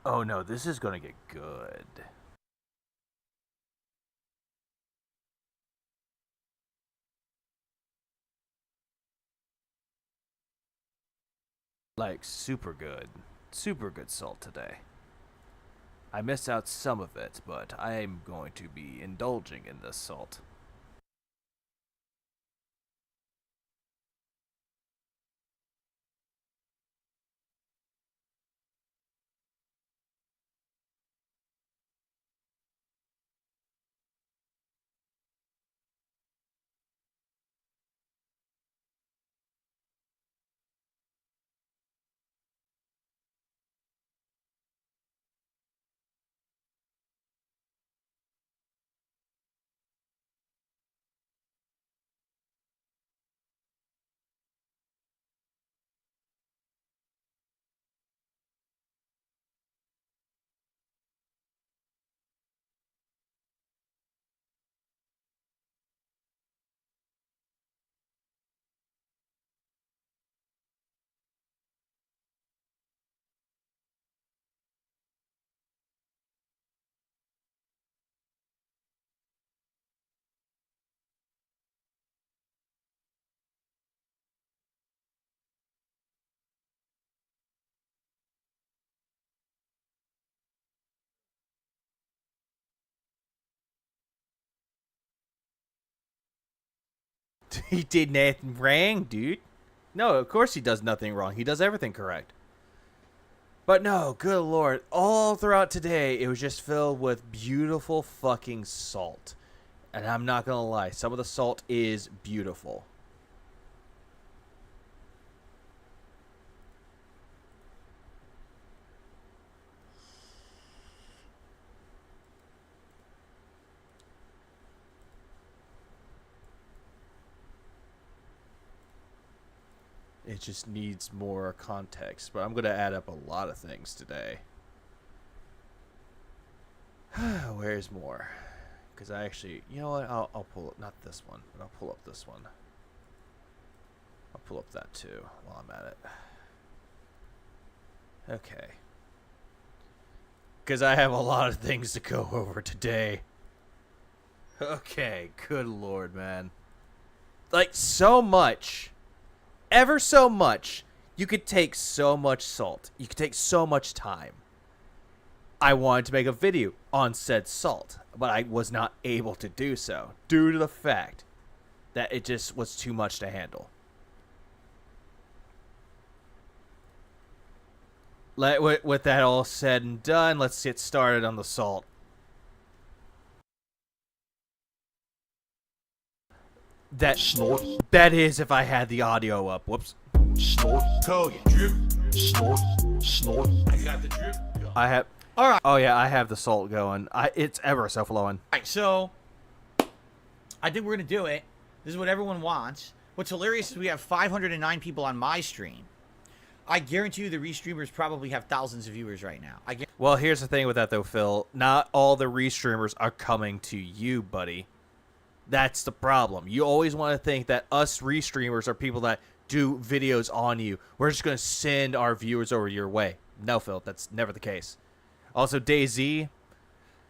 Oh no, this is gonna get good. Like, super good. Super good salt today. I missed out some of it, but I am going to be indulging in this salt. He did nothing wrong, dude. No, of course he does nothing wrong. He does everything correct. But no, good lord, all throughout today, it was just filled with beautiful fucking salt. And I'm not gonna lie, some of the salt is beautiful. It just needs more context, but I'm gonna add up a lot of things today. Where's more? Because I actually, you know what? I'll pull up, not this one, but I'll pull up this one. I'll pull up that too while I'm at it. Okay. Because I have a lot of things to go over today. Okay, good lord, man. Like, so much. Ever so much. You could take so much salt. You could take so much time. I wanted to make a video on said salt, but I was not able to do so due to the fact that it just was too much to handle. With that all said and done, let's get started on the salt. That is if I had the audio up. Whoops. Snort. Code. Drip. Snort. Snort. I got the drip. I have. All right. Oh yeah, I have the salt going. It's ever so flowing. All right, so I think we're gonna do it. This is what everyone wants. What's hilarious is we have 509 people on my stream. I guarantee you the restreamers probably have thousands of viewers right now. Well, here's the thing with that though, Phil. Not all the restreamers are coming to you, buddy. That's the problem. You always want to think that us restreamers are people that do videos on you. We're just going to send our viewers over your way. No, Phil, that's never the case. Also, DayZ,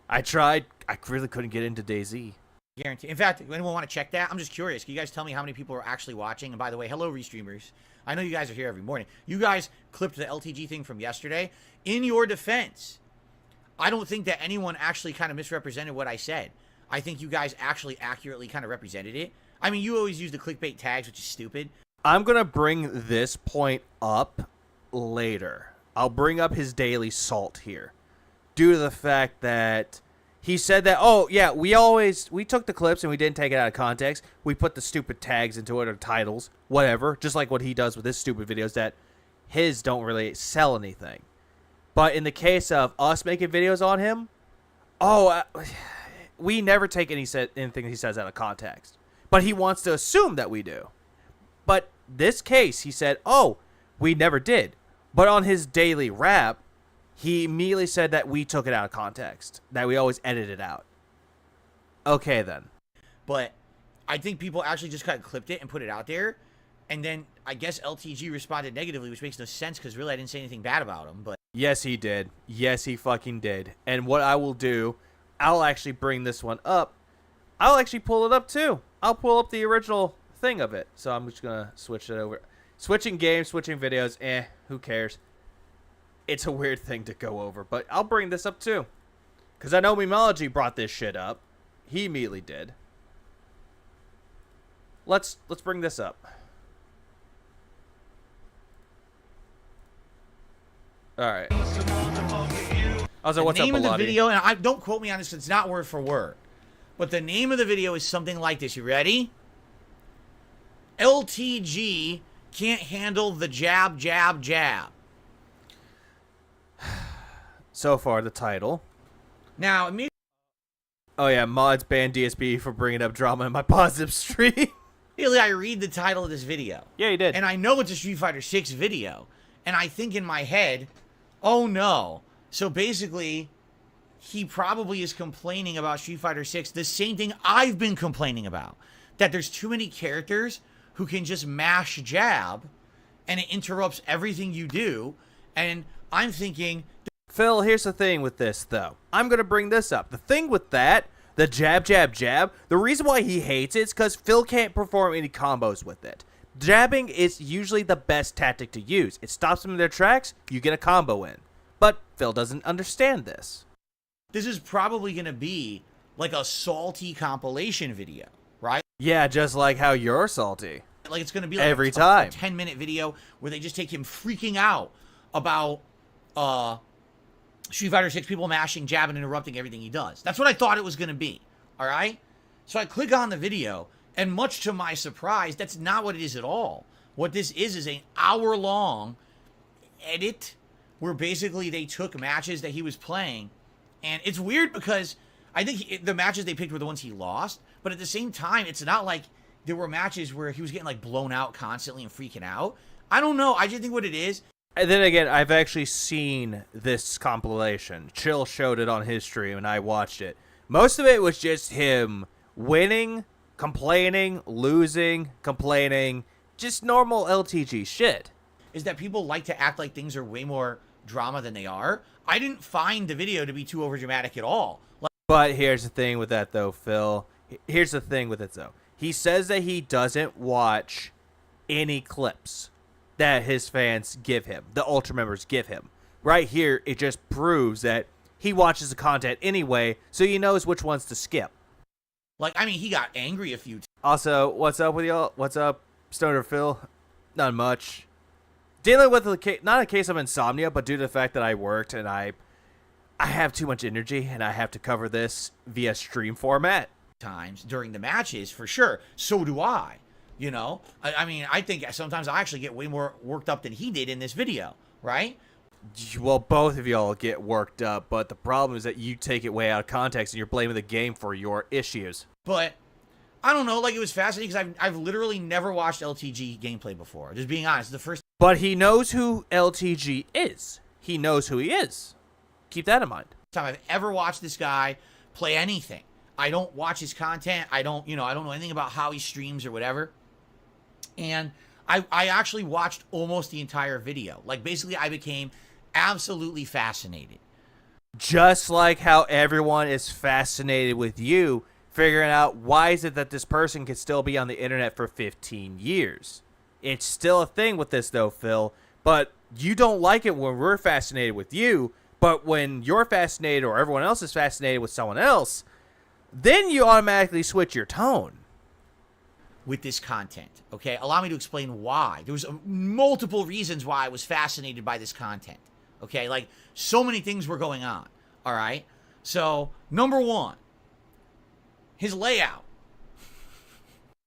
I tried. I really couldn't get into DayZ. Guarantee. In fact, anyone want to check that? I'm just curious. Can you guys tell me how many people are actually watching? And by the way, hello, restreamers. I know you guys are here every morning. You guys clipped the LTG thing from yesterday. In your defense, I don't think that anyone actually kind of misrepresented what I said. I think you guys actually accurately kind of represented it. I mean, you always use the clickbait tags, which is stupid. I'm going to bring this point up later. I'll bring up his daily salt here. Due to the fact that he said that, oh, yeah, we took the clips and we didn't take it out of context. We put the stupid tags into it or titles, whatever. Just like what he does with his stupid videos that his don't really sell anything. But in the case of us making videos on him, we never take anything he says out of context. But he wants to assume that we do. But this case, he said, oh, we never did. But on his daily rap, he immediately said that we took it out of context. That we always edit it out. Okay, then. But I think people actually just kind of clipped it and put it out there. And then I guess LTG responded negatively, which makes no sense because really I didn't say anything bad about him. But Yes, he did. Yes, he fucking did. And what I will do, I'll actually bring this one up. I'll actually pull it up too. I'll pull up the original thing of it. So I'm just going to switch it over. Switching games, switching videos, who cares? It's a weird thing to go over, but I'll bring this up too. Because I know Memology brought this shit up. He immediately did. Let's bring this up. All right. Also, what's up, The name of the Bilotti? video, and don't quote me on this, it's not word for word. But the name of the video is something like this. You ready? LTG can't handle the jab, jab, jab. So far, the title. Now, immediately, Oh yeah, mods ban DSP for bringing up drama in my positive stream. I read the title of this video. Yeah, you did. And I know it's a Street Fighter 6 video. And I think in my head, oh no. So basically, he probably is complaining about Street Fighter 6, the same thing I've been complaining about. That there's too many characters who can just mash jab, and it interrupts everything you do. And I'm thinking... Phil, here's the thing with this, though. I'm going to bring this up. The thing with that, the jab, jab, jab, the reason why he hates it is because Phil can't perform any combos with it. Jabbing is usually the best tactic to use. It stops them in their tracks, you get a combo in. But Phil doesn't understand this. This is probably going to be like a salty compilation video, right? Yeah, just like how you're salty. Like it's going to be like every time. A 10-minute video where they just take him freaking out about Street Fighter 6 people mashing, jabbing, interrupting everything he does. That's what I thought it was going to be, all right? So I click on the video, and much to my surprise, that's not what it is at all. What this is an hour-long edit where basically they took matches that he was playing. And it's weird because I think the matches they picked were the ones he lost. But at the same time, it's not like there were matches where he was getting like blown out constantly and freaking out. I don't know. I just think what it is. And then again, I've actually seen this compilation. Chill showed it on his stream, and I watched it. Most of it was just him winning, complaining, losing, complaining, just normal LTG shit. Is that people like to act like things are way more drama than they are. I didn't find the video to be too overdramatic at all. But here's the thing with that, though, Phil. Here's the thing with it, though. He says that he doesn't watch any clips that his fans give him, the Ultra members give him. Right here, it just proves that he watches the content anyway, so he knows which ones to skip. Like, I mean, he got angry a few times. Also, what's up with y'all? What's up, Stoner Phil? Not much. Dealing with not a case of insomnia, but due to the fact that I worked and I have too much energy and I have to cover this via stream format. Times during the matches, for sure. So do I. You know? I mean, I think sometimes I actually get way more worked up than he did in this video, right? Well, both of y'all get worked up, but the problem is that you take it way out of context and you're blaming the game for your issues. But I don't know, like it was fascinating because I've literally never watched LTG gameplay before. Just being honest, the first. But he knows who LTG is. He knows who he is. Keep that in mind. Time I've ever watched this guy play anything. I don't watch his content. I don't know anything about how he streams or whatever. And I actually watched almost the entire video. Like basically I became absolutely fascinated. Just like how everyone is fascinated with you, figuring out why is it that this person can still be on the internet for 15 years. It's still a thing with this though, Phil, but you don't like it when we're fascinated with you, but when you're fascinated or everyone else is fascinated with someone else, then you automatically switch your tone. With this content, okay? Allow me to explain why. There was multiple reasons why I was fascinated by this content, okay? Like, so many things were going on, all right? So, number one, his layout.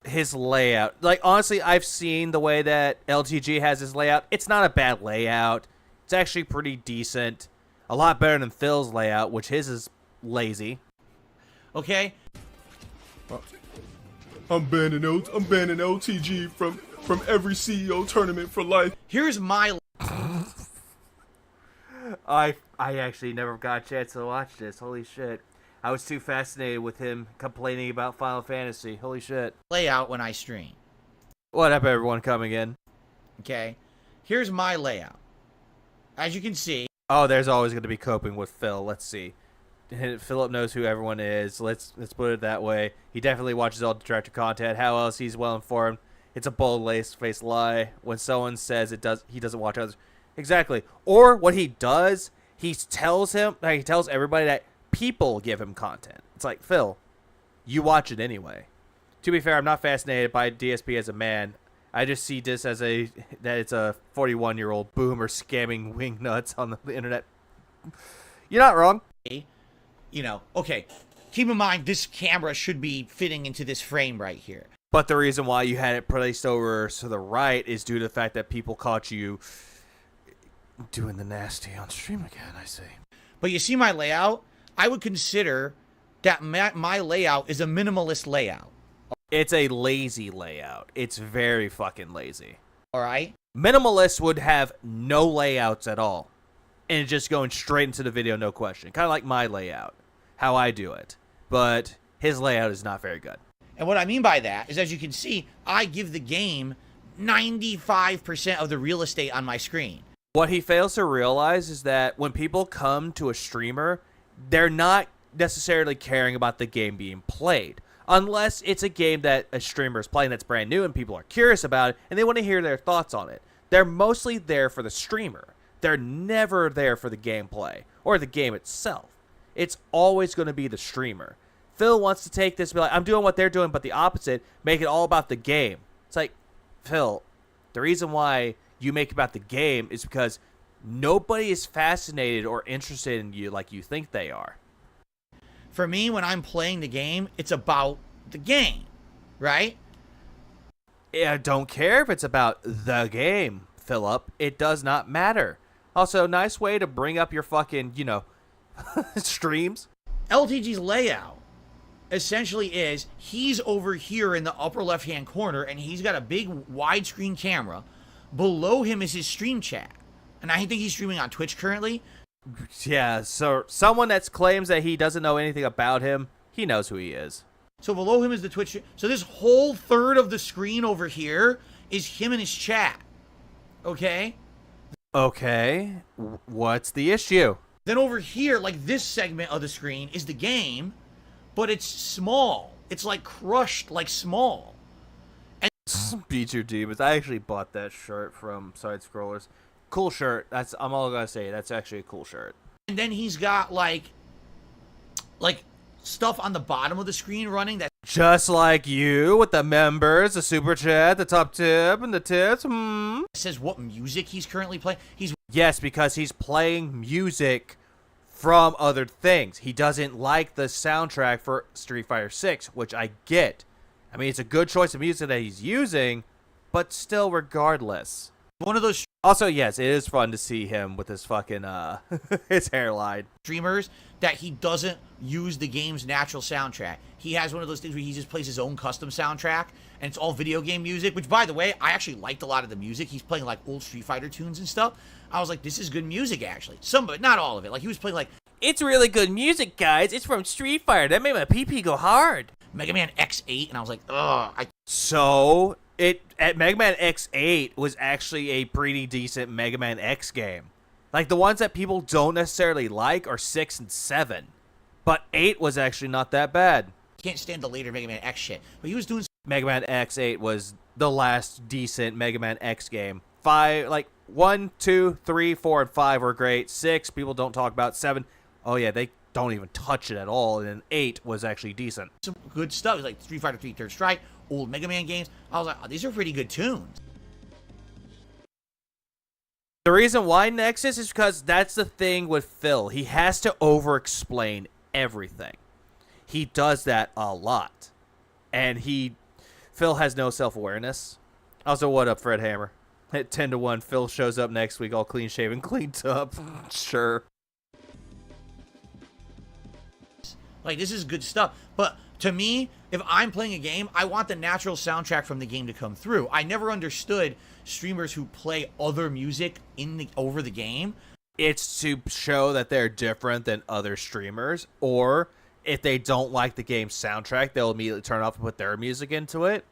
His layout. Like, honestly, I've seen the way that LTG has his layout. It's not a bad layout. It's actually pretty decent. A lot better than Phil's layout, which his is lazy. Okay? I'm banning LTG from every CEO tournament for life. Here's my... I actually never got a chance to watch this. Holy shit. I was too fascinated with him complaining about Final Fantasy. Holy shit. layout when I stream, What up, everyone coming in? okay? Here's my layout. As you can see, Oh, there's always going to be coping with Phil. Let's see. Philip knows who everyone is. Let's put it that way. He definitely watches all the director content. How else he's well informed? It's a bold faced lie when someone says he doesn't watch others. Exactly. Or what he does, he tells everybody that people give him content. It's like, Phil, you watch it anyway. To be fair, I'm not fascinated by DSP as a man. I just see this as that it's a 41-year-old boomer scamming wingnuts on the internet. You're not wrong. You know, okay, keep in mind this camera should be fitting into this frame right here. But the reason why you had it placed over to the right is due to the fact that people caught you doing the nasty on stream again, I see. But you see my layout? I would consider that my layout is a minimalist layout. It's a lazy layout. It's very fucking lazy. All right? Minimalists would have no layouts at all. And just going straight into the video, no question. Kind of like my layout. How I do it. But his layout is not very good. And what I mean by that is, as you can see, I give the game 95% of the real estate on my screen. What he fails to realize is that when people come to a streamer, they're not necessarily caring about the game being played. Unless it's a game that a streamer is playing that's brand new and people are curious about it and they want to hear their thoughts on it. They're mostly there for the streamer. They're never there for the gameplay or the game itself. It's always going to be the streamer. Phil wants to take this and be like, I'm doing what they're doing, but the opposite, make it all about the game. It's like, Phil, the reason why you make it about the game is because nobody is fascinated or interested in you like you think they are. For me, when I'm playing the game, it's about the game, right? Yeah, I don't care if it's about the game, Philip. It does not matter. Also, nice way to bring up your fucking, streams. LTG's layout essentially is he's over here in the upper left-hand corner, and he's got a big widescreen camera. Below him is his stream chat. And I think he's streaming on Twitch currently. Yeah, so someone that claims that he doesn't know anything about him, he knows who he is. So below him is the Twitch. So this whole third of the screen over here is him and his chat. Okay? Okay. What's the issue? Then over here, like this segment of the screen is the game, but it's small. It's like crushed, like small. And Beat Your Demons. I actually bought that shirt from Side Scrollers. Cool shirt. I'm all gonna say. That's actually a cool shirt. And then he's got like stuff on the bottom of the screen running that just like you with the members, the super chat, the top tip, and the tips. says what music he's currently playing. Yes, because he's playing music from other things. He doesn't like the soundtrack for Street Fighter 6, which I get. I mean, it's a good choice of music that he's using, but still, regardless. One of those Also, yes, it is fun to see him with his fucking, his hairline. streamers that he doesn't use the game's natural soundtrack. He has one of those things where he just plays his own custom soundtrack, and it's all video game music, which, by the way, I actually liked a lot of the music. He's playing, like, old Street Fighter tunes and stuff. I was like, this is good music, actually. Some, but not all of it. Like, he was playing, like, It's really good music, guys. It's from Street Fighter. That made my pee-pee go hard. Mega Man X8, and I was like, ugh. So, Mega Man X8 was actually a pretty decent Mega Man X game. Like, the ones that people don't necessarily like are 6 and 7. But 8 was actually not that bad. Can't stand the later Mega Man X shit. But he was doing Mega Man X8 was the last decent Mega Man X game. 5, like, 1, 2, 3, 4, and 5 were great. 6, people don't talk about. 7, oh yeah, they don't even touch it at all. And then 8 was actually decent. some good stuff. It was like Street Fighter 3 Third Strike, old Mega Man games. I was like, oh, these are pretty good tunes. The reason why Nexus is because that's the thing with Phil. He has to over-explain everything. He does that a lot. And Phil has no self-awareness. Also, what up, Fred Hammer? At 10-1, Phil shows up next week all clean-shaven, cleaned up. Sure. Like, this is good stuff. But to me, if I'm playing a game, I want the natural soundtrack from the game to come through. I never understood streamers who play other music over the game. It's to show that they're different than other streamers, or if they don't like the game's soundtrack, they'll immediately turn off and put their music into it.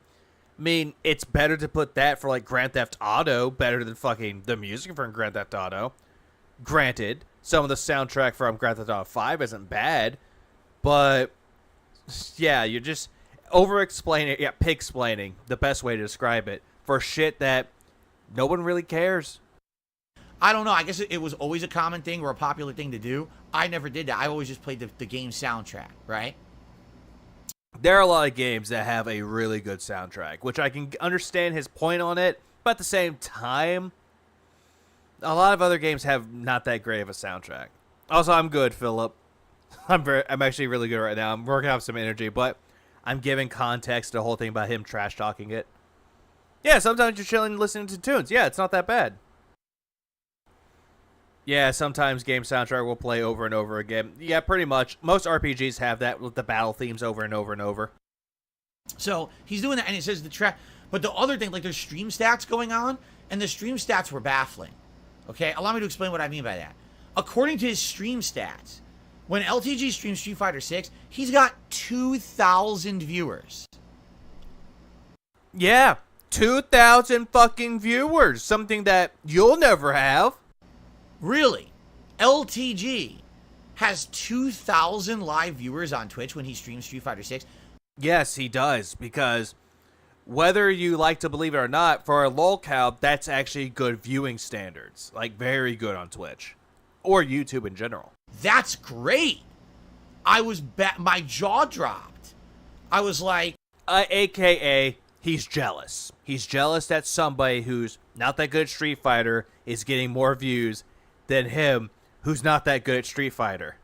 I mean, it's better to put that for, like, Grand Theft Auto, better than fucking the music from Grand Theft Auto. Granted, some of the soundtrack from Grand Theft Auto 5 isn't bad, but yeah, you're just over-explaining, pig-splaining, the best way to describe it, for shit that no one really cares. I don't know. I guess it was always a common thing or a popular thing to do. I never did that. I always just played the game soundtrack, right? There are a lot of games that have a really good soundtrack, which I can understand his point on it, but at the same time, a lot of other games have not that great of a soundtrack. Also, I'm good, Philip. I'm actually really good right now. I'm working off some energy, but I'm giving context to the whole thing about him trash talking it. Yeah, sometimes you're chilling listening to tunes. Yeah, it's not that bad. Yeah, sometimes game soundtrack will play over and over again. Yeah, pretty much. Most RPGs have that with the battle themes over and over and over. So he's doing that, and it says the track. But the other thing, like there's stream stats going on, and the stream stats were baffling. Okay, allow me to explain what I mean by that. According to his stream stats, when LTG streams Street Fighter 6, he's got 2,000 viewers. Yeah, 2,000 fucking viewers. Something that you'll never have. Really? LTG has 2,000 live viewers on Twitch when he streams Street Fighter 6? Yes, he does, because whether you like to believe it or not, for a lolcow, that's actually good viewing standards. Like, very good on Twitch. Or YouTube in general. That's great. My jaw dropped. I was like... AKA, he's jealous. He's jealous that somebody who's not that good at Street Fighter is getting more views than him, who's not that good at Street Fighter.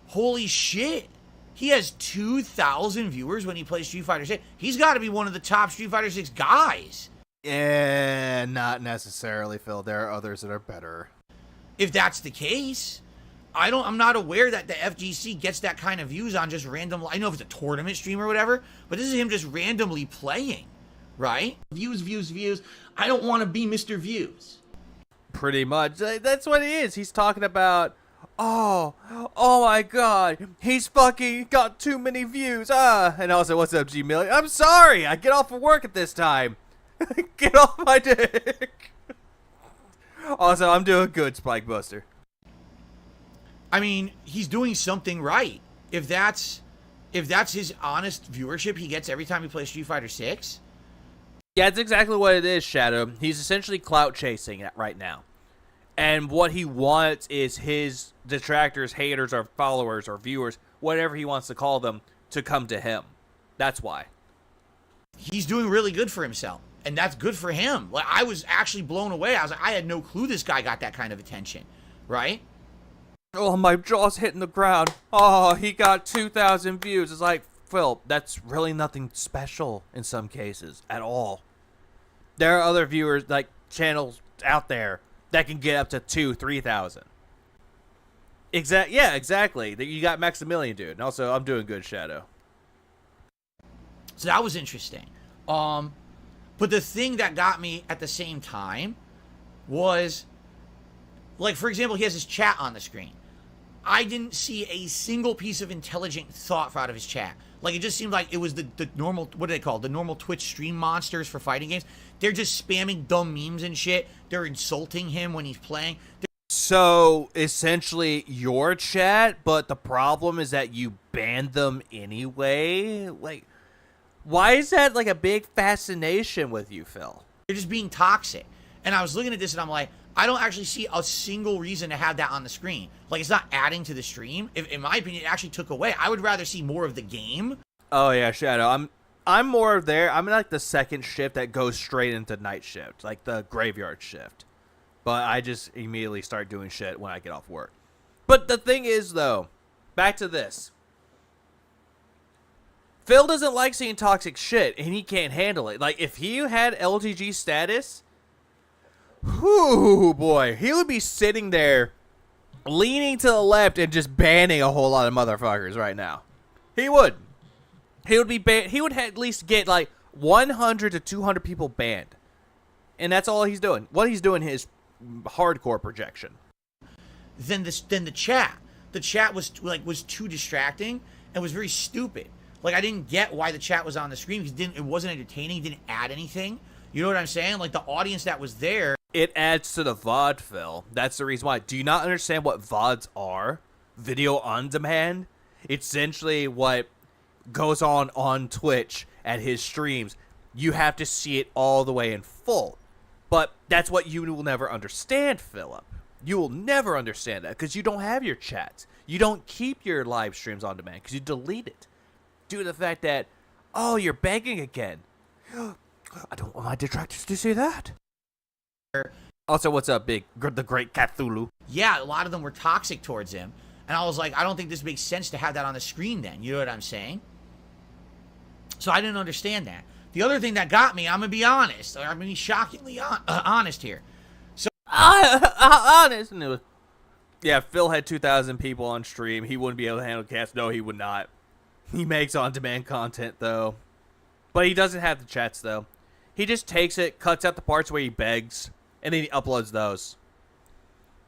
Holy shit. He has 2,000 viewers when he plays Street Fighter 6. He's got to be one of the top Street Fighter 6 guys. Not necessarily, Phil. There are others that are better. If that's the case, I'm not aware that the FGC gets that kind of views on just random. I know if it's a tournament stream or whatever, but this is him just randomly playing, right? Views. I don't want to be Mr. Views. Pretty much. That's what it is. He's talking about, oh my god, he's fucking got too many views. And I was like, what's up, G Million? I'm sorry, I get off of work at this time. Get off my dick. Also, I'm doing good, Spike Buster. I mean, he's doing something right. If that's his honest viewership he gets every time he plays Street Fighter 6. Yeah, it's exactly what it is, Shadow. He's essentially clout chasing it right now. And what he wants is his detractors, haters, or followers, or viewers, whatever he wants to call them, to come to him. That's why. He's doing really good for himself. And that's good for him. Like, I was actually blown away. I was like, I had no clue this guy got that kind of attention. Right? Oh, my jaw's hitting the ground. Oh, he got 2,000 views. It's like, Phil, that's really nothing special in some cases at all. There are other viewers, like channels out there that can get up to 2,000-3,000. Yeah, exactly. You got Maximilian, dude. And also, I'm doing good, Shadow. So that was interesting. But the thing that got me at the same time was, like, for example, he has his chat on the screen. I didn't see a single piece of intelligent thought out of his chat. Like, it just seemed like it was the normal, what do they call it? The normal Twitch stream monsters for fighting games. They're just spamming dumb memes and shit. They're insulting him when he's playing. So, essentially, your chat, but the problem is that you banned them anyway? Like, why is that, like, a big fascination with you, Phil? They're just being toxic. And I was looking at this and I'm like, I don't actually see a single reason to have that on the screen. Like, it's not adding to the stream. In my opinion, it actually took away. I would rather see more of the game. Oh, yeah, Shadow. I'm more there. I'm like the second shift that goes straight into night shift, like the graveyard shift. But I just immediately start doing shit when I get off work. But the thing is, though, back to this. Phil doesn't like seeing toxic shit, and he can't handle it. Like, if he had LTG status, whoo, boy, he would be sitting there leaning to the left and just banning a whole lot of motherfuckers right now. He would. He would be he would at least get like 100 to 200 people banned. And that's all he's doing. What he's doing is hardcore projection. Then the chat. The chat was too distracting and was very stupid. Like, I didn't get why the chat was on the screen because it wasn't entertaining, it didn't add anything. You know what I'm saying? Like, the audience that was there. It adds to the VOD, Phil. That's the reason why. Do you not understand what VODs are? Video on demand? It's essentially what goes on Twitch at his streams. You have to see it all the way in full. But that's what you will never understand, Philip. You will never understand that because you don't have your chats. You don't keep your live streams on demand because you delete it. Due to the fact that, oh, you're begging again. I don't want my detractors to see that. Also, what's up, the great Cthulhu? Yeah, a lot of them were toxic towards him. And I was like, I don't think this makes sense to have that on the screen then. You know what I'm saying? So I didn't understand that. The other thing that got me, I'm going to be honest. I'm going to be shockingly honest here. So honest. Yeah, Phil had 2,000 people on stream. He wouldn't be able to handle cats. No, he would not. He makes on-demand content, though. But he doesn't have the chats, though. He just takes it, cuts out the parts where he begs, and then he uploads those.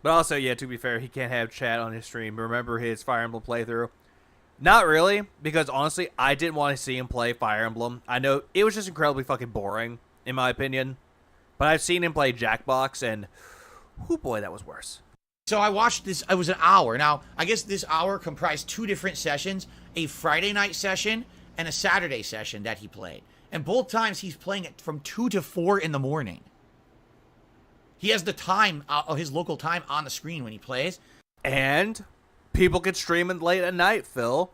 But also, yeah, to be fair, he can't have chat on his stream. Remember his Fire Emblem playthrough? Not really, because honestly, I didn't want to see him play Fire Emblem. I know it was just incredibly fucking boring, in my opinion. But I've seen him play Jackbox, and oh boy, that was worse. So I watched this. It was an hour. Now, I guess this hour comprised 2 different sessions, a Friday night session and a Saturday session that he played. And both times he's playing it from 2 to 4 in the morning. He has the time, his local time on the screen when he plays. And people can stream it late at night, Phil.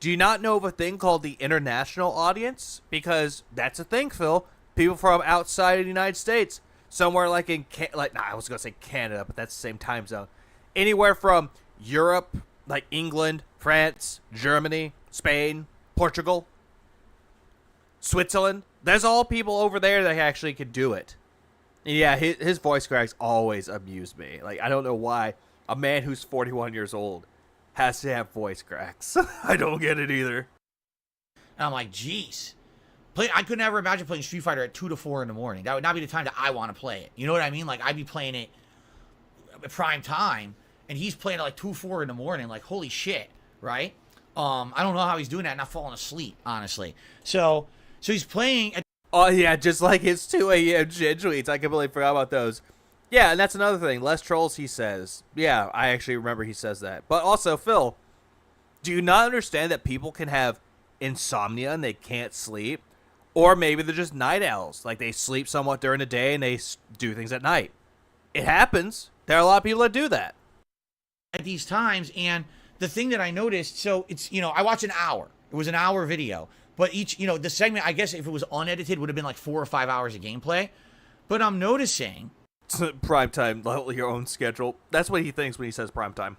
Do you not know of a thing called the international audience? Because that's a thing, Phil. People from outside of the United States. Somewhere like in, I was going to say Canada, but that's the same time zone. Anywhere from Europe, like England, France, Germany, Spain, Portugal, Switzerland. There's all people over there that actually could do it. Yeah, his voice cracks always amuse me. Like, I don't know why a man who's 41 years old has to have voice cracks. I don't get it either. And I'm like, geez. I could never imagine playing Street Fighter at 2 to 4 in the morning. That would not be the time that I want to play it. You know what I mean? Like, I'd be playing it at prime time, and he's playing at like 2, 4 in the morning. Like, holy shit, right? I don't know how he's doing that and not falling asleep, honestly. So he's playing at... Oh, yeah, just like his 2 a.m. gin tweets. I completely forgot about those. Yeah, and that's another thing. Less trolls, he says. Yeah, I actually remember he says that. But also, Phil, do you not understand that people can have insomnia and they can't sleep? Or maybe they're just night owls. Like, they sleep somewhat during the day and they do things at night. It happens. There are a lot of people that do that. At these times, and the thing that I noticed, so it's, I watched an hour. It was an hour video. But each, the segment, I guess if it was unedited, would have been like 4 or 5 hours of gameplay. But I'm noticing... Prime time, your own schedule. That's what he thinks when he says prime time.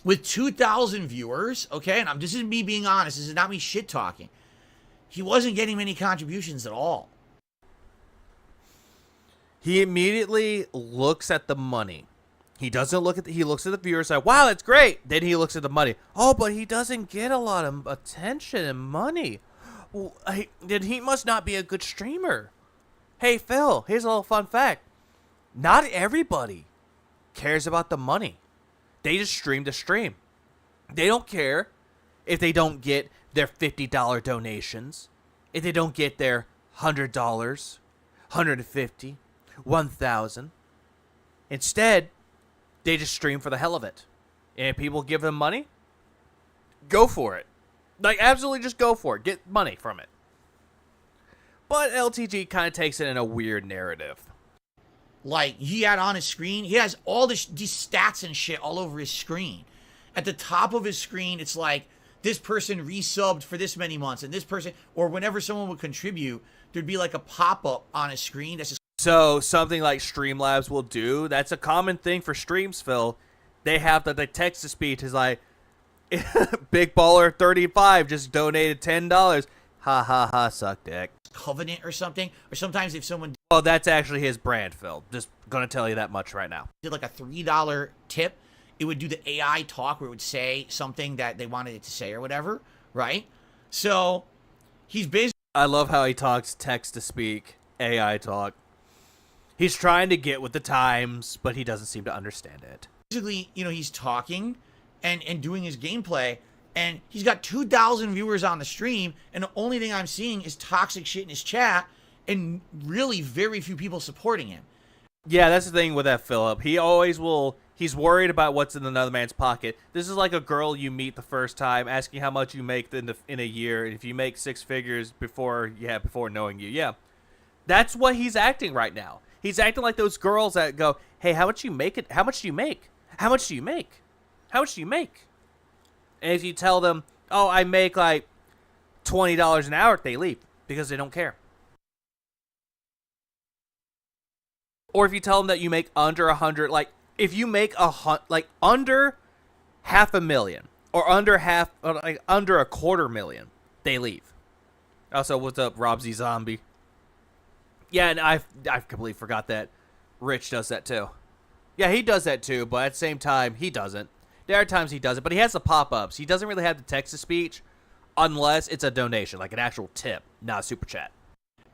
With 2,000 viewers, okay, and this is me being honest. This is not me shit-talking. He wasn't getting many contributions at all. He immediately looks at the money. He doesn't look at he looks at the viewers like, wow, that's great. Then he looks at the money. Oh, but he doesn't get a lot of attention and money. Well, then he must not be a good streamer. Hey, Phil, here's a little fun fact. Not everybody cares about the money. They just stream to stream. They don't care if they don't get their $50 donations, if they don't get their $100, $150, $1,000. Instead, they just stream for the hell of it. And if people give them money, go for it. Like, absolutely just go for it. Get money from it. But LTG kind of takes it in a weird narrative. Like, he had on his screen, he has all these stats and shit all over his screen. At the top of his screen, it's like, this person resubbed for this many months, and this person, or whenever someone would contribute, there'd be like a pop-up on his screen. That's just... So something like Streamlabs will do, that's a common thing for streams, Phil. They have the text-to-speech is like, Big Baller 35 just donated $10. Ha ha ha, suck dick. Covenant or something. Or sometimes if someone... Oh, that's actually his brand, Phil. Just gonna tell you that much right now. Did like a $3 tip, it would do the AI talk where it would say something that they wanted it to say or whatever, right? So, he's basically... I love how he talks text-to-speak, AI talk. He's trying to get with the times, but he doesn't seem to understand it. Basically, he's talking and doing his gameplay, and he's got 2,000 viewers on the stream, and the only thing I'm seeing is toxic shit in his chat, and really very few people supporting him. Yeah, that's the thing with that Philip. He always will. He's worried about what's in another man's pocket. This is like a girl you meet the first time, asking how much you make in a year. If you make 6 figures before knowing you, yeah, that's what he's acting right now. He's acting like those girls that go, "Hey, how much you make it? How much do you make? How much do you make? How much do you make?" And if you tell them, "Oh, I make like $20 an hour," they leave because they don't care. Or if you tell them that you make under 100, like if you make under $500,000 or under $250,000, they leave. Also, what's up, Rob Z Zombie? Yeah, and I completely forgot that Rich does that too. Yeah, he does that too, but at the same time, he doesn't. There are times he does it, but he has the pop-ups. He doesn't really have the text-to-speech unless it's a donation, like an actual tip, not a super chat.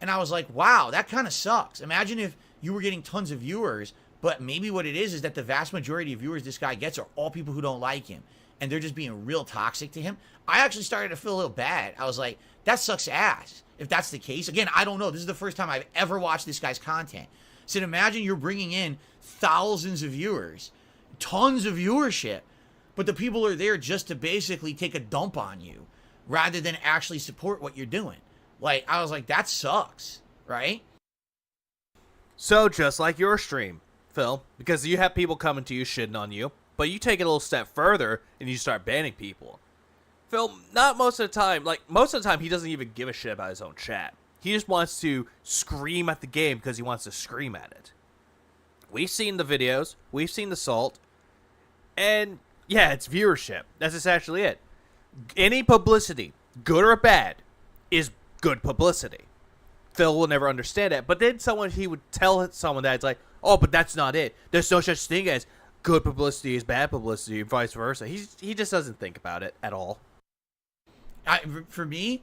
And I was like, wow, that kind of sucks. Imagine if you were getting tons of viewers, but maybe what it is that the vast majority of viewers this guy gets are all people who don't like him, and they're just being real toxic to him. I actually started to feel a little bad. I was like, that sucks ass if that's the case. Again, I don't know. This is the first time I've ever watched this guy's content. So imagine you're bringing in thousands of viewers, tons of viewership, but the people are there just to basically take a dump on you rather than actually support what you're doing. Like, I was like, that sucks, right? So just like your stream, Phil, because you have people coming to you shitting on you, but you take it a little step further and you start banning people. Phil, not most of the time, like most of the time he doesn't even give a shit about his own chat. He just wants to scream at the game because he wants to scream at it. We've seen the videos, we've seen the salt, and yeah, it's viewership. That's essentially it. Any publicity, good or bad, is good publicity. Phil will never understand that, but then he would tell someone that it's like, oh, but that's not it. There's no such thing as good publicity is bad publicity, and vice versa. He just doesn't think about it at all. For me,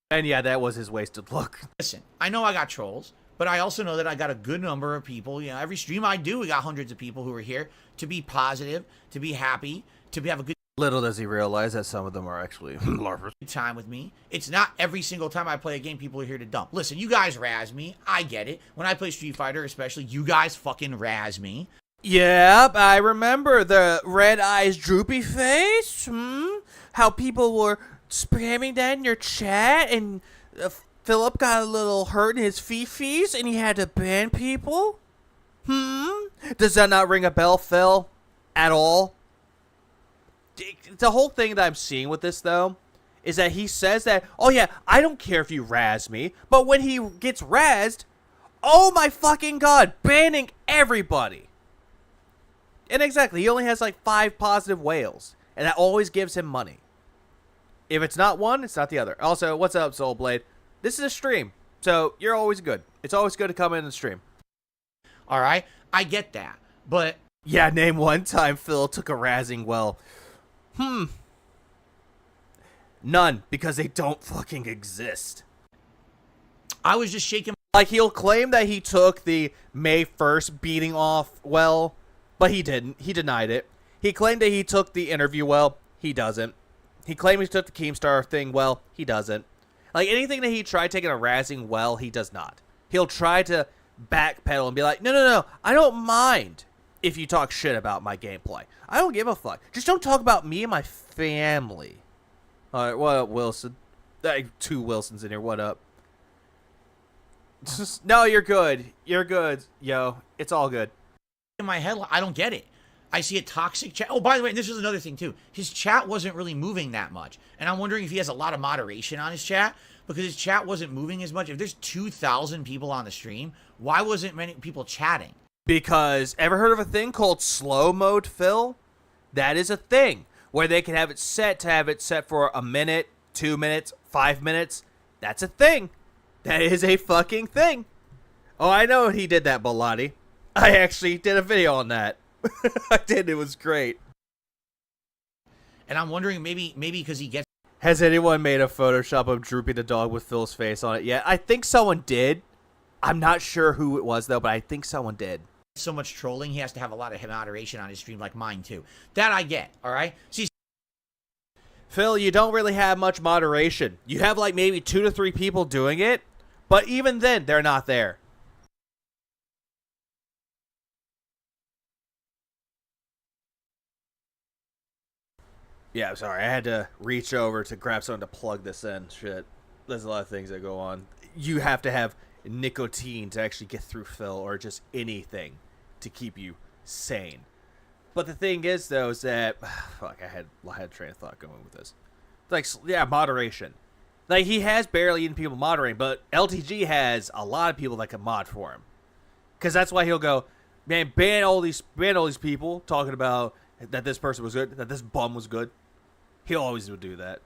and yeah, that was his wasted look. Listen, I know I got trolls, but I also know that I got a good number of people. You know, every stream I do, we got hundreds of people who are here to be positive, to be happy, to have a good Little does he realize that some of them are actually larpers. time with me. It's not every single time I play a game people are here to dump. Listen, you guys razz me. I get it. When I play Street Fighter especially, you guys fucking razz me. Yep, I remember the red eyes droopy face. How people were spamming that in your chat, and Philip got a little hurt in his fifis and he had to ban people. Does that not ring a bell, Phil? At all? The whole thing that I'm seeing with this, though, is that he says that, oh yeah, I don't care if you razz me, but when he gets razzed, oh my fucking god, banning everybody. And exactly, he only has like 5 positive whales, and that always gives him money. If it's not one, it's not the other. Also, what's up, Soulblade? This is a stream, so you're always good. It's always good to come in and stream. All right, I get that, but yeah, name one time Phil took a razzing well. None, because they don't fucking exist. I was just shaking. Like, he'll claim that he took the May 1st beating off well, but he didn't. He denied it. He claimed that he took the interview well. He doesn't. He claimed he took the Keemstar thing well. He doesn't. Like, anything that he tried taking a razzing well, he does not. He'll try to backpedal and be like, no, I don't mind if you talk shit about my gameplay. I don't give a fuck. Just don't talk about me and my family. Alright, what up, Wilson? 2 Wilsons in here, what up? No, you're good. You're good, yo. It's all good. In my head, I don't get it. I see a toxic chat. Oh, by the way, this is another thing, too. His chat wasn't really moving that much. And I'm wondering if he has a lot of moderation on his chat, because his chat wasn't moving as much. If there's 2,000 people on the stream, why wasn't many people chatting? Because, ever heard of a thing called slow mode, Phil? That is a thing where they can have it set for a minute, 2 minutes, 5 minutes. That's a thing. That is a fucking thing. Oh, I know he did that, Bilotti. I actually did a video on that. I did. It was great. And I'm wondering maybe because he gets. Has anyone made a Photoshop of Droopy the dog with Phil's face on it yet? I think someone did. I'm not sure who it was, though, but I think someone did. So much trolling, he has to have a lot of moderation on his stream, like mine too. That I get, all right? See, Phil, you don't really have much moderation. You have like maybe 2 to 3 people doing it, But even then, they're not there. Yeah, I'm sorry. I had to reach over to grab something to plug this in. Shit. There's a lot of things that go on. You have to have nicotine to actually get through Phil, or just anything to keep you sane. But the thing is, though, is that... Fuck, I had a train of thought going with this. Like, yeah, moderation. Like, he has barely even people moderating, but LTG has a lot of people that can mod for him. Because that's why he'll go, man, ban all these people talking about that this person was good, that this bum was good. He'll always do that.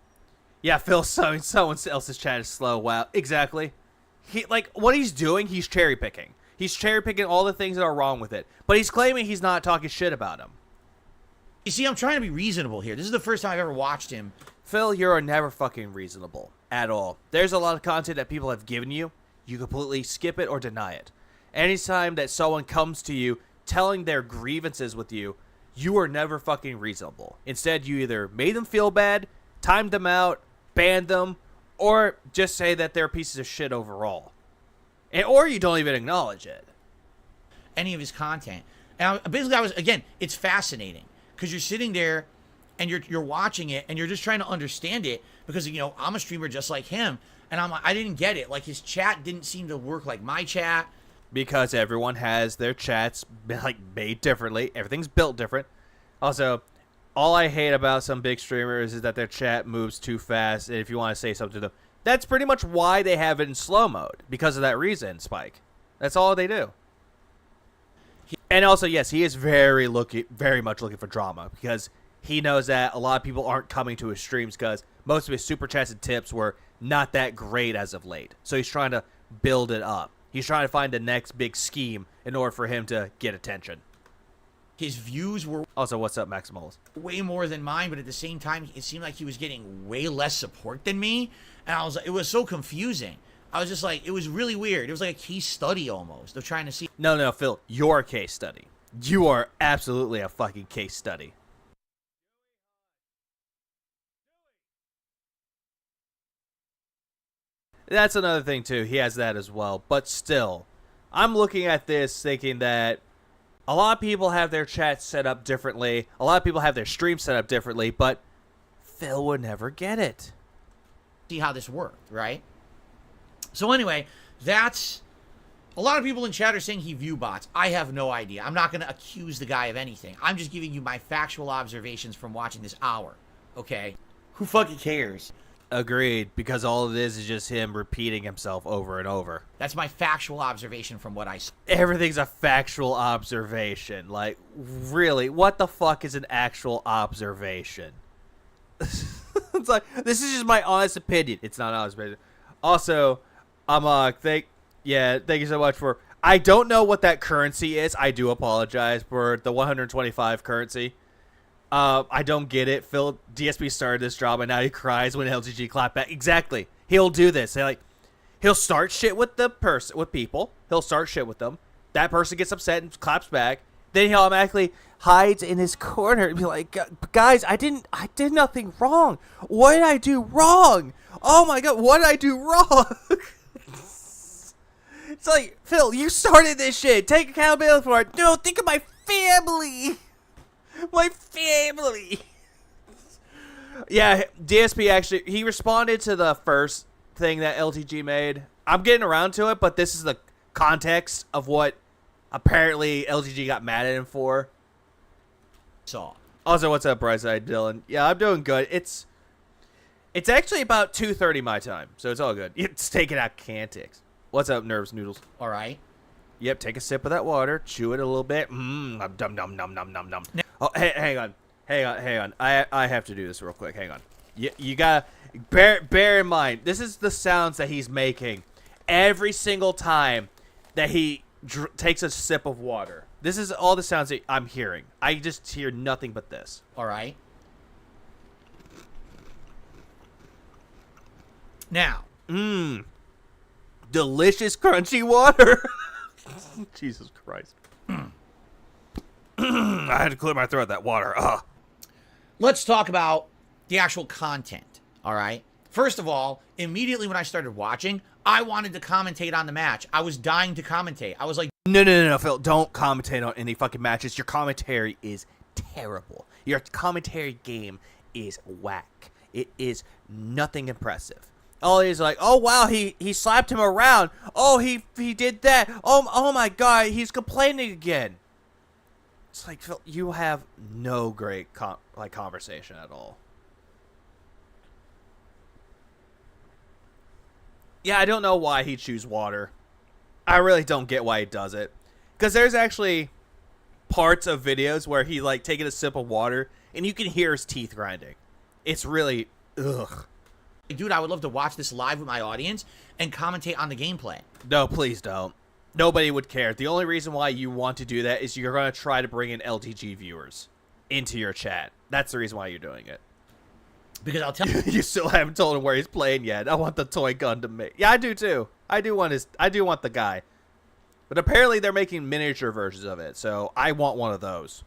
Yeah, Phil, someone else's chat is slow. Wow, exactly. What he's doing, he's cherry picking. He's cherry picking all the things that are wrong with it. But he's claiming he's not talking shit about him. You see, I'm trying to be reasonable here. This is the first time I've ever watched him. Phil, you're never fucking reasonable. At all. There's a lot of content that people have given you. You completely skip it or deny it. Anytime that someone comes to you telling their grievances with you, you are never fucking reasonable. Instead, you either made them feel bad, timed them out, banned them, or just say that they're pieces of shit overall. Or you don't even acknowledge it. Any of his content. And basically, it's fascinating. Because you're sitting there and you're watching it and you're just trying to understand it. Because, you know, I'm a streamer just like him. And I didn't get it. Like, his chat didn't seem to work like my chat. Because everyone has their chats, like, made differently. Everything's built different. Also, all I hate about some big streamers is that their chat moves too fast. And if you want to say something to them, that's pretty much why they have it in slow mode. Because of that reason, Spike. That's all they do. And also, yes, he is very much looking for drama. Because he knows that a lot of people aren't coming to his streams because most of his super chats and tips were not that great as of late. So he's trying to build it up. He's trying to find the next big scheme in order for him to get attention. His views were... Also, what's up, Maximalus? ...way more than mine, but at the same time, it seemed like he was getting way less support than me. And it was so confusing. I was just like, it was really weird. It was like a case study almost of trying to see... No, Phil, your case study. You are absolutely a fucking case study. That's another thing, too. He has that as well. But still, I'm looking at this thinking that a lot of people have their chats set up differently. A lot of people have their streams set up differently. But Phil would never get it. See how this worked, right? So anyway, that's... A lot of people in chat are saying he view bots. I have no idea. I'm not going to accuse the guy of anything. I'm just giving you my factual observations from watching this hour. Okay? Who fucking cares? Agreed, because all it is just him repeating himself over and over. That's my factual observation from what I saw. Everything's a factual observation. Like, really, what the fuck is an actual observation? It's like, this is just my honest opinion. It's not honest opinion. Also, thank you so much for... I don't know what that currency is. I do apologize for the 125 currency. I don't get it. Phil, DSP started this job, and now he cries when LTG clap back. Exactly. He'll do this. He'll start shit with people. He'll start shit with them. That person gets upset and claps back. Then he automatically hides in his corner and be like, guys, I did nothing wrong. What did I do wrong? Oh my God, what did I do wrong? It's like, Phil, you started this shit. Take accountability for it. No, think of my family. My family. Yeah, DSP actually, he responded to the first thing that LTG made. I'm getting around to it, but this is the context of what apparently LTG got mad at him for. Also, what's up, Brightside Dylan? Yeah, I'm doing good. It's actually about 2:30 my time, so it's all good. It's taking out Cantix. What's up, Nervous Noodles? All right. Yep, take a sip of that water, chew it a little bit. Dum dum dum dum dum dum. Oh, hey, hang on. I have to do this real quick. Hang on. You gotta bear in mind, this is the sounds that he's making every single time that he takes a sip of water. This is all the sounds that I'm hearing. I just hear nothing but this. All right. Now. Delicious crunchy water. Jesus Christ. I had to clear my throat, that water. Let's talk about the actual content, all right? First of all, immediately when I started watching, I wanted to commentate on the match. I was dying to commentate. I was like, No, Phil. Don't commentate on any fucking matches. Your commentary is terrible. Your commentary game is whack. It is nothing impressive. Oh, he's like, oh wow, he slapped him around. Oh, he did that. Oh my god, he's complaining again. It's like, Phil, you have no great conversation at all. Yeah, I don't know why he choose water. I really don't get why he does it. Because there's actually parts of videos where he like taking a sip of water and you can hear his teeth grinding. It's really ugh. dude, I would love to watch this live with my audience and commentate on the gameplay. No, please don't. Nobody would care. The only reason why you want to do that is you're going to try to bring in LTG viewers into your chat. That's the reason why you're doing it. Because I'll tell you, You still haven't told him where he's playing yet. I want the toy gun to make. Yeah, I do too. I do want the guy. But apparently they're making miniature versions of it, so I want one of those.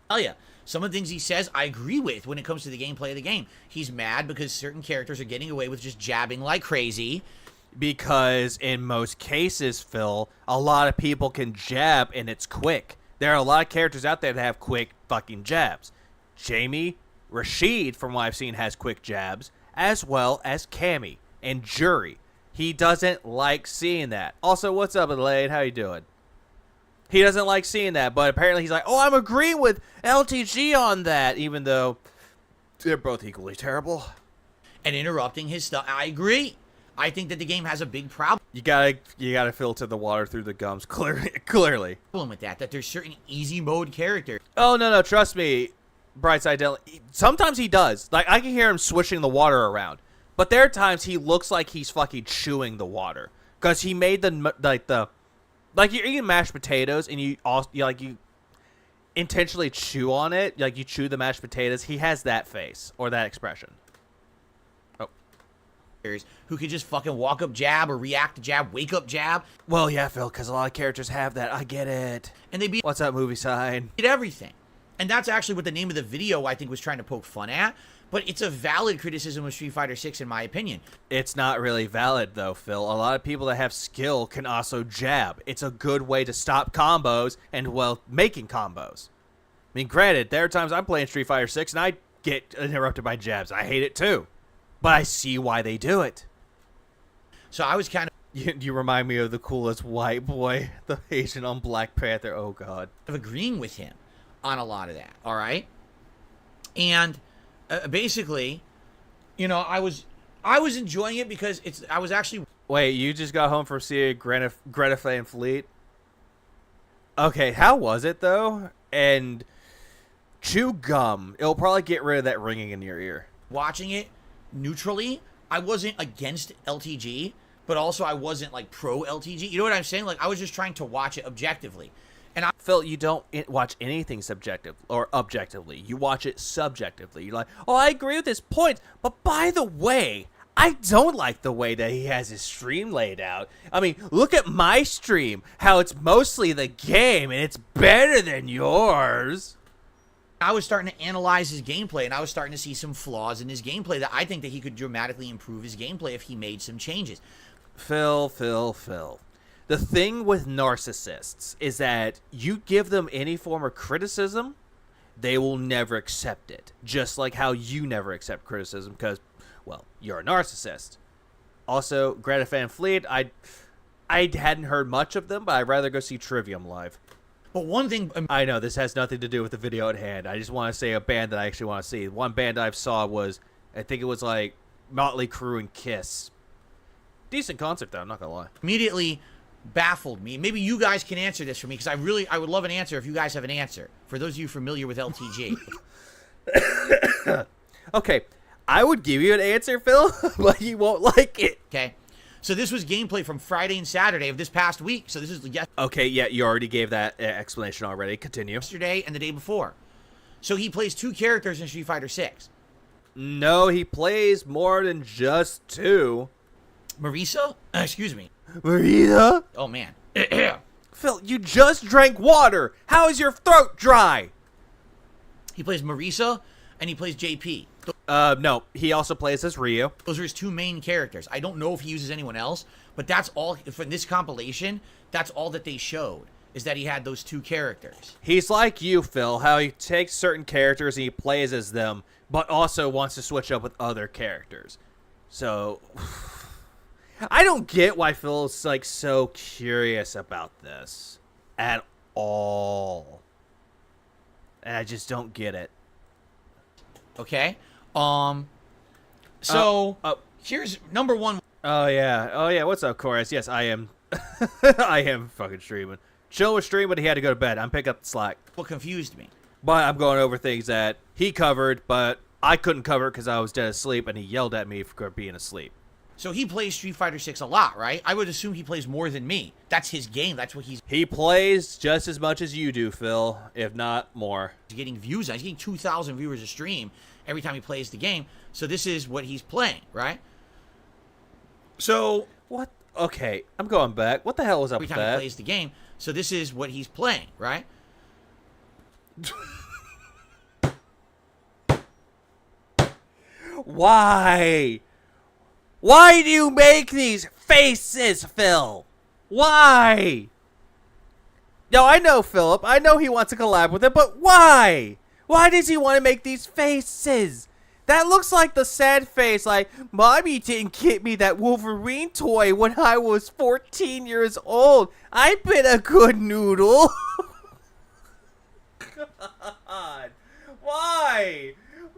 some of the things he says I agree with when it comes to the gameplay of the game. He's mad because certain characters are getting away with just jabbing like crazy. Because in most cases, Phil, a lot of people can jab and it's quick. There are a lot of characters out there that have quick fucking jabs. Jamie, Rashid, from what I've seen, has quick jabs, as well as Cammy and Jury. He doesn't like seeing that. Also, what's up, Adelaide? How you doing? He doesn't like seeing that, but apparently he's like, oh, I'm agreeing with LTG on that, even though they're both equally terrible. And interrupting his stuff. I agree. I think that the game has a big problem You gotta filter the water through the gums, clearly. with that there's certain easy mode characters. Oh, no, trust me, Brightside Dylan. Sometimes he does. Like, I can hear him swishing the water around. But there are times he looks like he's fucking chewing the water. Because he made like, you're eating mashed potatoes and you intentionally chew on it. Like, you chew the mashed potatoes. He has that face or that expression. Who could just fucking walk up jab or react to jab, wake up jab. Well, yeah, Phil, because a lot of characters have that. I get it. And they beat What's up, movie sign? everything. And that's actually what the name of the video, I think, was trying to poke fun at. But it's a valid criticism of Street Fighter 6, in my opinion. It's not really valid, though, Phil. A lot of people that have skill can also jab. It's a good way to stop combos and, well, making combos. I mean, granted, there are times I'm playing Street Fighter 6 and I get interrupted by jabs. I hate it, too. But I see why they do it. So I was kind You remind me of the coolest white boy, the Asian on Black Panther. Oh, God. of agreeing with him on a lot of that, all right? And basically, you know, I was enjoying it because I was actually... Wait, you just got home from seeing Greta Van Fleet? Okay, how was it, though? And chew gum. It'll probably get rid of that ringing in your ear. watching it neutrally. I wasn't against LTG, but also I wasn't like pro LTG. You know what I'm saying? Like I was just trying to watch it objectively. And Phil, you don't watch anything subjective or objectively. You watch it subjectively. You're like, oh, I agree with his point. But by the way, I don't like the way that he has his stream laid out. I mean, look at my stream, how it's mostly the game, and it's better than yours. I was starting to analyze his gameplay, and I was starting to see some flaws in his gameplay that I think that he could dramatically improve his gameplay if he made some changes. Phil. The thing with narcissists is that you give them any form of criticism, they will never accept it. Just like how you never accept criticism because, well, you're a narcissist. Also, Greta Van Fleet, I hadn't heard much of them, but I'd rather go see Trivium live. But one thing... I know, this has nothing to do with the video at hand. I just want to say a band that I actually want to see. One band I saw was, I think it was like Motley Crue and Kiss. Decent concert, though, I'm not going to lie. Immediately baffled me. Maybe you guys can answer this for me, because I would love an answer if you guys have an answer. For those of you familiar with LTG. Okay, I would give you an answer, Phil, but you won't like it. Okay. So this was gameplay from Friday and Saturday of this past week. So this is Okay, yeah, you already gave that explanation already. Continue. yesterday and the day before. So he plays 2 characters in Street Fighter 6. No, he plays more than just 2. Marisa? Excuse me. Marita? Oh, man. Phil, you just drank water. How is your throat dry? He plays Marisa and he plays JP. No, he also plays as Ryu. Those are his 2 main characters. I don't know if he uses anyone else, But that's all from this compilation. That's all that they showed, is that he had those 2 characters. He's like you, Phil, how he takes certain characters and he plays as them, but also wants to switch up with other characters. So, I don't get why Phil's like so curious about this at all. And I just don't get it. Okay? Here's number 1. Oh yeah, what's up, Chorus? Yes, I am. I am fucking streaming. Chill was streaming, but he had to go to bed. I'm picking up the slack. What confused me? But I'm going over things that he covered, but I couldn't cover because I was dead asleep, and he yelled at me for being asleep. So he plays Street Fighter 6 a lot, right? I would assume he plays more than me. That's his game. That's what he's He plays just as much as you do, Phil, if not more. getting views on. He's getting 2,000 viewers a stream every time he plays the game. So this is what he's playing, right? So What? Okay, I'm going back. What the hell was up every with time he that? plays the game. So this is what he's playing, right? Why? Why do you make these faces, Phil? Why? No, I know Philip. I know he wants to collab with it, but why? Why does he want to make these faces? That looks like the sad face, like, Mommy didn't get me that Wolverine toy when I was 14 years old. I've been a good noodle. God. Why?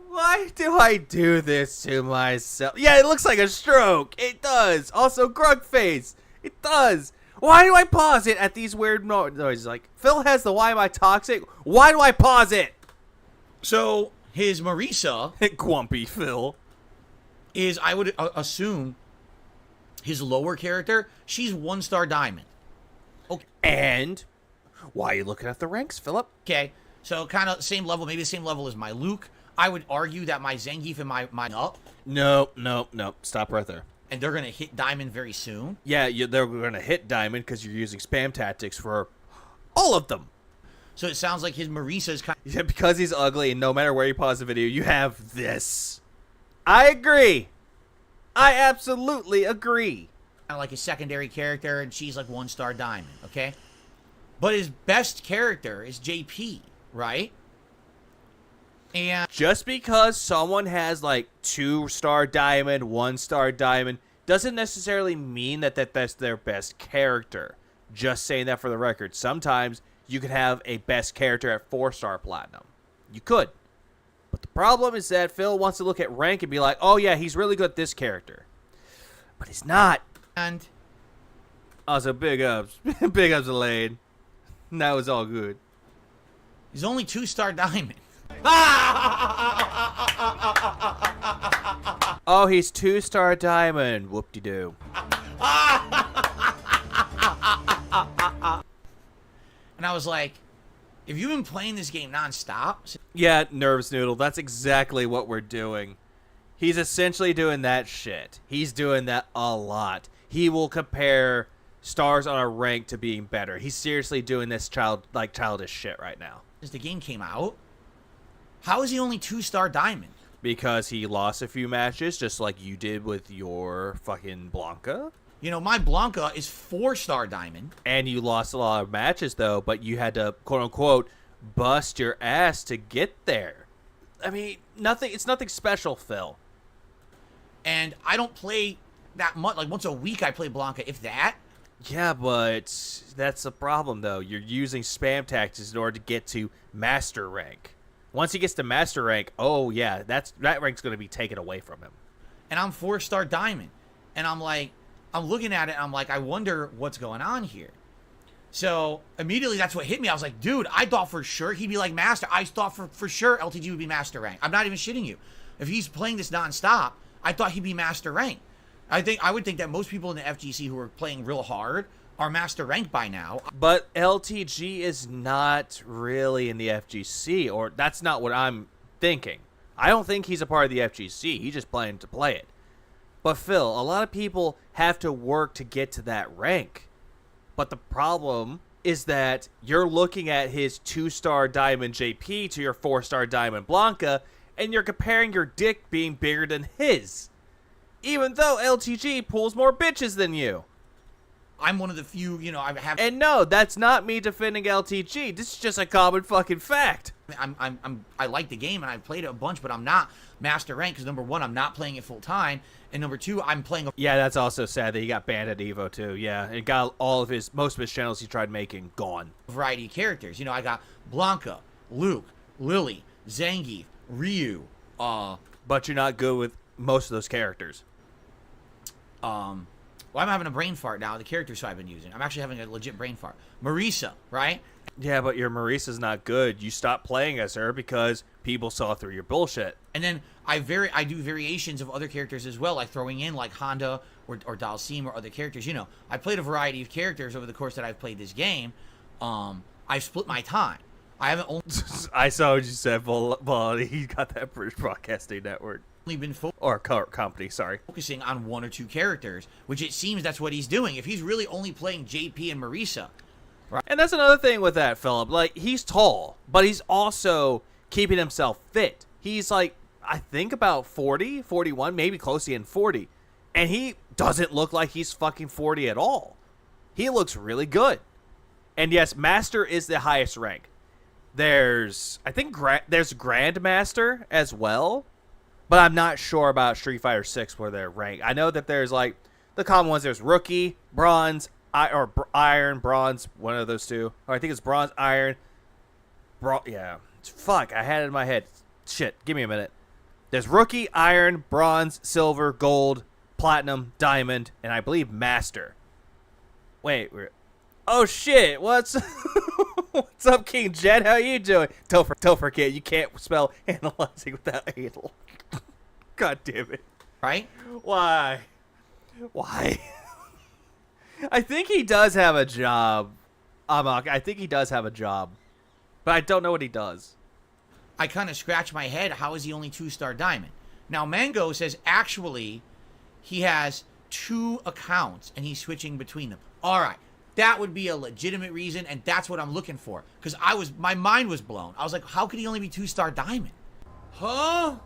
Why do I do this to myself? Yeah, it looks like a stroke. It does. Also, Grug face. It does. Why do I pause it at these weird noises? Like, Phil has the why am I toxic? Why do I pause it? So his Marisa Grumpy Phil. is, I would assume, his lower character. She's 1-star diamond. Okay. And why are you looking at the ranks, Philip? Okay. So kind of same level, maybe the same level as my Luke. I would argue that my Zangief and my up, No. Stop right there. and they're gonna hit diamond very soon. Yeah, they're going to hit diamond because you're using spam tactics for all of them. So it sounds like his Marisa is kind Yeah, because he's ugly, and no matter where you pause the video, you have this. I agree. I absolutely agree. of like a secondary character, and she's like 1-star diamond. Okay, but his best character is JP, right? And Just because someone has like 2-star diamond, 1-star diamond, doesn't necessarily mean that that's their best character. Just saying that for the record. Sometimes you could have a best character at 4-star platinum. You could. But the problem is that Phil wants to look at rank and be like, oh yeah, he's really good at this character. But he's not. Also, big ups. Big ups to Lane. That was all good. he's only 2-star diamond. Oh, he's 2-star diamond. Whoop-de-doo. And I was like, if you've been playing this game nonstop, Yeah, Nervous Noodle, that's exactly what we're doing. He's essentially doing that shit. He's doing that a lot. He will compare stars on a rank to being better. He's seriously doing this childish shit right now. since the game came out, how is he only 2-star diamond? Because he lost a few matches, just like you did with your fucking Blanca. You know, my Blanca is 4-star diamond. And you lost a lot of matches, though, but you had to, quote-unquote, bust your ass to get there. I mean, it's nothing special, Phil. And I don't play that much. Like, once a week I play Blanca, if that. Yeah, but that's the problem, though. You're using spam tactics in order to get to master rank. Once he gets to master rank, oh, yeah, that rank's going to be taken away from him. And I'm 4-star diamond. And I'm like, I'm looking at it, and I'm like, I wonder what's going on here. So, immediately that's what hit me. I was like, dude, I thought for sure he'd be like master. I thought for sure LTG would be master rank. I'm not even shitting you. If he's playing this nonstop, I thought he'd be master rank. I would think that most people in the FGC who are playing real hard are master rank by now. But LTG is not really in the FGC, or that's not what I'm thinking. I don't think he's a part of the FGC. He's just playing to play it. But Phil, a lot of people have to work to get to that rank. But the problem is that you're looking at his 2-star diamond JP to your 4-star diamond Blanca, and you're comparing your dick being bigger than his. Even though LTG pulls more bitches than you. I'm one of the few, you know, I have. And no, that's not me defending LTG. This is just a common fucking fact. I like the game and I've played it a bunch, but I'm not master rank because number one, I'm not playing it full time, and number two, I'm playing a Yeah, that's also sad that he got banned at Evo too. Yeah, and got most of his channels he tried making gone. variety of characters. You know, I got Blanca, Luke, Lily, Zangief, Ryu. But you're not good with most of those characters. Well, I'm having a brain fart now. The characters I've been using, I'm actually having a legit brain fart. Marisa, right? Yeah, but your Marisa's not good. You stopped playing as her because people saw through your bullshit. And then I do variations of other characters as well, like throwing in like Honda or Dalsim or other characters. You know, I played a variety of characters over the course that I've played this game. I've split my time. I haven't only I saw what you said, but he got that British Broadcasting Network. been Or company, sorry. focusing on one or two characters, which it seems that's what he's doing. If he's really only playing JP and Marisa. And that's another thing with that, Philip. Like, he's tall, but he's also keeping himself fit. He's like, I think about 40, 41, maybe close to 40. And he doesn't look like he's fucking 40 at all. He looks really good. And yes, Master is the highest rank. There's, I think, there's Grandmaster as well. But I'm not sure about Street Fighter 6 where they're ranked. I know that there's, like, the common ones. There's Rookie, Bronze, Iron, Bronze, one of those two. Or I think it's Bronze, Iron. Yeah. Fuck, I had it in my head. Shit, give me a minute. There's Rookie, Iron, Bronze, Silver, Gold, Platinum, Diamond, and I believe Master. Wait, oh shit, what's up, King Jet? How you doing? Don't forget, you can't spell analyzing without anal. God damn it. Right? Why? I think he does have a job. I think he does have a job. But I don't know what he does. I kind of scratch my head. How is he only 2-star diamond? Now, Mango says actually he has 2 accounts and he's switching between them. All right. That would be a legitimate reason, and that's what I'm looking for. Because my mind was blown. I was like, how could he only be 2-star diamond? Huh?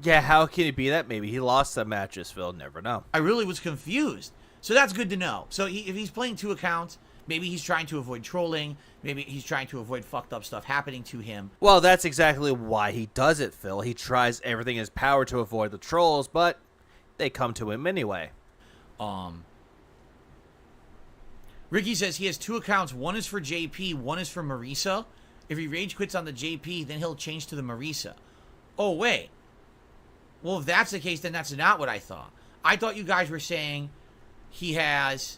Yeah, how can it be that? Maybe he lost some matches, Phil. Never know. I really was confused. So that's good to know. So if he's playing 2 accounts, maybe he's trying to avoid trolling. Maybe he's trying to avoid fucked up stuff happening to him. Well, that's exactly why he does it, Phil. He tries everything in his power to avoid the trolls, but they come to him anyway. Ricky says he has 2 accounts. One is for JP, one is for Marisa. If he rage quits on the JP, then he'll change to the Marisa. Oh, wait. Well, if that's the case, then that's not what I thought. I thought you guys were saying he has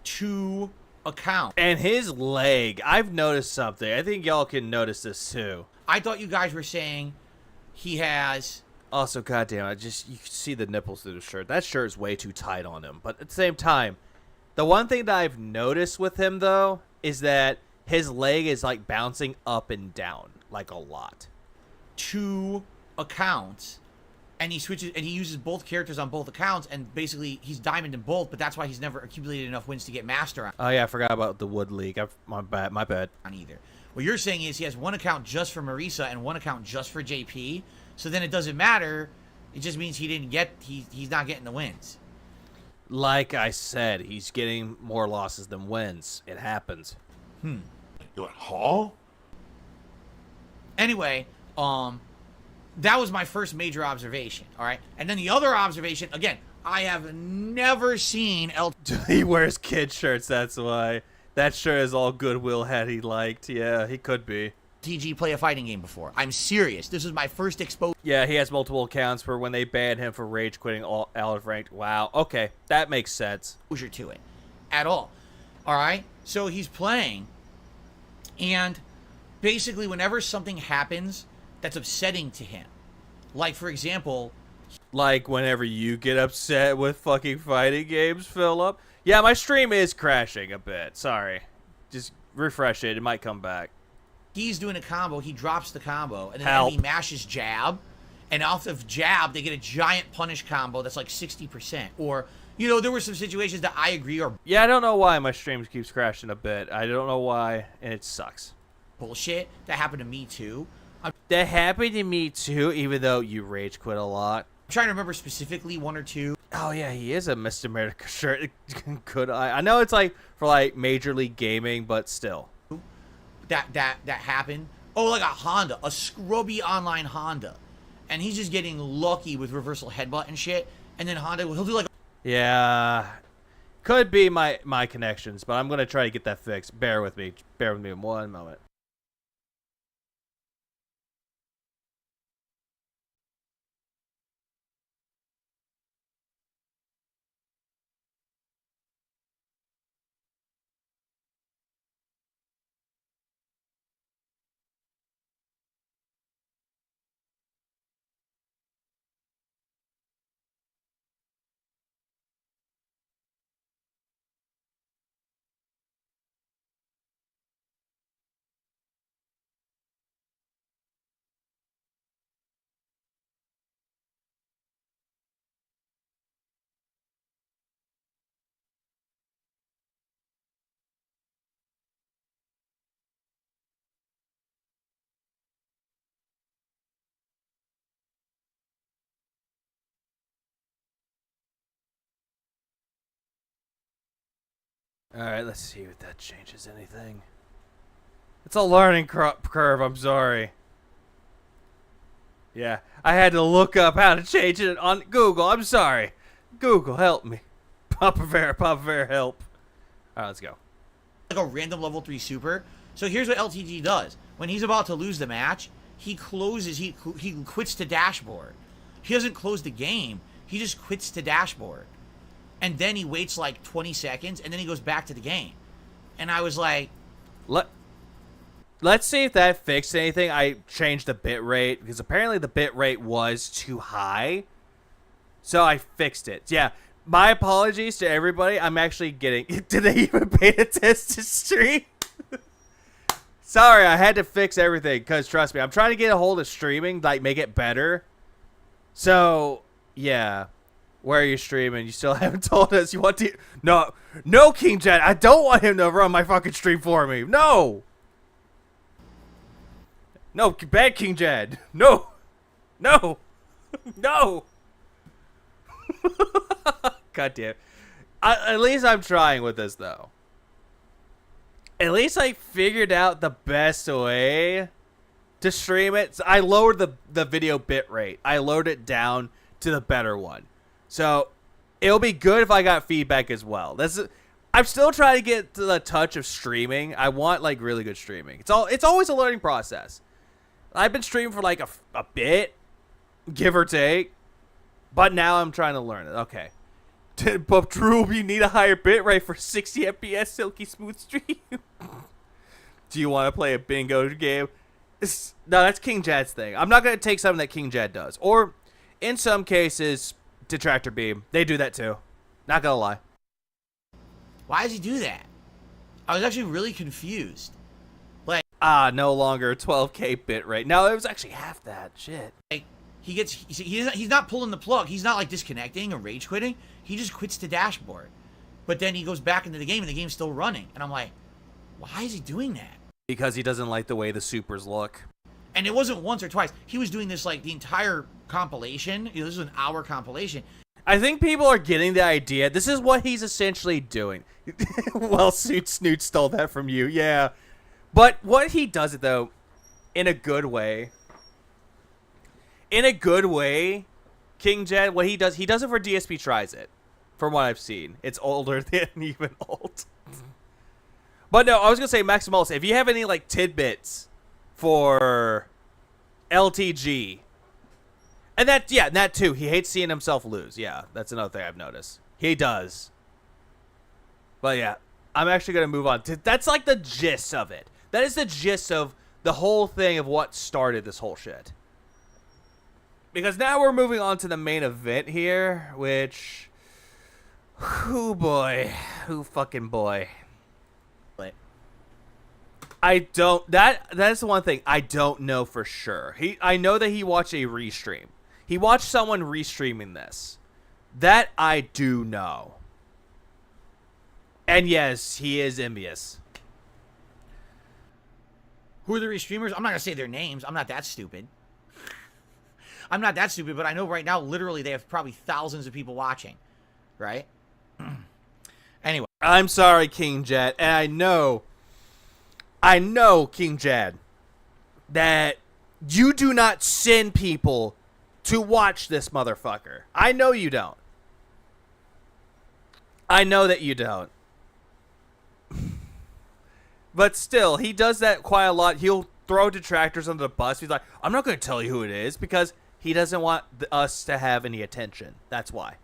2 accounts. And his leg, I've noticed something. I think y'all can notice this too. I thought you guys were saying he has... Also, goddamn, you can see the nipples through the shirt. That shirt is way too tight on him. But at the same time, the one thing that I've noticed with him, though, is that his leg is, like, bouncing up and down, like, a lot. 2 accounts, and he switches, and he uses both characters on both accounts, and basically, he's diamond in both, but that's why he's never accumulated enough wins to get master on. Oh, yeah, I forgot about the Wood League. My bad. On either. What you're saying is he has 1 account just for Marisa and 1 account just for JP, so then it doesn't matter. It just means he's not getting the wins. Like I said, he's getting more losses than wins. It happens. You're like, huh? Anyway, that was my first major observation, all right? And then the other observation, again, I have never seen He wears kid shirts, that's why. That shirt is all Goodwill had he liked. Yeah, he could be. LTG play a fighting game before. I'm serious. This is my first exposure. Yeah, he has multiple accounts for when they banned him for rage quitting out of ranked. Wow, okay, that makes sense. To it at all. All right? So he's playing, and basically whenever something happens that's upsetting to him, like, for example... Like whenever you get upset with fucking fighting games, Philip. Yeah, my stream is crashing a bit. Sorry. Just refresh it. It might come back. He's doing a combo, he drops the combo, and then he mashes jab, and off of jab, they get a giant punish combo that's like 60%. Or, you know, there were some situations that I agree are... Yeah, I don't know why my stream keeps crashing a bit. I don't know why, and it sucks. Bullshit. That happened to me, too. That happened to me, too, even though you rage quit a lot. I'm trying to remember specifically 1 or 2. Oh yeah, he is a Mr. America shirt. Could I know it's like for like Major League Gaming, but still. That happened. Oh, like a Honda, a scrubby online Honda, and he's just getting lucky with reversal headbutt and shit. And then Honda, he'll do like. Yeah, could be my connections, but I'm gonna try to get that fixed. Bear with me. Bear with me in one moment. Alright, let's see if that changes anything. It's a learning curve, I'm sorry. Yeah, I had to look up how to change it on Google. I'm sorry. Google, help me. Papa Bear, help. Alright, let's go. Like a random level 3 super. So here's what LTG does. When he's about to lose the match, he closes, he quits to dashboard. He doesn't close the game. He just quits to dashboard. And then he waits like 20 seconds, and then he goes back to the game. And I was like... Let's see if that fixed anything. I changed the bit rate, because apparently the bit rate was too high. So I fixed it. Yeah, my apologies to everybody. I'm actually getting... Did they even beta test this stream? Sorry, I had to fix everything, because trust me, I'm trying to get a hold of streaming, like make it better. So, yeah. Where are you streaming? You still haven't told us. You want to... No, King Jet. I don't want him to run my fucking stream for me. No. No, bad King Jet. No. No. No. God damn. At least I'm trying with this, though. At least I figured out the best way to stream it. So I lowered the video bit rate. I lowered it down to the better one. So it'll be good if I got feedback as well. I'm still trying to get to the touch of streaming. I want like really good streaming. It's always a learning process. I've been streaming for like a bit, give or take, but now I'm trying to learn it. Okay. But Drew, you need a higher bit rate for 60 FPS silky smooth stream. Do you want to play a bingo game? No, that's King Jad's thing. I'm not going to take something that King Jad does. Or, in some cases, Detractor Beam. They do that too. Not going to lie. Why does he do that? I was actually really confused. Like, no longer 12K bit rate. No, it was actually half that. Shit. Like, he's not pulling the plug. He's not like disconnecting or rage quitting. He just quits the dashboard. But then he goes back into the game and the game's still running. And I'm like, why is he doing that? Because he doesn't like the way the supers look. And it wasn't once or twice. He was doing this like the entire compilation. This is an hour compilation. I think people are getting the idea. This is what he's essentially doing. Well, Snoot stole that from you. Yeah. But what he does it, though, in a good way. In a good way, King Jed, what he does it for DSP Tries It. From what I've seen. It's older than even old. But no, I was going to say, Maximus, if you have any, like, tidbits for LTG. And that too. He hates seeing himself lose. Yeah, that's another thing I've noticed. He does. But yeah, I'm actually going to move on. That's like the gist of it. That is the gist of the whole thing of what started this whole shit. Because now we're moving on to the main event here, which... Who boy. Who fucking boy. I don't... That's the one thing I don't know for sure. I know that he watched a restream. He watched someone restreaming this. That I do know. And yes, he is envious. Who are the restreamers? I'm not going to say their names. I'm not that stupid. I'm not that stupid, but I know right now, literally, they have probably thousands of people watching, right? Anyway. I'm sorry, King Jad, and I know, King Jad, that you do not send people to watch this motherfucker. I know you don't. I know that you don't. But still, he does that quite a lot. He'll throw detractors under the bus. He's like, I'm not going to tell you who it is because he doesn't want us to have any attention. That's why.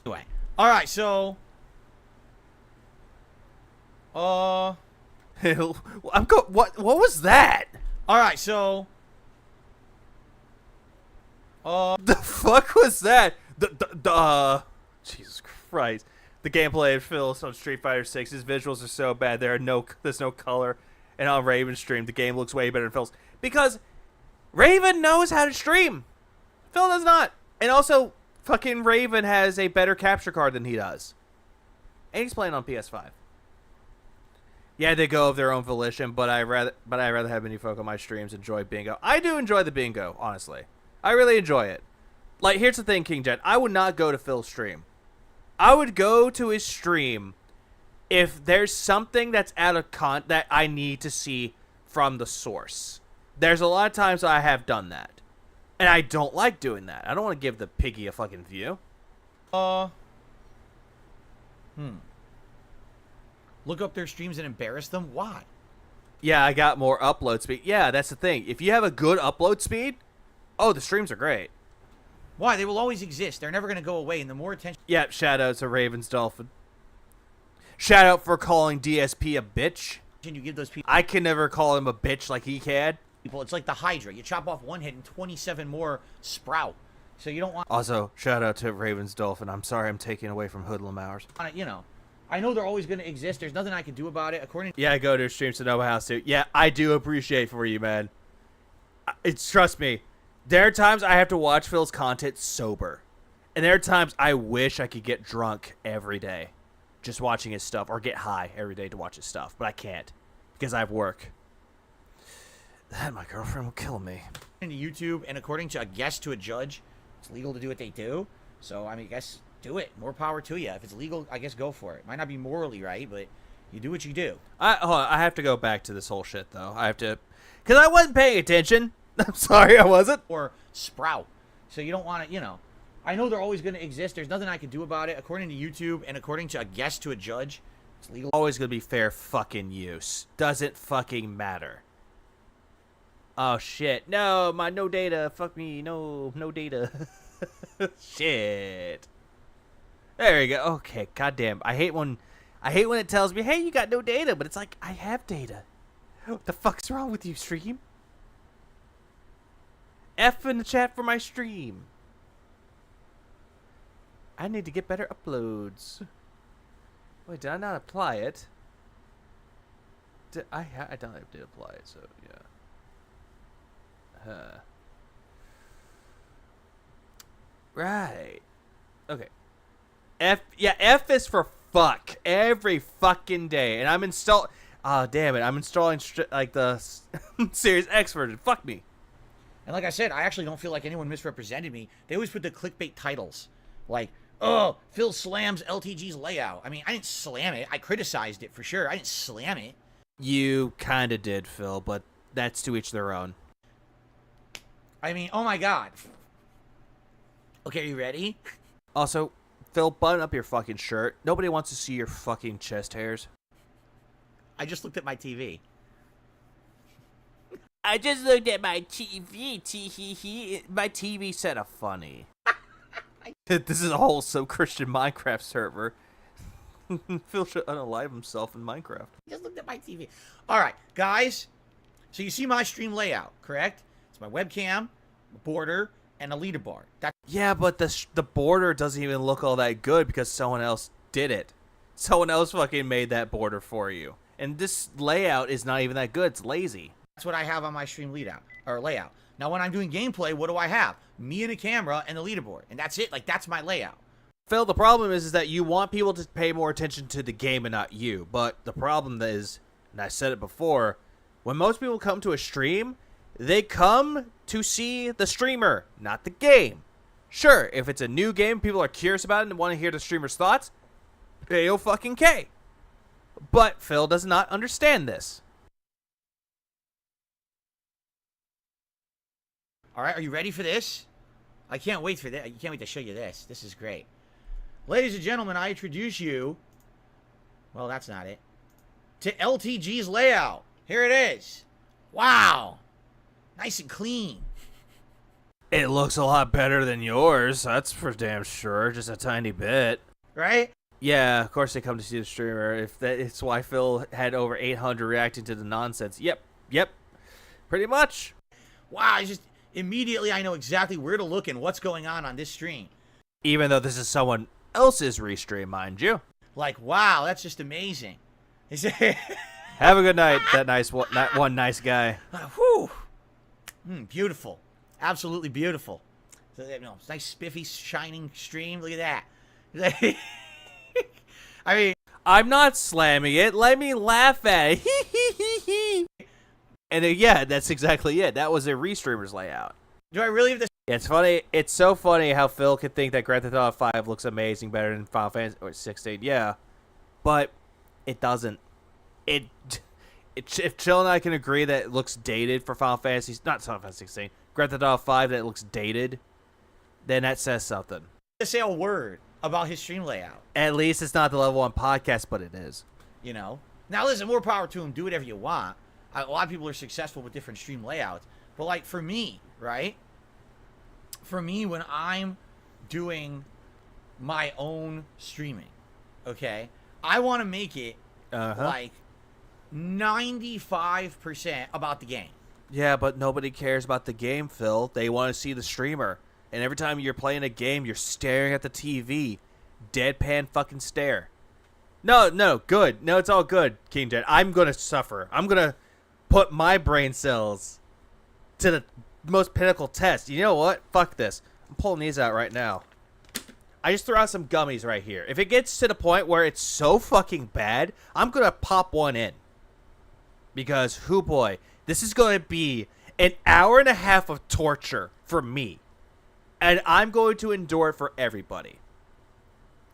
Anyway. All right, so... What was that? All right, so... The fuck was that? Jesus Christ. The gameplay of Phil on Street Fighter 6, his visuals are so bad. There's no color. And on Raven's stream, the game looks way better than Phil's. Because Raven knows how to stream. Phil does not. And also, fucking Raven has a better capture card than he does. And he's playing on PS5. Yeah, they go of their own volition, but I rather have many folk on my streams enjoy bingo. I do enjoy the bingo, honestly. I really enjoy it. Like, here's the thing, King Jet. I would not go to Phil's stream. I would go to his stream if there's something that's out of that I need to see from the source. There's a lot of times I have done that. And I don't like doing that. I don't want to give the piggy a fucking view. Look up their streams and embarrass them? Why? Yeah, I got more upload speed. Yeah, that's the thing. If you have a good upload speed, oh, the streams are great. Why? They will always exist. They're never going to go away, and the more attention... Yep, shout out to Raven's Dolphin. Shout out for calling DSP a bitch. You give those people... I can never call him a bitch like he can. It's like the Hydra. You chop off one head and 27 more sprout. So you don't want... Also, shout out to Raven's Dolphin. I'm sorry I'm taking away from Hoodlum Hours. You know, I know they're always going to exist. There's nothing I can do about it. According to... Yeah, I go to streams to Nova House too. Yeah, I do appreciate for you, man. Trust me. There are times I have to watch Phil's content sober. And there are times I wish I could get drunk every day just watching his stuff, or get high every day to watch his stuff. But I can't because I have work. Then my girlfriend will kill me. Into YouTube, and according to a guest to a judge, it's legal to do what they do. So, I mean, I guess do it. More power to you. If it's legal, I guess go for it. Might not be morally right, but you do what you do. Hold on, I have to go back to this whole shit, though. I have to... Because I wasn't paying attention. I'm sorry, I wasn't. Or sprout. So you don't want to, you know. I know they're always going to exist. There's nothing I can do about it. According to YouTube, and according to a guest to a judge, it's legal. Always going to be fair fucking use. Doesn't fucking matter. Oh, shit. No, my no data. Fuck me. No data. Shit. There we go. Okay, goddamn. I hate when it tells me, hey, you got no data, but it's like, I have data. What the fuck's wrong with you, stream? F in the chat for my stream. I need to get better uploads. Wait, did I not apply it? I did apply it, so yeah. Right. Okay. F is for fuck every fucking day, and I'm installing. Ah, damn it! I'm installing like the Series X version. Fuck me. And like I said, I actually don't feel like anyone misrepresented me. They always put the clickbait titles, like, "Oh, Phil slams LTG's layout." I mean, I didn't slam it. I criticized it for sure. I didn't slam it. You kind of did, Phil, but that's to each their own. I mean, oh my god. Okay, are you ready? Also, Phil, button up your fucking shirt. Nobody wants to see your fucking chest hairs. I just looked at my TV. I just looked at my TV. Tee-hee-hee. My TV said a funny. This is a wholesome Christian Minecraft server. Phil should unalive himself in Minecraft. I just looked at my TV. All right, guys. So you see my stream layout, correct? It's my webcam, border, and a leaderboard. Yeah, but the border doesn't even look all that good because someone else did it. Someone else fucking made that border for you. And this layout is not even that good. It's lazy. That's what I have on my stream layout. Now, when I'm doing gameplay, what do I have? Me and a camera and the leaderboard. And that's it. Like, that's my layout. Phil, the problem is that you want people to pay more attention to the game and not you. But the problem is, and I said it before, when most people come to a stream, They come to see the streamer, not the game. Sure, if it's a new game, people are curious about it and want to hear the streamer's thoughts, A-O-fucking-K. But Phil does not understand this. All right, are you ready for this? I can't wait for this. I can't wait to show you this. This is great. Ladies and gentlemen, I introduce you, well, that's not it, to LTG's layout. Here it is. Wow. Nice and clean. It looks a lot better than yours, that's for damn sure, just a tiny bit. Right? Yeah, of course they come to see the streamer. If it's why Phil had over 800 reacting to the nonsense. Yep. Pretty much. Wow, I just immediately I know exactly where to look and what's going on this stream. Even though this is someone else's restream, mind you. Like, wow, that's just amazing. Have a good night, that one nice guy. Whew. Beautiful. Absolutely beautiful. So, you know, it's nice, spiffy, shining stream. Look at that. I mean, I'm not slamming it. Let me laugh at it. And yeah, that's exactly it. That was a restreamer's layout. do I really have this? Yeah, it's funny. It's so funny how Phil could think that Grand Theft Auto 5 looks amazing, better than Final Fantasy or 16. Yeah, but it doesn't. If Chill and I can agree that it looks dated for Final Fantasy, not Final Fantasy 16, Grand Theft Auto 5 that it looks dated, then that says something. To say a word about his stream layout. At least it's not the level 1 podcast, but it is. You know. Now listen, more power to him. Do whatever you want. A lot of people are successful with different stream layouts, but like for me, right? For me, when I'm doing my own streaming, okay, I want to make it like 95% about the game. Yeah, but nobody cares about the game, Phil. They want to see the streamer. And every time you're playing a game, you're staring at the TV. Deadpan fucking stare. No, good. No, it's all good, King Jet. I'm going to suffer. I'm going to put my brain cells to the most pinnacle test. You know what? Fuck this. I'm pulling these out right now. I just threw out some gummies right here. If it gets to the point where it's so fucking bad, I'm going to pop one in. Because, hoo boy, this is going to be an hour and a half of torture for me. And I'm going to endure it for everybody.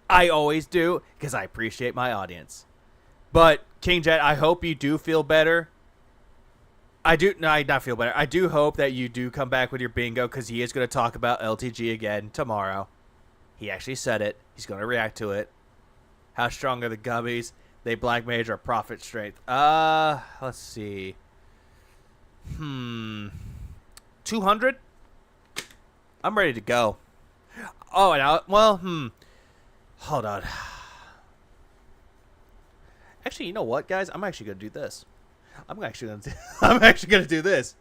I always do, because I appreciate my audience. But, King Jet, I hope you do feel better. Not feel better. I do hope that you do come back with your bingo, because he is going to talk about LTG again tomorrow. He actually said it. He's going to react to it. How strong are the gummies? They black mage or profit strength? Let's see. 200? I'm ready to go. Oh, and hold on. Actually, you know what, guys? I'm actually going to do this. I'm actually going to do this.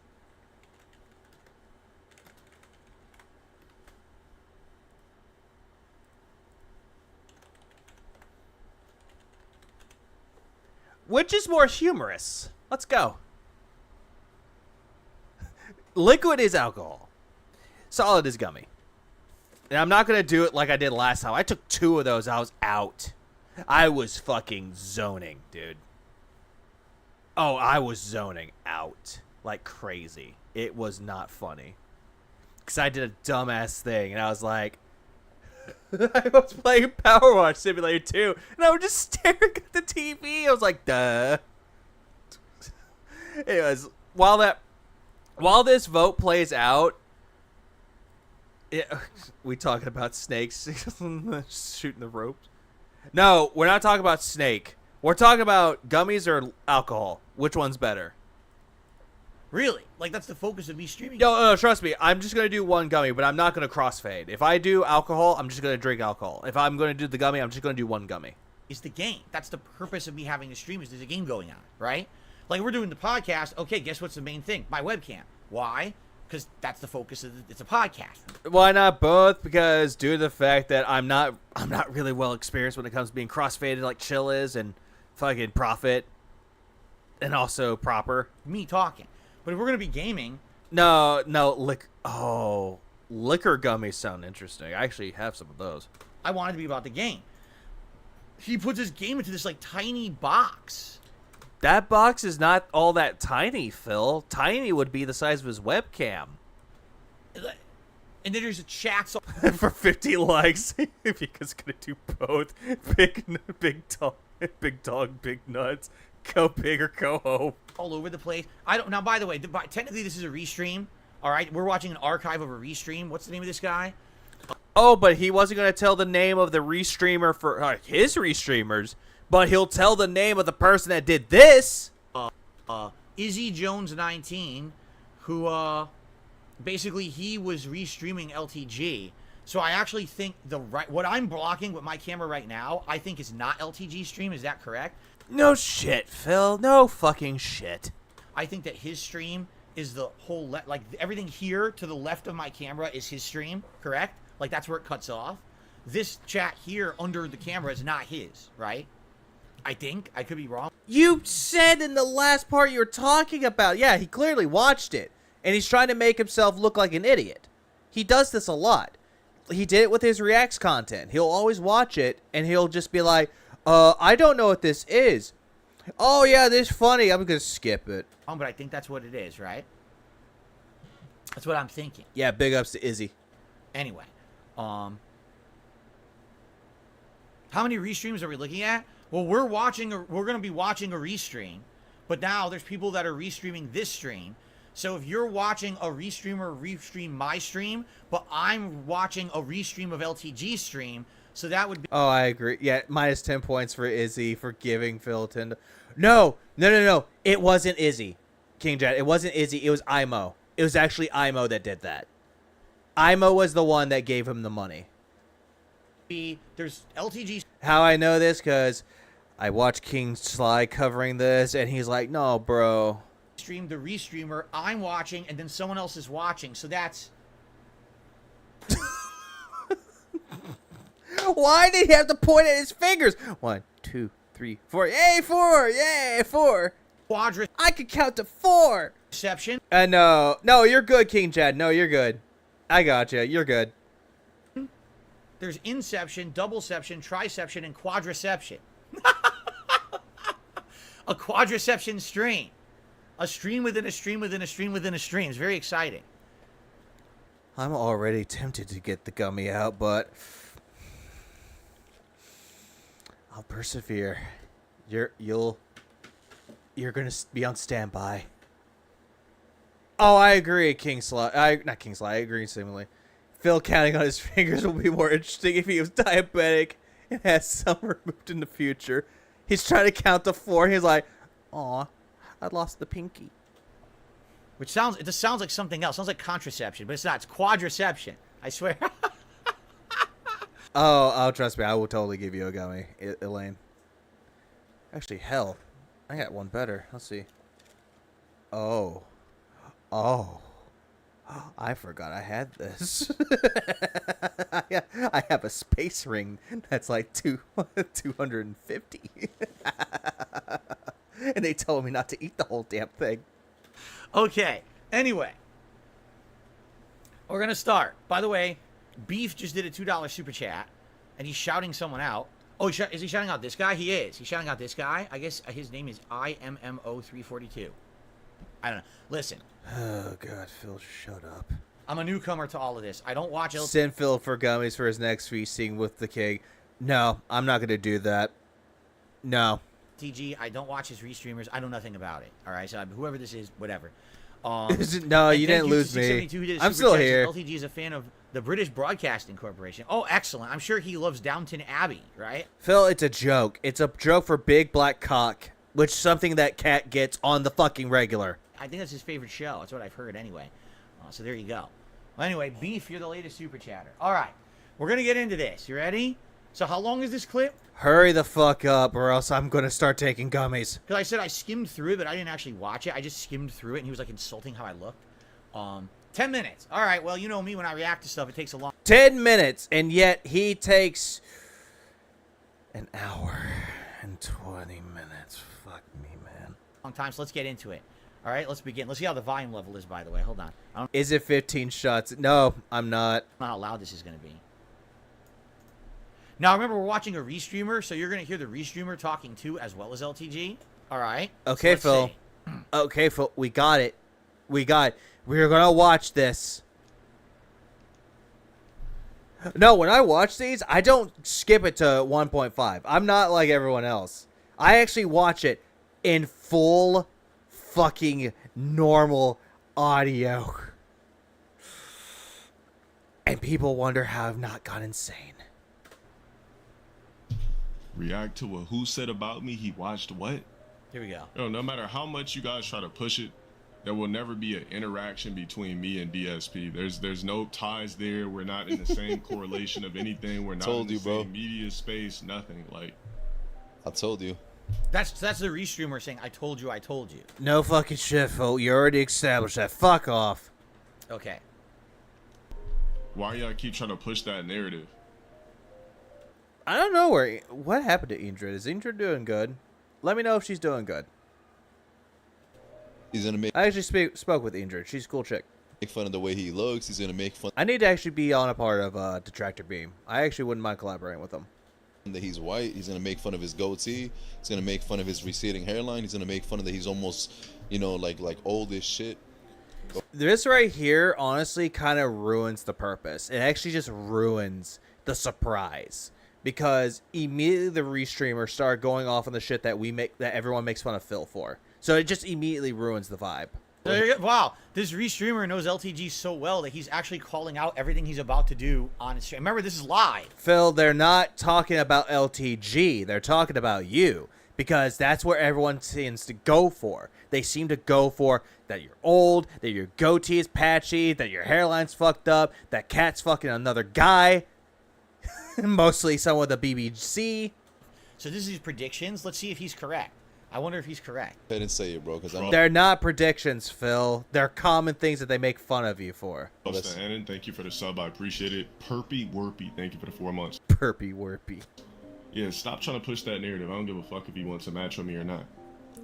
Which is more humorous? Let's go. Liquid is alcohol. Solid is gummy. And I'm not going to do it like I did last time. I took 2 of those. I was out. I was fucking zoning, dude. Oh, I was zoning out like crazy. It was not funny. Because I did a dumbass thing. And I was like, I was playing Power Wash Simulator 2. And I was just staring at the TV. I was like, duh. Anyways, while this vote plays out, we talking about snakes shooting the ropes? No, we're not talking about snake. We're talking about gummies or alcohol. Which one's better? Really? Like, that's the focus of me streaming? No, trust me. I'm just going to do one gummy, but I'm not going to crossfade. If I do alcohol, I'm just going to drink alcohol. If I'm going to do the gummy, I'm just going to do one gummy. It's the game. That's the purpose of me having the stream, is there's a game going on, right? Like, we're doing the podcast. Okay, guess what's the main thing? My webcam. Why? Because that's the focus of it's a podcast. Why not both? Because due to the fact that I'm not really well experienced when it comes to being crossfaded like Chill is and fucking Profit and also Proper. Me talking. But if we're going to be gaming... No, liquor gummies sound interesting. I actually have some of those. I want it to be about the game. He puts his game into this, like, tiny box. That box is not all that tiny, Phil. Tiny would be the size of his webcam. And then there's a chat. For 50 likes, if you guys gonna do both, big dog, big nuts, go big or go home. All over the place. I don't. Now, by the way, technically this is a restream. All right, we're watching an archive of a restream. What's the name of this guy? Oh, but he wasn't gonna tell the name of the restreamer for his restreamers, but he'll tell the name of the person that did this. Izzy Jones 19, who basically he was restreaming LTG. So I actually think what I'm blocking with my camera right now, I think is not LTG stream. Is that correct? No shit, Phil. No fucking shit. I think that his stream is the whole like everything here to the left of my camera is his stream, correct? Like that's where it cuts off. This chat here under the camera is not his, right? I think. I could be wrong. You said in the last part you were talking about, yeah, he clearly watched it. And he's trying to make himself look like an idiot. He does this a lot. He did it with his Reacts content. He'll always watch it, and he'll just be like, I don't know what this is. Oh, yeah, this is funny. I'm going to skip it. But I think that's what it is, right? That's what I'm thinking. Yeah, big ups to Izzy. Anyway. How many restreams are we looking at? Well, we're going to be watching a restream. But now there's people that are restreaming this stream. So if you're watching a restreamer restream my stream, but I'm watching a restream of LTG stream, so that would be... Oh, I agree. Yeah, minus 10 points for Izzy for giving Phil 10. No. It wasn't Izzy, King Jet. It wasn't Izzy. It was IMO. It was actually IMO that did that. IMO was the one that gave him the money. There's LTG... How I know this? Because I watched King Sly covering this, and he's like, no, bro... Stream the restreamer, I'm watching, and then someone else is watching. So that's... Why did he have to point at his fingers? 1, 2, 3, 4. Yay, 4! Yay, 4! Quadra... I could count to 4! Exception. No, you're good, King Chad. No, you're good. I got you. You're good. There's inception, doubleception, triception, and quadriception. A quadriception stream. A stream within a stream within a stream within a stream. It's very exciting. I'm already tempted to get the gummy out, but I'll persevere. You're gonna be on standby. Oh, I agree, King Sly. Not King Sly. I agree, seemingly. Phil counting on his fingers will be more interesting if he was diabetic and has some removed in the future. He's trying to count to 4. He's like, aw. I lost the pinky. Which it just sounds like something else. Sounds like contraception, but it's not. It's quadriception. I swear. Oh, trust me. I will totally give you a gummy, Elaine. Actually, hell. I got one better. Let's see. Oh. I forgot I had this. I have a space ring that's like 250. And they told me not to eat the whole damn thing. Okay. Anyway. We're going to start. By the way, Beef just did a $2 super chat. And he's shouting someone out. Oh, is he shouting out this guy? He is. He's shouting out this guy. I guess his name is IMMO342. I don't know. Listen. Oh, God. Phil, shut up. I'm a newcomer to all of this. I don't watch... Send Phil for gummies for his next feasting with the king. No, I'm not going to do that. No. TG, I don't watch his restreamers. I know nothing about it. All right, so whoever this is, whatever. No, you didn't lose me. I'm still here. LTG is a fan of the British Broadcasting Corporation. Oh, excellent. I'm sure he loves Downton Abbey, right? Phil, it's a joke. It's a joke for big black cock, which is something that cat gets on the fucking regular. I think that's his favorite show. That's what I've heard anyway. So there you go. Well, anyway, Beef, you're the latest super chatter. All right, we're going to get into this. You ready? So how long is this clip? Hurry the fuck up or else I'm going to start taking gummies. Because I said I skimmed through it, but I didn't actually watch it. I just skimmed through it, and he was, like, insulting how I looked. 10 minutes. All right, well, you know me. When I react to stuff, it takes a long... 10 minutes, and yet he takes an hour and 20 minutes. Fuck me, man. Long time, so let's get into it. All right, let's begin. Let's see how the volume level is, by the way. Hold on. Is it 15 shots? No, I'm not. I don't know how loud this is going to be. Now, remember, we're watching a restreamer, so you're going to hear the restreamer talking too, as well as LTG. All right. Okay, let's Phil. see. Okay, Phil. We got it. We got it. We're gonna watch this. No, when I watch these, I don't skip it to 1.5. I'm not like everyone else. I actually watch it in full fucking normal audio. And people wonder how I've not gone insane. React to what who said about me, he watched what? Here we go. Yo, no matter how much you guys try to push it, there will never be an interaction between me and DSP. There's no ties there. We're not in the same correlation of anything. We're not in the same media space, nothing. Like, I told you. That's the restreamer saying, I told you. No fucking shit, Phil. You already established that. Fuck off. Okay. why y'all keep trying to push that narrative? I don't know what happened to Ingrid. Is Ingrid doing good? Let me know if she's doing good. He's gonna make I actually spoke with Ingrid. She's a cool chick. fun of the way he looks. He's gonna make fun I need to actually be on a part of Detractor Beam. I actually wouldn't mind collaborating with him. that he's white. He's gonna make fun of his goatee. He's gonna make fun of his receding hairline. He's gonna make fun of that he's almost, you know, like old as shit. This right here, honestly, kind of ruins the purpose. It actually just ruins the surprise. Because immediately the restreamers start going off on the shit that everyone makes fun of Phil for. So it just immediately ruins the vibe. Wow, this restreamer knows LTG so well that he's actually calling out everything he's about to do on his stream. Remember, this is live. Phil, they're not talking about LTG. They're talking about you. Because that's where everyone seems to go for. They seem to go for that you're old, that your goatee is patchy, that your hairline's fucked up, that Cat's fucking another guy. Mostly someone with a BBC. So this is his predictions. Let's see if he's correct. I wonder if he's correct. I didn't say it, bro, because I'm They're not predictions, Phil. They're common things that they make fun of you for. Shannon, thank you for the sub. I appreciate it. Perpy Warpy, thank you for the 4 months. Perpy Warpy. Yeah, stop trying to push that narrative. I don't give a fuck if he wants a match with me or not.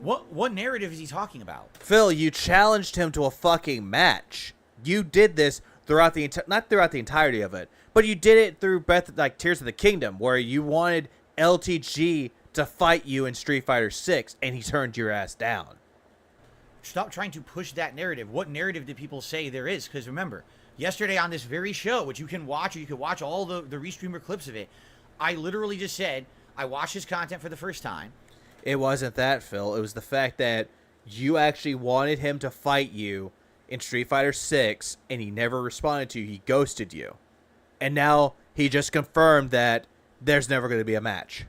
What narrative is he talking about? Phil, you challenged him to a fucking match. You did this throughout the not throughout the entirety of it, but you did it through Tears of the Kingdom, where you wanted LTG to fight you in Street Fighter 6, and he turned your ass down. Stop trying to push that narrative. What narrative did people say there is? Because remember, yesterday on this very show, which you can watch, or you can watch all the restreamer clips of it, I literally just said, I watched his content for the first time. It wasn't that, Phil. It was the fact that you actually wanted him to fight you in Street Fighter 6, and he never responded to you. He ghosted you. And now he just confirmed that there's never going to be a match.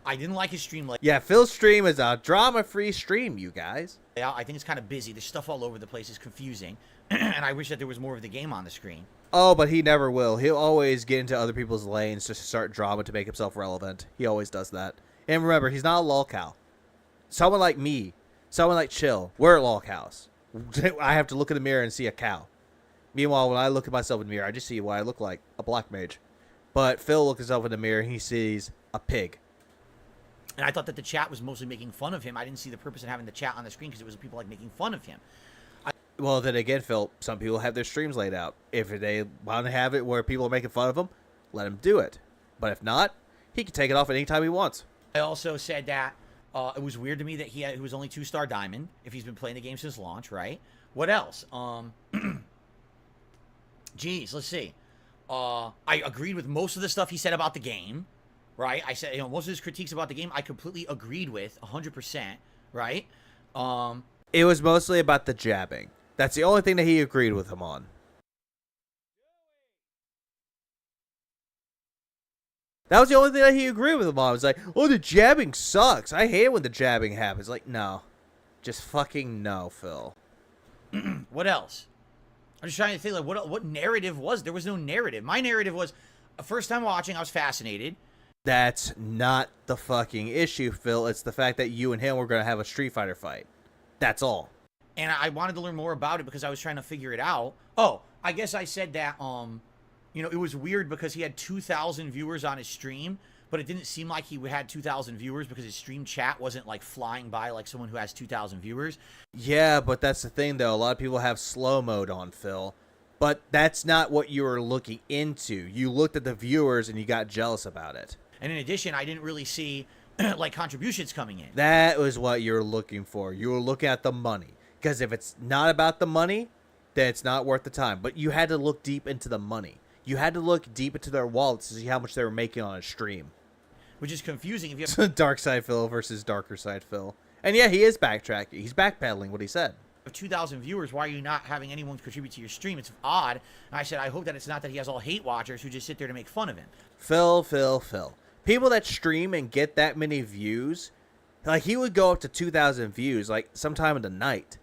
I didn't like his stream. Yeah, Phil's stream is a drama-free stream, you guys. I think it's kind of busy. There's stuff all over the place. It's confusing. And I wish that there was more of the game on the screen. Oh, but he never will. He'll always get into other people's lanes to start drama to make himself relevant. He always does that. And remember, he's not a lolcow. Someone like me, someone like Chill, we're lolcows. I have to look in the mirror and see a cow. Meanwhile, when I look at myself in the mirror, I just see what I look like, a black mage. But Phil looks himself in the mirror and he sees a pig. And I thought that the chat was mostly making fun of him. I didn't see the purpose in having the chat on the screen because it was people like making fun of him. Well, then again, Phil, some people have their streams laid out. If they want to have it where people are making fun of them, let him do it. But if not, he can take it off anytime he wants. I also said that it was weird to me that he was only 2-star diamond if he's been playing the game since launch, right? What else? Geez, let's see. I agreed with most of the stuff he said about the game, right? I said, most of his critiques about the game, I completely agreed with 100%, right? It was mostly about the jabbing. That's the only thing that he agreed with him on. That was the only thing that he agreed with him on. It was like, oh, the jabbing sucks. I hate it when the jabbing happens. Like, no. Just fucking no, Phil. What else? I'm just trying to think, like, what narrative was? There was no narrative. My narrative was, first time watching, I was fascinated. That's not the fucking issue, Phil. It's the fact that you and him were going to have a Street Fighter fight. That's all. And I wanted to learn more about it because I was trying to figure it out. Oh, I guess I said that, it was weird because he had 2,000 viewers on his stream, but it didn't seem like he had 2,000 viewers because his stream chat wasn't, like, flying by like someone who has 2,000 viewers. Yeah, but that's the thing, though. A lot of people have slow mode on, Phil. But that's not what you were looking into. You looked at the viewers and you got jealous about it. And in addition, I didn't really see like contributions coming in. That was what you were looking for. You were looking at the money. Because if it's not about the money, then it's not worth the time. But you had to look deep into the money. You had to look deep into their wallets to see how much they were making on a stream. Which is confusing if you have Dark Side Phil versus Darker Side Phil. And yeah, he is backtracking. He's backpedaling what he said. 2,000 viewers. Why are you not having anyone contribute to your stream? It's odd. And I said, I hope that it's not that he has all hate watchers who just sit there to make fun of him. Phil. People that stream and get that many views, like he would go up to 2,000 views like sometime in the night.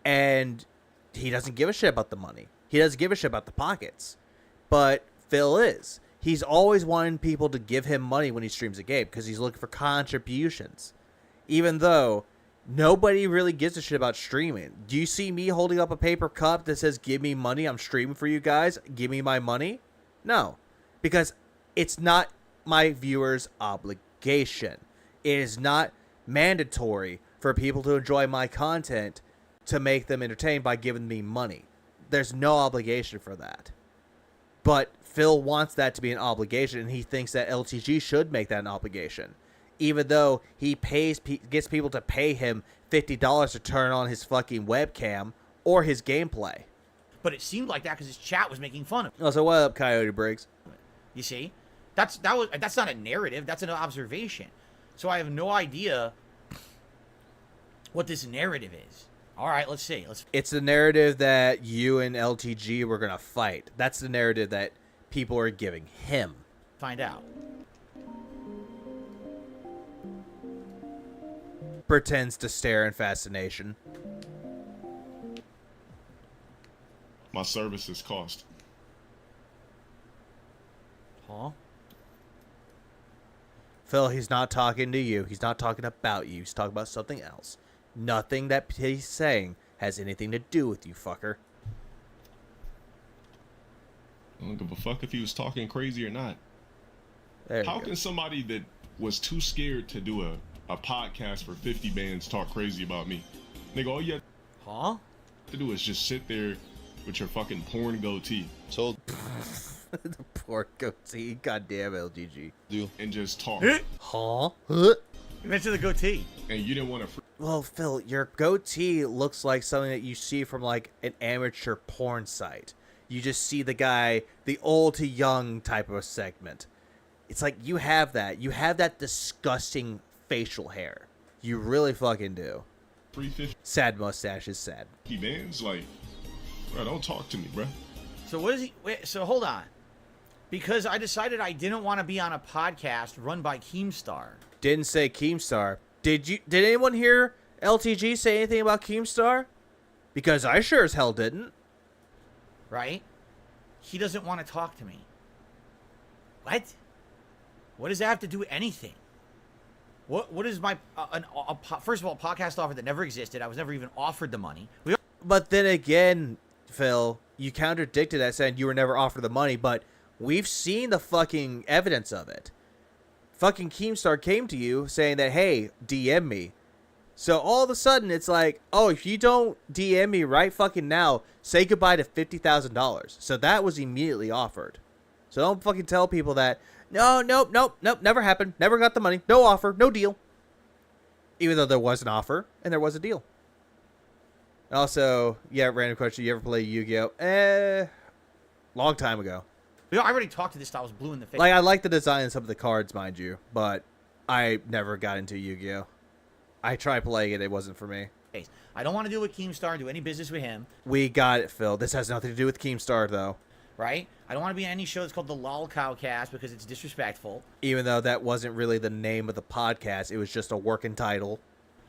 And he doesn't give a shit about the money. He doesn't give a shit about the pockets. But Phil is. He's always wanting people to give him money when he streams a game because he's looking for contributions. Even though nobody really gives a shit about streaming. Do you see me holding up a paper cup that says, give me money, I'm streaming for you guys, give me my money? No. Because it's not my viewers' obligation. It is not mandatory for people to enjoy my content to make them entertained by giving me money. There's no obligation for that. But Phil wants that to be an obligation, and he thinks that LTG should make that an obligation. Even though he gets people to pay him $50 to turn on his fucking webcam or his gameplay. But it seemed like that because his chat was making fun of him. Oh, so what up, Coyote Briggs? You see? That's not a narrative. That's an observation. So I have no idea what this narrative is. All right, let's see. It's the narrative that you and LTG were going to fight. That's the narrative that people are giving him. Find out. Pretends to stare in fascination. My services cost. Huh? Phil, he's not talking to you. He's not talking about you. He's talking about something else. Nothing that he's saying has anything to do with you, fucker. I don't give a fuck if he was talking crazy or not. How can somebody that was too scared to do a podcast for 50 bands talk crazy about me? Nigga, all you have to do is just sit there with your fucking porn goatee. So The poor goatee. Goddamn LTG. And just talk. Huh? You mentioned the goatee. And you didn't want to... Well, Phil, your goatee looks like something that you see from, like, an amateur porn site. You just see the guy, the old to young type of a segment. It's like you have that. You have that disgusting facial hair. You really fucking do. 350 Sad mustache is sad. bands? Like, bro, don't talk to me, bro. So what is he... Wait, so hold on. Because I decided I didn't want to be on a podcast run by Keemstar. Didn't say Keemstar. Did anyone hear LTG say anything about Keemstar? Because I sure as hell didn't. Right? He doesn't want to talk to me. What? What does that have to do with anything? What is my... first of all, a podcast offer that never existed. I was never even offered the money. But then again, Phil, you contradicted that saying you were never offered the money, but we've seen the fucking evidence of it. Fucking Keemstar came to you saying that, hey, DM me. So all of a sudden, it's like, oh, if you don't DM me right fucking now, say goodbye to $50,000. So that was immediately offered. So don't fucking tell people that, nope, never happened. Never got the money. No offer, no deal. Even though there was an offer and there was a deal. Also, yeah, random question. You ever play Yu-Gi-Oh? Long time ago. I already talked to this. I was blue in the face. Like, I like the design of some of the cards, mind you, but I never got into Yu-Gi-Oh. I tried playing it. It wasn't for me. I don't want to deal with Keemstar, do any business with him. We got it, Phil. This has nothing to do with Keemstar, though. Right? I don't want to be on any show that's called the Lol Cowcast because it's disrespectful. Even though that wasn't really the name of the podcast. It was just a working title.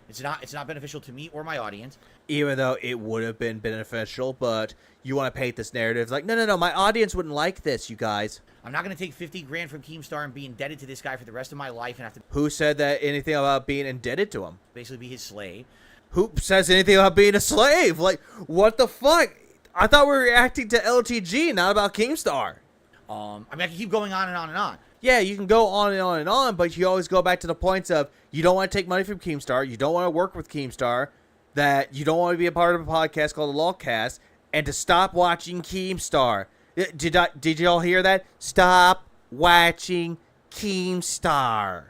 It's not beneficial to me or my audience. Even though it would have been beneficial, but you want to paint this narrative. It's like, no, my audience wouldn't like this, you guys. I'm not going to take 50 grand from Keemstar and be indebted to this guy for the rest of my life and have to Who said that anything about being indebted to him? basically be his slave. Who says anything about being a slave? Like, what the fuck? I thought we were reacting to LTG, not about Keemstar. I mean, I can keep going on and on and on. Yeah, you can go on and on and on, but you always go back to the points of you don't want to take money from Keemstar, you don't want to work with Keemstar, that you don't want to be a part of a podcast called the Lolcast, and to stop watching Keemstar. Did y'all hear that? Stop watching Keemstar.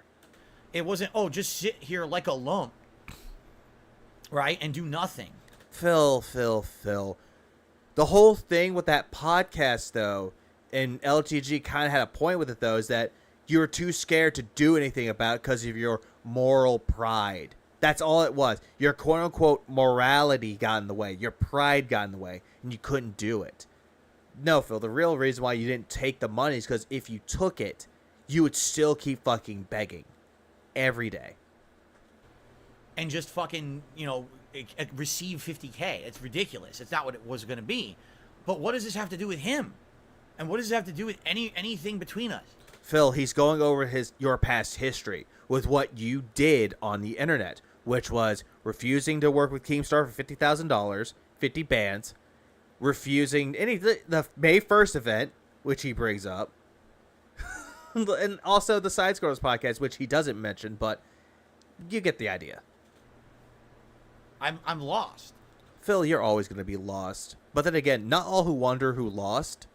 It wasn't, oh, just sit here like a lump, right, and do nothing. Phil. The whole thing with that podcast, though, and LTG kind of had a point with it, though, is that you were too scared to do anything about it because of your moral pride. That's all it was. Your quote-unquote morality got in the way. Your pride got in the way, and you couldn't do it. No, Phil, the real reason why you didn't take the money is because if you took it, you would still keep fucking begging every day. And just fucking, receive 50K. It's ridiculous. It's not what it was going to be. But what does this have to do with him? And what does it have to do with anything between us? Phil, he's going over your past history with what you did on the internet, which was refusing to work with Keemstar for $50,000, 50 bands, refusing the May 1st event, which he brings up, and also the Side Scrollers podcast, which he doesn't mention, but you get the idea. I'm lost. Phil, you're always going to be lost. But then again, not all who wonder who lost.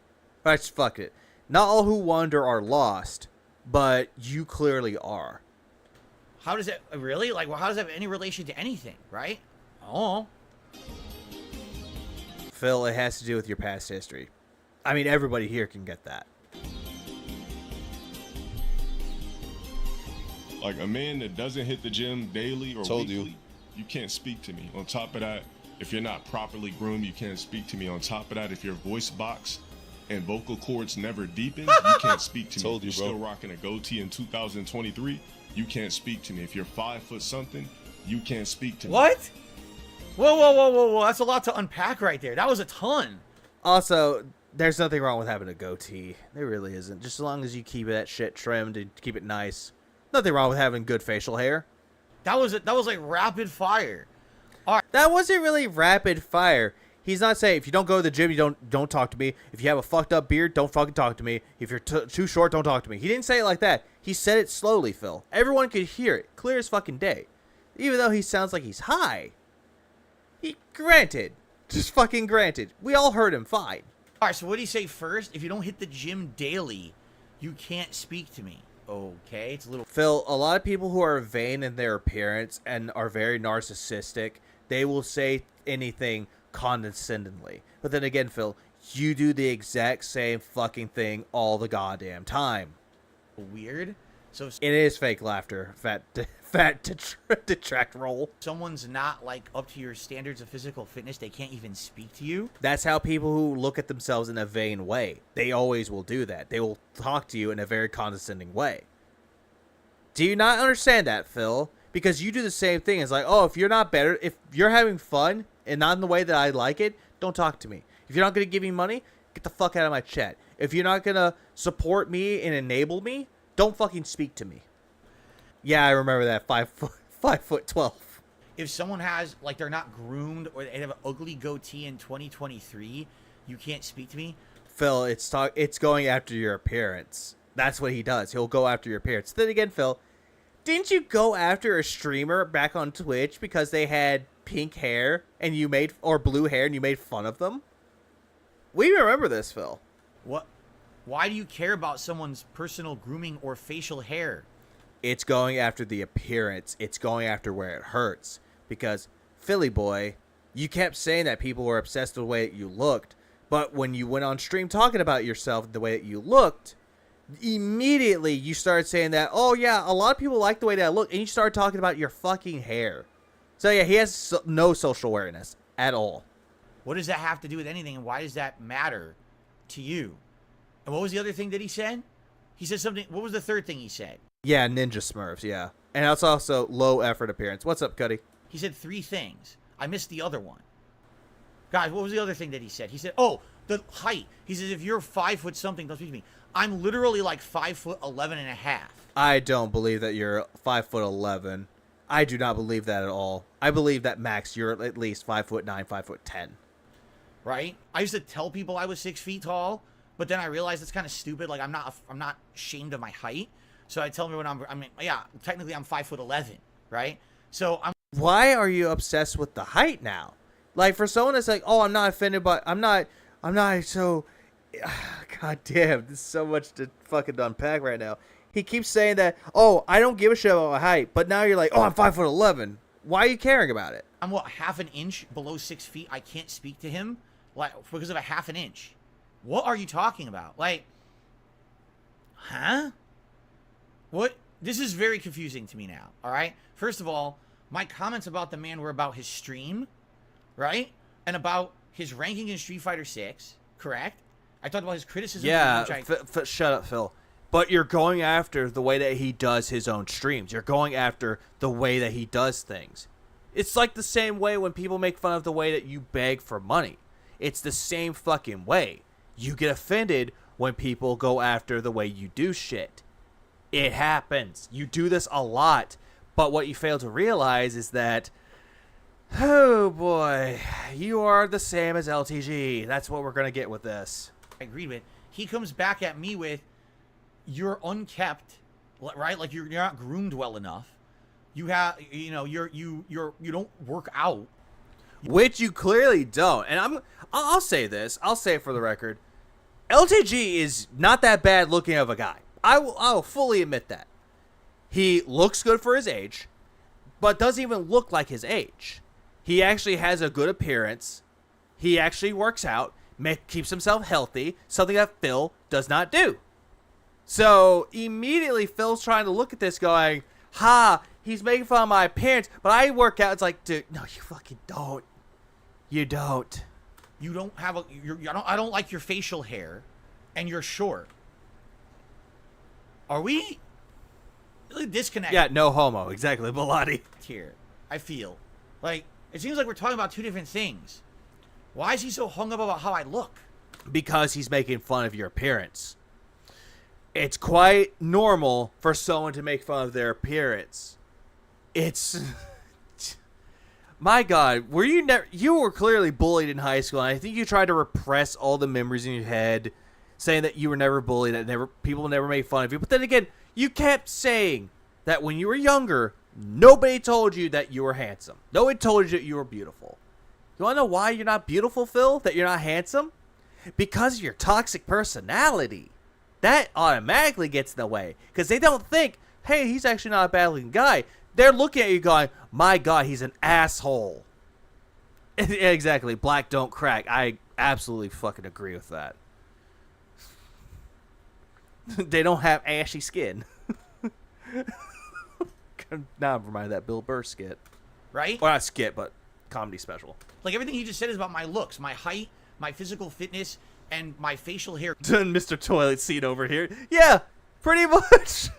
Right, fuck it. Not all who wonder are lost, but you clearly are. How does it really? Like, well, how does that have any relation to anything, right? Oh. Phil, it has to do with your past history. I mean, everybody here can get that. Like a man that doesn't hit the gym daily or weekly, you can't speak to me. On top of that, if you're not properly groomed, you can't speak to me. On top of that, if your voice box and vocal cords never deepen, you can't speak to me. If you're still rocking a goatee in 2023, you can't speak to me. If you're 5 foot something, you can't speak to me. What? Whoa. That's a lot to unpack right there. That was a ton. Also, there's nothing wrong with having a goatee. There really isn't. Just as long as you keep that shit trimmed and keep it nice. Nothing wrong with having good facial hair. That was like rapid fire. All right. That wasn't really rapid fire. He's not saying if you don't go to the gym, you don't talk to me. If you have a fucked up beard, don't fucking talk to me. If you're too short, don't talk to me. He didn't say it like that. He said it slowly, Phil. Everyone could hear it, clear as fucking day. Even though he sounds like he's high. Just fucking granted. We all heard him fine. All right, so what did he say first? If you don't hit the gym daily, you can't speak to me. Okay, it's a little... Phil, a lot of people who are vain in their appearance and are very narcissistic, they will say anything condescendingly. But then again, Phil, you do the exact same fucking thing all the goddamn time. Weird. So it is fake laughter. Fat detract roll. Someone's not like up to your standards of physical fitness. They can't even speak to you. That's how people who look at themselves in a vain way. They always will do that. They will talk to you in a very condescending way. Do you not understand that, Phil? Because you do the same thing. It's like, oh, if you're not better, if you're having fun and not in the way that I like it, don't talk to me. If you're not going to give me money, get the fuck out of my chat. If you're not going to support me and enable me, don't fucking speak to me. Yeah, I remember that 5'12". If someone has, like, they're not groomed or they have an ugly goatee in 2023, you can't speak to me. Phil, it's going after your appearance. That's what he does. He'll go after your appearance. Then again, Phil, didn't you go after a streamer back on Twitch because they had pink hair and or blue hair and you made fun of them? We remember this, Phil. What? Why do you care about someone's personal grooming or facial hair? It's going after the appearance. It's going after where it hurts. Because, Philly boy, you kept saying that people were obsessed with the way that you looked. But when you went on stream talking about yourself the way that you looked, immediately you started saying that, oh yeah, a lot of people like the way that I look. And you started talking about your fucking hair. So yeah, he has no social awareness at all. What does that have to do with anything? And why does that matter to you? And what was the other thing that he said? He said something. What was the third thing he said? Yeah, Ninja Smurfs, yeah. And that's also low effort appearance. What's up, Cuddy? He said 3 things. I missed the other one. Guys, what was the other thing that he said? He said, oh, the height. He says, if you're 5 foot something, don't speak to me. I'm literally like 5'11" and a half. I don't believe that you're 5'11". I do not believe that at all. I believe that max you're at least 5'9", 5'10". Right? I used to tell people I was 6 feet tall, but then I realized it's kind of stupid. Like I'm not ashamed of my height. So I tell everyone technically I'm 5'11", right? So why are you obsessed with the height now? Like for someone that's like, oh, I'm not offended, but I'm not so. God damn, there's so much to fucking unpack right now. He keeps saying that, oh, I don't give a shit about my height, but now you're like, oh, I'm 5'11". Why are you caring about it? I'm what, half an inch below 6 feet? I can't speak to him like because of a half an inch. What are you talking about? Like, huh? What? This is very confusing to me now. All right. First of all, my comments about the man were about his stream, right, and about his ranking in Street Fighter 6. Correct. I talked about his criticism. Yeah. Shut up, Phil. But you're going after the way that he does his own streams. You're going after the way that he does things. It's like the same way when people make fun of the way that you beg for money. It's the same fucking way. You get offended when people go after the way you do shit. It happens. You do this a lot. But what you fail to realize is that, oh boy, you are the same as LTG. That's what we're going to get with this. I agree with. He comes back at me with, you're unkept, right? Like you're not groomed well enough. You have, you know, you don't work out, which you clearly don't. And I'll say this. I'll say it for the record. LTG is not that bad looking of a guy. I'll fully admit that. He looks good for his age, but doesn't even look like his age. He actually has a good appearance. He actually works out, keeps himself healthy, something that Phil does not do. So immediately Phil's trying to look at this going, ha, he's making fun of my appearance, but I work out. It's like, dude, no, you fucking don't. You don't. You don't have a, I don't like your facial hair, and you're short. Are we really disconnected? Yeah, no homo. Exactly, Bilotti. Here, I feel like it seems like we're talking about two different things. Why is he so hung up about how I look? Because he's making fun of your appearance. It's quite normal for someone to make fun of their appearance. It's... My God, were you never... You were clearly bullied in high school, and I think you tried to repress all the memories in your head, saying that you were never bullied, that people never made fun of you. But then again, you kept saying that when you were younger, nobody told you that you were handsome. Nobody told you that you were beautiful. You want to know why you're not beautiful, Phil? That you're not handsome? Because of your toxic personality. That automatically gets in the way. Because they don't think, hey, he's actually not a bad-looking guy. They're looking at you going, my God, he's an asshole. Exactly. Black don't crack. I absolutely fucking agree with that. They don't have ashy skin. Now I'm reminded of that Bill Burr skit. Right? Or not skit, but comedy special. Like everything you just said is about my looks, my height, my physical fitness, and my facial hair. Mr. Toilet Seat over here. Yeah, pretty much.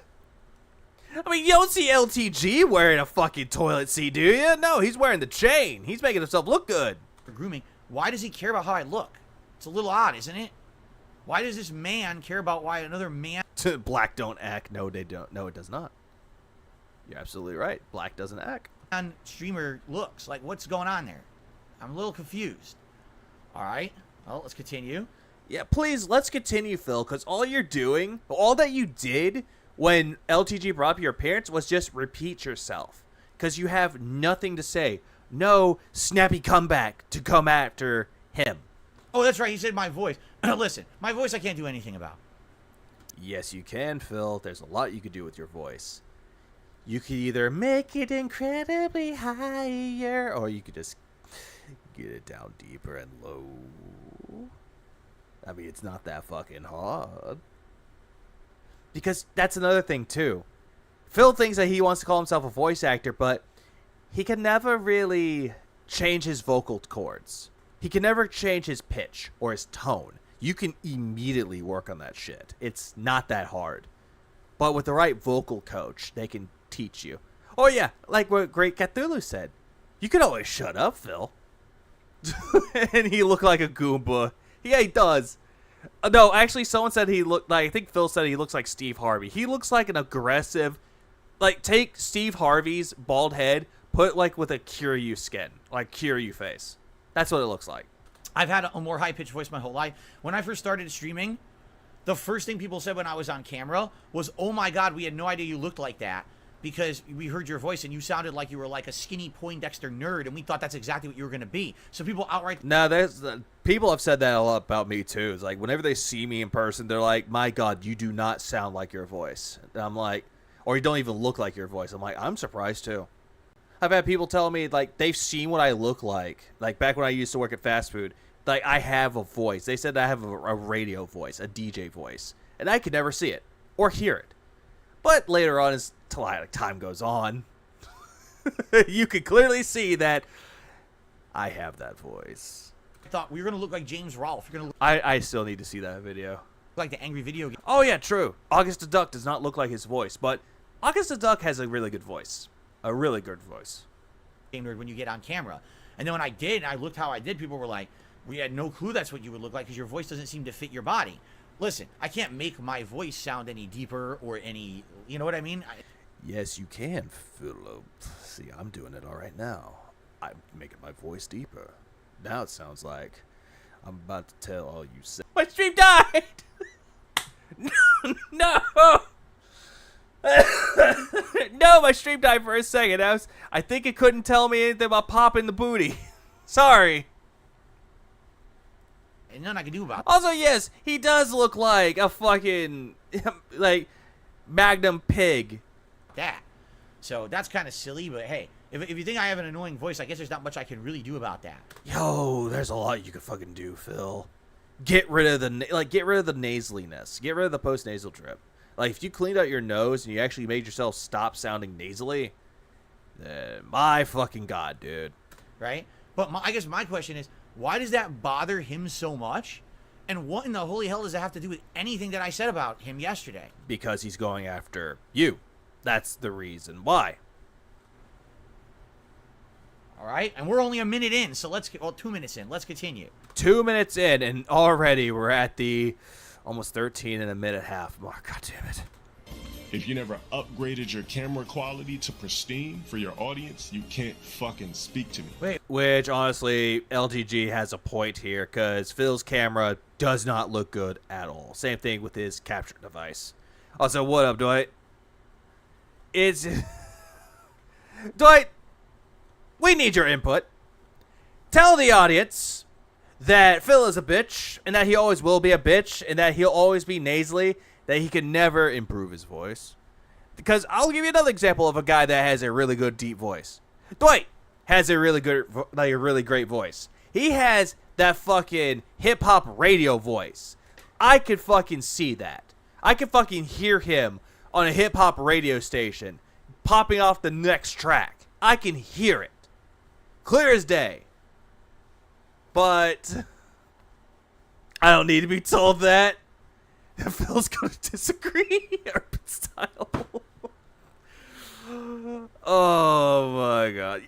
I mean, you don't see LTG wearing a fucking toilet seat, do you? No, he's wearing the chain. He's making himself look good. For grooming. Why does he care about how I look? It's a little odd, isn't it? Why does this man care about why another man... Black don't act. No, they don't. No, it does not. You're absolutely right. Black doesn't act. ...streamer looks. Like, what's going on there? I'm a little confused. All right. Well, let's continue. Yeah, please, let's continue, Phil, because all you're doing, all that you did when LTG brought up your appearance was just repeat yourself, because you have nothing to say. No snappy comeback to come after him. Oh, that's right. He said my voice. Listen, my voice I can't do anything about. Yes, you can, Phil. There's a lot you could do with your voice. You could either make it incredibly higher, or you could just get it down deeper and low. I mean, it's not that fucking hard. Because that's another thing, too. Phil thinks that he wants to call himself a voice actor, but he can never really change his vocal cords. He can never change his pitch or his tone. You can immediately work on that shit. It's not that hard. But with the right vocal coach, they can teach you. Oh, yeah, like what Great Cthulhu said. You can always shut up, Phil. And he looked like a Goomba. Yeah, he does. No, actually, someone said he looked like... I think Phil said he looks like Steve Harvey. He looks like an aggressive... Like, take Steve Harvey's bald head, put it, like, with a Kiryu skin. Like, Kiryu face. That's what it looks like. I've had a more high-pitched voice my whole life. When I first started streaming, the first thing people said when I was on camera was, oh, my God, we had no idea you looked like that. Because we heard your voice and you sounded like you were like a skinny Poindexter nerd, and we thought that's exactly what you were going to be. So people outright... No, People have said that a lot about me too. It's like whenever they see me in person, they're like, "My God, you do not sound like your voice." And I'm like, or you don't even look like your voice. I'm like, I'm surprised too. I've had people tell me like they've seen what I look like. Like back when I used to work at fast food, like I have a voice. They said I have a radio voice, a DJ voice, and I could never see it or hear it. But later on, as time goes on, you can clearly see that I have that voice. I thought we were gonna look like James Rolfe. You're gonna look I still need to see that video. like the angry video game. Oh yeah, true. August the Duck does not look like his voice, but August the Duck has a really good voice. A really good voice. Game nerd when you get on camera. And then when I did, and I looked how I did, people were like, we had no clue that's what you would look like because your voice doesn't seem to fit your body. Listen, I can't make my voice sound any deeper or any, you know what I mean? Yes, you can, Philip. See, I'm doing it all right now. I'm making my voice deeper. Now it sounds like I'm about to tell all you say. My stream died! No! No, my stream died for a second. I think it couldn't tell me anything about popping the booty. Sorry. And nothing I can do about it. Also, yes, he does look like a fucking, like, Magnum pig. That. So that's kind of silly, but hey, if you think I have an annoying voice, I guess there's not much I can really do about that. Yo, there's a lot you could fucking do, Phil. Get rid of the nasaliness. Get rid of the post-nasal drip. Like, if you cleaned out your nose and you actually made yourself stop sounding nasally, then my fucking God, dude. Right? But I guess my question is, why does that bother him so much? And what in the holy hell does that have to do with anything that I said about him yesterday? Because he's going after you. That's the reason why. All right? And we're only a minute in, so 2 minutes in. Let's continue. 2 minutes in, and already we're at the almost 13 and a minute half mark. God damn it. If you never upgraded your camera quality to pristine for your audience, you can't fucking speak to me. Wait. Which, honestly, LTG has a point here, because Phil's camera does not look good at all. Same thing with his capture device. Also, what up, Dwight? Dwight, we need your input. Tell the audience that Phil is a bitch, and that he always will be a bitch, and that he'll always be nasally, that he can never improve his voice. Because I'll give you another example of a guy that has a really good deep voice. Dwight has a really great voice. He has that fucking hip-hop radio voice. I could fucking see that. I could fucking hear him on a hip-hop radio station popping off the next track. I can hear it. Clear as day. But I don't need to be told that. Phil's going to disagree. Urban style. Oh my God.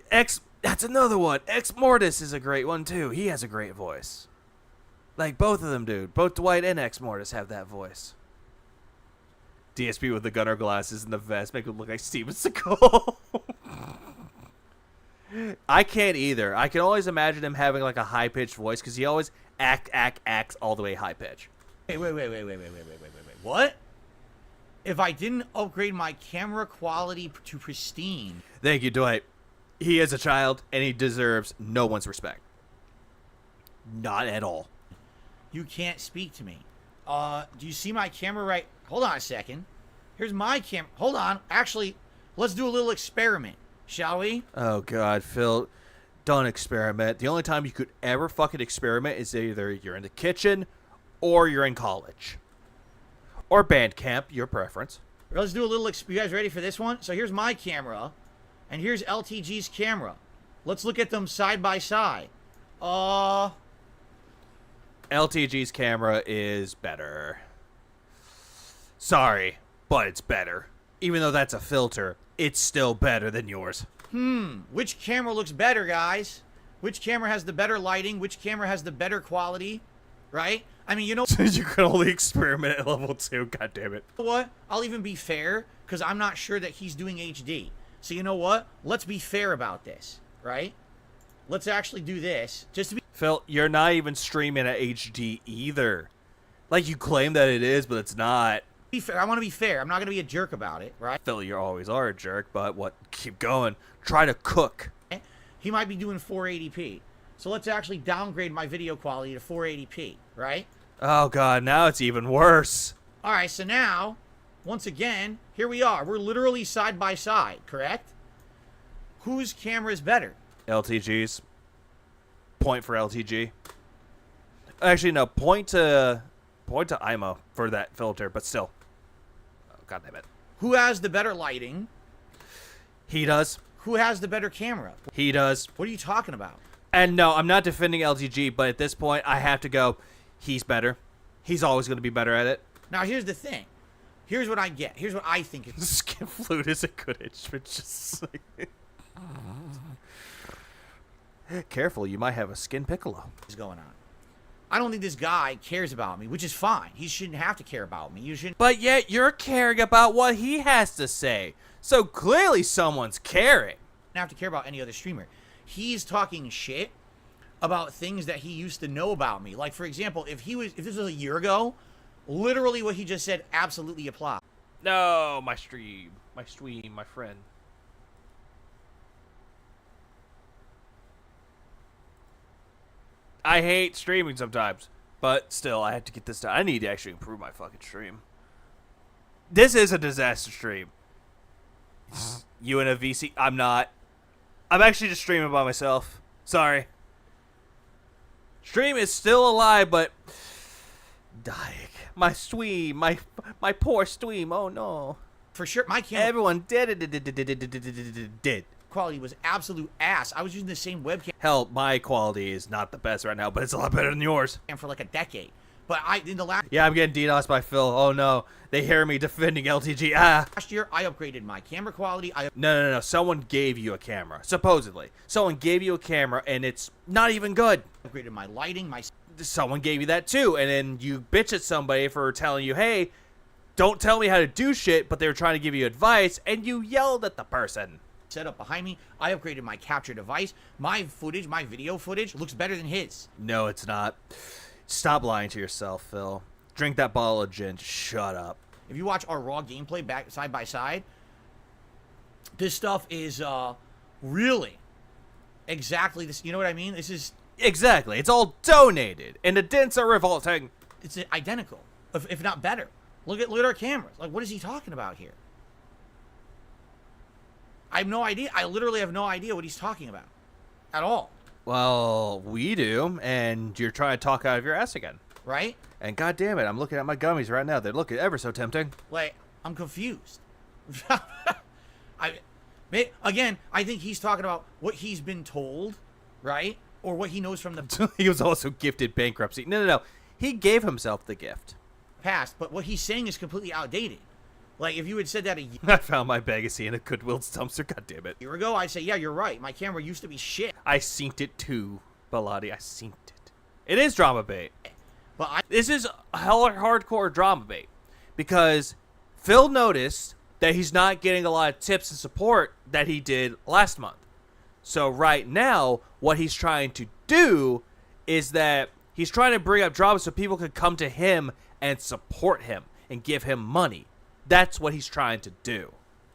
That's another one. Ex Mortis is a great one too. He has a great voice. Like both of them, dude. Both Dwight and Ex Mortis have that voice. DSP with the gunner glasses and the vest make him look like Steven Seagal. I can't either. I can always imagine him having like a high pitched voice because he always acts all the way high pitch. Wait. What? If I didn't upgrade my camera quality to pristine. Thank you, Dwight. He is a child and he deserves no one's respect. Not at all. You can't speak to me. Do you see my camera right? Hold on a second. Here's my camera. Hold on. Actually, let's do a little experiment, shall we? Oh, God, Phil. Don't experiment. The only time you could ever fucking experiment is either you're in the kitchen or you're in college. Or band camp, your preference. Let's do a little... You guys ready for this one? So here's my camera, and here's LTG's camera. Let's look at them side by side. LTG's camera is better. Sorry, but it's better. Even though that's a filter, it's still better than yours. Which camera looks better, guys? Which camera has the better lighting? Which camera has the better quality? Right? I mean, you know... You can only experiment at level 2, God damn it. What? I'll even be fair, because I'm not sure that he's doing HD. So you know what? Let's be fair about this, right? Let's actually do this, just to be... Phil, you're not even streaming at HD either. Like, you claim that it is, but it's not. Be fair. I want to be fair. I'm not going to be a jerk about it, right? Phil, you always are a jerk, but what? Keep going. Try to cook. He might be doing 480p. So let's actually downgrade my video quality to 480p, right? Oh god, now it's even worse. All right, so now, once again, here we are. We're literally side by side, correct? Whose camera is better? LTG's. Point for LTG. Actually, no. Point to IMO for that filter, but still. Oh, god damn it. Who has the better lighting? He does. Who has the better camera? He does. What are you talking about? And no, I'm not defending LTG, but at this point, I have to go, he's better. He's always going to be better at it. Now, here's the thing. Here's what I get. Here's what I think is Skin flute is a good instrument. Just like... Careful, you might have a skin piccolo. going on. I don't think this guy cares about me, which is fine. He shouldn't have to care about me. You shouldn't But yet, you're caring about what he has to say. So clearly someone's caring. have to care about any other streamer. He's talking shit about things that he used to know about me. Like, for example, if this was a year ago, literally what he just said absolutely applies. No, my stream, my friend. I hate streaming sometimes, but still, I have to get this done. I need to actually improve my fucking stream. This is a disaster stream. You in a VC? I'm not. I'm actually just streaming by myself. Sorry. Stream is still alive, but dying. My stream, my poor stream. Oh no. For sure, my camera Everyone did. quality was absolute ass. I was using the same webcam Hell, my quality is not the best right now, but it's a lot better than yours. for like a decade. But in the Yeah, I'm getting DDoSed by Phil. Oh no, they hear me defending LTG. Ah. last year, I upgraded my camera quality. No. Someone gave you a camera. Supposedly. Someone gave you a camera, and it's not even good. upgraded my lighting, my Someone gave you that too, and then you bitch at somebody for telling you, hey, don't tell me how to do shit, but they were trying to give you advice, and you yelled at the person. setup behind me. I upgraded my capture device. My footage, my video footage looks better than his. No, it's not. Stop lying to yourself, Phil. Drink that bottle of gin. Shut up. If you watch our raw gameplay back side by side, this stuff is really exactly this. You know what I mean? This is Exactly. It's all donated, and the dents are revolting. it's identical, if not better. Look at our cameras. Like, what is he talking about here? I have no idea. I literally have no idea what he's talking about at all. Well, we do, and you're trying to talk out of your ass again. Right? And god damn it, I'm looking at my gummies right now. They look ever so tempting. Like, I'm confused. Again, I think he's talking about what he's been told, right? Or what he knows from the He was also gifted bankruptcy. No. He gave himself the gift. past, but what he's saying is completely outdated. Like, if you had said that a I found my Legacy in a Goodwill's dumpster. God damn it. year ago, I'd say, yeah, you're right. My camera used to be shit. I synced it too, Bilotti. I synced it. It is drama bait. But This is hardcore drama bait. Because Phil noticed that he's not getting a lot of tips and support that he did last month. So right now, what he's trying to do is that he's trying to bring up drama so people can come to him and support him and give him money. That's what he's trying to do.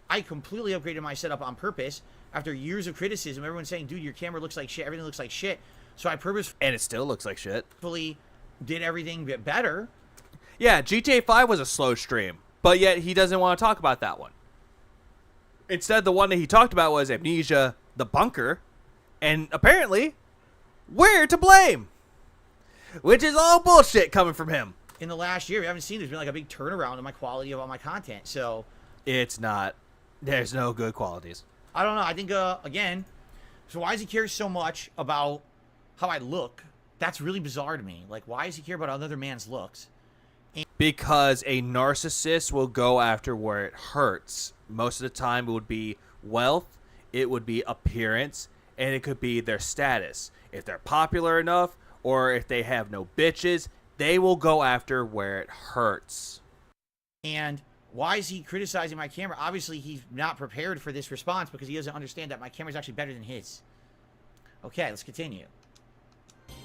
I completely upgraded my setup on purpose after years of criticism. Everyone's saying, dude, your camera looks like shit. Everything looks like shit. So I purposefully And it still looks like shit. did everything better. Yeah, GTA 5 was a slow stream, but yet he doesn't want to talk about that one. Instead, the one that he talked about was Amnesia, the bunker, and apparently, we're to blame. Which is all bullshit coming from him. In the last year, we haven't seen there's been like a big turnaround in my quality of all my content. So It's not. There's no good qualities. I don't know. I think, again, so why does he care so much about how I look? That's really bizarre to me. Like, why does he care about another man's looks? Because a narcissist will go after where it hurts. Most of the time, it would be wealth, it would be appearance, and it could be their status. If they're popular enough, or if they have no bitches, they will go after where it hurts. And why is he criticizing my camera? Obviously, he's not prepared for this response because he doesn't understand that my camera is actually better than his. Okay, let's continue.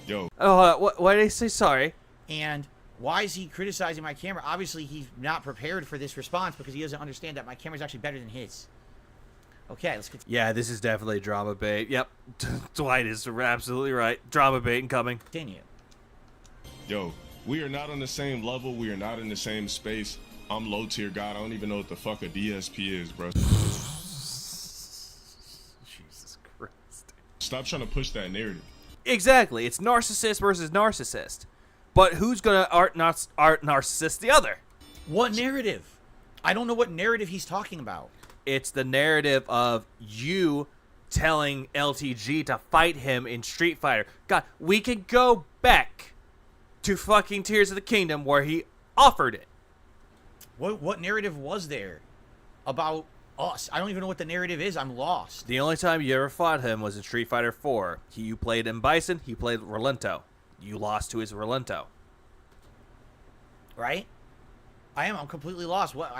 Yo, Oh, why did he say sorry? And why is he criticizing my camera? Obviously, he's not prepared for this response because he doesn't understand that my camera is actually better than his. Okay, let's continue. Yeah, this is definitely drama bait. Yep, Dwight is absolutely right. Drama bait incoming. Yo, we are not on the same level. We are not in the same space. I'm low tier god. I don't even know what the fuck a DSP is, bro. Jesus Christ. Stop trying to push that narrative. Exactly. It's narcissist versus narcissist. But who's gonna art narcissist the other? What narrative? I don't know what narrative he's talking about. It's the narrative of you telling LTG to fight him in Street Fighter. God, we could go back to fucking Tears of the Kingdom where he offered it. What narrative was there about us? I don't even know what the narrative is. I'm lost. The only time you ever fought him was in Street Fighter 4. You played in Bison, he played Relento. You lost to his Relento. Right? I'm completely lost. What?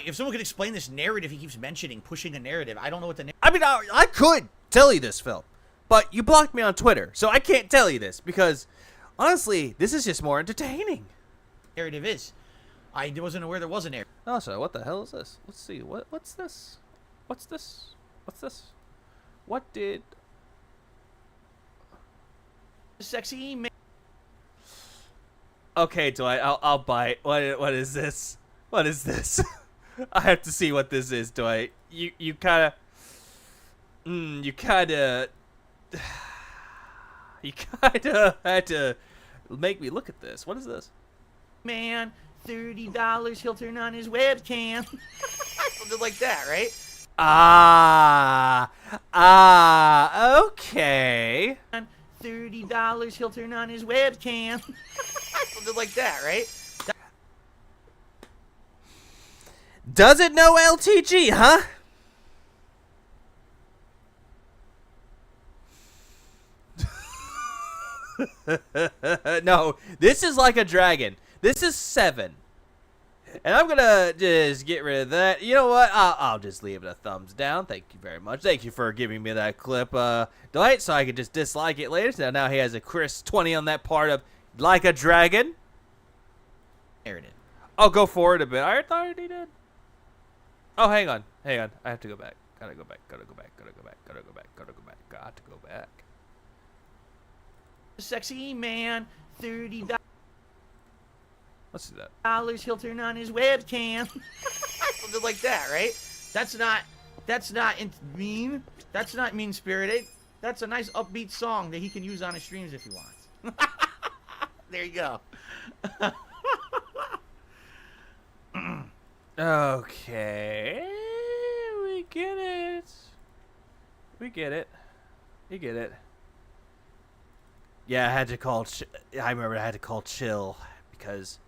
If someone could explain this narrative he keeps mentioning, pushing a narrative, I don't know what the I mean, I could tell you this, Phil, but you blocked me on Twitter, so I can't tell you this because, honestly, this is just more entertaining. narrative is. I wasn't aware there was a narrative. Oh, so what the hell is this? Let's see. What's this? What's this? What's this? What did? Sexy man. Okay, Dwight, I'll bite. What is this? What is this? I have to see what this is, Dwight. You kind of had to make me look at this. What is this? Man, $30, he'll turn on his webcam. Something like that, right? Okay. $30, he'll turn on his webcam. Something like that, right? Does it know LTG, huh? No, this is like a dragon. This is 7. And I'm gonna just get rid of that. You know what? I'll just leave it a thumbs down. Thank you very much. Thank you for giving me that clip, Dwight, so I could just dislike it later. So now he has a Chris 20 on that part of like a dragon. Narrative. I'll go forward a bit. I thought I already did. Oh, hang on. I have to go back. Gotta go back. Got to go back. Sexy man, $30. Let's do that. He'll turn on his webcam. Something like that, right? That's not mean. That's not mean-spirited. That's a nice upbeat song that he can use on his streams if he wants. There you go. Okay. We get it. You get it. Yeah, I had to call. I remember I had to call Chill because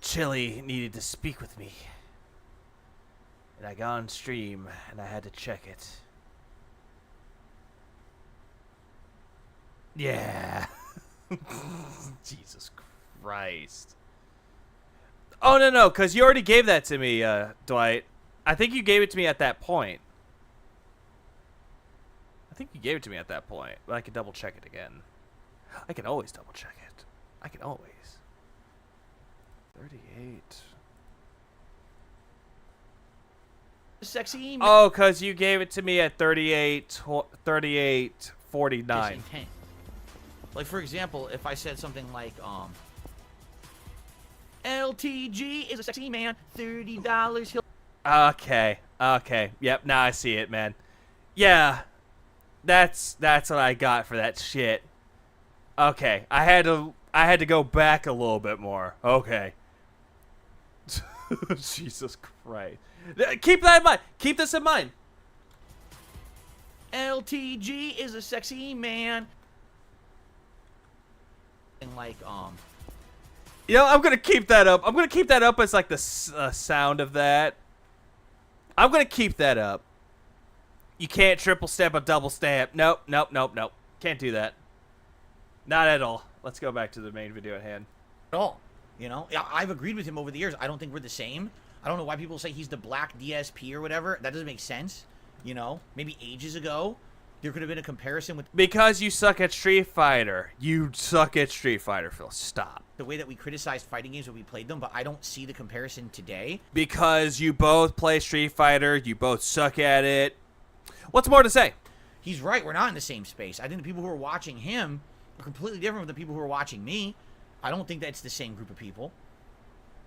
Chili needed to speak with me, and I got on stream and I had to check it. Yeah. Jesus Christ. Oh no, because you already gave that to me, Dwight. I think you gave it to me at that point. But I can double check it again. I can always double check it. I can always. 38. Sexy. Oh, because you gave it to me at 38:49. Like, for example, if I said something like, LTG is a sexy man, $30 he'll... Okay. Yep, now I see it, man. Yeah. That's what I got for that shit. Okay, I had to go back a little bit more. Okay. Jesus Christ. Keep that in mind. Keep this in mind. LTG is a sexy man. And like, You know, I'm gonna keep that up. I'm gonna keep that up as like the sound of that. I'm gonna keep that up. You can't triple stamp a double stamp. Nope. Can't do that. Not at all. Let's go back to the main video at hand. At all. You know, I've agreed with him over the years. I don't think we're the same. I don't know why people say he's the black DSP or whatever. That doesn't make sense. You know, maybe ages ago, there could have been a comparison with... Because you suck at Street Fighter. You suck at Street Fighter, Phil. Stop. The way that we criticized fighting games when we played them, but I don't see the comparison today. Because you both play Street Fighter. You both suck at it. What's more to say? He's right. We're not in the same space. I think the people who are watching him are completely different from the people who are watching me. I don't think that's the same group of people.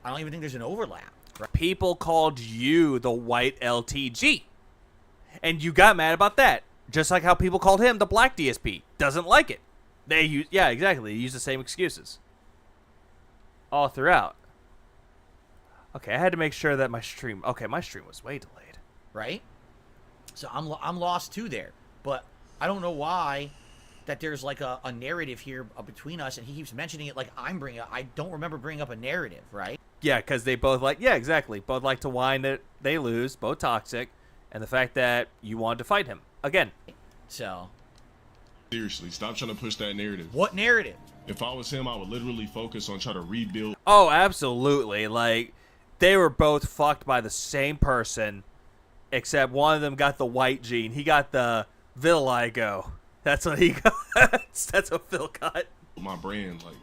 I don't even think there's an overlap. Right? People called you the white LTG. And you got mad about that. Just like how people called him the black DSP. Doesn't like it. They use, yeah, exactly. They use the same excuses. All throughout. Okay, I had to make sure that my stream was way delayed. Right? So I'm lost too there. But I don't know why that there's like a narrative here between us, and he keeps mentioning it like I'm bringing up. I don't remember bringing up a narrative, right? Yeah, because they both like, yeah, exactly. Both like to whine that they lose, both toxic, and the fact that you wanted to fight him. Again. So. Seriously, stop trying to push that narrative. What narrative? If I was him, I would literally focus on trying to rebuild. Oh, absolutely. Like, they were both fucked by the same person, except one of them got the white gene. He got the vitiligo. That's what he got. That's what Phil got. My brand, like,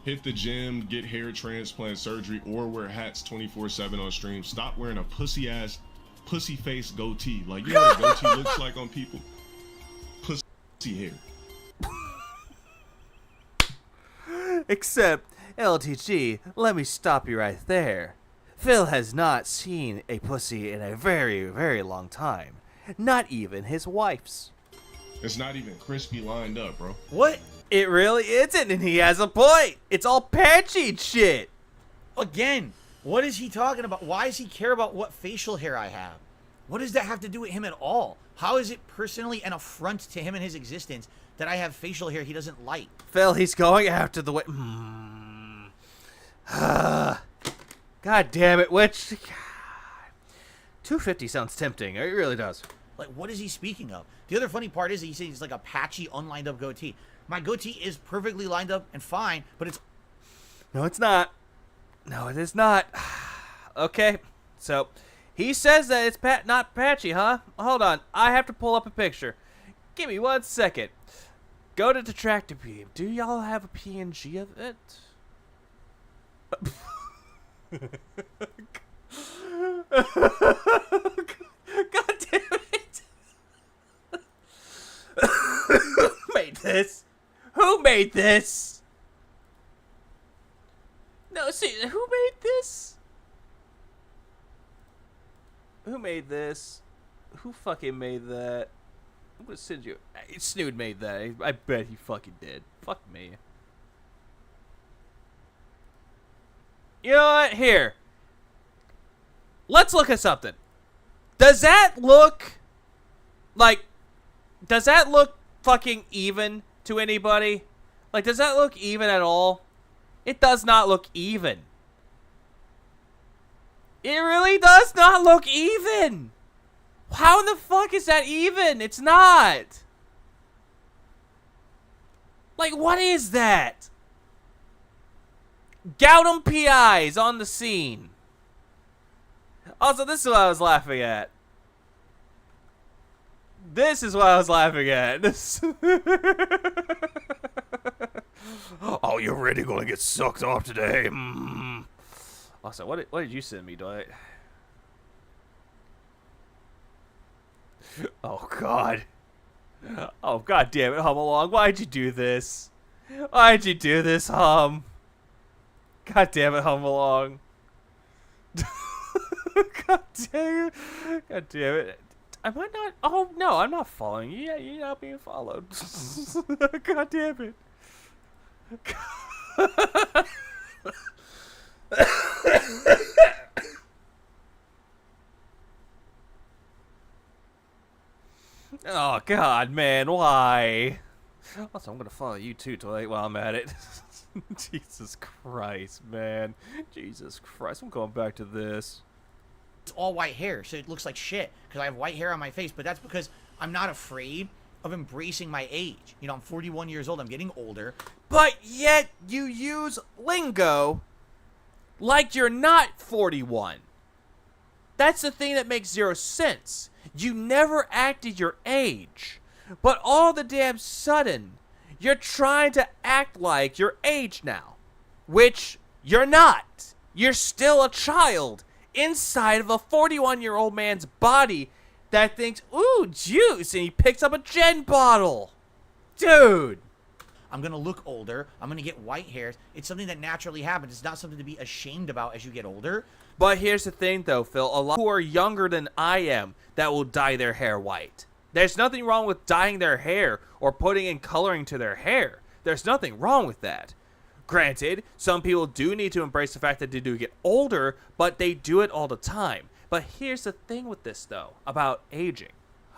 hit the gym, get hair transplant surgery, or wear hats 24/7 on stream. Stop wearing a pussy-ass, pussy-face goatee. Like, you know what a goatee looks like on people? Pussy hair. Except, LTG, let me stop you right there. Phil has not seen a pussy in a very, very long time. Not even his wife's. It's not even crispy lined up, bro. What? It really isn't, and he has a point. It's all patchy shit. Again, what is he talking about? Why does he care about what facial hair I have? What does that have to do with him at all? How is it personally an affront to him and his existence that I have facial hair he doesn't like? Phil, he's going after the way. God damn it, which. 250 sounds tempting. It really does. Like, what is he speaking of? The other funny part is he says he's like a patchy, unlined up goatee. My goatee is perfectly lined up and fine, but it's... No, it's not. No, it is not. Okay, so he says that it's not patchy, huh? Hold on, I have to pull up a picture. Give me 1 second. Go to Detractor Beam. Do y'all have a PNG of it? God damn it. Who made this? Who made this? No, see, who made this? Who made this? Who fucking made that? I'm gonna send you. Snood made that. I bet he fucking did. Fuck me. You know what? Here. Let's look at something. Does that look like... Does that look fucking even to anybody? Like, does that look even at all? It does not look even. It really does not look even. How the fuck is that even? It's not. Like, what is that? Gautam PIs on the scene. Also, this is what I was laughing at. This is what I was laughing at. This. Oh, you're really gonna get sucked off today. Also, what did you send me, Dwight? Oh God. Oh God damn it, Hum Along. Why'd you do this? Why'd you do this, Hum? God damn it, Hum Along. God damn it. God damn it. Am I not? Oh, no, I'm not following you. Yeah, you're not being followed. God damn it. Oh, God, man, why? Also, I'm going to follow you too, Dwight, while I'm at it. Jesus Christ, man. Jesus Christ, I'm going back to this. It's all white hair, so it looks like shit because I have white hair on my face, but that's because I'm not afraid of embracing my age. You know, I'm 41 years old. I'm getting older. But yet you use lingo like you're not 41. That's the thing that makes zero sense. You never acted your age, but all the damn sudden, you're trying to act like your age now, which you're not. You're still a child inside of a 41-year-old man's body that thinks, ooh, juice, and he picks up a gin bottle. Dude. I'm going to look older. I'm going to get white hairs. It's something that naturally happens. It's not something to be ashamed about as you get older. But here's the thing, though, Phil. A lot who are younger than I am that will dye their hair white. There's nothing wrong with dyeing their hair or putting in coloring to their hair. There's nothing wrong with that. Granted, some people do need to embrace the fact that they do get older, but they do it all the time. But here's the thing with this, though, about aging.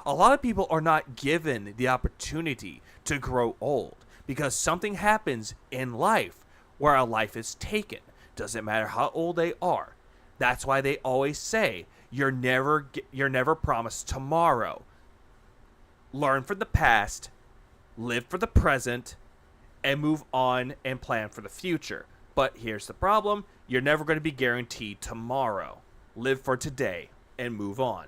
A lot of people are not given the opportunity to grow old because something happens in life where a life is taken. Doesn't matter how old they are. That's why they always say, you're never promised tomorrow. Learn from the past, live for the present, and move on and plan for the future. But here's the problem. You're never going to be guaranteed tomorrow. Live for today and move on.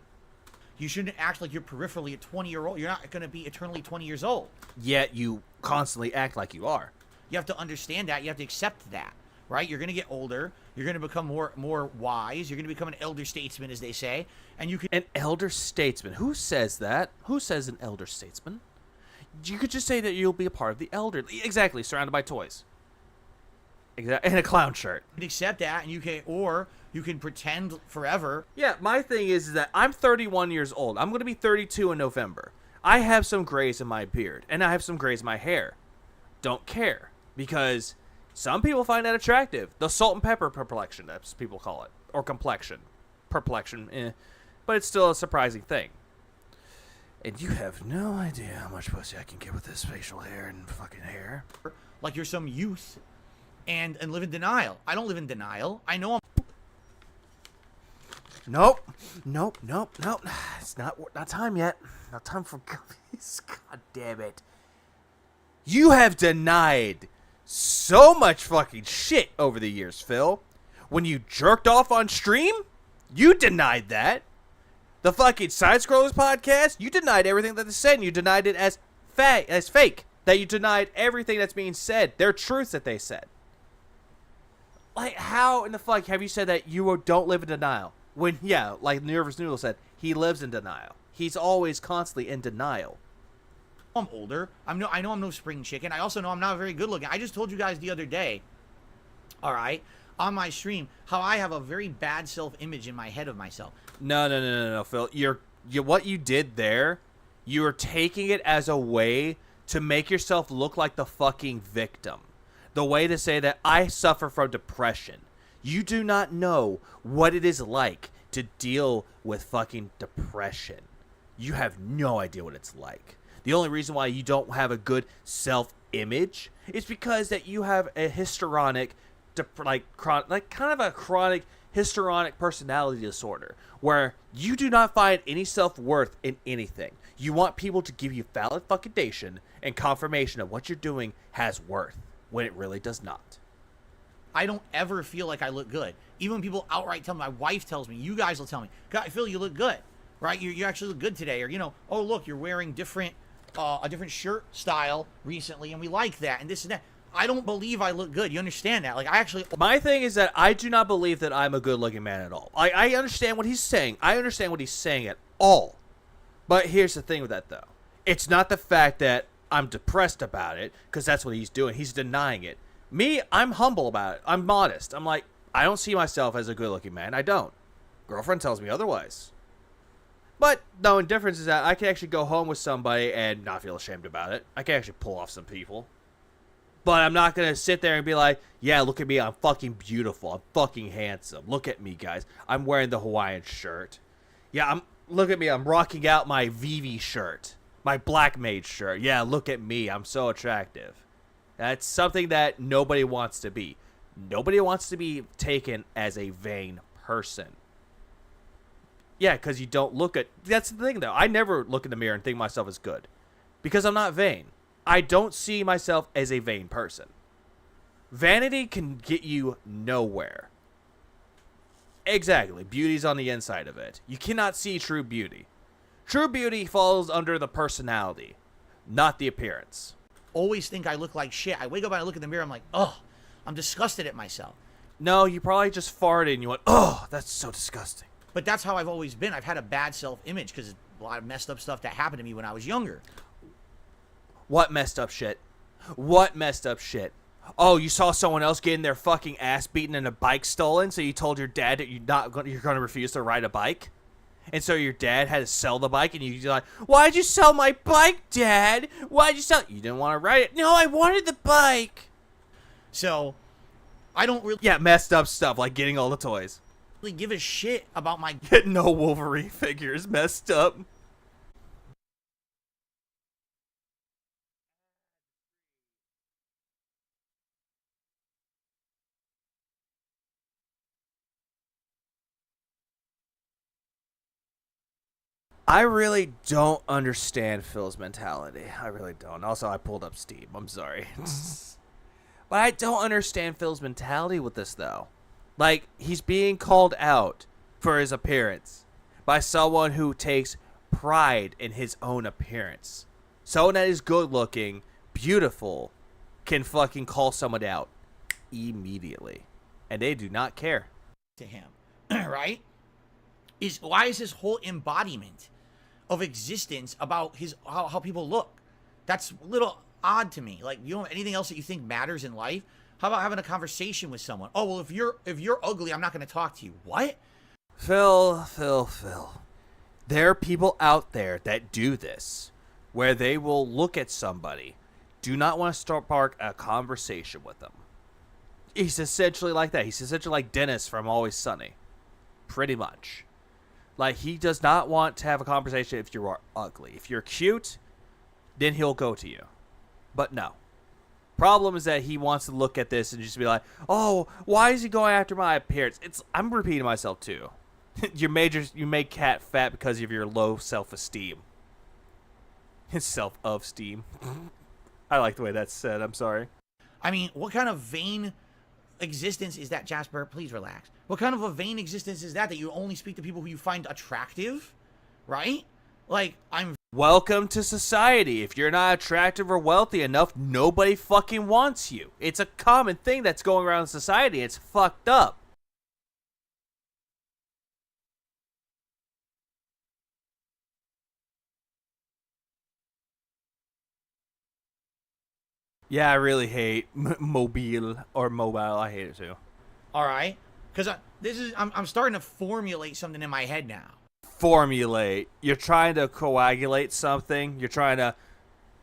You shouldn't act like you're peripherally a 20-year-old. You're not going to be eternally 20 years old. Yet you constantly act like you are. You have to understand that. You have to accept that, right? You're going to get older. You're going to become more wise. You're going to become an elder statesman, as they say. And you can... An elder statesman? Who says that? Who says an elder statesman? You could just say that you'll be a part of the elderly. Exactly, surrounded by toys. Exactly, and a clown shirt. You can accept that, and you can pretend forever. Yeah, my thing is that I'm 31 years old. I'm going to be 32 in November. I have some grays in my beard, and I have some grays in my hair. Don't care, because some people find that attractive. The salt and pepper perplexion, as people call it. Or complexion. Perplexion, But it's still a surprising thing. And you have no idea how much pussy I can get with this facial hair and fucking hair. Like you're some youth and live in denial. I don't live in denial. I know I'm... Nope. It's not time yet. Not time for gummies. God damn it. You have denied so much fucking shit over the years, Phil. When you jerked off on stream, you denied that. The fucking Side Scrollers podcast, you denied everything that they said, and you denied it as fake. That you denied everything that's being said. Their truths that they said. Like, how in the fuck have you said that you don't live in denial? When, yeah, like Nervous Noodle said, he lives in denial. He's always constantly in denial. I'm older. I know I'm no spring chicken. I also know I'm not very good looking. I just told you guys the other day, all right, on my stream, how I have a very bad self-image in my head of myself. No, Phil. What you did there, you were taking it as a way to make yourself look like the fucking victim. The way to say that I suffer from depression. You do not know what it is like to deal with fucking depression. You have no idea what it's like. The only reason why you don't have a good self-image is because that you have a histrionic, kind of a chronic histrionic personality disorder where you do not find any self-worth in anything. You want people to give you valid fuckidation and confirmation of what you're doing has worth when it really does not. I don't ever feel like I look good. Even when people outright tell me, my wife tells me, you guys will tell me, God, Phil, you look good, right? You actually look good today. Or, oh, look, you're wearing a different shirt style recently, and we like that, and this and that. I don't believe I look good. You understand that? Like, My thing is that I do not believe that I'm a good-looking man at all. I understand what he's saying. I understand what he's saying at all. But here's the thing with that, though. It's not the fact that I'm depressed about it, because that's what he's doing. He's denying it. Me, I'm humble about it. I'm modest. I'm like, I don't see myself as a good-looking man. I don't. Girlfriend tells me otherwise. But the only difference is that I can actually go home with somebody and not feel ashamed about it. I can actually pull off some people. But I'm not going to sit there and be like, yeah, look at me. I'm fucking beautiful. I'm fucking handsome. Look at me, guys. I'm wearing the Hawaiian shirt. Yeah, look at me. I'm rocking out my Vivi shirt. My Black Mage shirt. Yeah, look at me. I'm so attractive. That's something that nobody wants to be. Nobody wants to be taken as a vain person. Yeah, because you don't look at... That's the thing, though. I never look in the mirror and think myself as good. Because I'm not vain. I don't see myself as a vain person. Vanity can get you nowhere. Exactly. Beauty's on the inside of it. You cannot see true beauty. True beauty falls under the personality, not the appearance. Always think I look like shit. I wake up and I look in the mirror, I'm like, oh, I'm disgusted at myself. No, you probably just farted and you went, oh, that's so disgusting. But that's how I've always been. I've had a bad self-image because a lot of messed up stuff that happened to me when I was younger. What messed up shit? What messed up shit? Oh, you saw someone else getting their fucking ass beaten and a bike stolen, so you told your dad that you're going to refuse to ride a bike? And so your dad had to sell the bike, and you're like, why'd you sell my bike, Dad? Why'd you sell it? You didn't want to ride it. No, I wanted the bike. So, I don't really... Yeah, messed up stuff, like getting all the toys. ...really give a shit about my... No Wolverine figures, messed up. I really don't understand Phil's mentality. I really don't. Also, I pulled up Steam. I'm sorry. But I don't understand Phil's mentality with this, though. Like, he's being called out for his appearance by someone who takes pride in his own appearance. Someone that is good-looking, beautiful, can fucking call someone out immediately. And they do not care. ...to him, right? Why is his whole embodiment of existence about how people look? That's a little odd to me. Like, you don't have anything else that you think matters in life? How about having a conversation with someone? Oh, well, if you're ugly, I'm not going to talk to you. What? Phil. There are people out there that do this, where they will look at somebody, do not want to spark a conversation with them. He's essentially like that. He's essentially like Dennis from Always Sunny. Pretty much. Like, he does not want to have a conversation if you are ugly. If you're cute, then he'll go to you. But no. Problem is that he wants to look at this and just be like, oh, why is he going after my appearance? I'm repeating myself too. You made Cat fat because of your low self-esteem. His self-esteem. I like the way that's said. I'm sorry. I mean, what kind of vain existence is that, Jasper? Please relax. What kind of a vain existence is that you only speak to people who you find attractive, right? Like, Welcome to society. If you're not attractive or wealthy enough, nobody fucking wants you. It's a common thing that's going around in society. It's fucked up. Yeah, I hate mobile. I hate it too. All right, because I'm starting to formulate something in my head now. Formulate. You're trying to coagulate something. You're trying to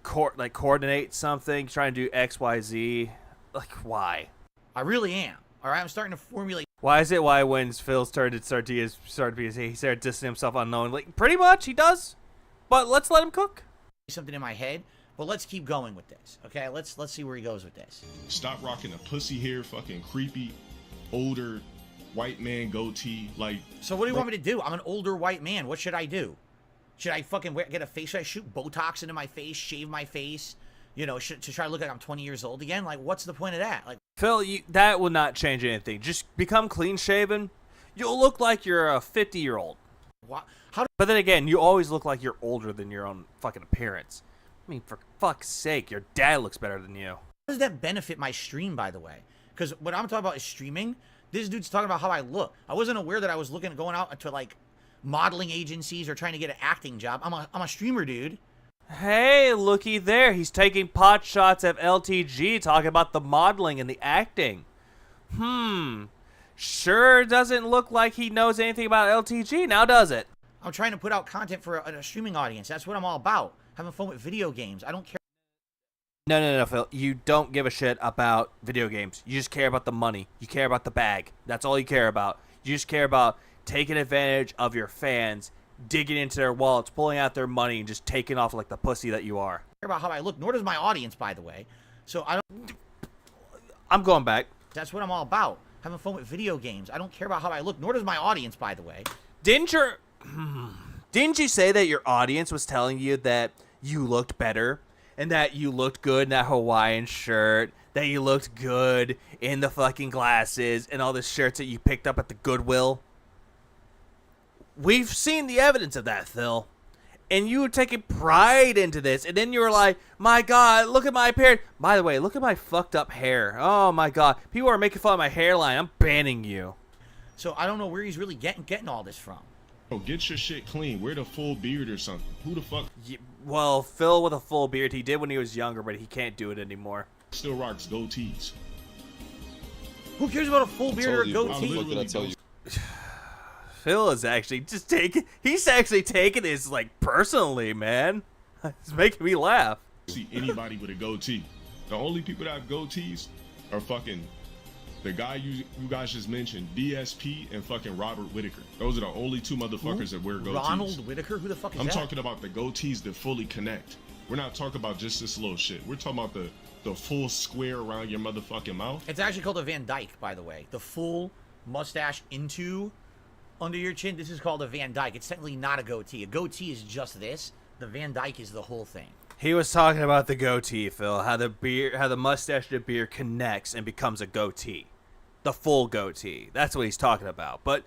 coordinate something. You're trying to do X, Y, Z. Like, why? I really am. All right, I'm starting to formulate. Why is it why when Phil started he started dissing himself unknowingly? Pretty much, he does. But let's let him cook. Something in my head. But let's keep going with this, okay? Let's see where he goes with this. Stop rocking a pussy hair, fucking creepy, older, white man goatee. Like, so what do you want me to do? I'm an older white man. What should I do? Should I fucking get a face? Should I shoot Botox into my face, shave my face? You know, to try to look like I'm 20 years old again? Like, what's the point of that? Like, Phil, that will not change anything. Just become clean shaven. You'll look like you're a 50-year-old. What? But then again, you always look like you're older than your own fucking appearance. I mean, for fuck's sake, your dad looks better than you. How does that benefit my stream, by the way? Because what I'm talking about is streaming. This dude's talking about how I look. I wasn't aware that I was going out to, like, modeling agencies or trying to get an acting job. I'm a streamer, dude. Hey, looky there. He's taking pot shots at LTG, talking about the modeling and the acting. Sure doesn't look like he knows anything about LTG, now does it? I'm trying to put out content for a streaming audience. That's what I'm all about. Having fun with video games. I don't care. No, Phil. You don't give a shit about video games. You just care about the money. You care about the bag. That's all you care about. You just care about taking advantage of your fans, digging into their wallets, pulling out their money, and just taking off like the pussy that you are. I care about how I look, nor does my audience, by the way. So I'm going back. That's what I'm all about. Having fun with video games. I don't care about how I look, nor does my audience, by the way. Didn't you say that your audience was telling you that you looked better and that you looked good in that Hawaiian shirt, that you looked good in the fucking glasses and all the shirts that you picked up at the Goodwill? We've seen the evidence of that, Phil. And you were taking pride into this, and then you were like, my God, look at my appearance. By the way, look at my fucked up hair. Oh my God, people are making fun of my hairline. I'm banning you. So I don't know where he's really getting all this from. Bro, get your shit clean. Wear the full beard or something. Who the fuck Well, Phil with a full beard, he did when he was younger, but he can't do it anymore. still rocks goatees? Who cares about a full beard or a you, bro. goatee? What did I tell you? Phil is actually just taking. He's actually taking this like personally, man. It's making me laugh. See anybody with a goatee. The only people that have goatees are fucking the guy you guys just mentioned, DSP and fucking Robert Whitaker. Those are the only two motherfuckers that wear goatees. Ronald Whitaker? Who the fuck is I'm that? talking about the goatees that fully connect. We're not talking about just this little shit. We're talking about the full square around your motherfucking mouth. It's actually called a Van Dyke, by the way. The full mustache into under your chin. This is called a Van Dyke. It's technically not a goatee. A goatee is just this. The Van Dyke is the whole thing. He was talking about the goatee, Phil. How the mustache to beard connects and becomes a goatee, the full goatee. That's what he's talking about. But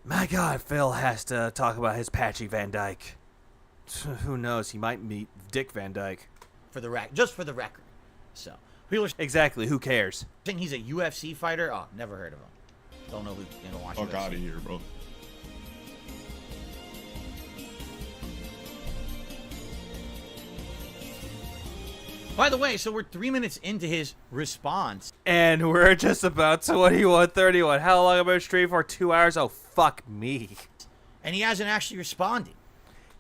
my God, Phil has to talk about his patchy Van Dyke. Who knows? He might meet Dick Van Dyke. Just for the record. So people are Exactly. Who cares? saying he's a UFC fighter. Oh, never heard of him. Don't know who watch Fuck UFC. out of here, bro. By the way, so we're 3 minutes into his response. And we're just about 21:31. How long am I streaming for? 2 hours? Oh, fuck me. And he hasn't actually responded.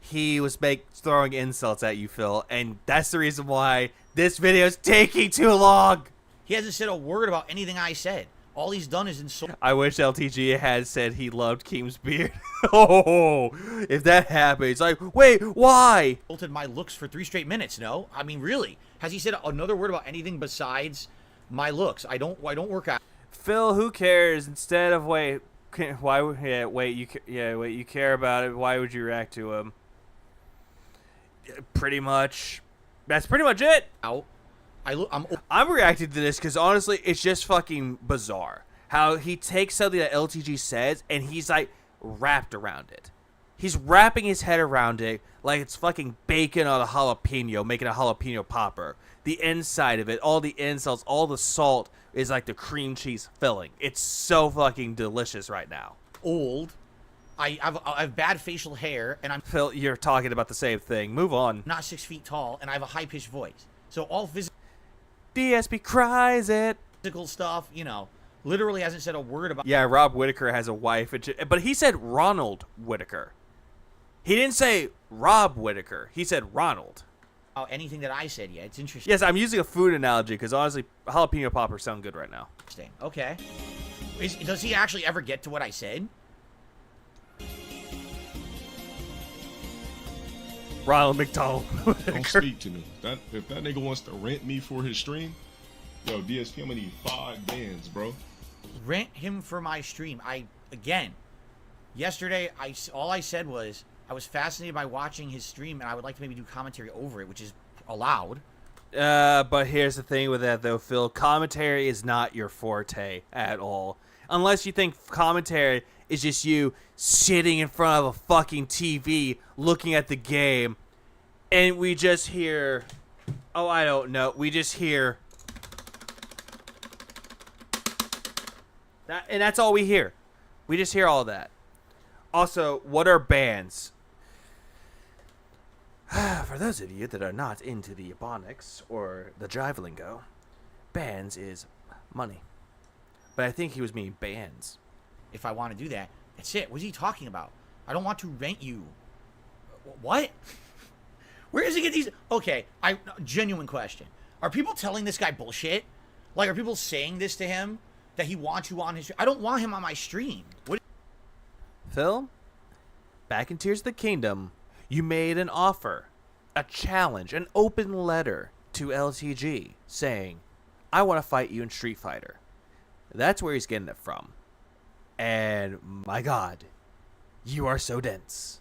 He was throwing insults at you, Phil, and that's the reason why this video is taking too long. He hasn't said a word about anything I said. All he's done is insult. I wish LTG had said he loved Keem's beard. Oh, if that happened, it's like, wait, why? Insulted my looks for 3 straight minutes. No, I mean really. Has he said another word about anything besides my looks? I don't work out. Phil, who cares? Instead of wait, you care about it. Why would you react to him? Pretty much. That's pretty much it. I'm reacting to this because honestly, it's just fucking bizarre how he takes something that LTG says and he's like wrapped around it. He's wrapping his head around it like it's fucking bacon on a jalapeno, making a jalapeno popper. The inside of it, all the insults, all the salt is like the cream cheese filling. It's so fucking delicious right now. Old. I have bad facial hair, and I'm Phil, you're talking about the same thing. Move on. not 6 feet tall, and I have a high-pitched voice. So all DSP cries it. physical stuff, literally hasn't said a word about Yeah, Rob Whitaker has a wife, but he said Ronald Whitaker. He didn't say Rob Whitaker. He said Ronald. anything that I said yet. It's interesting. Yes, I'm using a food analogy because honestly, jalapeno poppers sound good right now. Okay. Does he actually ever get to what I said? Ronald McDonald. Don't speak to me. If that nigga wants to rent me for his stream, yo, DSP, I'm gonna need 5 bands, bro. Rent him for my stream. Yesterday, all I said was I was fascinated by watching his stream, and I would like to maybe do commentary over it, which is allowed. But here's the thing with that, though, Phil. Commentary is not your forte at all. Unless you think commentary is just you sitting in front of a fucking TV looking at the game, and we just hear... Oh, I don't know. We just hear... and that's all we hear. We just hear all that. Also, what are bands? For those of you that are not into the Ebonics or the Jive lingo, bands is money. But I think he was meaning bands. If I want to do that, that's it. What's he talking about? I don't want to rent you. What? Where does he get these? Okay, genuine question. Are people telling this guy bullshit? Like, are people saying this to him that he wants you on his? I don't want him on my stream. What? Phil, back in Tears of the Kingdom, you made an offer, a challenge, an open letter to LTG saying, I want to fight you in Street Fighter. That's where he's getting it from. And my God, you are so dense.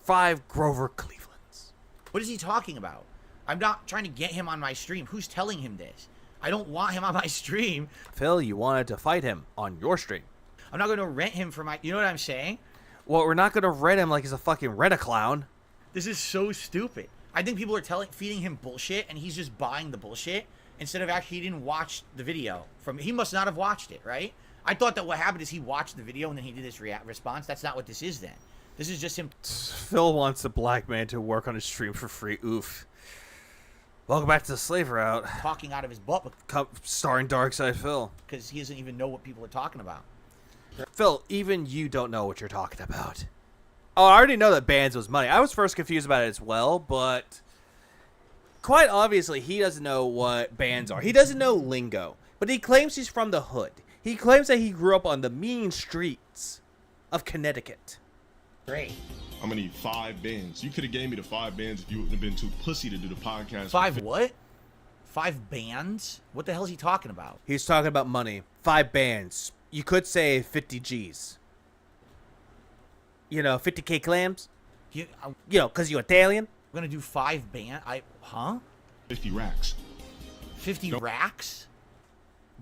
5 Grover Clevelands. What is he talking about? I'm not trying to get him on my stream. Who's telling him this? I don't want him on my stream. Phil, you wanted to fight him on your stream. I'm not going to rent him for my... You know what I'm saying? Well, we're not going to rent him like he's a fucking rent-a-clown. This is so stupid. I think people are feeding him bullshit, and he's just buying the bullshit. instead of actually, he didn't watch the video. He must not have watched it, right? I thought that what happened is he watched the video and then he did this response. That's not what this is then. This is just him. Phil wants a black man to work on his stream for free. Oof. Welcome back to the Slave Route. Talking out of his butt. Starring Darkside Phil. Because he doesn't even know what people are talking about. Phil, even you don't know what you're talking about. Oh, I already know that bands was money. I was first confused about it as well, but quite obviously he doesn't know what bands are. He doesn't know lingo, but he claims he's from the hood. He claims that he grew up on the mean streets of Connecticut. Great. I'm gonna need 5 bands. You could have gave me the 5 bands if you wouldn't have been too pussy to do the podcast. 5 what? 5 bands? What the hell is he talking about? He's talking about money. 5 bands. You could say 50 G's. You know, 50K clams. You know, because you're Italian. I'm going to do 5 bands? Huh? 50 racks. 50 racks?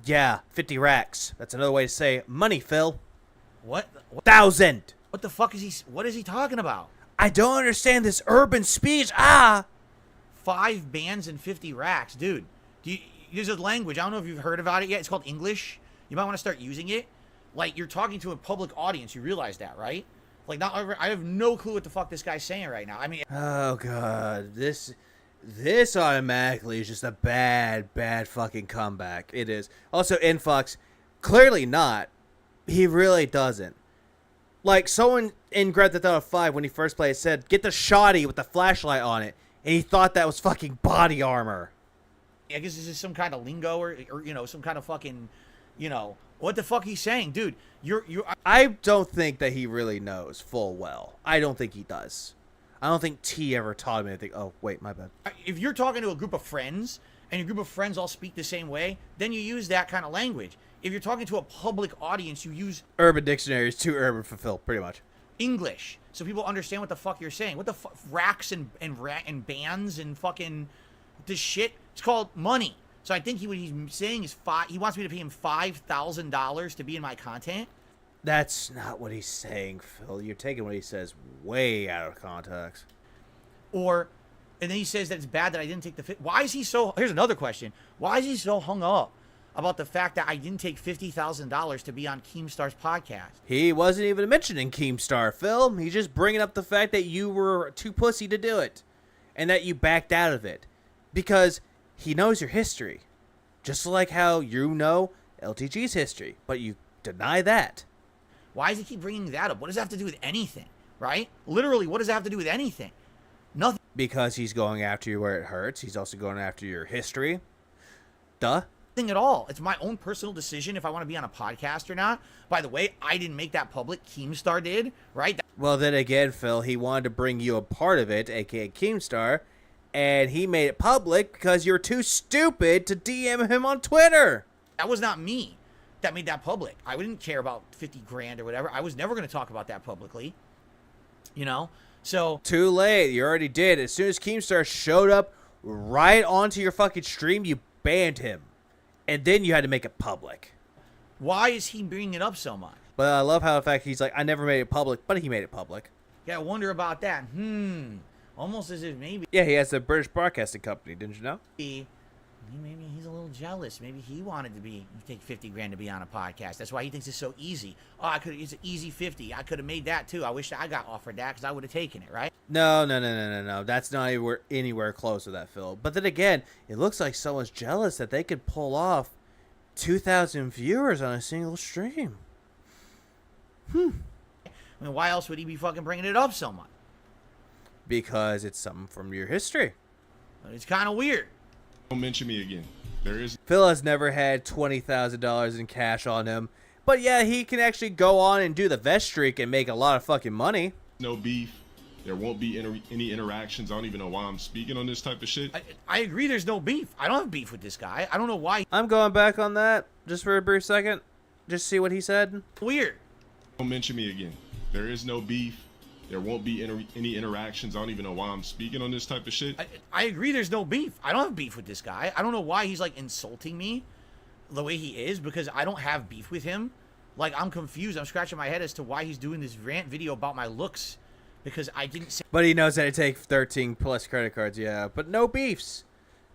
Yeah, 50 racks. That's another way to say money, Phil. What? 1,000. What the fuck what is he talking about? I don't understand this urban speech. 5 bands and 50 racks. Dude, there's a language. I don't know if you've heard about it yet. It's called English. You might want to start using it. Like, you're talking to a public audience. You realize that, right? Like, I have no clue what the fuck this guy's saying right now. I mean... Oh, God. This automatically is just a bad fucking comeback. It is. Also, Influx, clearly not. He really doesn't. Like, someone in Grand Theft Auto 5, when he first played, said, get the shoddy with the flashlight on it. And he thought that was fucking body armor. I guess this is some kind of lingo or you know, some kind of fucking, you know, what the fuck he's saying. Dude, I don't think that he really knows full well. I don't think he does. I don't think T ever taught him anything. Oh, wait, my bad. If you're talking to a group of friends, and your group of friends all speak the same way, then you use that kind of language. If you're talking to a public audience, you use... Urban Dictionary is too urban for Phil, pretty much. English, so people understand what the fuck you're saying. What the fuck? Racks and bands and fucking this shit. It's called money. So I think what he's saying is he wants me to pay him $5,000 to be in my content. That's not what he's saying, Phil. You're taking what he says way out of context. And then he says that it's bad that I didn't take the... Why is he so... Here's another question. Why is he so hung up about the fact that I didn't take $50,000 to be on Keemstar's podcast? He wasn't even mentioning Keemstar, Phil. He's just bringing up the fact that you were too pussy to do it. And that you backed out of it. Because he knows your history. Just like how you know LTG's history. But you deny that. Why does he keep bringing that up? What does that have to do with anything? Right? Literally, what does that have to do with anything? Nothing. Because he's going after you where it hurts. He's also going after your history. Duh. Nothing at all. It's my own personal decision if I want to be on a podcast or not. By the way, I didn't make that public. Keemstar did, right? Well, then again, Phil, he wanted to bring you a part of it, aka Keemstar, and he made it public because you're too stupid to DM him on Twitter. That was not me that made that public. I didn't care about 50 grand or whatever. I was never going to talk about that publicly. You know? So... Too late. You already did. As soon as Keemstar showed up right onto your fucking stream, you banned him. And then you had to make it public. Why is he bringing it up so much? But I love how, in fact, he's like, I never made it public, but he made it public. Yeah, I wonder about that. Almost as if maybe... Yeah, he has the British Broadcasting Company, didn't you know? Maybe he's a little jealous. Maybe he wanted to take 50 grand to be on a podcast. That's why he thinks it's so easy. Oh, it's an easy 50. I could have made that too. I wish I got offered that because I would have taken it, right? No. That's not anywhere close to that, Phil. But then again, it looks like someone's jealous that they could pull off 2,000 viewers on a single stream. I mean, why else would he be fucking bringing it up so much? Because it's something from your history. It's kind of weird. Don't mention me again. Phil has never had $20,000 in cash on him. But yeah, he can actually go on and do the vest streak and make a lot of fucking money. No beef. There won't be any interactions. I don't even know why I'm speaking on this type of shit. I agree there's no beef. I don't have beef with this guy. I don't know why. I'm going back on that just for a brief second. Just see what he said. Weird. Don't mention me again. There is no beef. There won't be any interactions. I don't even know why I'm speaking on this type of shit. I agree there's no beef. I don't have beef with this guy. I don't know why he's like insulting me the way he is because I don't have beef with him. Like, I'm confused. I'm scratching my head as to why he's doing this rant video about my looks because I didn't say... But he knows that it takes 13 plus credit cards, yeah. But no beefs.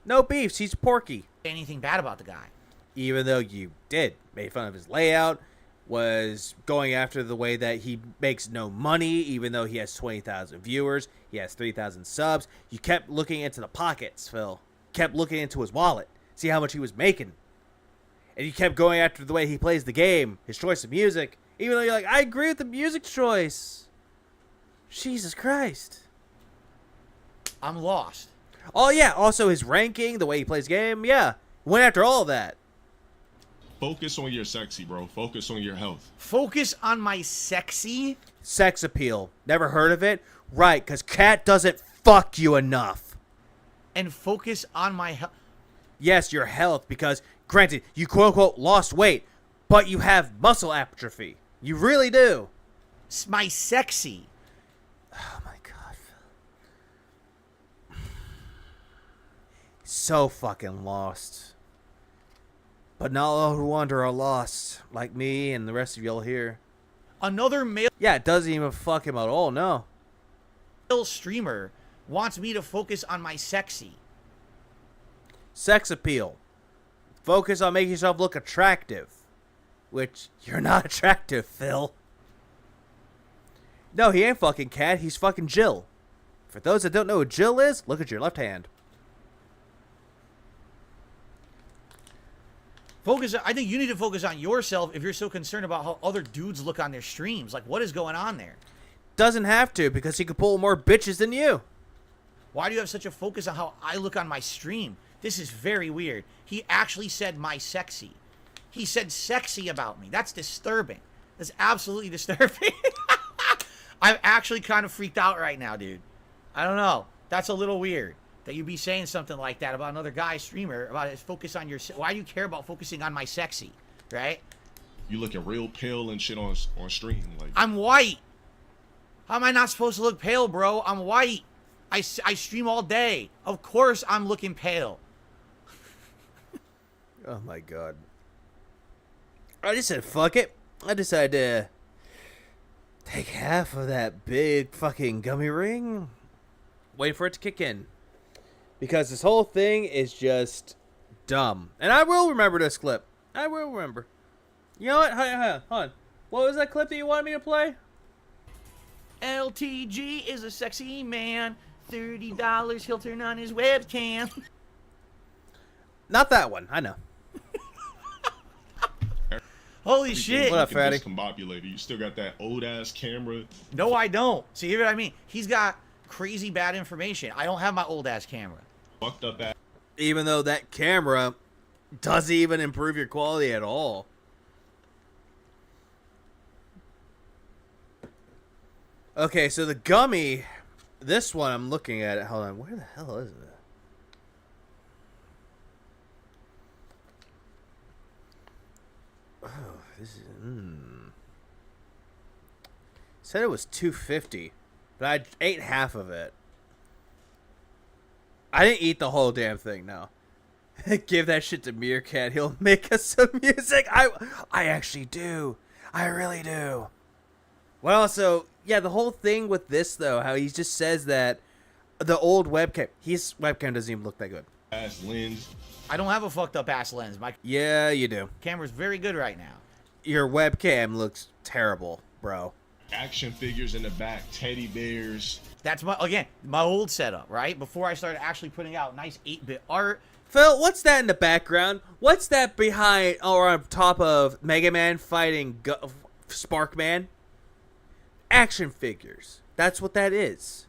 No beefs. He's Porky. anything bad about the guy. Even though you did made fun of his layout, was going after the way that he makes no money, even though he has 20,000 viewers, he has 3,000 subs. You kept looking into the pockets, Phil. Kept looking into his wallet, see how much he was making. And you kept going after the way he plays the game, his choice of music, even though you're like, I agree with the music choice. Jesus Christ. I'm lost. Oh, yeah. Also, his ranking, the way he plays the game. Yeah. Went after all of that. Focus on your sexy, bro. Focus on your health. Focus on my sexy? Sex appeal. Never heard of it? Right, because Cat doesn't fuck you enough. And focus on my health. Yes, your health, because, granted, you quote-unquote lost weight, but you have muscle atrophy. You really do. My sexy. Oh, my God, Phil. So fucking lost. But not all who wander are lost, like me and the rest of y'all here. Another male Yeah, it doesn't even fuck him at all, no. streamer wants me to focus on my sexy. Sex appeal. Focus on making yourself look attractive. Which, you're not attractive, Phil. No, he ain't fucking Cat, he's fucking Jill. For those that don't know who Jill is, look at your left hand. I think you need to focus on yourself if you're so concerned about how other dudes look on their streams. Like, what is going on there? Doesn't have to, because he could pull more bitches than you. Why do you have such a focus on how I look on my stream? This is very weird. He actually said my sexy. He said sexy about me. That's disturbing. That's absolutely disturbing. I'm actually kind of freaked out right now, dude. I don't know. That's a little weird. That you'd be saying something like that about another guy streamer, about his focus on your... Why do you care about focusing on my sexy, right? You looking real pale and shit on stream. Like, I'm white. How am I not supposed to look pale, bro? I'm white. I stream all day. Of course I'm looking pale. Oh my God. I just said fuck it. I decided to take half of that big fucking gummy ring. Wait for it to kick in. Because this whole thing is just dumb. And I will remember this clip. I will remember. You know what? Hold on. What was that clip that you wanted me to play? LTG is a sexy man. $30 he'll turn on his webcam. Not that one. I know. Holy shit. What up, Fatty? Discombobulated. You still got that old ass camera. No, I don't. See, hear what I mean? He's got crazy bad information. I don't have my old ass camera. Fucked up ass. Even though that camera doesn't even improve your quality at all. Okay, so the gummy, this one I'm looking at it. Hold on, where the hell is it? Oh, this is. Said it was $2.50, but I ate half of it. I didn't eat the whole damn thing. No. Give that shit to Meerkat. He'll make us some music. I actually do. I really do. Well, also, yeah, the whole thing with this though, how he just says that the old webcam, his webcam doesn't even look that good. Ass lens. I don't have a fucked up ass lens. My Yeah, you do. camera's very good right now. Your webcam looks terrible, bro. Action figures in the back. Teddy bears. That's my old setup, right? Before I started actually putting out nice 8-bit art. Phil, what's that in the background? What's that behind or on top of Mega Man fighting Sparkman? Action figures. That's what that is.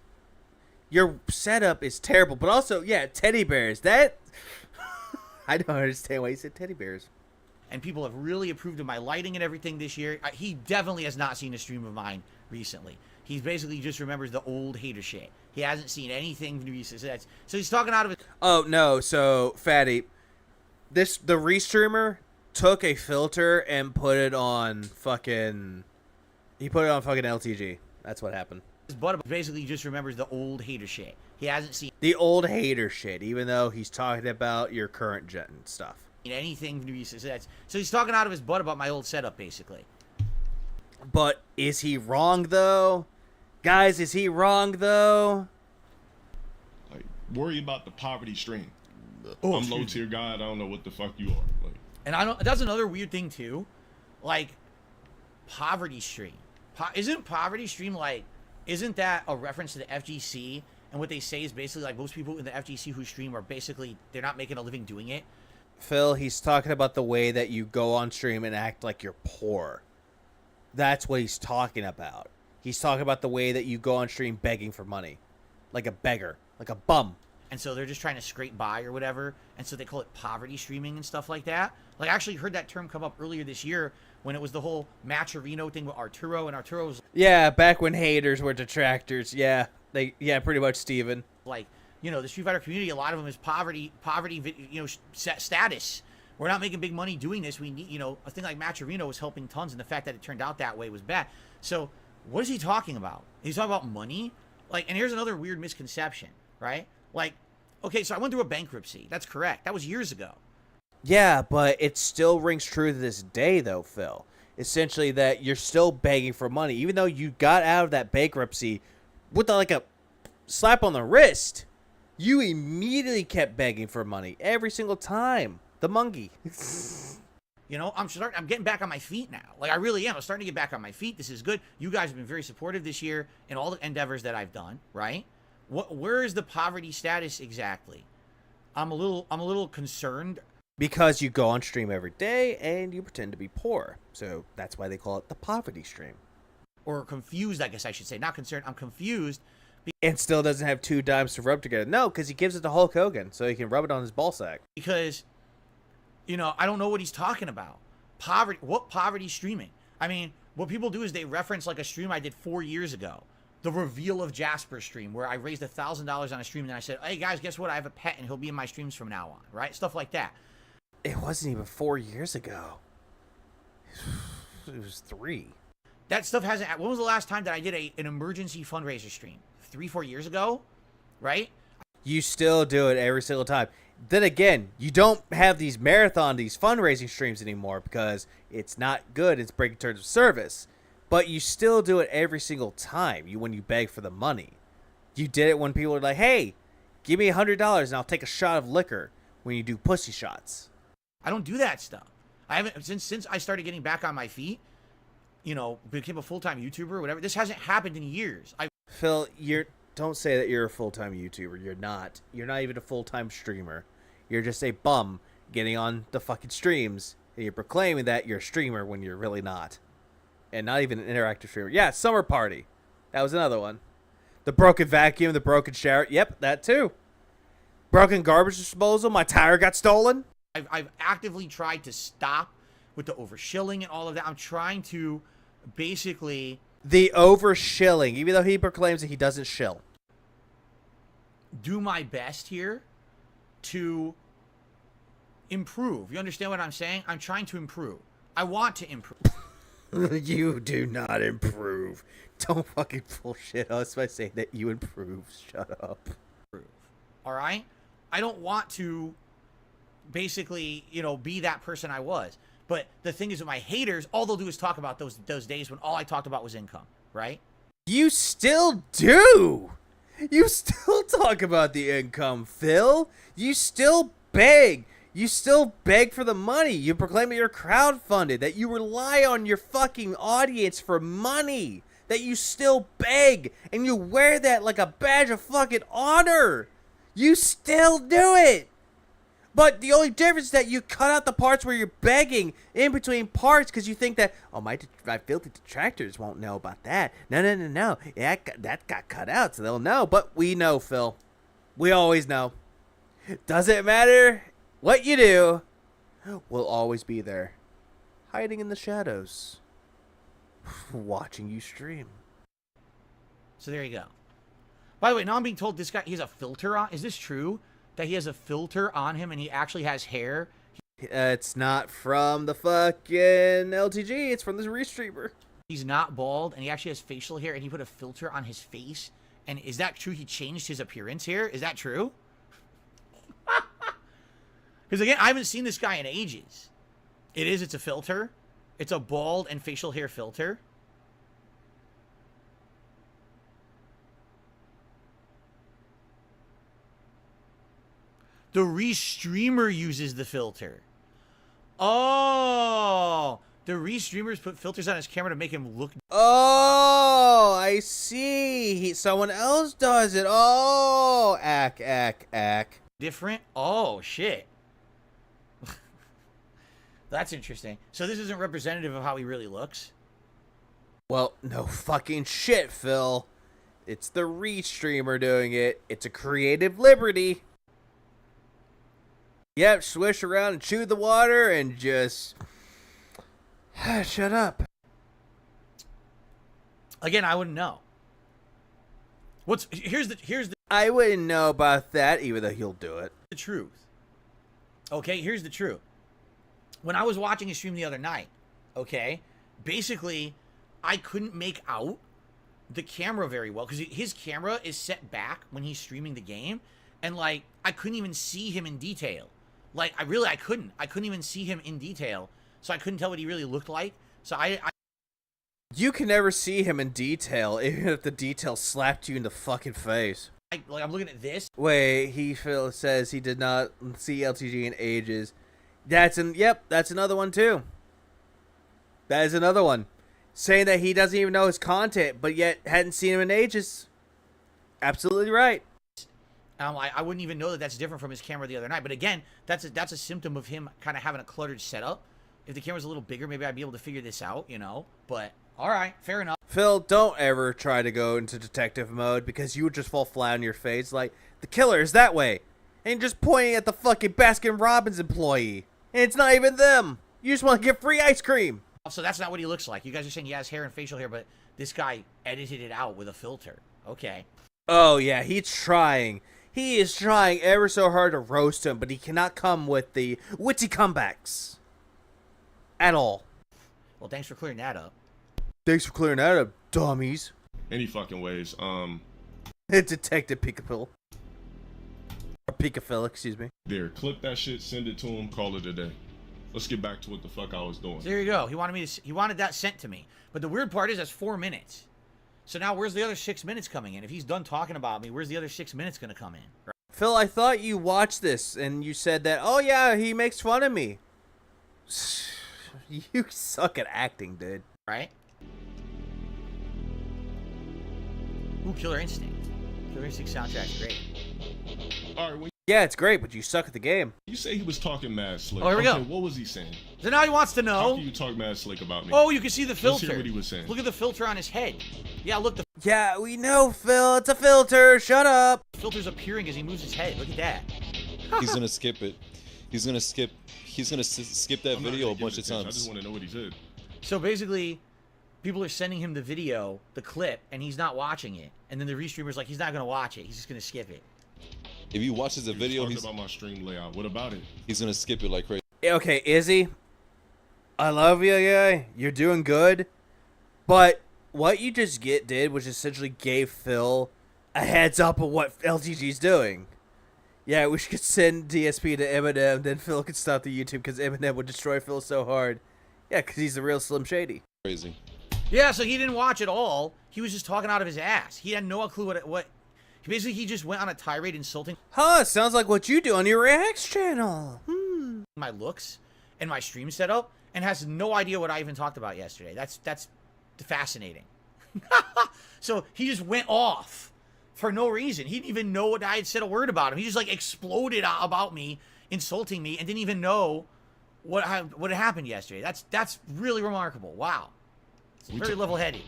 Your setup is terrible, but also, yeah, teddy bears. That I don't understand why you said teddy bears. And people have really approved of my lighting and everything this year. He definitely has not seen a stream of mine recently. He basically just remembers the old hater shit. He hasn't seen anything recent. So he's talking out of his... Oh, no. So, Fatty, the restreamer took a filter and put it on fucking... He put it on fucking LTG. That's what happened. His butt basically just remembers the old hater shit. He hasn't seen... The old hater shit, even though he's talking about your current gen stuff. Anything recent. So he's talking out of his butt about my old setup, basically. But is he wrong, though? Guys, is he wrong, though? Like, worry about the poverty stream. Oh, I'm low tier God. I don't know what the fuck you are. Like, and I don't. That's another weird thing too, like poverty stream. Isn't poverty stream like? Isn't that a reference to the FGC? And what they say is basically like most people in the FGC who stream are basically they're not making a living doing it. Phil, he's talking about the way that you go on stream and act like you're poor. That's what he's talking about. He's talking about the way that you go on stream begging for money. Like a beggar. Like a bum. And so they're just trying to scrape by or whatever. And so they call it poverty streaming and stuff like that. Like I actually heard that term come up earlier this year when it was the whole Maturino thing with Arturo. And Arturo's Yeah, back when haters were detractors. Yeah, pretty much, Steven. like, you know, the Street Fighter community, a lot of them is poverty, you know, status. We're not making big money doing this. We need, you know, a thing like Maturino was helping tons, and the fact that it turned out that way was bad. So, what is he talking about? He's talking about money? Like, and here's another weird misconception, right? Like, okay, so I went through a bankruptcy. That's correct. That was years ago. Yeah, but it still rings true to this day, though, Phil. Essentially, that you're still begging for money, even though you got out of that bankruptcy with like a slap on the wrist. You immediately kept begging for money every single time. The monkey. You know, I'm getting back on my feet now. Like, I really am. I'm starting to get back on my feet. This is good. You guys have been very supportive this year in all the endeavors that I've done, right? Where is the poverty status exactly? I'm a little concerned. Because you go on stream every day and you pretend to be poor. So that's why they call it the poverty stream. Or confused, I guess I should say. Not concerned. I'm confused. And still doesn't have 2 dimes to rub together. No, because he gives it to Hulk Hogan so he can rub it on his ballsack. Because, you know, I don't know what he's talking about. What poverty streaming? I mean, what people do is they reference like a stream I did 4 years ago. The reveal of Jasper stream where I raised $1,000 on a stream and then I said, hey guys, guess what? I have a pet and he'll be in my streams from now on, right? Stuff like that. It wasn't even 4 years ago. It was 3. That stuff hasn't. When was the last time that I did an emergency fundraiser stream? 3-4 years ago, right? You still do it every single time. Then again, you don't have these fundraising streams anymore because it's not good. It's breaking terms of service. But you still do it every single time when you beg for the money. You did it when people are like, hey, give me $100 and I'll take a shot of liquor when you do pussy shots. I don't do that stuff. I haven't since I started getting back on my feet, you know, became a full-time YouTuber or whatever. This hasn't happened in years. Phil, don't say that you're a full-time YouTuber. You're not. You're not even a full-time streamer. You're just a bum getting on the fucking streams, and you're proclaiming that you're a streamer when you're really not. And not even an interactive streamer. Yeah, Summer Party. That was another one. The broken vacuum, the broken shower. Yep, that too. Broken garbage disposal. My tire got stolen. I've actively tried to stop with the overshilling and all of that. I'm trying to basically... The overshilling, even though he proclaims that he doesn't shill. Do my best here to improve. You understand what I'm saying? I'm trying to improve. I want to improve. You do not improve. Don't fucking bullshit us by saying that you improve. Shut up. All right? I don't want to basically, you know, be that person I was. But the thing is with my haters, all they'll do is talk about those days when all I talked about was income, right? You still do. You still talk about the income, Phil. You still beg. You still beg for the money. You proclaim that you're crowdfunded, that you rely on your fucking audience for money, that you still beg, and you wear that like a badge of fucking honor. You still do it. But the only difference is that you cut out the parts where you're begging in between parts because you think that, oh, my filthy detractors won't know about that. No. Yeah, that got cut out, so they'll know. But we know, Phil. We always know. Doesn't matter what you do. We'll always be there. Hiding in the shadows. Watching you stream. So there you go. By the way, now I'm being told this guy, he has a filter on. Is this true? That he has a filter on him and he actually has hair? It's not from the fucking LTG. It's from this restreamer. He's not bald and he actually has facial hair and he put a filter on his face. And is that true? He changed his appearance here? Is that true? Because again, I haven't seen this guy in ages. It's a filter. It's a bald and facial hair filter. The restreamer uses the filter. Oh, the restreamers put filters on his camera to make him look. Oh, I see. Someone else does it. Oh, ack. Different? Oh, shit. That's interesting. So this isn't representative of how he really looks? Well, no fucking shit, Phil. It's the restreamer doing it. It's a creative liberty. Yep, swish around and chew the water and just shut up. Again, I wouldn't know. Here's the I wouldn't know about that, even though he'll do it. the truth. Okay, here's the truth. When I was watching a stream the other night, okay, basically, I couldn't make out the camera very well because his camera is set back when he's streaming the game, and like I couldn't even see him in detail. Like I couldn't even see him in detail, so I couldn't tell what he really looked like. So You can never see him in detail, even if the detail slapped you in the fucking face. I'm looking at this. Wait, Phil says he did not see LTG in ages. That's another one too. That is another one. Saying that he doesn't even know his content, but yet hadn't seen him in ages. Absolutely right. I wouldn't even know that that's different from his camera the other night. But again, that's a symptom of him kind of having a cluttered setup. If the camera's a little bigger, maybe I'd be able to figure this out, you know. But all right, fair enough. Phil, don't ever try to go into detective mode because you would just fall flat on your face like, the killer is that way. And you're just pointing at the fucking Baskin-Robbins employee. And it's not even them. You just want to get free ice cream. So that's not what he looks like. You guys are saying he has hair and facial hair, but this guy edited it out with a filter. Okay. Oh, yeah, he's trying. He is trying ever so hard to roast him, but he cannot come with the witty comebacks. At all. Well, thanks for clearing that up. Thanks for clearing that up, dummies. Any fucking ways. Detective Peekapil. Or Peekapil, excuse me. There, clip that shit, send it to him, call it a day. Let's get back to what the fuck I was doing. There you go. He wanted that sent to me. But the weird part is that's 4 minutes. So now where's the other 6 minutes coming in? If he's done talking about me, where's the other 6 minutes going to come in? Right? Phil, I thought you watched this and you said that, oh yeah, he makes fun of me. You suck at acting, dude. Right? Ooh, Killer Instinct. Killer Instinct soundtrack's great. All right, when Yeah, it's great, but you suck at the game. you say he was talking mad slick. Oh, here we go. What was he saying? So now he wants to How know. can you talk mad slick about me? Oh, you can see the Let's filter. hear what he was saying. Look at the filter on his head. Yeah, look, the Yeah, we know, Phil. It's a filter. Shut up. filter's appearing as he moves his head. Look at that. He's gonna skip it. He's gonna skip that I'm not video a gonna bunch give of it attention. I times. just want to know what he said. So basically, people are sending him the video, the clip, and he's not watching it. And then the restreamer's like, he's not going to watch it. He's just going to skip it. If he watches the video, He was talking about my stream layout. What about it? he's gonna skip it like crazy. Okay, Izzy. I love you, guy. You're doing good. But what you just did was essentially gave Phil a heads up of what LTG's doing. Yeah, we should send DSP to Eminem, then Phil could stop the YouTube because Eminem would destroy Phil so hard. Yeah, because he's the real Slim Shady. Crazy. Yeah, so he didn't watch it all. He was just talking out of his ass. He had no clue what basically, he just went on a tirade insulting Huh, sounds like what you do on your Reacts channel. my looks and my stream setup and has no idea what I even talked about yesterday. That's fascinating. So he just went off for no reason. He didn't even know what I had said a word about him. He just like exploded about me, insulting me, and didn't even know what had happened yesterday. That's really remarkable. Wow. It's very level-headed.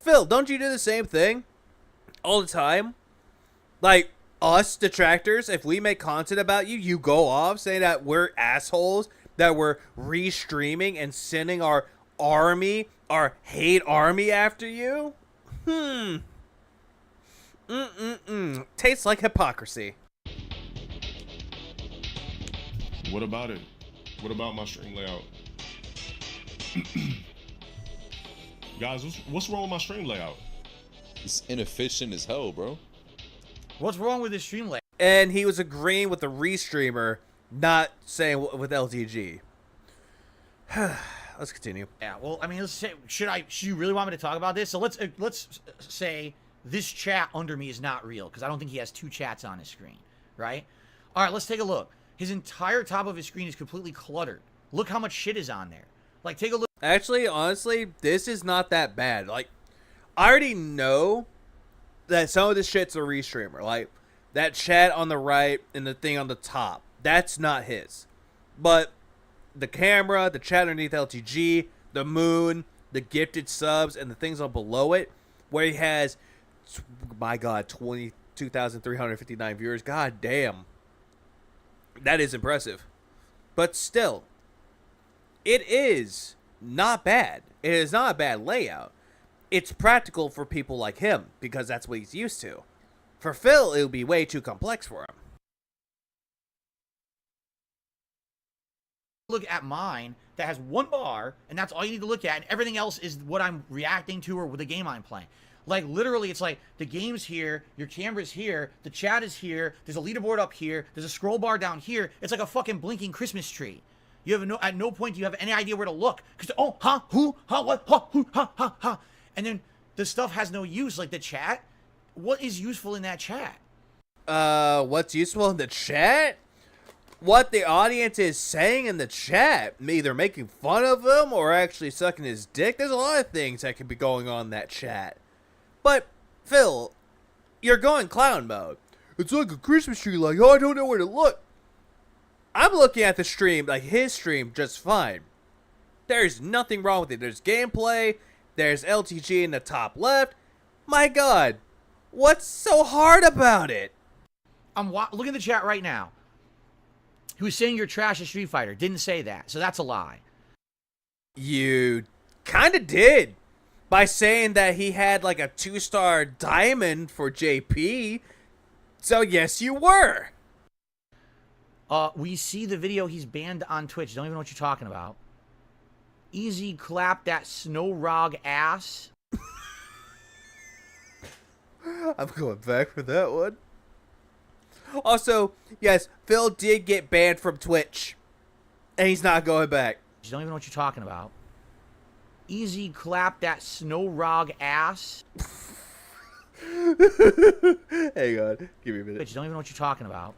Phil, don't you do the same thing all the time? Like, us detractors, if we make content about you, you go off saying that we're assholes, that we're restreaming and sending our army, our hate army after you? Tastes like hypocrisy. What about it? What about my stream layout? Guys, what's wrong with my stream layout? It's inefficient as hell, bro. What's wrong with this stream layout? And he was agreeing with the restreamer, not saying with LTG. Let's continue. Yeah, well, I mean, let's say, should you really want me to talk about this? So let's say this chat under me is not real because I don't think he has two chats on his screen, right? All right, let's take a look. His entire top of his screen is completely cluttered. Look how much shit is on there. Like, take a look. Actually, honestly, this is not that bad. Like, I already know that some of this shit's a restreamer. Like, that chat on the right and the thing on the top. That's not his. But the camera, the chat underneath LTG, the moon, the gifted subs, and the things on below it, where he has, my God, 22,359 viewers. God damn. That is impressive. But still, it is not bad. It is not a bad layout. It's practical for people like him, because that's what he's used to. For Phil, it would be way too complex for him. Look at mine that has one bar, and that's all you need to look at, and everything else is what I'm reacting to or with the game I'm playing. Like, literally, it's like the game's here, your camera's here, the chat is here, there's a leaderboard up here, there's a scroll bar down here. It's like a fucking blinking Christmas tree. You have at no point do you have any idea where to look, because oh, huh, who, huh, what, huh, who, huh, huh, huh, and then the stuff has no use. Like the chat, what is useful in that chat? What's useful in the chat? What the audience is saying in the chat, either making fun of him or actually sucking his dick. There's a lot of things that could be going on in that chat. But, Phil, you're going clown mode. It's like a Christmas tree, like, oh, I don't know where to look. I'm looking at the stream, like his stream, just fine. There's nothing wrong with it. There's gameplay, there's LTG in the top left. My God, what's so hard about it? I'm looking at the chat right now. He was saying you're trash at Street Fighter. Didn't say that, so that's a lie. You kind of did. By saying that he had like a 2-star diamond for JP. So yes, you were. We see the video he's banned on Twitch. Don't even know what you're talking about. Easy clap that snow rog ass. I'm going back for that one. Also, yes, Phil did get banned from Twitch. And he's not going back. You don't even know what you're talking about. Easy clap that snow rog ass. Hang on. Give me a minute. You don't even know what you're talking about.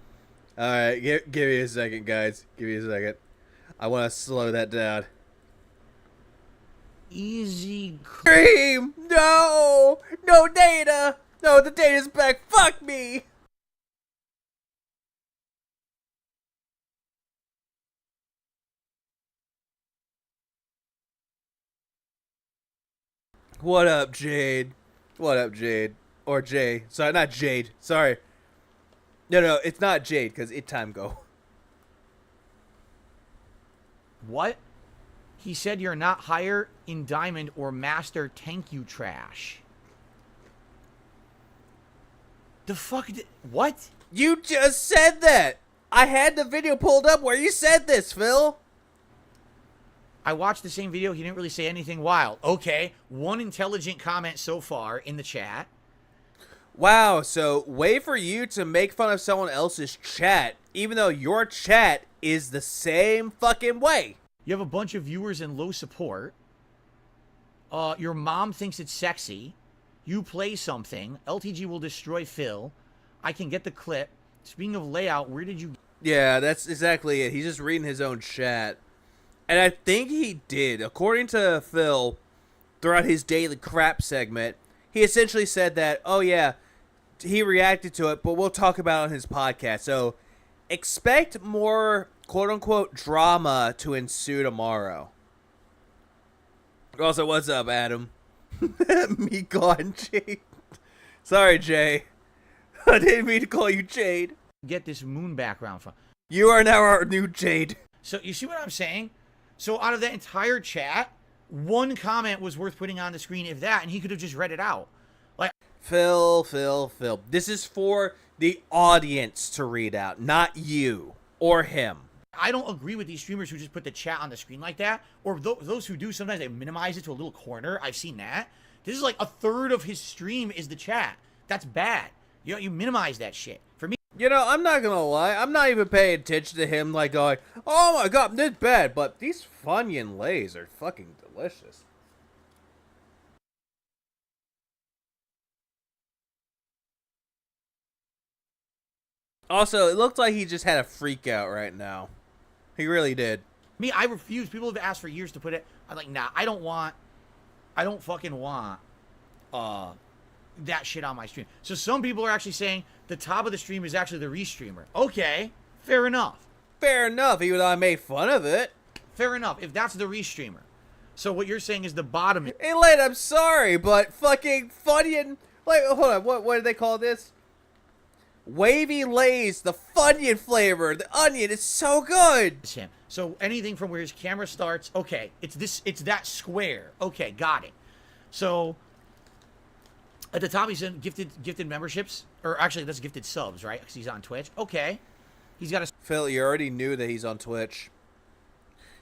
Alright, give me a second, guys. Give me a second. I want to slow that down. Easy Cream! No! No data! No, the data's back! Fuck me! What up, Jade? What up, Jade? Or Jay. Sorry, not Jade. Sorry. No, it's not Jade, because it time go. What? He said you're not higher in Diamond or Master. Thank you, trash. The fuck did... What? You just said that! I had the video pulled up where you said this, Phil! I watched the same video. He didn't really say anything wild. Okay, one intelligent comment so far in the chat. Wow, so way for you to make fun of someone else's chat, even though your chat is the same fucking way. You have a bunch of viewers and low support. Your mom thinks it's sexy. You play something. LTG will destroy Phil. I can get the clip. Speaking of layout, where did you... Yeah, that's exactly it. He's just reading his own chat. And I think he did. According to Phil, throughout his daily crap segment, he essentially said that, oh yeah, he reacted to it, but we'll talk about it on his podcast. So expect more quote-unquote drama to ensue tomorrow. Also, what's up, Adam? Me gone, Jade. Sorry, Jay. I didn't mean to call you Jade. Get this moon background from. You are now our new Jade. So you see what I'm saying? So out of that entire chat, one comment was worth putting on the screen, if that, and he could have just read it out. Like, Phil. This is for the audience to read out, not you or him. I don't agree with these streamers who just put the chat on the screen like that, or those who do, sometimes they minimize it to a little corner. I've seen that. This is like a third of his stream is the chat. That's bad. You minimize that shit. For me, You know, I'm not gonna lie, I'm not even paying attention to him like going, oh my god, this bad, but these Funyun Lays are fucking delicious. Also, it looked like he just had a freak out right now. He really did. Me, I refuse. People have asked for years to put it. I'm like, nah, I don't fucking want that shit on my stream. So some people are actually saying the top of the stream is actually the restreamer. Okay, fair enough. Fair enough, even though I made fun of it. Fair enough, if that's the restreamer. So what you're saying is the bottom. Hey, Lane, I'm sorry, but fucking Funyun... Like, hold on, what do they call this? Wavy Lays, the Funyun flavor. The onion is so good. It's him. So anything from where his camera starts, okay, it's that square. Okay, got it. So at the top he's in gifted memberships, or actually that's gifted subs, right? Because he's on Twitch. Okay, he's got a Phil, you already knew that he's on Twitch.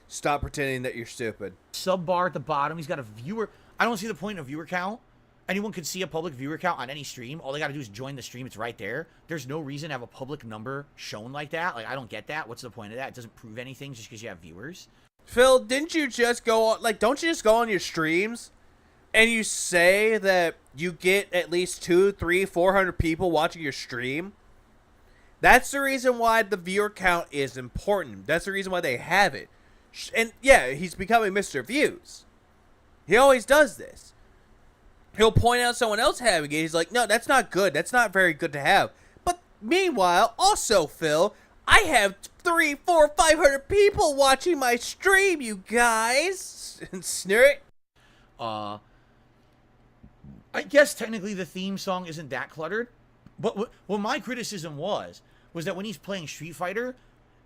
Stop pretending that you're stupid. sub bar at the bottom. He's got a viewer. I don't see the point of viewer count. Anyone can see a public viewer count on any stream. All they got to do is join the stream. It's right there. There's no reason to have a public number shown like that. Like, I don't get that. What's the point of that? It doesn't prove anything just because you have viewers. Phil, didn't you just go on... Like, don't you just go on your streams and you say that you get at least 200, 300, 400 people watching your stream? That's the reason why the viewer count is important. That's the reason why they have it. And, yeah, he's becoming Mr. Views. He always does this. He'll point out someone else having it. He's like, no, that's not good. That's not very good to have. But meanwhile, also, Phil, I have 300, 400, 500 people watching my stream, you guys. Snort. I guess technically the theme song isn't that cluttered. But what my criticism was that when he's playing Street Fighter,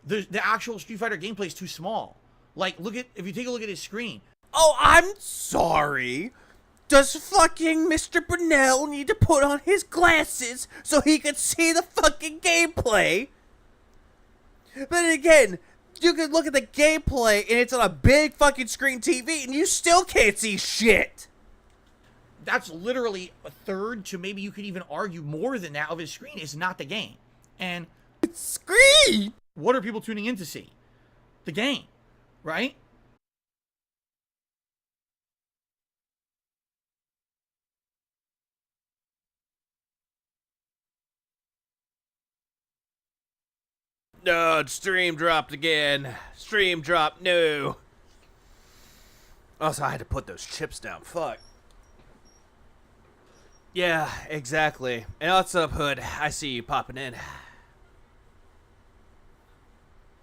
the actual Street Fighter gameplay is too small. Like, if you take a look at his screen. Oh, I'm sorry. Does fucking Mr. Brunel need to put on his glasses so he can see the fucking gameplay? But again, you can look at the gameplay and it's on a big fucking screen TV and you still can't see shit. That's literally a third to maybe you could even argue more than that of his screen is not the game. And It's screen! what are people tuning in to see? The game, right? No, stream dropped again. Stream dropped, no. Also, I had to put those chips down. Fuck. Yeah, exactly. And what's up, Hood? I see you popping in.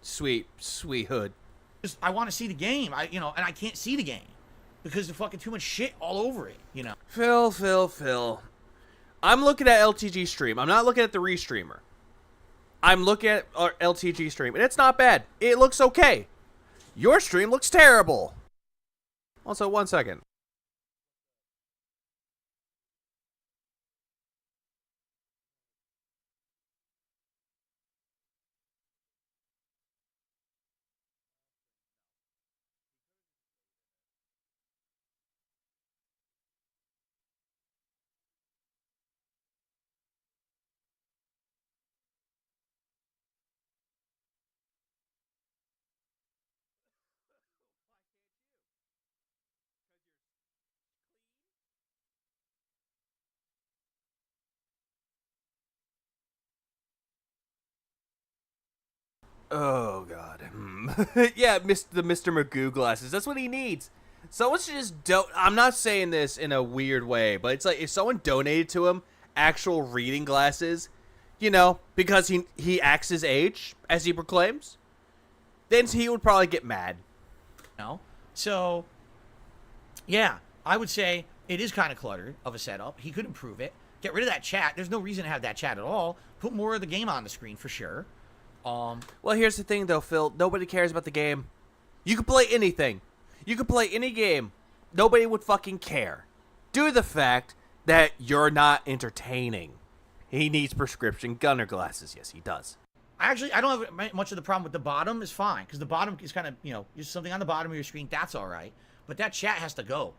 Sweet, sweet Hood. Just, I want to see the game. And I can't see the game because there's fucking too much shit all over it, Phil. I'm looking at LTG stream. I'm not looking at the restreamer. I'm looking at our LTG stream, and it's not bad. It looks okay. Your stream looks terrible. Also, 1 second. Oh, God. Yeah, the Mr. Magoo glasses. That's what he needs. Someone should just I'm not saying this in a weird way, but it's like if someone donated to him actual reading glasses, because he acts his age, as he proclaims, then he would probably get mad. So, yeah, I would say it is kind of cluttered of a setup. He could improve it. Get rid of that chat. There's no reason to have that chat at all. Put more of the game on the screen for sure. Well, here's the thing, though, Phil. Nobody cares about the game. You can play anything. You can play any game. Nobody would fucking care. Due to the fact that you're not entertaining. He needs prescription gunner glasses. Yes, he does. I don't have much of the problem with the bottom. Is fine because the bottom is kind of just something on the bottom of your screen. That's all right. But that chat has to go.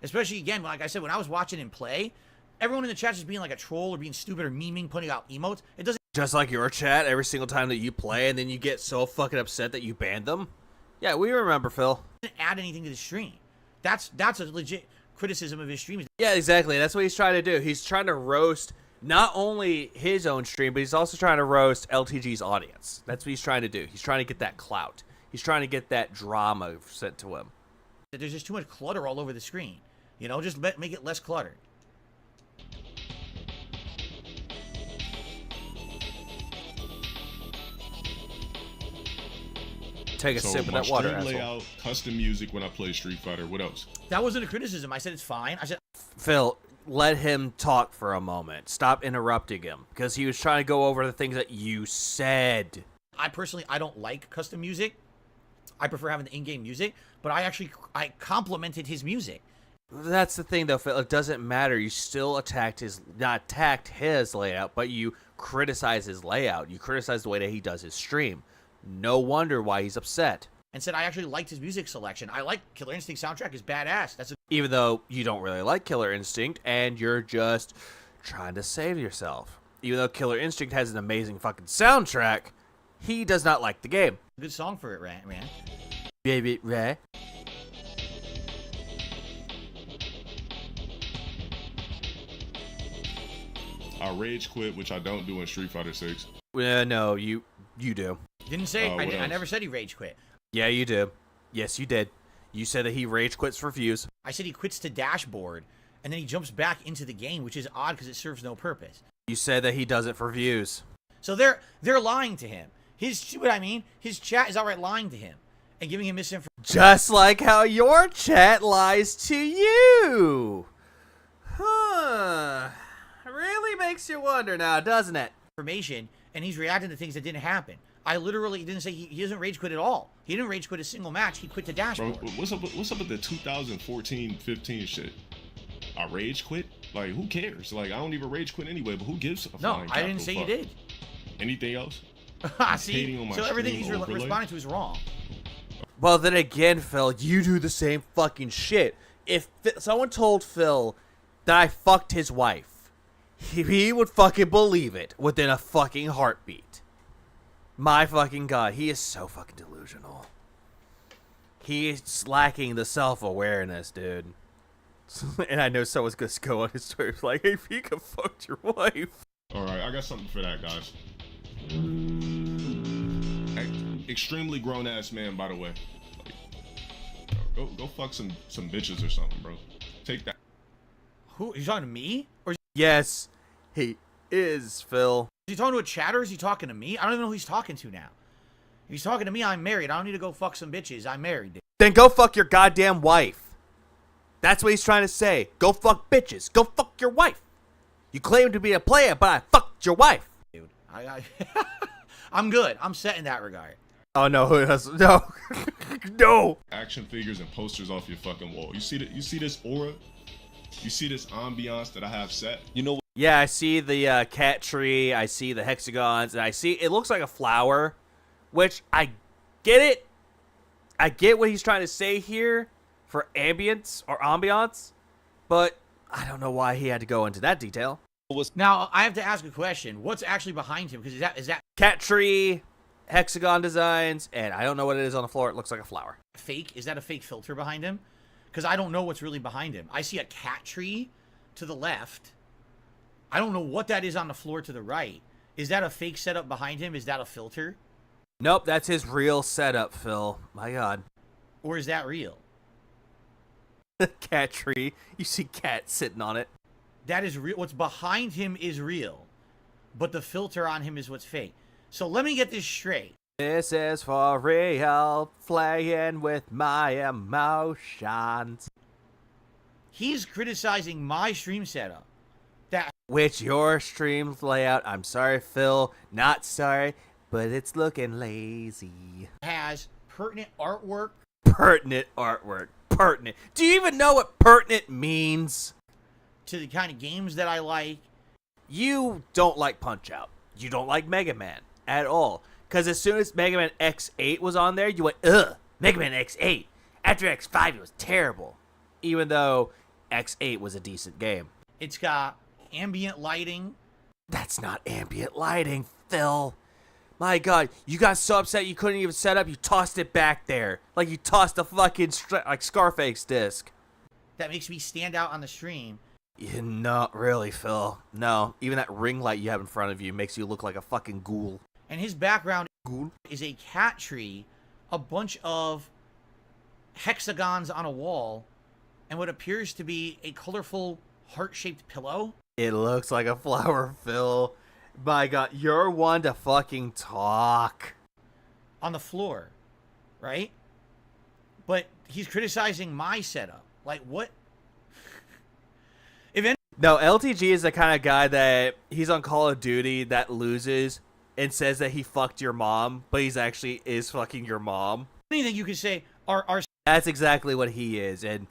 Especially again, like I said, when I was watching him play, everyone in the chat is being like a troll or being stupid or memeing, putting out emotes. It doesn't. Just like your chat every single time that you play, and then you get so fucking upset that you banned them. Yeah, we remember, Phil. Add anything to the stream. That's a legit criticism of his streams. Yeah, exactly. That's what he's trying to do. He's trying to roast not only his own stream, but he's also trying to roast LTG's audience. That's what he's trying to do. He's trying to get that clout. He's trying to get that drama sent to him. There's just too much clutter all over the screen. You know, just make it less cluttered. Take a sip of that water, stream asshole. layout, custom music when I play Street Fighter. What else? That wasn't a criticism. I said it's fine. I said, Phil, let him talk for a moment. Stop interrupting him, because he was trying to go over the things that you said. I personally, I don't like custom music. I prefer having the in-game music, but I complimented his music. That's the thing, though, Phil. It doesn't matter. You still not attacked his layout, but you criticize his layout. You criticize the way that he does his stream. No wonder why he's upset. And said I actually liked his music selection. I like Killer Instinct soundtrack is badass. Even though you don't really like Killer Instinct, and you're just trying to save yourself. Even though Killer Instinct has an amazing fucking soundtrack, he does not like the game. Good song for it, man. Baby, right? I rage quit, which I don't do in Street Fighter 6. No, you do. Didn't say I what else? never said he rage quit. Yeah, you do. Yes, you did. You said that he rage quits for views. I said he quits to dashboard, and then he jumps back into the game, which is odd because it serves no purpose. You said that he does it for views. So they're lying to him. See what I mean? His chat is outright lying to him and giving him misinformation. Just like how your chat lies to you. Huh. Really makes you wonder now, doesn't it? And he's reacting to things that didn't happen. I literally didn't say he doesn't rage quit at all. He didn't rage quit a single match. He quit to Bro, dashboard. what's up with the 2014-15 shit? I rage quit? Like, who cares? Like, I don't even rage quit anyway, but who gives a No, flying I didn't capital say you fuck? did. Anything else? See, Hating on my so everything stream he's overlay? responding to is wrong. Well, then again, Phil, you do the same fucking shit. If someone told Phil that I fucked his wife, he would fucking believe it within a fucking heartbeat. My fucking God, he is so fucking delusional. He is lacking the self-awareness, dude. And I know someone's gonna go on his Twitter like, hey, Pika fucked your wife. Alright, I got something for that, guys. Extremely grown-ass man, by the way. Like, go fuck some bitches or something, bro. Take that. Who? You talking to me? Or is Yes, he is, Phil. he talking to a chatter? Or is he talking to me? I don't even know who he's talking to now. If he's talking to me, I'm married. I don't need to go fuck some bitches. I'm married, dude. Then go fuck your goddamn wife. That's what he's trying to say. Go fuck bitches. Go fuck your wife. You claim to be a player, but I fucked your wife. Dude, I'm good. I'm set in that regard. Oh no, no, no. Action figures and posters off your fucking wall. You see this aura? You see this ambiance that I have set? You know, Yeah, I see the cat tree. I see the hexagons, and I see it looks like a flower, which I get it. I get what he's trying to say here for ambience, but I don't know why he had to go into that detail. Now, I have to ask a question. What's actually behind him? Because is that Cat tree, hexagon designs, and I don't know what it is on the floor. It looks like a flower. fake? Is that a fake filter behind him? Because I don't know what's really behind him. I see a cat tree to the left. I don't know what that is on the floor to the right. Is that a fake setup behind him? Is that a filter? Nope, that's his real setup, Phil. My God. Or is that real? Cat tree. You see cat sitting on it. That is real. What's behind him is real. But the filter on him is what's fake. So let me get this straight. This is for real, playing with my emotions. He's criticizing my stream setup. That Which your stream layout, I'm sorry, Phil, not sorry, but it's looking lazy. has pertinent artwork. Pertinent artwork. Pertinent. Do you even know what pertinent means? To the kind of games that I like. You don't like Punch-Out. You don't like Mega Man at all. Because as soon as Mega Man X8 was on there, you went, ugh, Mega Man X8. After X5, it was terrible. Even though X8 was a decent game. It's got ambient lighting. That's not ambient lighting, Phil. My God, you got so upset you couldn't even set up, you tossed it back there. Like you tossed a fucking like Scarface disc. That makes me stand out on the stream. Not really, Phil. No, even that ring light you have in front of you makes you look like a fucking ghoul. And his background Ghoul? is a cat tree, a bunch of hexagons on a wall, and what appears to be a colorful heart-shaped pillow. It looks like a flower, Phil. My God, you're one to fucking talk. On the floor, right? But he's criticizing my setup. Like, what? No, LTG is the kind of guy that he's on Call of Duty that loses and says that he fucked your mom, but he's actually is fucking your mom. Anything you could say are That's exactly what he is. And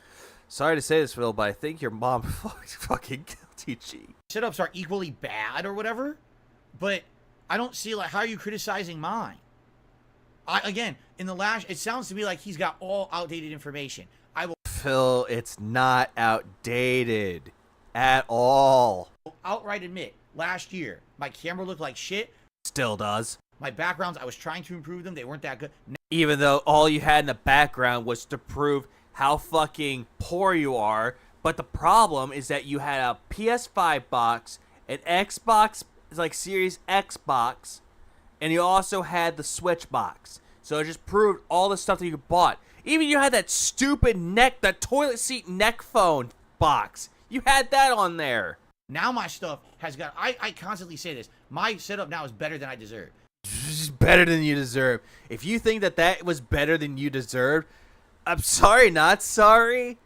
sorry to say this, Phil, but I think your mom fucked fucking LTG. setups are equally bad or whatever, but I don't see, like, how are you criticizing mine? Again, in the last, it sounds to me like he's got all outdated information. I will Phil, it's not outdated at all. outright admit, last year, my camera looked like shit. Still does. My backgrounds, I was trying to improve them. They weren't that good. Even though all you had in the background was to prove how fucking poor you are. But the problem is that you had a PS5 box, an Xbox, like Series X box, and you also had the Switch box. So it just proved all the stuff that you bought. Even you had that stupid that toilet seat neck phone box. You had that on there. Now my stuff has got, I constantly say this, my setup now is better than I deserve. Better than you deserve. If you think that that was better than you deserved, I'm sorry, not sorry,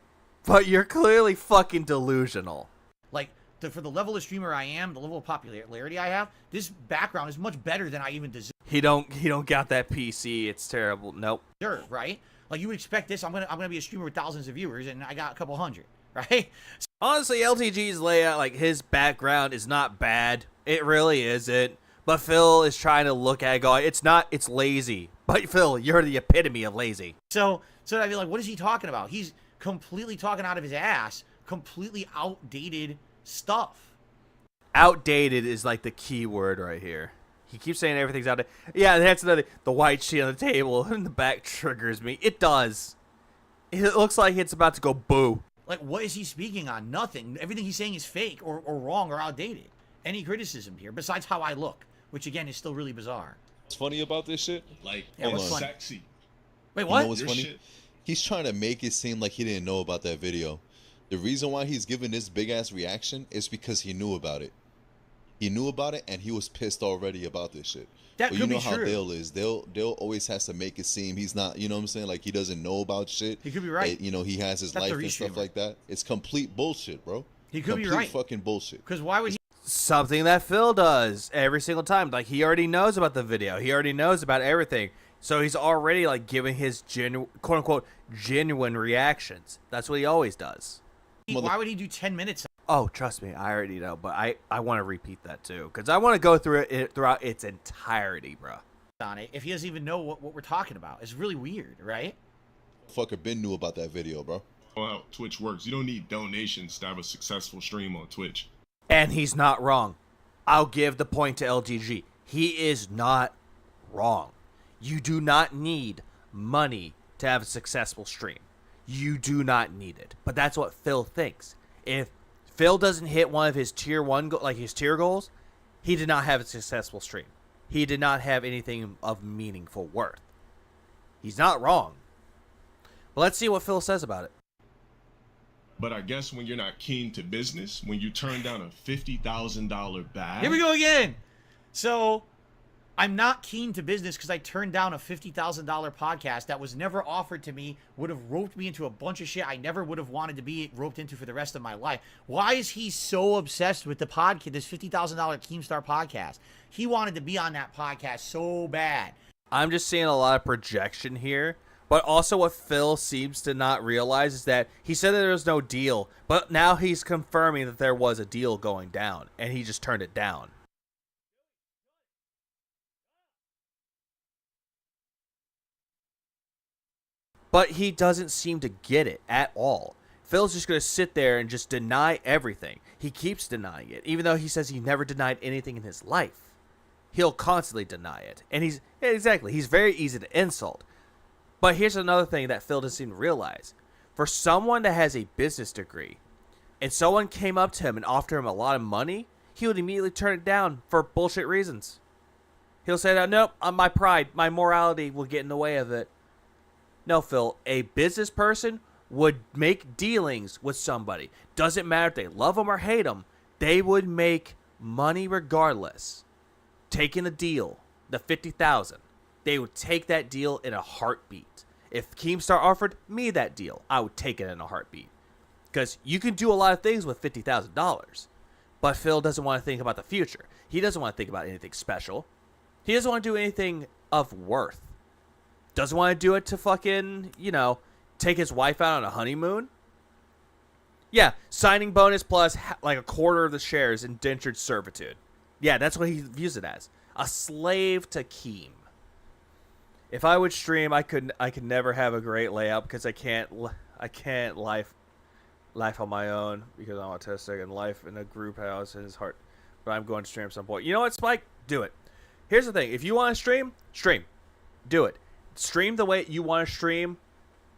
but you're clearly fucking delusional. Like, for the level of streamer I am, the level of popularity I have, this background is much better than I even He don't got that PC. It's terrible. Nope. deserve, right? Like, you would expect this, I'm gonna be a streamer with thousands of viewers, and I got a couple hundred, right? Honestly, LTG's layout, like his background, is not bad. It really isn't. But Phil is trying to look at it going, it's not, it's lazy. But Phil, you're the epitome of lazy. So I'd be like, what is he talking about? He's completely talking out of his ass, completely outdated stuff. Outdated is like the key word right here. He keeps saying everything's outdated. Yeah, that's another. The white sheet on the table in the back triggers me. It does. It looks like it's about to go boo. Like, what is he speaking on? Nothing. Everything he's saying is fake or wrong or outdated. Any criticism here, besides how I look, which again is still really bizarre. What's funny about this shit? Like, Yeah, what's funny? sexy. Wait, You what? know what's Your funny? shit. He's trying to make it seem like he didn't know about that video. The reason why he's giving this big ass reaction is because he knew about it. He knew about it and he was pissed already about this shit. That But could you know be how true. Dale is. Dale always has to make it seem he's not, you know what I'm saying? Like he doesn't know about shit. He could be right. You know, he has his That's a life and stuff restreamer. like that. It's complete bullshit, bro. He could be Complete right. fucking bullshit. Because why would he? Something that Phil does every single time. Like, he already knows about the video. He already knows about everything. So he's already, like, giving his quote-unquote genuine reactions. That's what he always does. Why would he do 10 minutes Oh, trust me, I already know. But I want to repeat that, too. Because I want to go through it throughout its entirety, bro. on it if he doesn't even know what we're talking about? It's really weird, right? Fucker Ben knew about that video, bro. How Twitch works. You don't need donations to have a successful stream on Twitch. And he's not wrong. I'll give the point to LTG. He is not wrong. You do not need money to have a successful stream. You do not need it. But that's what Phil thinks. If Phil doesn't hit one of his tier 1 his tier goals, he did not have a successful stream. He did not have anything of meaningful worth. He's not wrong. But let's see what Phil says about it. But I guess when you're not keen to business, when you turn down a $50,000 bag. Here we go again. So I'm not keen to business because I turned down a $50,000 podcast that was never offered to me, would have roped me into a bunch of shit I never would have wanted to be roped into for the rest of my life. Why is he so obsessed with the podcast, this $50,000 Keemstar podcast? He wanted to be on that podcast so bad. I'm just seeing a lot of projection here. But also what Phil seems to not realize is that he said that there was no deal, but now he's confirming that there was a deal going down, and he just turned it down. But he doesn't seem to get it at all. Phil's just going to sit there and just deny everything. He keeps denying it, even though he says he never denied anything in his life. He'll constantly deny it. And he's very easy to insult. But here's another thing that Phil doesn't seem to realize. For someone that has a business degree, and someone came up to him and offered him a lot of money, he would immediately turn it down for bullshit reasons. He'll say that, nope, my pride, my morality will get in the way of it. No, Phil, a business person would make dealings with somebody. Doesn't matter if they love them or hate them. They would make money regardless. Taking a deal, the $50,000, they would take that deal in a heartbeat. If Keemstar offered me that deal, I would take it in a heartbeat. Because you can do a lot of things with $50,000. But Phil doesn't want to think about the future. He doesn't want to think about anything special. He doesn't want to do anything of worth. Doesn't want to do it to fucking, take his wife out on a honeymoon. Yeah, signing bonus plus like a quarter of the shares, indentured servitude. Yeah, that's what he views it as. A slave to Keem. If I would stream, I could never have a great layout because I can't life on my own because I'm autistic, and life in a group house is hard. But I'm going to stream at some point. You know what, Spike? Do it. Here's the thing. If you want to stream. Do it. Stream the way you want to stream.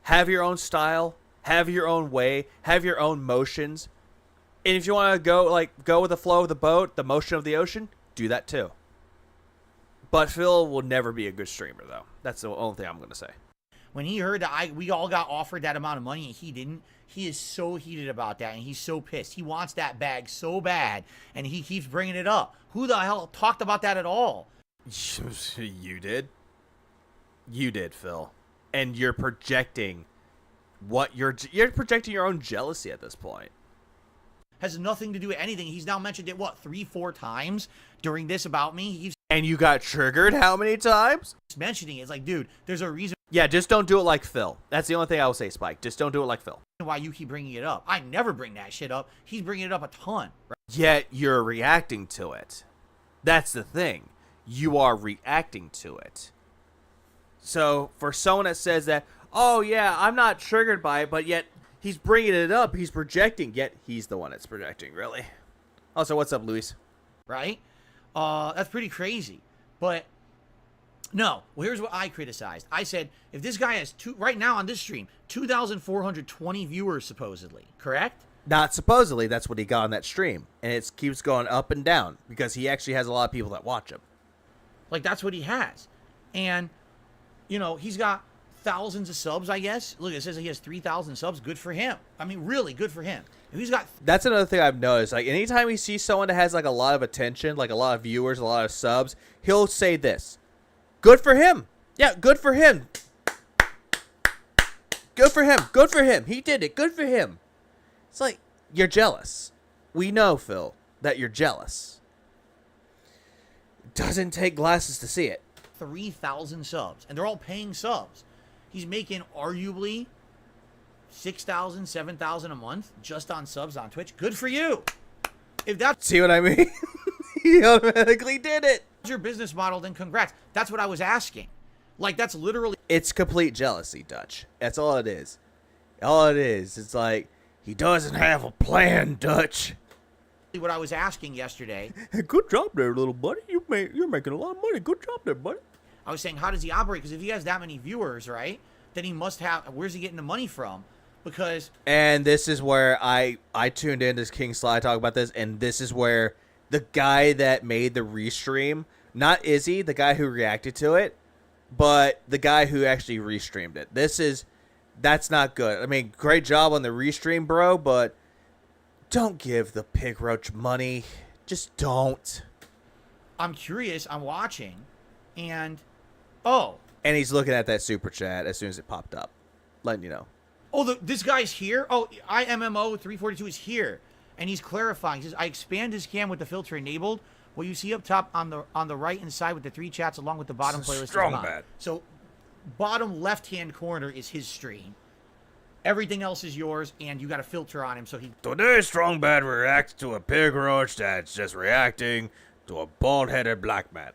Have your own style. Have your own way. Have your own motions. And if you want to go with the flow of the boat, the motion of the ocean, do that too. But Phil will never be a good streamer, though. That's the only thing I'm going to say. When he heard that we all got offered that amount of money and he didn't, he is so heated about that, and he's so pissed. He wants that bag so bad, and he keeps bringing it up. Who the hell talked about that at all? You did. You did, Phil. And you're projecting you're projecting your own jealousy at this point. Has nothing to do with anything. He's now mentioned it, 3-4 times during this about me. And you got triggered how many times? Mentioning it. It's like, dude, there's a reason. Yeah, just don't do it like Phil. That's the only thing I will say, Spike. Just don't do it like Phil. Why you keep bringing it up. I never bring that shit up. He's bringing it up a ton. Right? Yet you're reacting to it. That's the thing. You are reacting to it. So for someone that says that, oh yeah, I'm not triggered by it, but yet he's bringing it up, he's projecting, yet he's the one that's projecting, really. Also, what's up, Luis? Right? That's pretty crazy. But no, well, here's what I criticized. I said, if this guy has right now on this stream, 2,420 viewers supposedly, correct? Not supposedly, that's what he got on that stream. And it keeps going up and down because he actually has a lot of people that watch him. Like, that's what he has. And, he's got thousands of subs, I guess. Look, it says he has 3,000 subs. Good for him. I mean, really good for him. If he's got... That's another thing I've noticed. Like, anytime we see someone that has, like, a lot of attention, like a lot of viewers, a lot of subs, he'll say this. Good for him. Yeah, good for him. Good for him. Good for him. He did it. Good for him. It's like, you're jealous. We know, Phil, that you're jealous. It doesn't take glasses to see it. 3,000 subs, and they're all paying subs. He's making arguably 6,000, 7,000 a month just on subs on Twitch. Good for you. If that's... See what I mean? He automatically did it. Your business model, then congrats. That's what I was asking. Like, that's literally... It's complete jealousy, Dutch. That's all it is. All it is. It's like, he doesn't have a plan, Dutch. What I was asking yesterday. Good job there, little buddy. You're making a lot of money. Good job there, buddy. I was saying, how does he operate? Because if he has that many viewers, right, then he must have... Where's he getting the money from? Because... And this is where I tuned in to King Sly talk about this, and this is where the guy that made the restream, not Izzy, the guy who reacted to it, but the guy who actually restreamed it. That's not good. I mean, great job on the restream, bro, but don't give the pig roach money. Just don't. I'm curious. I'm watching, and and he's looking at that super chat as soon as it popped up, letting you know. This guy's here. IMMO 342 is here, and he's clarifying. He says, I expand his cam with the filter enabled. What you see up top on the right hand side with the 3 chats along with the bottom playlist. Strong bad. So bottom left-hand corner is his stream. Everything else is yours, and you got a filter on him, so he... Today, Strong Bad reacts to a pig roach that's just reacting to a bald-headed black man.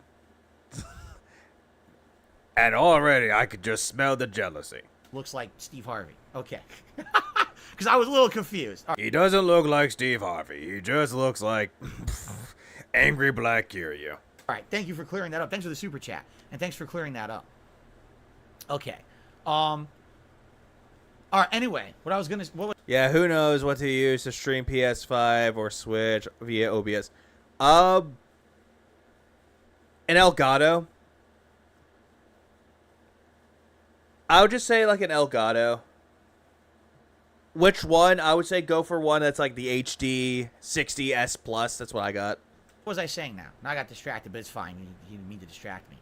And already, I could just smell the jealousy. Looks like Steve Harvey. Okay. Because I was a little confused. He doesn't look like Steve Harvey. He just looks like angry black Kiryu. All right, thank you for clearing that up. Thanks for the super chat, and thanks for clearing that up. Okay. All right. Anyway, what was Yeah, who knows what to use to stream PS5 or Switch via OBS. An Elgato. I would just say like an Elgato. Which one? I would say go for one that's like the HD 60S Plus. That's what I got. What was I saying now? Now I got distracted, but it's fine. You didn't mean to distract me.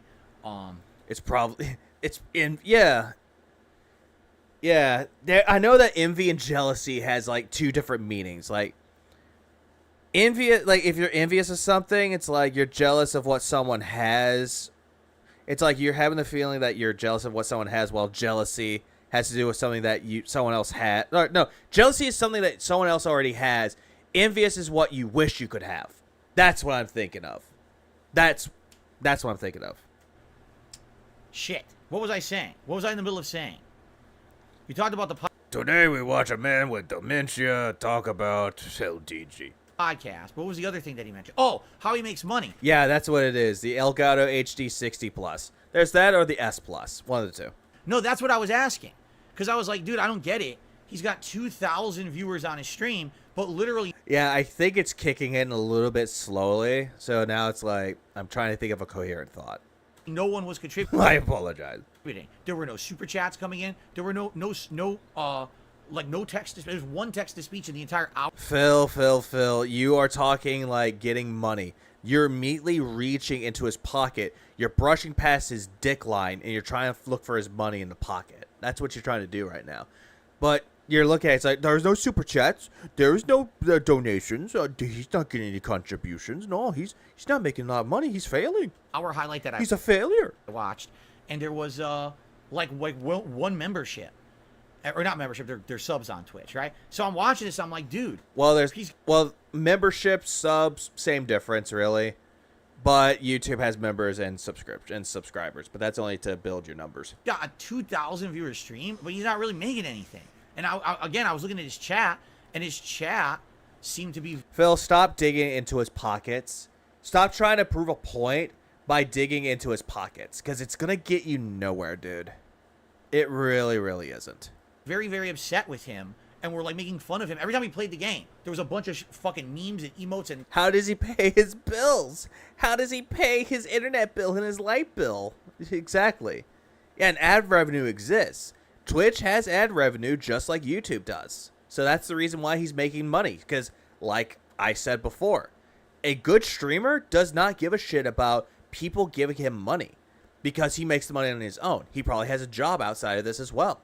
It's probably yeah. I know that envy and jealousy has like two different meanings. Like envy, like if you're envious of something, it's like you're jealous of what someone has. It's like you're having the feeling that you're jealous of what someone has, while jealousy has to do with something that someone else had. No, jealousy is something that someone else already has. Envious is what you wish you could have. That's what I'm thinking of. That's what I'm thinking of. Shit. What was I saying? What was I in the middle of saying? You talked about the Today we watch a man with dementia talk about LTG. podcast. What was the other thing that he mentioned? Oh, how he makes money. Yeah, that's what it is. The Elgato HD 60 Plus. There's that or the S Plus. One of the two. No, that's what I was asking. Because I was like, dude, I don't get it. He's got 2,000 viewers on his stream, but literally... Yeah, I think it's kicking in a little bit slowly. So now it's like, I'm trying to think of a coherent thought. No one was contributing. I apologize. There were no super chats coming in. There were no text. There's one text to speech in the entire hour. Phil, you are talking like getting money. You're immediately reaching into his pocket. You're brushing past his dick line, and you're trying to look for his money in the pocket. That's what you're trying to do right now. But you're looking at it, it's like, there's no super chats. There's no donations. He's not getting any contributions. No, he's not making a lot of money. He's failing. Our highlight that he's a failure. I watched, and there was one membership. Or not membership, they're subs on Twitch, right? So I'm watching this, I'm like, dude. Well, membership, subs, same difference, really. But YouTube has members and subscribers, but that's only to build your numbers. Got a 2,000 viewer stream, but he's not really making anything. And I was looking at his chat, and his chat seemed to be... Phil, stop digging into his pockets. Stop trying to prove a point by digging into his pockets, because it's going to get you nowhere, dude. It really, really isn't. Very, very upset with him, and we're like making fun of him every time he played the game. There was a bunch of fucking memes and emotes. And how does he pay his bills? How does he pay his internet bill and his light bill? Exactly. Yeah, and ad revenue exists. Twitch has ad revenue just like YouTube does. So that's the reason why he's making money. Because, like I said before, a good streamer does not give a shit about people giving him money, because he makes the money on his own. He probably has a job outside of this as well.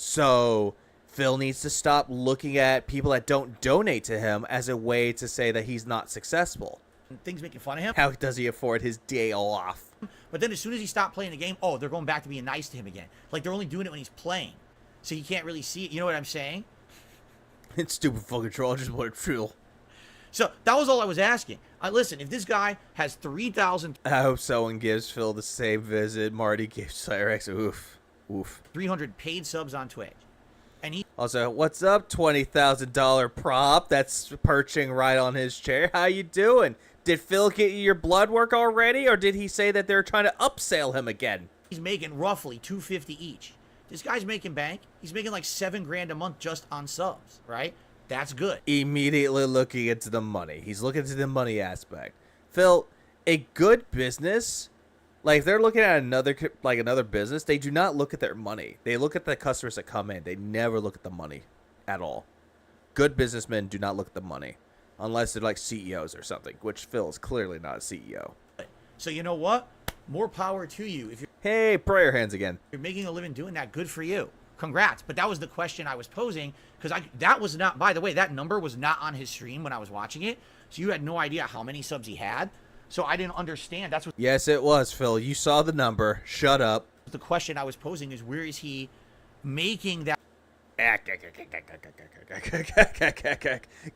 So Phil needs to stop looking at people that don't donate to him as a way to say that he's not successful. Things making fun of him. How does he afford his day off? But then as soon as he stopped playing the game, oh, they're going back to being nice to him again. Like they're only doing it when he's playing. So he can't really see it. You know what I'm saying? It's stupid fucking troll. I just want to troll. So that was all I was asking. Listen, if this guy has 3,000... I hope someone gives Phil the same visit Marty gave Cyrex. Oof. 300 paid subs on Twitch. And he... Also, what's up, $20,000 prop that's perching right on his chair? How you doing? Did Phil get you your blood work already, or did he say that they're trying to upsell him again? He's making roughly $250 each. This guy's making bank. He's making like $7,000 a month just on subs, right? That's good. Immediately looking into the money. He's looking into the money aspect. Phil, a good business, like if they're looking at another business, they do not look at their money. They look at the customers that come in. They never look at the money at all. Good businessmen do not look at the money unless they're like CEOs or something, which Phil is clearly not a CEO. So you know what? More power to you. If hey, prayer hands again. You're making a living doing that, good for you. Congrats. But that was the question I was posing, because that was not, by the way, that number was not on his stream when I was watching it. So you had no idea how many subs he had. So I didn't understand. That's what... Yes, it was, Phil. You saw the number. Shut up. The question I was posing is, where is he making that...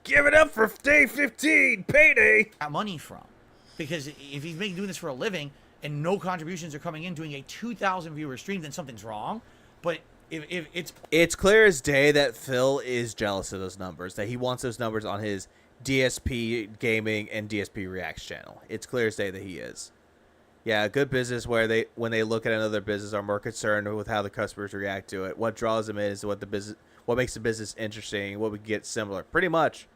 Give it up for day 15, payday. Money from? Because if he's doing this for a living and no contributions are coming in doing a 2,000 viewer stream, then something's wrong. But if it's clear as day that Phil is jealous of those numbers, that he wants those numbers on his DSP Gaming and DSP Reacts channel. It's clear as day that he is. Yeah, a good business where when they look at another business, are more concerned with how the customers react to it. What draws them in is what makes the business interesting, what we get similar. Pretty much.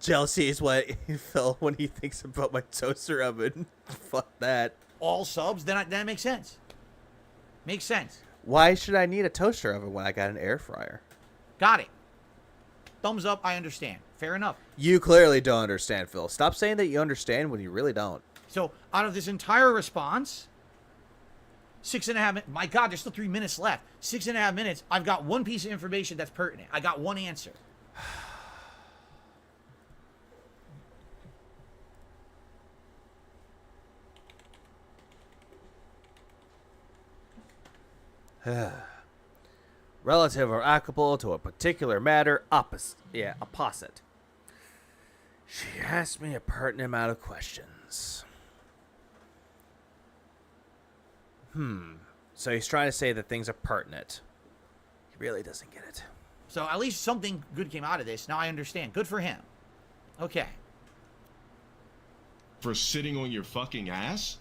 Jealousy is what he felt when he thinks about my toaster oven. Fuck that. All subs, then that makes sense. Makes sense. Why should I need a toaster oven when I got an air fryer? Got it. Thumbs up, I understand. Fair enough. You clearly don't understand, Phil. Stop saying that you understand when you really don't. So, out of this entire response, 6.5 minutes. My God, there's still 3 minutes left. 6.5 minutes. I've got one piece of information that's pertinent. I got one answer. Relative or applicable to a particular matter, opposite. She asked me a pertinent amount of questions. So he's trying to say that things are pertinent. He really doesn't get it. So at least something good came out of this. Now I understand. Good for him. Okay. For sitting on your fucking ass?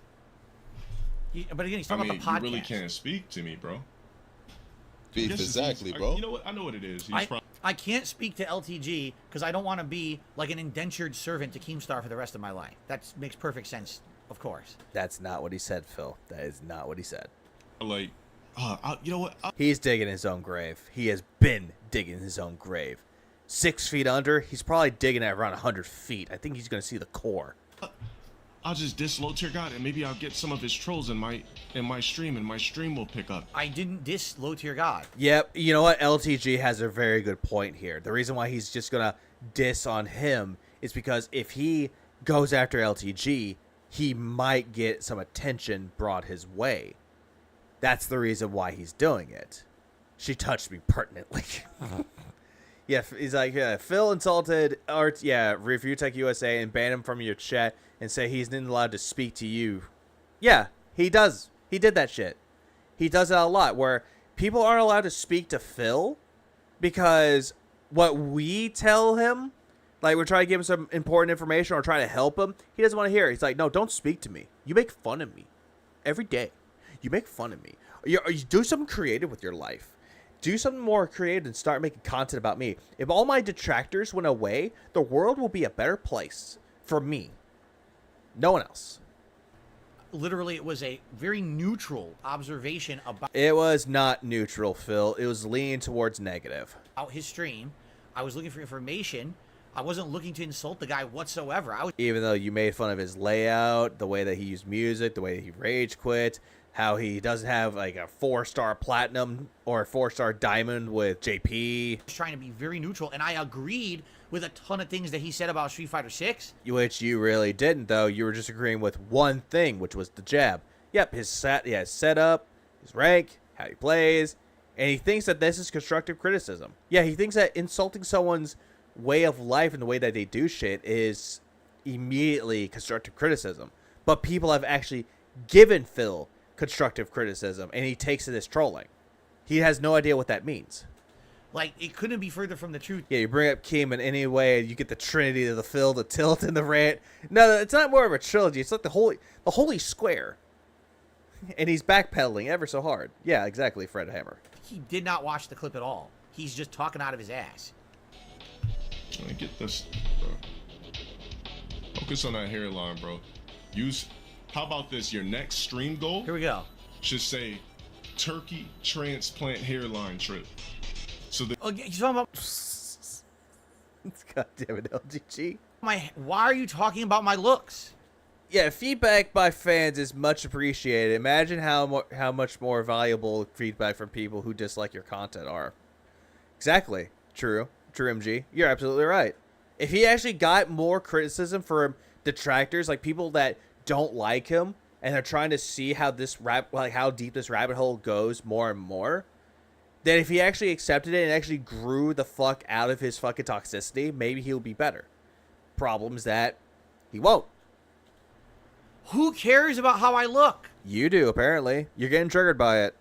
But again, he's talking about the podcast. You really can't speak to me, bro. Beef, exactly, bro. You know what? I know what it is. I can't speak to LTG because I don't want to be like an indentured servant to Keemstar for the rest of my life. That makes perfect sense, of course. That's not what he said, Phil. That is not what he said. Like, you know what? He's digging his own grave. He has been digging his own grave. 6 feet under, he's probably digging at around 100 feet. I think he's going to see the core. I'll just diss Low Tier God, and maybe I'll get some of his trolls in my stream, and my stream will pick up. I didn't diss Low Tier God. Yep, you know what? LTG has a very good point here. The reason why he's just going to diss on him is because if he goes after LTG, he might get some attention brought his way. That's the reason why he's doing it. She touched me pertinently. Yeah, he's like, yeah, Phil insulted Review Tech USA and banned him from your chat and say he's not allowed to speak to you. Yeah, he does. He did that shit. He does it a lot where people aren't allowed to speak to Phil because what we tell him, like we're trying to give him some important information or trying to help him, he doesn't want to hear it. He's like, no, don't speak to me. You make fun of me every day. You make fun of me. You do something creative with your life. Do something more creative and start making content about me. If all my detractors went away, the world will be a better place for me. No one else. Literally, it was a very neutral observation about It was not neutral, Phil. It was leaning towards negative. his stream. I was looking for information. I wasn't looking to insult the guy whatsoever. Even though you made fun of his layout, the way that he used music, the way he rage quit, how he doesn't have like a 4-star platinum or a 4-star diamond with JP. I was trying to be very neutral, and I agreed with a ton of things that he said about Street Fighter 6. Which you really didn't, though. You were just agreeing with one thing, which was the jab. Yep, his setup, his rank, how he plays, and he thinks that this is constructive criticism. Yeah, he thinks that insulting someone's way of life and the way that they do shit is immediately constructive criticism. But people have actually given Phil constructive criticism, and he takes it as trolling. He has no idea what that means. Like, it couldn't be further from the truth. Yeah, you bring up Keem in any way, you get the Trinity of the Phil, the tilt, and the rant. No, it's not more of a trilogy. It's like the holy square. And he's backpedaling ever so hard. Yeah, exactly, Fred Hammer. He did not watch the clip at all. He's just talking out of his ass. Let me get this, bro. Focus on that hairline, bro. How about this? Your next stream goal Here we go. should say turkey transplant hairline trip. So the Oh, he's talking about God damn it, LGG. why are you talking about my looks? Yeah, feedback by fans is much appreciated. Imagine how much more valuable feedback from people who dislike your content are. Exactly. True, MG. You're absolutely right. If he actually got more criticism from detractors, like people that don't like him, and they're trying to see how how deep this rabbit hole goes more and more, then if he actually accepted it and actually grew the fuck out of his fucking toxicity, maybe he'll be better. Problem is that he won't. Who cares about how I look? You do, apparently. You're getting triggered by it.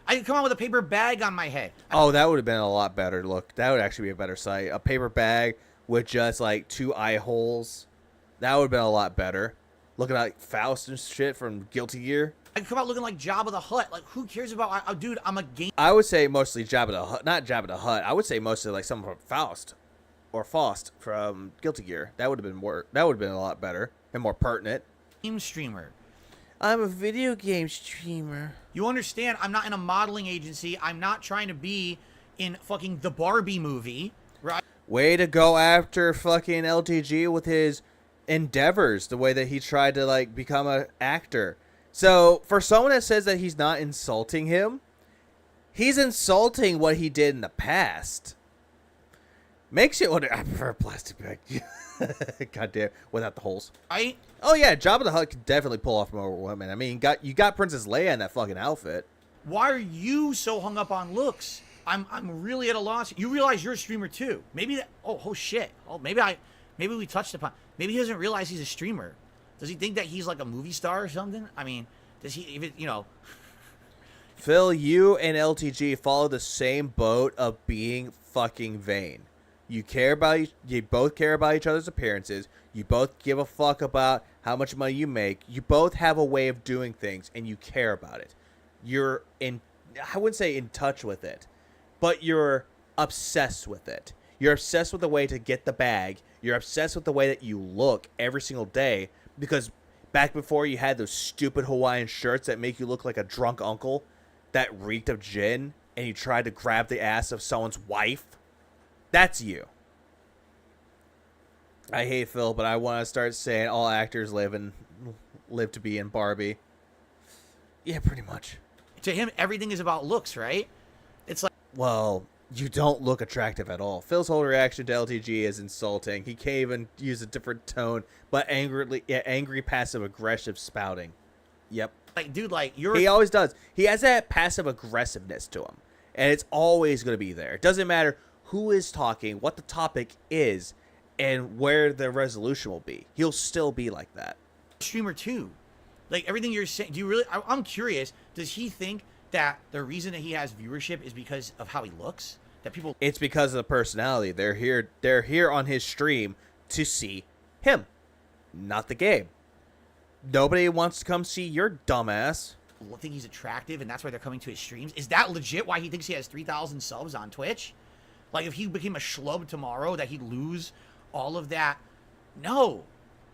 I can come out with a paper bag on my head. Oh, that would have been a lot better look. That would actually be a better sight. A paper bag with just like 2 eye holes. That would have been a lot better. looking like Faust and shit from Guilty Gear. I could come out looking like Jabba the Hutt. Like, who cares about? Dude, I'm a game. I would say mostly Jabba the Hutt, not Jabba the Hutt. I would say mostly like someone from Faust or Faust from Guilty Gear. That would have been more. That would have been a lot better and more pertinent. Game streamer. I'm a video game streamer. You understand? I'm not in a modeling agency. I'm not trying to be in fucking the Barbie movie, right? Way to go after fucking LTG with his endeavors, the way that he tried to like become an actor. So for someone that says that he's not insulting him, he's insulting what he did in the past. Makes you wonder. I prefer a plastic bag. Goddamn, without the holes. Right? Oh yeah, Jabba the Hutt could definitely pull off more women. I mean, you got Princess Leia in that fucking outfit. Why are you so hung up on looks? I'm really at a loss. You realize you're a streamer too. Maybe that. Oh shit. Oh, maybe we touched upon. Maybe he doesn't realize he's a streamer. Does he think that he's like a movie star or something? I mean, does he even, Phil, you and LTG follow the same boat of being fucking vain. You both care about each other's appearances. You both give a fuck about how much money you make. You both have a way of doing things, and you care about it. You're I wouldn't say in touch with it, but you're obsessed with it. You're obsessed with the way to get the bag. You're obsessed with the way that you look every single day, because back before you had those stupid Hawaiian shirts that make you look like a drunk uncle that reeked of gin, and you tried to grab the ass of someone's wife. That's you. I hate Phil, but I want to start saying all actors live to be in Barbie. Yeah, pretty much. To him, everything is about looks, right? It's like, well, you don't look attractive at all. Phil's whole reaction to LTG is insulting. He can't even use a different tone, but angry passive-aggressive spouting. Yep. like, dude, He always does. He has that passive-aggressiveness to him, and it's always going to be there. It doesn't matter who is talking, what the topic is, and where the resolution will be. He'll still be like that. Streamer too. Like, everything you're saying, do you really, I'm curious, does he think that the reason that he has viewership is because of how he looks? That people... It's because of the personality. They're here on his stream to see him, not the game. Nobody wants to come see your dumbass. think he's attractive and that's why they're coming to his streams? Is that legit why he thinks he has 3,000 subs on Twitch? Like, if he became a schlub tomorrow, that he'd lose all of that? No.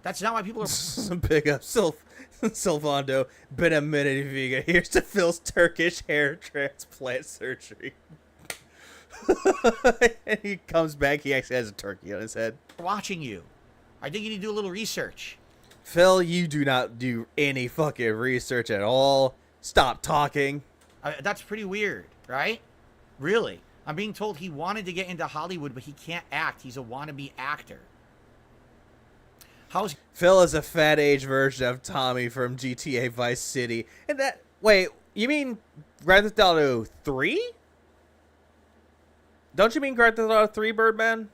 That's not why people are... Big up, Silvando. Been a minute, Viga. Here's to Phil's Turkish hair transplant surgery. And he comes back, he actually has a turkey on his head. watching you. I think you need to do a little research. Phil, you do not do any fucking research at all. Stop talking. That's pretty weird, right? Really. I'm being told he wanted to get into Hollywood, but he can't act. He's a wannabe actor. How's... Phil is a fat age version of Tommy from GTA Vice City. And that... Wait, you mean Grand Theft Auto 3? Don't you mean Grand Theft Auto 3, Birdman?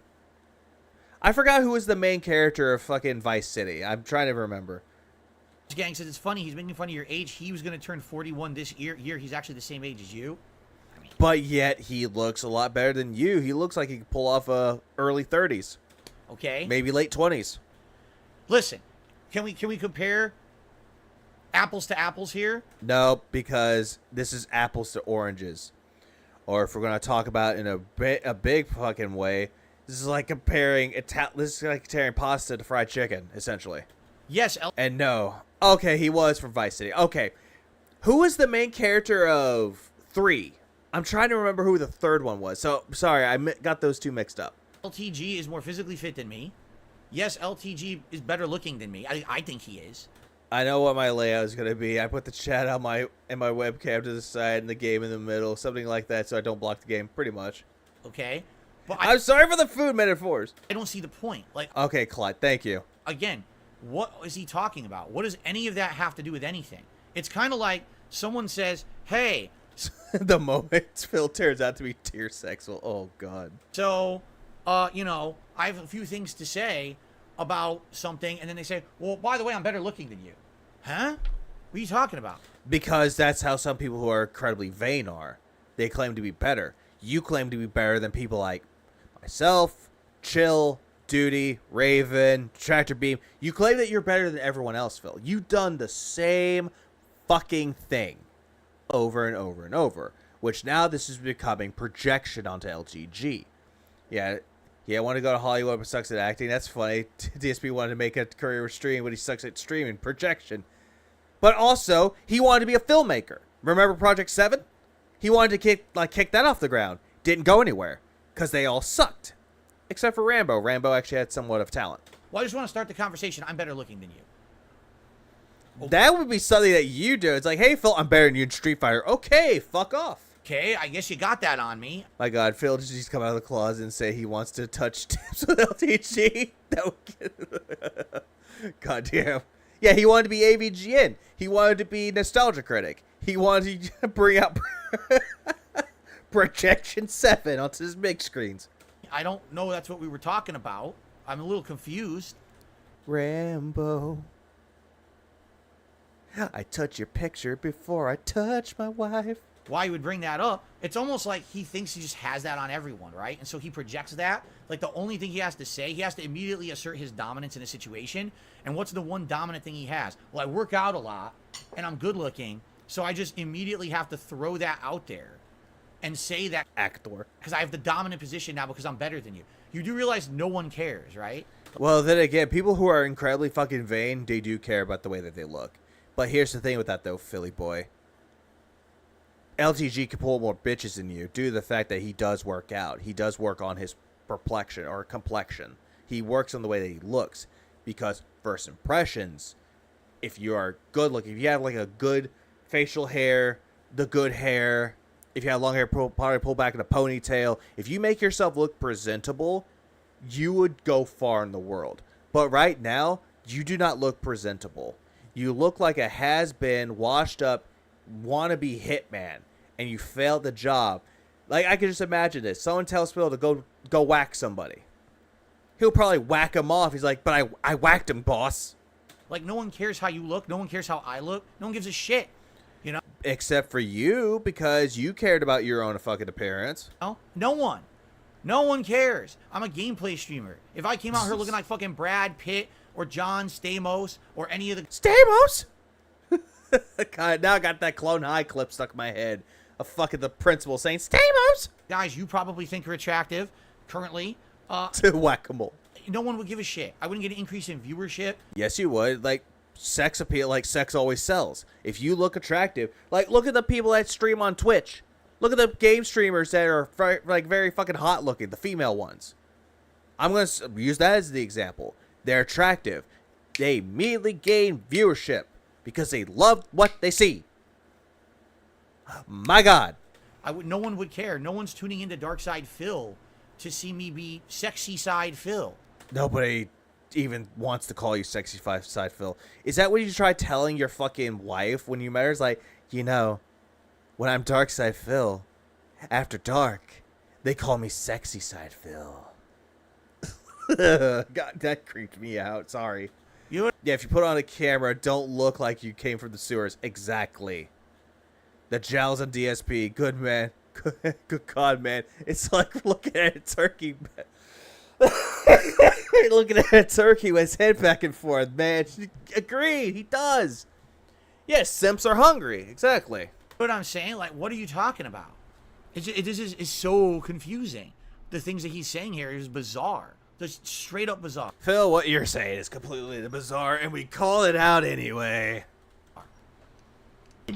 I forgot who was the main character of fucking Vice City. I'm trying to remember. Gang says it's funny. He's making fun of your age. He was going to turn 41 this year. He's actually the same age as you. But yet he looks a lot better than you. He looks like he could pull off early 30s. Okay. Maybe late 20s. Listen, can we compare apples to apples here? No, because this is apples to oranges. Or if we're going to talk about it in a big fucking way, this is like comparing pasta to fried chicken, essentially. Yes. And no. Okay, he was from Vice City. Okay. Who was the main character of 3? I'm trying to remember who the third one was. So, sorry, I got those two mixed up. LTG is more physically fit than me. Yes, LTG is better looking than me. I think he is. I know what my layout is going to be. I put the chat on my webcam to the side and the game in the middle. Something like that so I don't block the game, pretty much. Okay. But I'm sorry for the food metaphors. I don't see the point. Like, okay, Clyde, thank you. Again, what is he talking about? What does any of that have to do with anything? It's kind of like someone says, hey... The moment Phil turns out to be tear sexual. Oh, God. So, I have a few things to say about something, and then they say, well, by the way, I'm better looking than you. Huh? What are you talking about? Because that's how some people who are incredibly vain are. They claim to be better. You claim to be better than people like myself, Chill, Duty, Raven, Tractor Beam. You claim that you're better than everyone else, Phil. You've done the same fucking thing over and over and over, which now this is becoming projection onto LTG. Yeah, I want to go to Hollywood but sucks at acting. That's funny. DSP wanted to make a career with streaming, but he sucks at streaming. Projection. But also, he wanted to be a filmmaker. Remember Project 7? He wanted to kick that off the ground. Didn't go anywhere because they all sucked. Except for Rambo. Rambo actually had somewhat of talent. Well, I just want to start the conversation. I'm better looking than you. That would be something that you do. It's like, hey, Phil, I'm better than you in Street Fighter. Okay, fuck off. Okay, I guess you got that on me. My God, Phil just come out of the closet and say he wants to touch tips with LTG. God damn. Yeah, he wanted to be AVGN. He wanted to be Nostalgia Critic. He wanted to bring out Projection 7 onto his big screens. I don't know that's what we were talking about. I'm a little confused. Rambo. I touch your picture before I touch my wife. Why he would bring that up, it's almost like he thinks he just has that on everyone, right? And so he projects that. Like, the only thing he has to say, he has to immediately assert his dominance in a situation. And what's the one dominant thing he has? Well, I work out a lot, and I'm good looking, so I just immediately have to throw that out there and say that. Actor. Because I have the dominant position now because I'm better than you. You do realize no one cares, right? Well, then again, people who are incredibly fucking vain, they do care about the way that they look. But here's the thing with that, though, Philly boy. LTG can pull more bitches than you due to the fact that he does work out. He does work on his complexion. He works on the way that he looks. Because first impressions, if you are good looking, if you have like a good facial hair, the good hair, if you have long hair, probably pull back in a ponytail, if you make yourself look presentable, you would go far in the world. But right now, you do not look presentable. You look like a has-been, washed up, wannabe hitman, and you failed the job. Like, I can just imagine this. Someone tells Phil to go whack somebody. He'll probably whack him off. He's like, but I whacked him, boss. Like, no one cares how you look. No one cares how I look. No one gives a shit. You know? Except for you, because you cared about your own fucking appearance. No one. No one cares. I'm a gameplay streamer. If I came out here looking like fucking Brad Pitt or John Stamos or any of the... Stamos? God, now I got that Clone High clip stuck in my head. Of fucking the principal saying, Stamos! Guys you probably think are attractive currently. To whack-a-mole. No one would give a shit. I wouldn't get an increase in viewership. Yes, you would. Like, sex appeal, like sex always sells. If you look attractive, like, look at the people that stream on Twitch. Look at the game streamers that are like very fucking hot looking, the female ones. I'm going to use that as the example. They're attractive. They immediately gain viewership because they love what they see. My God. No one would care. No one's tuning into Dark Side Phil to see me be Sexy Side Phil. Nobody even wants to call you Sexy Side Phil. Is that what you tried telling your fucking wife when you met her? It's like, you know, when I'm Dark Side Phil, after dark, they call me Sexy Side Phil. God, that creeped me out. Sorry. Yeah, if you put on a camera, don't look like you came from the sewers. Exactly. The jowls on DSP. Good man. Good God, man. It's like looking at a turkey. Looking at a turkey with his head back and forth, man. Agreed. He does. Yes, simps are hungry. Exactly. What I'm saying, like, what are you talking about? This is so confusing. The things that he's saying here is bizarre. Just straight up bizarre. Phil, what you're saying is completely bizarre, and we call it out anyway.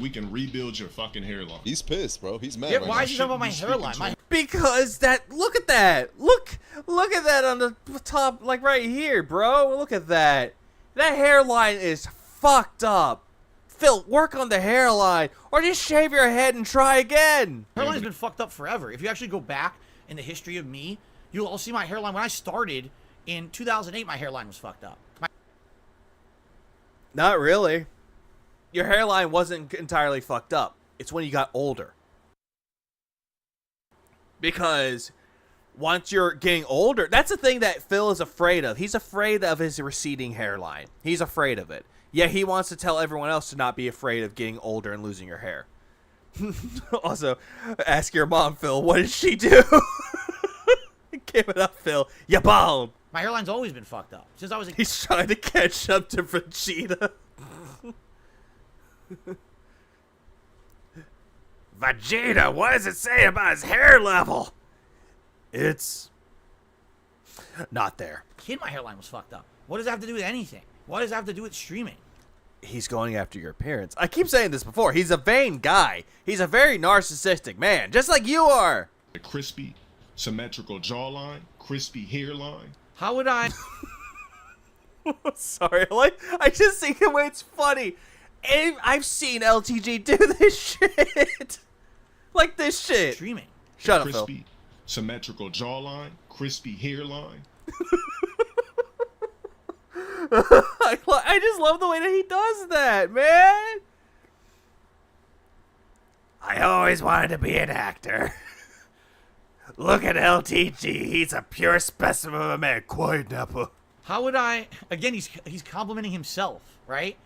We can rebuild your fucking hairline. He's pissed, bro. He's mad. Yeah, right why now. is he talking about my hairline? Because look at that. Look at that on the top, like right here, bro. Look at that. That hairline is fucked up. Phil, work on the hairline, or just shave your head and try again. Hairline's been fucked up forever. If you actually go back in the history of me, you'll all see my hairline. When I started in 2008, my hairline was fucked up. Not really. Your hairline wasn't entirely fucked up. It's when you got older. Because once you're getting older, that's the thing that Phil is afraid of. He's afraid of his receding hairline. He's afraid of it. Yet he wants to tell everyone else to not be afraid of getting older and losing your hair. Also, ask your mom, Phil, what did she do? Give it up, Phil. You bald. My hairline's always been fucked up since I was a He's trying to catch up to Vegeta. Vegeta, what does it say about his hair level? It's not there. kid. My hairline was fucked up. What does that have to do with anything? What does that have to do with streaming? He's going after your appearance. I keep saying this before. He's a vain guy. He's a very narcissistic man, just like you are. A crispy, symmetrical jawline, crispy hairline. How would I? Sorry, I just think the way it's funny. And I've seen LTG do this shit. Like this shit. Streaming. Shut up, Phil. Crispy, symmetrical jawline, crispy hairline. I just love the way that he does that, man. I always wanted to be an actor. Look at LTG. He's a pure specimen of a man. Quiet, Nappa. How would I? Again, he's complimenting himself, right?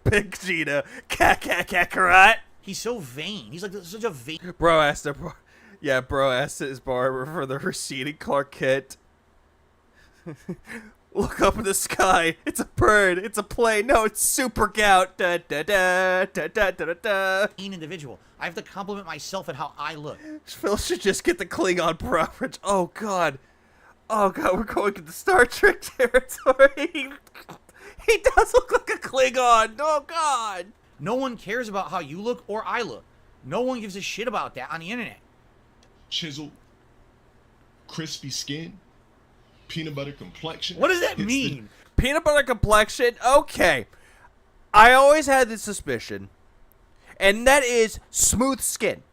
Big Gina. Kakarot. He's so vain. He's like such a vain. Bro asked his barber for the receding Clark Kent. Look up in the sky. It's a bird. It's a plane. No, it's Super Gout. Da, da, da, da, da, da, da. Individual. I have to compliment myself at how I look. Phil should just get the Klingon preference. Oh god, we're going into Star Trek territory. He does look like a Klingon. Oh god. No one cares about how you look or I look. No one gives a shit about that on the internet. Chiseled, crispy skin, peanut butter complexion. What does that It's mean? Peanut butter complexion. Okay, I always had this suspicion, and that is smooth skin.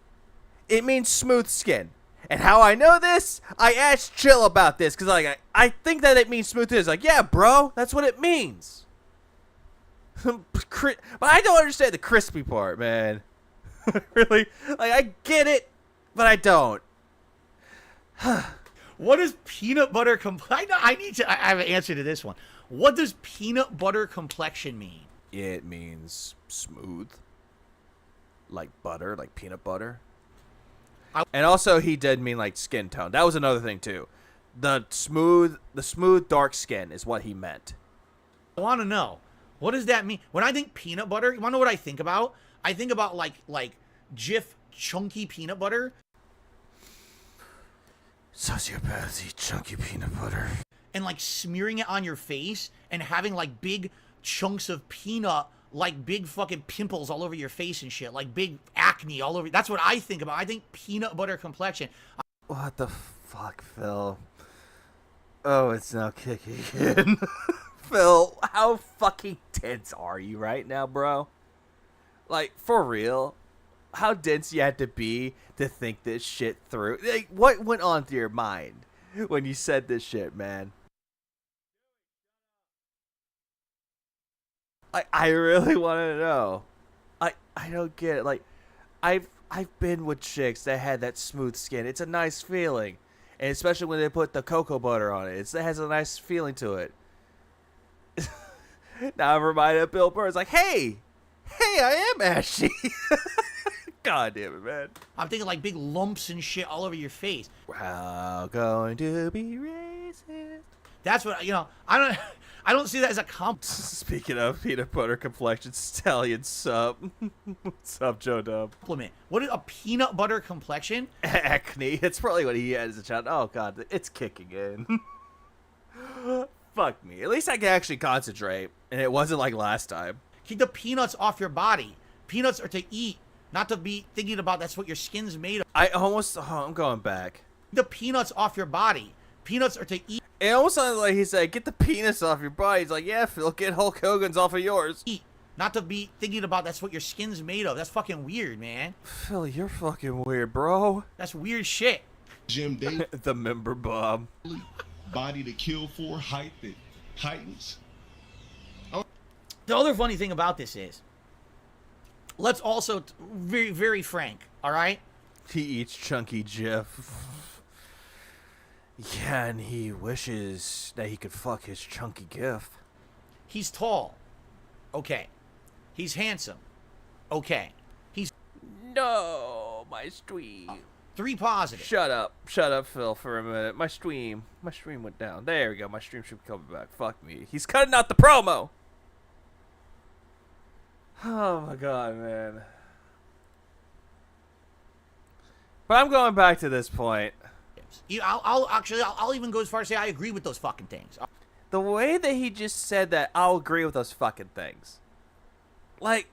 It means smooth skin. And how I know this, I asked Chill about this, because I think that it means smooth skin. He's like, yeah, bro, that's what it means. But I don't understand the crispy part, man. Really? I get it, but I don't. What does peanut butter I have an answer to this one. What does peanut butter complexion mean? It means smooth. Like butter, like peanut butter. And also he did mean like skin tone. That was another thing too. The smooth dark skin is what he meant. I want to know. What does that mean? When I think peanut butter, you want to know what I think about? I think about like Jif chunky peanut butter. Sociopathy, chunky peanut butter. And like smearing it on your face and having like big chunks of peanut, like big fucking pimples all over your face and shit. Like big acne all over. That's what I think about. I think peanut butter complexion. What the fuck, Phil? Oh, it's now kicking in. Phil, how fucking dense are you right now, bro? Like, for real? How dense you had to be to think this shit through? Like, what went on through your mind when you said this shit, man? I really want to know. I don't get it. Like, I've been with chicks that had that smooth skin. It's a nice feeling. And especially when they put the cocoa butter on it. It has a nice feeling to it. Now I'm reminded of Bill Burr. It's like, hey, I am ashy. God damn it, man. I'm thinking like big lumps and shit all over your face. How going to be racist? That's what, I don't see that as a Speaking of peanut butter complexion, Stallion sub. What's up, Joe Dub? compliment. What is a peanut butter complexion? Acne. It's probably what he had as a child. Oh, God. It's kicking in. Fuck me. At least I can actually concentrate. And it wasn't like last time. Keep the peanuts off your body. Peanuts are to eat, not to be thinking about that's what your skin's made of. I'm going back. Keep the peanuts off your body. Peanuts are to eat. It almost sounded like he said, get the penis off your body. He's like, yeah, Phil, get Hulk Hogan's off of yours. Eat, not to be thinking about that's what your skin's made of. That's fucking weird, man. Phil, you're fucking weird, bro. That's weird shit. Jim Davis, The member bomb. body to kill for, height that heightens. The other funny thing about this is, let's also, very, very frank, all right? He eats chunky Jif. Yeah, and he wishes that he could fuck his chunky gift. He's tall. Okay. He's handsome. Okay. He's No, my street. 3 positive. Shut up, Phil, for a minute. My stream went down. There we go. My stream should be coming back. Fuck me. He's cutting out the promo. Oh my god, man. But I'm going back to this point. I'll even go as far as say I agree with those fucking things. The way that he just said that, I'll agree with those fucking things. Like,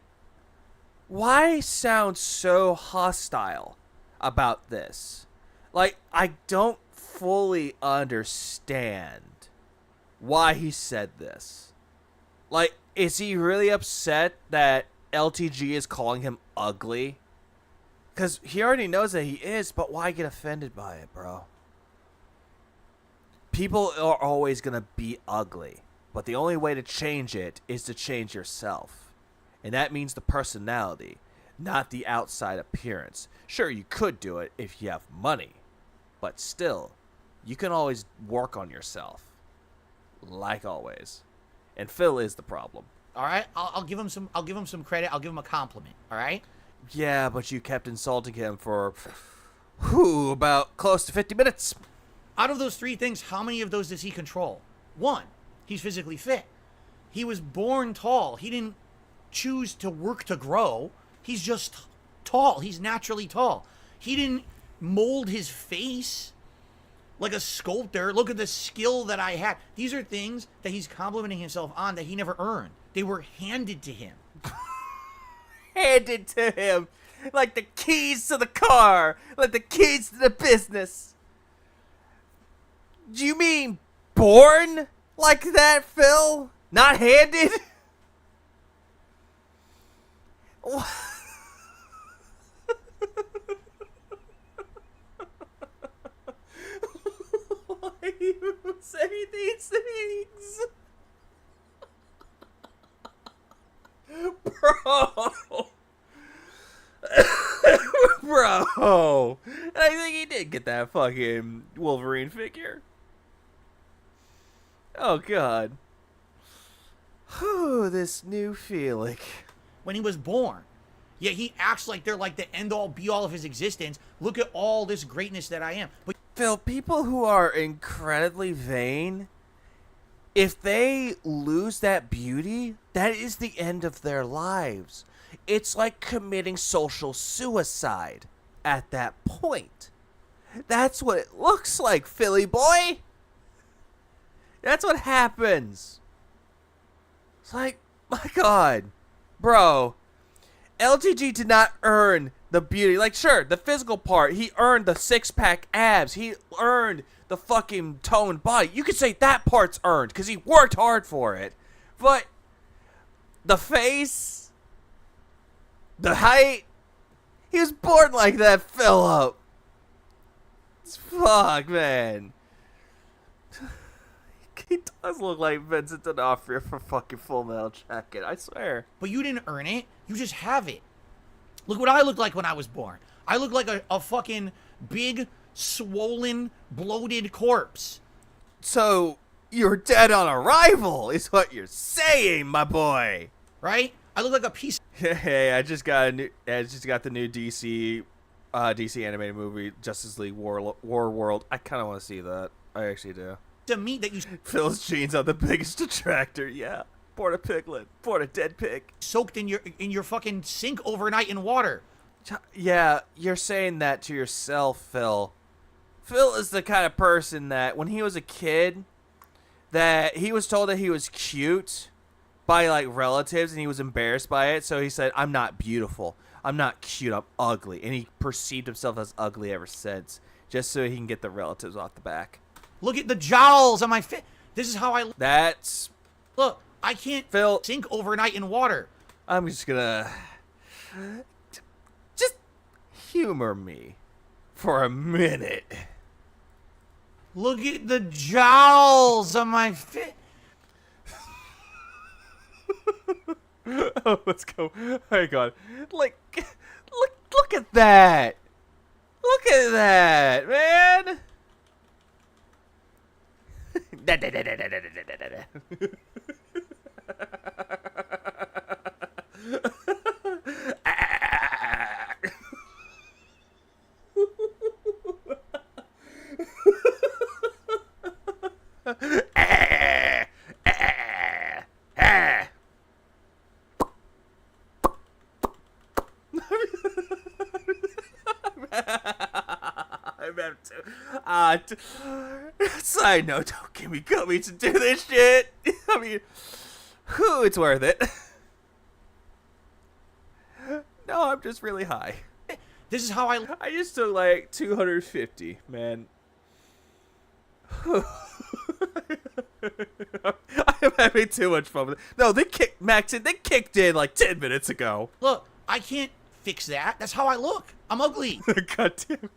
why sound so hostile about this? Like, I don't fully understand why he said this. Like, is he really upset that LTG is calling him ugly? Because he already knows that he is, but why get offended by it, bro? People are always going to be ugly, but the only way to change it is to change yourself. And that means the personality, not the outside appearance. Sure, you could do it if you have money, but still, you can always work on yourself. Like always. And Phil is the problem. All right, I'll give him some credit. I'll give him a compliment. All right. Yeah, but you kept insulting him for about close to 50 minutes. Out of those 3 things, how many of those does he control? 1, he's physically fit. He was born tall. He didn't choose to work to grow. He's just tall. He's naturally tall. He didn't mold his face like a sculptor. Look at the skill that I had. These are things that he's complimenting himself on that he never earned. They were handed to him. Handed to him like the keys to the car, like the keys to the business. Do you mean born like that, Phil? Not handed? Why you say these things? Bro. Bro. I think he did get that fucking Wolverine figure. Oh, God. Whew, this new feeling. When he was born. Yet he acts like they're like the end-all, be-all of his existence. Look at all this greatness that I am. But Phil, people who are incredibly vain, if they lose that beauty, that is the end of their lives. It's like committing social suicide at that point. That's what it looks like, Philly boy. That's what happens. It's like, my God, bro, LTG did not earn the beauty. Like, sure, the physical part, he earned the 6-pack abs. He earned the fucking toned body. You could say that part's earned because he worked hard for it. But the face, the height, he was born like that, Philip. Fuck, man. He does look like Vincent D'Onofrio from fucking Full Metal Jacket, I swear. But you didn't earn it. You just have it. Look what I looked like when I was born. I look like a fucking big, swollen, bloated corpse. So, you're dead on arrival, is what you're saying, my boy. Right? I look like a piece. Hey, I just got the new DC animated movie, Justice League War World. I kind of want to see that. I actually do. To meat that you Phil's jeans are the biggest detractor. Yeah, born a piglet, born a dead pig, soaked in your fucking sink overnight in water. Yeah, you're saying that to yourself, Phil. Phil is the kind of person that when he was a kid, that he was told that he was cute by like relatives, and he was embarrassed by it. So he said, "I'm not beautiful. I'm not cute. I'm ugly," and he perceived himself as ugly ever since, just so he can get the relatives off the back. Look at the jowls on my face. This is how I... That's... Look, I can't Phil, sink overnight in water. I'm just gonna... Just humor me for a minute. Look at the jowls on my face. Oh, let's go. Hang on. Like, look at that. Look at that, man. Side note, don't give me gummies to do this shit. I mean, whew, it's worth it. No, I'm just really high. This is how I just took like 250, man. I'm having too much fun with it. No, they kicked in like 10 minutes ago. look. I can't fix that. That's how I look. I'm ugly. God damn.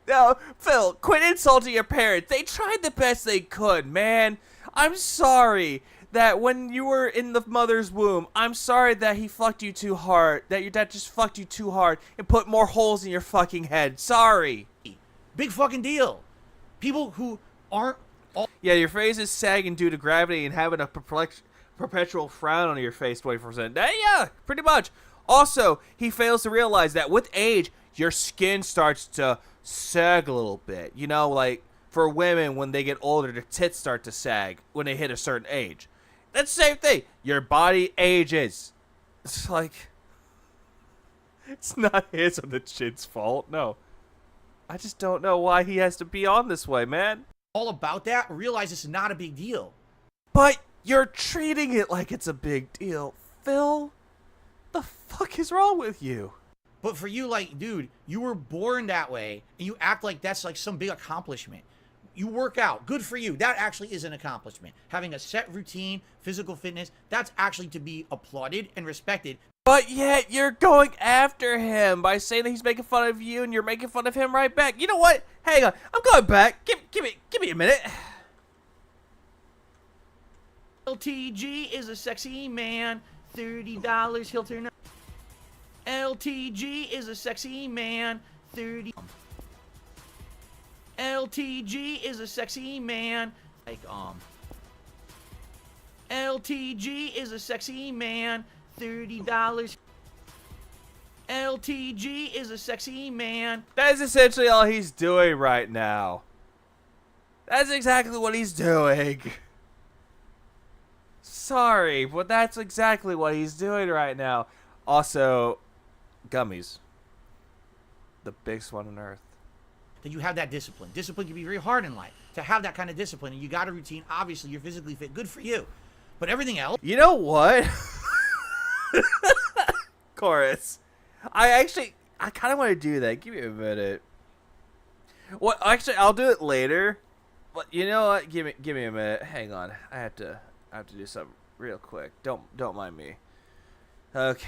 No, Phil, quit insulting your parents. They tried the best they could, man. I'm sorry that when you were in the mother's womb, I'm sorry that he fucked you too hard, that your dad just fucked you too hard and put more holes in your fucking head. Sorry. Big fucking deal. People who aren't all Yeah, your face is sagging due to gravity and having a perpetual frown on your face 24%. Yeah, pretty much. Also, he fails to realize that with age, your skin starts to sag a little bit. You know, like for women, when they get older, their tits start to sag when they hit a certain age. That's the same thing. Your body ages. It's like, it's not his or the shit's fault. No. I just don't know why he has to be on this way, man. about that, realize it's not a big deal. But you're treating it like it's a big deal. Phil, the fuck is wrong with you? But for you, like, dude, you were born that way, and you act like that's like some big accomplishment. You work out. Good for you. That actually is an accomplishment. Having a set routine, physical fitness, that's actually to be applauded and respected. But yet you're going after him by saying that he's making fun of you, and you're making fun of him right back. You know what? Hang on. I'm going back. Give me a minute. LTG is a sexy man. $30 he'll turn up. LTG is a sexy man. LTG is a sexy man. Like, LTG is a sexy man. $30. LTG is a sexy man. That's essentially all he's doing right now. That's exactly what he's doing. Sorry, but that's exactly what he's doing right now. Also, gummies. The biggest one on earth. That you have that discipline. Discipline can be very hard in life. To have that kind of discipline, and you got a routine, obviously you're physically fit, good for you. But everything else... You know what? Chorus. I kind of want to do that. Give me a minute. Well, actually, I'll do it later. But you know what? Give me a minute. Hang on. I have to do something real quick. Don't mind me. Okay.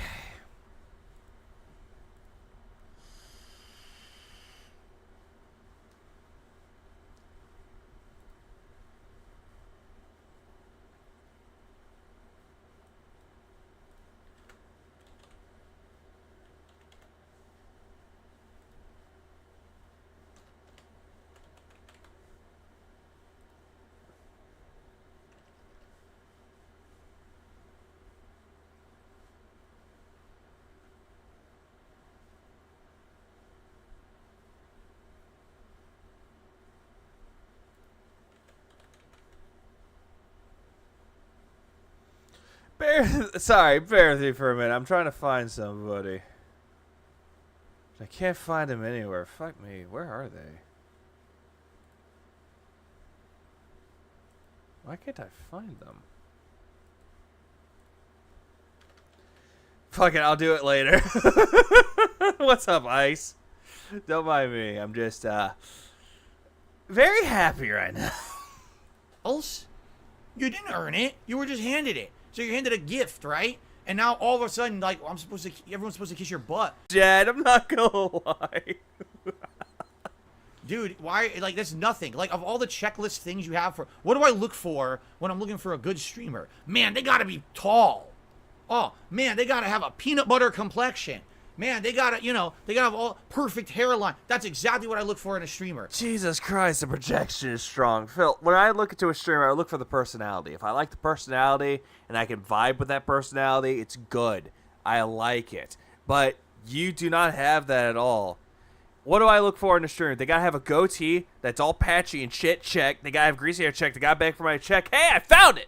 Bear with me for a minute. I'm trying to find somebody. I can't find them anywhere. Fuck me. Where are they? Why can't I find them? Fuck it, I'll do it later. What's up, Ice? Don't mind me. I'm just very happy right now. Else, you didn't earn it. You were just handed it. So you're handed a gift, right? And now all of a sudden, like, everyone's supposed to kiss your butt. Dad, I'm not gonna lie. Dude, why? Like, that's nothing. Like, of all the checklist things you have for, what do I look for when I'm looking for a good streamer? Man, they gotta be tall. Oh, man, they gotta have a peanut butter complexion. Man, they gotta, they gotta have all perfect hairline. That's exactly what I look for in a streamer. Jesus Christ, the projection is strong. Phil, when I look into a streamer, I look for the personality. If I like the personality and I can vibe with that personality, it's good. I like it. But you do not have that at all. What do I look for in a streamer? They gotta have a goatee that's all patchy and shit. Check. They gotta have greasy hair. Check. They gotta beg for my check. Hey, I found it.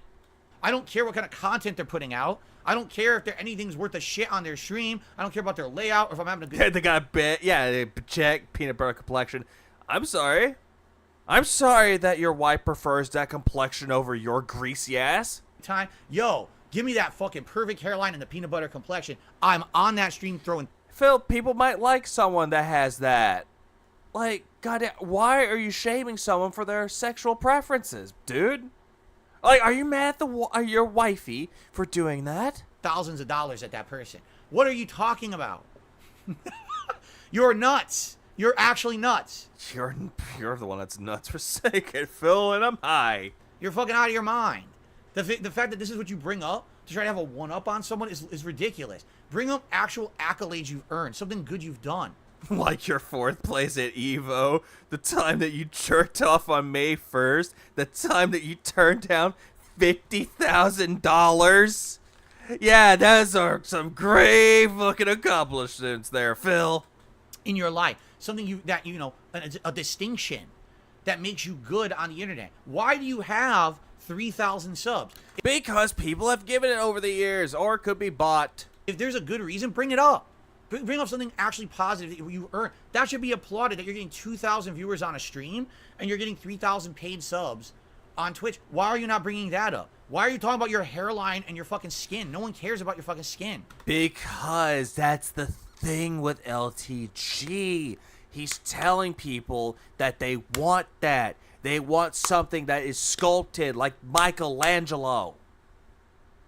I don't care what kind of content they're putting out. I don't care if anything's worth a shit on their stream. I don't care about their layout or if I'm having a good... They got bet. Yeah, they check. Peanut butter complexion. I'm sorry. I'm sorry that your wife prefers that complexion over your greasy ass. time. Yo, give me that fucking perfect hairline and the peanut butter complexion. I'm on that stream throwing... Phil, people might like someone that has that. Like, goddamn, why are you shaming someone for their sexual preferences, dude? Like, are you mad at your wifey for doing that? Thousands of dollars at that person. What are you talking about? You're nuts. You're actually nuts. You're the one that's nuts for saying it, Phil, and I'm high. You're fucking out of your mind. The fact that this is what you bring up to try to have a one-up on someone is ridiculous. Bring up actual accolades you've earned, something good you've done. Like your 4th place at EVO, the time that you jerked off on May 1st, the time that you turned down $50,000. Yeah, those are some great fucking accomplishments there, Phil. In your life, something a distinction that makes you good on the internet. Why do you have 3,000 subs? Because people have given it over the years, or it could be bought. If there's a good reason, bring it up. Bring up something actually positive that you earn. That should be applauded, that you're getting 2,000 viewers on a stream and you're getting 3,000 paid subs on Twitch. Why are you not bringing that up? Why are you talking about your hairline and your fucking skin? No one cares about your fucking skin. Because that's the thing with LTG. He's telling people that they want that. They want something that is sculpted like Michelangelo.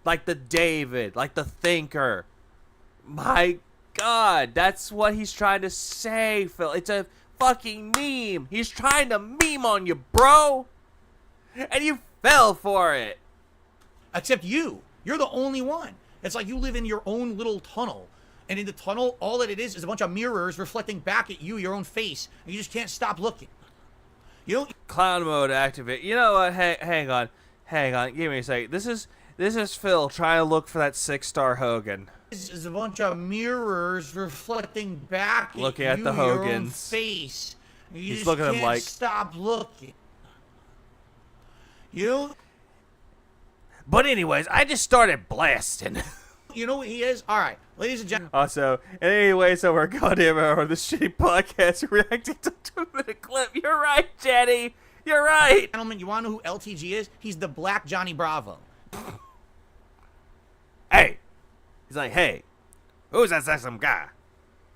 Like the David, like the Thinker. My God, that's what he's trying to say, Phil. It's a fucking meme. He's trying to meme on you, bro. And you fell for it. Except you. You're the only one. It's like you live in your own little tunnel. And in the tunnel, all that it is a bunch of mirrors reflecting back at you, your own face. And you just can't stop looking. You don't... Clown mode activate. You know what? Hang on. Give me a second. This is Phil trying to look for that 6-star Hogan. This is a bunch of mirrors reflecting back looking at the you, your own Hogans. face. You He's just looking at can't him like... stop looking. You know... But anyways, I just started blasting. You know what he is? All right, ladies and gentlemen. Also, anyway, so we're goddamn hour of this shitty podcast reacting to a 2-minute clip. You're right, Jenny. You're right. Gentlemen, you want to know who LTG is? He's the Black Johnny Bravo. Hey. He's like, hey, who's that sexy guy?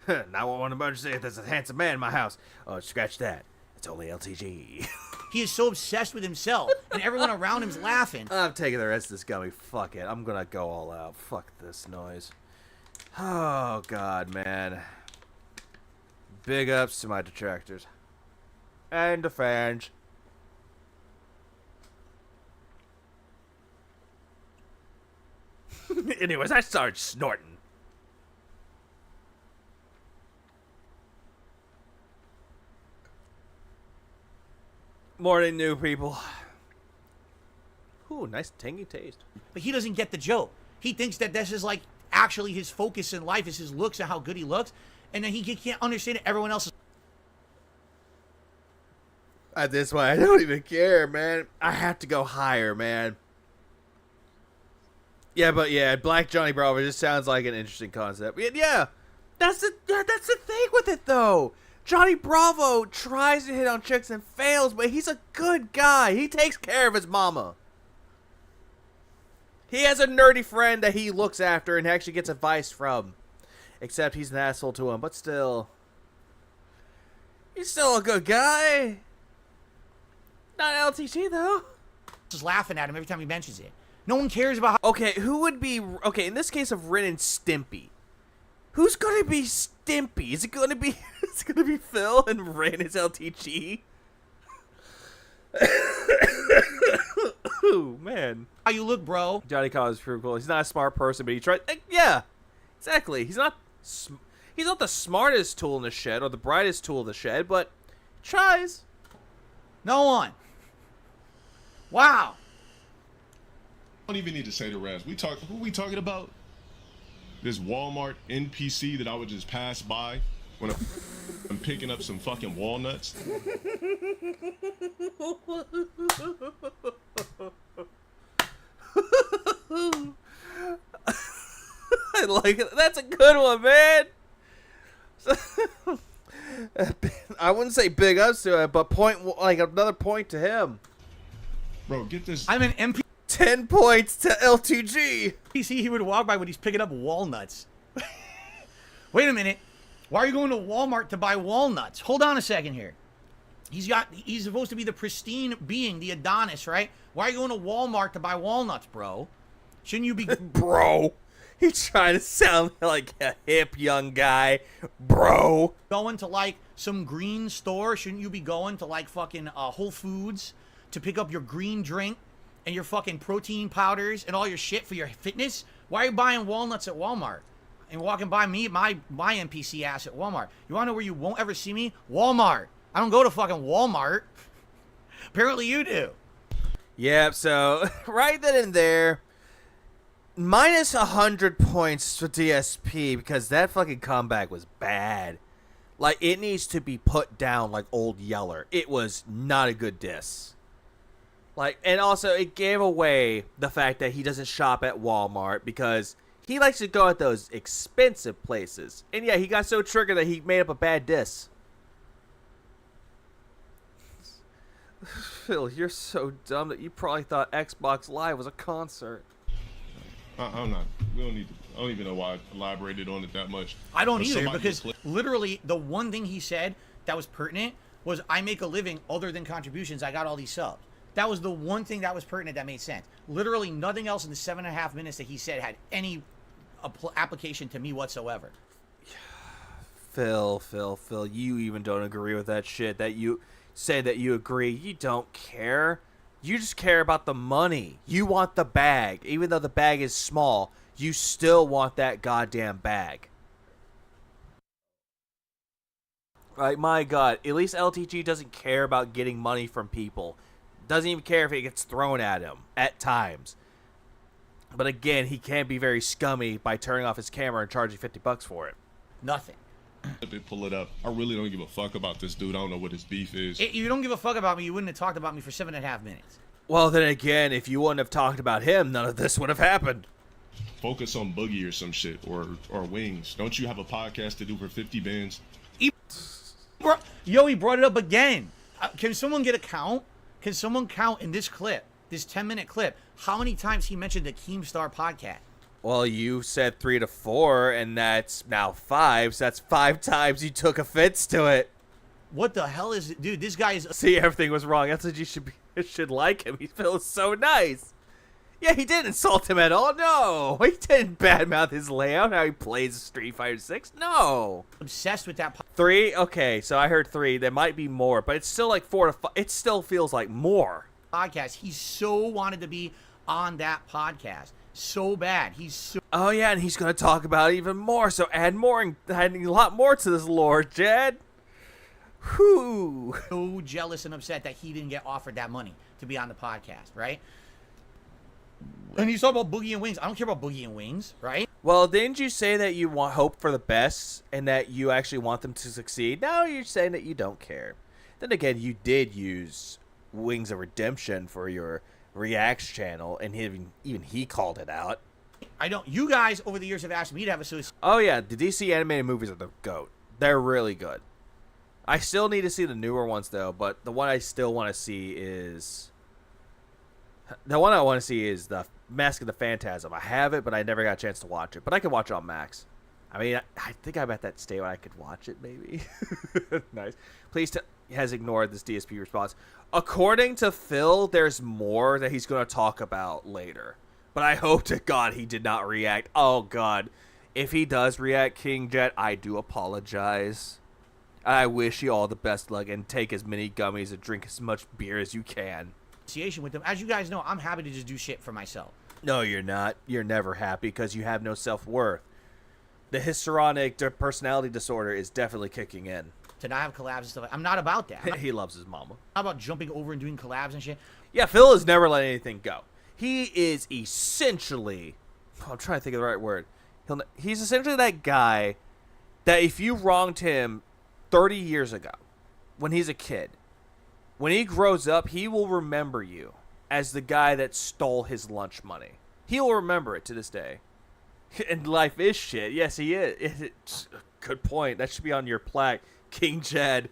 911 emergency, there's a handsome man in my house. Oh, scratch that. It's only LTG. He is so obsessed with himself, and everyone around him's laughing. I'm taking the rest of this gummy. Fuck it. I'm gonna go all out. Fuck this noise. Oh, God, man. Big ups to my detractors. And the fans. Anyways, I started snorting. Morning, new people. Ooh, nice tangy taste. But he doesn't get the joke. He thinks that this is like actually his focus in life is his looks and how good he looks, and then he can't understand that everyone else is. At this point, I don't even care, man. I have to go higher, man. Yeah, but yeah, Black Johnny Bravo just sounds like an interesting concept. Yeah, that's the thing with it, though. Johnny Bravo tries to hit on chicks and fails, but he's a good guy. He takes care of his mama. He has a nerdy friend that he looks after and actually gets advice from. Except he's an asshole to him, but still. He's still a good guy. Not LTG, though. Just laughing at him every time he mentions it. No one cares about how... Okay, who would be... Okay, in this case of Rin and Stimpy. Who's gonna be Stimpy? Is it gonna be... It's gonna be Phil and Rin is LTG? Ooh, man. How you look, bro. Johnny Cobb is pretty cool. He's not a smart person, but he tries... Yeah, exactly. He's not the smartest tool in the shed or the brightest tool in the shed, but tries. No one. Wow. I don't even need to say the rest. Who we talking about? This Walmart NPC that I would just pass by when I'm picking up some fucking walnuts. I like it. That's a good one, man. I wouldn't say big ups to it, but like another point to him. Bro, get this. I'm an MP. 10 points to LTG. He would walk by when he's picking up walnuts. Wait a minute. Why are you going to Walmart to buy walnuts? Hold on a second here. He's supposed to be the pristine being, the Adonis, right? Why are you going to Walmart to buy walnuts, bro? Shouldn't you be... Bro. He's trying to sound like a hip young guy. Bro. Going to, like, some green store? Shouldn't you be going to, like, fucking Whole Foods to pick up your green drink and your fucking protein powders and all your shit for your fitness? Why are you buying walnuts at Walmart and walking by me, my NPC ass at Walmart? You want to know where you won't ever see me? Walmart. I don't go to fucking Walmart. Apparently you do. Yep, so right then and there, minus 100 points for DSP because that fucking comeback was bad. Like, it needs to be put down like Old Yeller. It was not a good diss. Like, and also it gave away the fact that he doesn't shop at Walmart because he likes to go at those expensive places. And yeah, he got so triggered that he made up a bad diss. Phil, you're so dumb that you probably thought Xbox Live was a concert. I'm not. We don't need to. I don't even know why I elaborated on it that much. I don't But either somebody because was literally the one thing he said that was pertinent was I make a living other than contributions. I got all these subs. That was the one thing that was pertinent that made sense. Literally nothing else in the 7.5 minutes that he said had any application to me whatsoever. Phil, you even don't agree with that shit. That you say that you agree. You don't care. You just care about the money. You want the bag. Even though the bag is small, you still want that goddamn bag. Like, my God, at least LTG doesn't care about getting money from people. Doesn't even care if it gets thrown at him at times. But again, he can't be very scummy by turning off his camera and charging $50 for it. Nothing. pull it up. I really don't give a fuck about this dude. I don't know what his beef is. You don't give a fuck about me. You wouldn't have talked about me for 7.5 minutes. Well, then again, if you wouldn't have talked about him, none of this would have happened. Focus on Boogie or some shit, or Wings. Don't you have a podcast to do for 50 bands? He brought it up again. Can someone get a count? Can someone count in this clip, this 10-minute clip, how many times he mentioned the Keemstar podcast? Well, you said 3 to 4, and that's now 5, so that's 5 times you took offense to it. What the hell is it? Dude, this guy is... See, everything was wrong. That's what you should like him. He feels so nice. Yeah, he didn't insult him at all. No, he didn't badmouth his layout, how he plays Street Fighter 6. No. Obsessed with that. 3? Okay, so I heard 3. There might be more, but it's still like 4 to 5. It still feels like more. Podcast. He so wanted to be on that podcast. So bad. He's so... Oh, yeah, and he's going to talk about it even more, so adding a lot more to this lore, Jed. Whew. So jealous and upset that he didn't get offered that money to be on the podcast, right? And he's talking about Boogie and Wings. I don't care about Boogie and Wings, right? Well, didn't you say that you want hope for the best and that you actually want them to succeed? Now you're saying that you don't care. Then again, you did use Wings of Redemption for your Reacts channel, and even he called it out. I don't. You guys over the years have asked me to have a... Oh yeah, the DC animated movies are the GOAT. They're really good. I still need to see the newer ones though, but the one I still want to see is... The one I want to see is the Mask of the Phantasm. I have it, but I never got a chance to watch it. But I can watch it on Max. I mean, I think I'm at that state where I could watch it, maybe. Nice. Please has ignored this DSP response. According to Phil, there's more that he's going to talk about later. But I hope to God he did not react. Oh, God. If he does react, King Jet, I do apologize. I wish you all the best luck and take as many gummies and drink as much beer as you can. With them. As you guys know, I'm happy to just do shit for myself. No, you're not. You're never happy because you have no self-worth. The histrionic personality disorder is definitely kicking in. To not have collabs and stuff. I'm not about that. He loves his mama. I'm not about jumping over and doing collabs and shit. Yeah, Phil has never let anything go. He is essentially... I'm trying to think of the right word. He's essentially that guy that if you wronged him 30 years ago, when he's a kid, when he grows up, he will remember you as the guy that stole his lunch money. He'll remember it to this day. And life is shit. Yes, he is. Good point. That should be on your plaque, King Chad.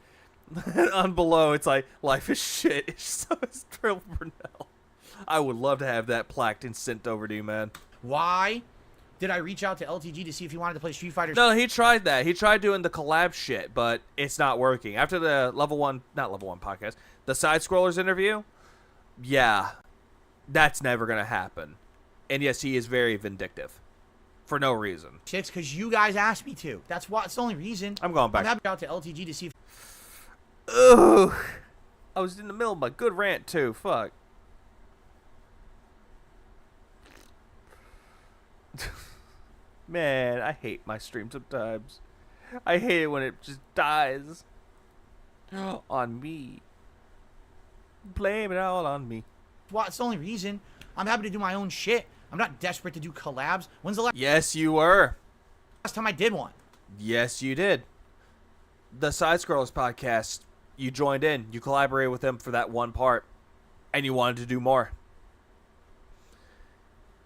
On below, it's like, life is shit. It's so is Trill Burnell. I would love to have that plaqued and sent over to you, man. Why did I reach out to LTG to see if he wanted to play Street Fighter? No, he tried that. He tried doing the collab shit, but it's not working. After the not level 1 podcast, the Side Scrollers interview, yeah, that's never going to happen. And yes, he is very vindictive. For no reason. It's because you guys asked me to. That's why. It's the only reason. I'm going back. I'm happy out to LTG to see if... Ugh. I was in the middle of my good rant, too. Fuck. Man, I hate my stream sometimes. I hate it when it just dies on me. Blame it all on me. Well, it's the only reason. I'm happy to do my own shit. I'm not desperate to do collabs. When's the last Yes, you were. time I did one? Yes, you did. The Side Scrollers podcast, you joined in. You collaborated with them for that one part. And you wanted to do more.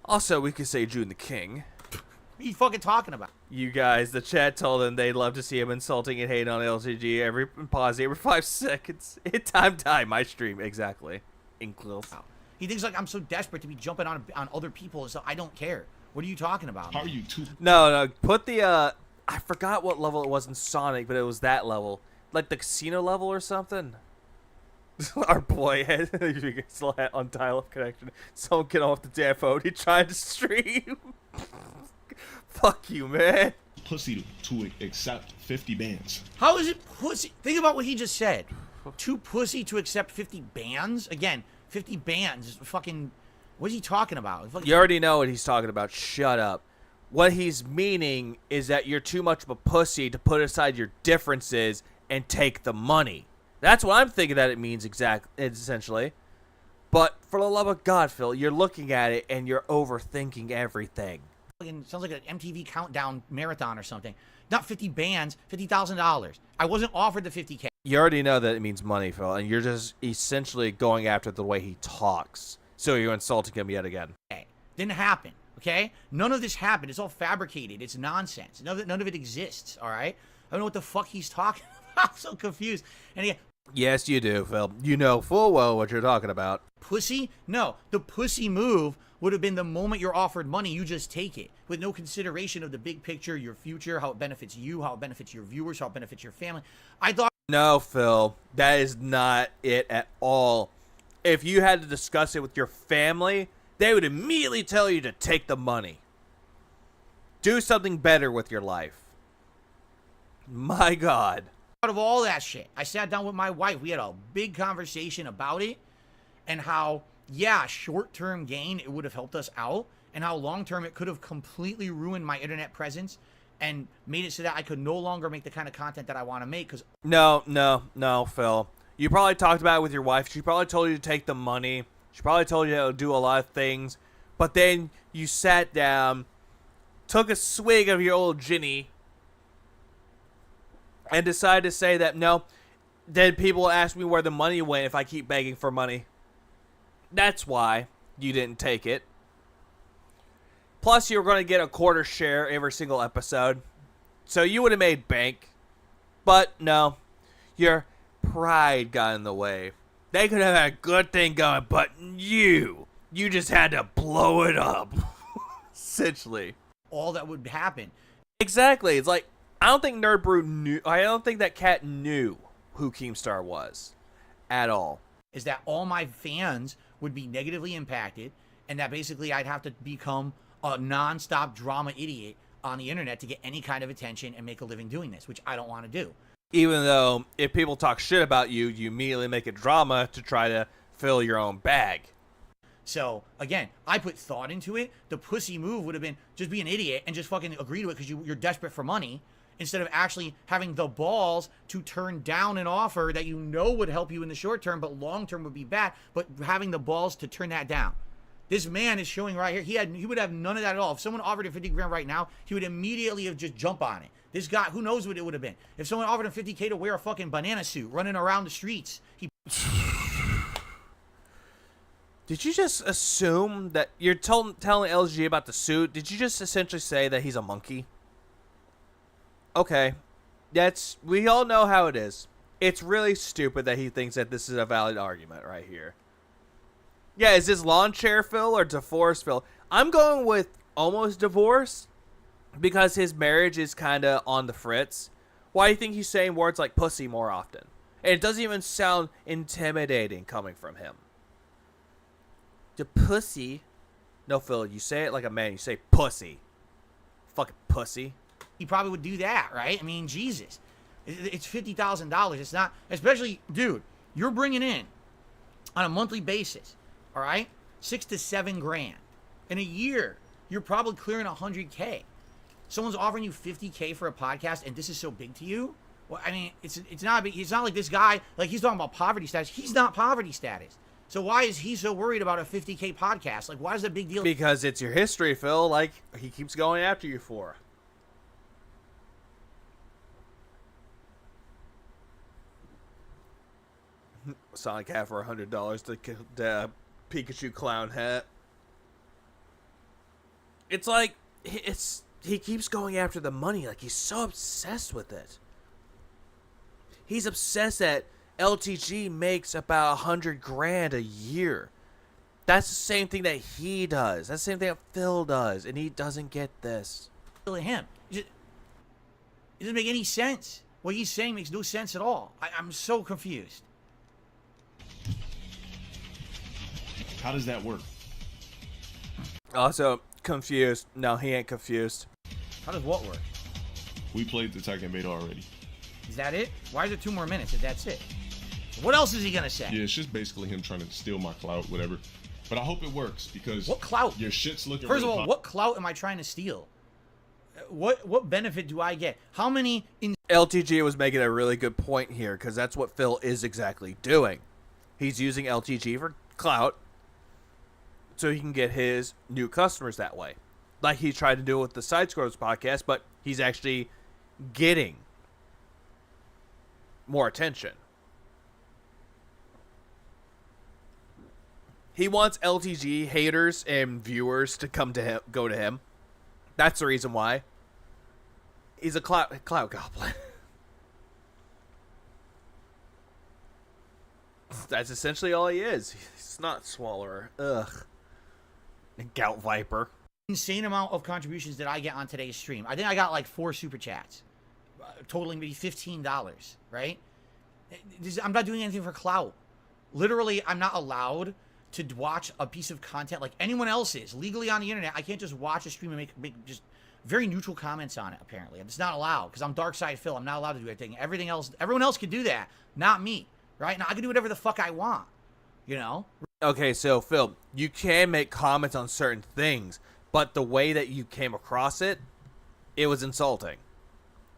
Also, we could say June the King. What are you fucking talking about? You guys, the chat told him they'd love to see him insulting and hating on LTG every 5 seconds. Time my stream, exactly. Included. He thinks like I'm so desperate to be jumping on other people, so I don't care. What are you talking about? How are you too? No, put the, I forgot what level it was in Sonic, but it was that level. Like the casino level or something. Our boy had, still had on dial-up connection. Someone get off the damn phone. He tried to stream. Fuck you, man. Pussy to accept 50 bands. How is it pussy? Think about what he just said. Too pussy to accept 50 bands? Again, 50 bands is fucking... What is he talking about? You already know what he's talking about. Shut up. What he's meaning is that you're too much of a pussy to put aside your differences and take the money. That's what I'm thinking that it means essentially. But for the love of God, Phil, you're looking at it and you're overthinking everything. Sounds like an MTV countdown marathon or something. Not 50 bands, $50,000. I wasn't offered the 50K. You already know that it means money, Phil, and you're just essentially going after the way he talks. So you're insulting him yet again. Didn't happen, okay? None of this happened. It's all fabricated. It's nonsense. None of it exists, all right? I don't know what the fuck he's talking about. I'm so confused. And again, yes, you do, Phil. You know full well what you're talking about. Pussy? No. The pussy move would have been the moment you're offered money, you just take it. With no consideration of the big picture, your future, how it benefits you, how it benefits your viewers, how it benefits your family. I thought... No, Phil. That is not it at all. If you had to discuss it with your family, they would immediately tell you to take the money. Do something better with your life. My God. Out of all that shit, I sat down with my wife. We had a big conversation about it and how, yeah, short-term gain, it would have helped us out, and how long-term it could have completely ruined my internet presence and made it so that I could no longer make the kind of content that I want to make. Because No, Phil. You probably talked about it with your wife. She probably told you to take the money. She probably told you to do a lot of things. But then you sat down, took a swig of your old ginny, and decided to say that, no, then people ask me where the money went if I keep begging for money. That's why you didn't take it. Plus, you were going to get a quarter share every single episode. So you would have made bank. But no, your pride got in the way. They could have had a good thing going, but you just had to blow it up. Essentially. all that would happen. Exactly. It's like, I don't think Nerd Brew knew. I don't think that cat knew who Keemstar was at all. Is that all my fans would be negatively impacted, and that basically I'd have to become a non-stop drama idiot on the internet to get any kind of attention and make a living doing this, which I don't want to do. Even though if people talk shit about you, you immediately make it drama to try to fill your own bag. So, again, I put thought into it. The pussy move would have been just be an idiot and just fucking agree to it because you're desperate for money, instead of actually having the balls to turn down an offer that you know would help you in the short term, but long term would be bad, but having the balls to turn that down. This man is showing right here. He would have none of that at all. If someone offered him 50 grand right now, he would immediately have just jump on it. This guy, who knows what it would have been? If someone offered him 50K to wear a fucking banana suit running around the streets, he. Did you just assume that you're telling LG about the suit? Did you just essentially say that he's a monkey? Okay. We all know how it is. It's really stupid that he thinks that this is a valid argument right here. Yeah, is this lawn chair Phil or divorce Phil? I'm going with almost divorce because his marriage is kind of on the fritz. Why do you think he's saying words like pussy more often? And it doesn't even sound intimidating coming from him. The pussy. No, Phil, you say it like a man. You say pussy. Fucking pussy. He probably would do that, right? I mean, Jesus. It's $50,000. It's not, especially, dude, you're bringing in on a monthly basis, all right, 6 to 7 grand. In a year, you're probably clearing 100K. Someone's offering you 50K for a podcast, and this is so big to you? Well, I mean, it's not big. It's not like this guy, like he's talking about poverty status. He's not poverty status. So why is he so worried about a 50K podcast? Like, why is that a big deal? Because it's your history, Phil. Like, he keeps going after you for. Sonic hat for $100 the Pikachu clown hat. It's like he keeps going after the money. Like, he's so obsessed with it. He's obsessed that LTG makes about 100 grand a year. That's the same thing that he does. That's the same thing that Phil does, and he doesn't get this. Him. It doesn't make any sense. What he's saying makes no sense at all. I'm so confused. How does that work? Also, confused. No, he ain't confused. How does what work? We played the Tekken beta already. Is that it? Why is there 2 more minutes if that's it? What else is he gonna say? Yeah, it's just basically him trying to steal my clout, whatever. But I hope it works because what clout? Your shit's looking. First of all, what clout am I trying to steal? What benefit do I get? How many? LTG was making a really good point here because that's what Phil is exactly doing. He's using LTG for clout so he can get his new customers that way. Like he tried to do with the Side Scrollers podcast, but he's actually getting more attention. He wants LTG haters and viewers to go to him. That's the reason why. He's a clout goblin. That's essentially all he is. He's not Swallower. Ugh. And Gout Viper. Insane amount of contributions that I get on today's stream. I think I got like 4 super chats, totaling maybe $15, right? I'm not doing anything for clout. Literally, I'm not allowed to watch a piece of content like anyone else is. Legally on the internet, I can't just watch a stream and make just very neutral comments on it, apparently. It's not allowed, because I'm Dark Side Phil. I'm not allowed to do anything. Everyone else can do that, not me, right? Now, I can do whatever the fuck I want, you know? Okay, so, Phil, you can make comments on certain things, but the way that you came across it, it was insulting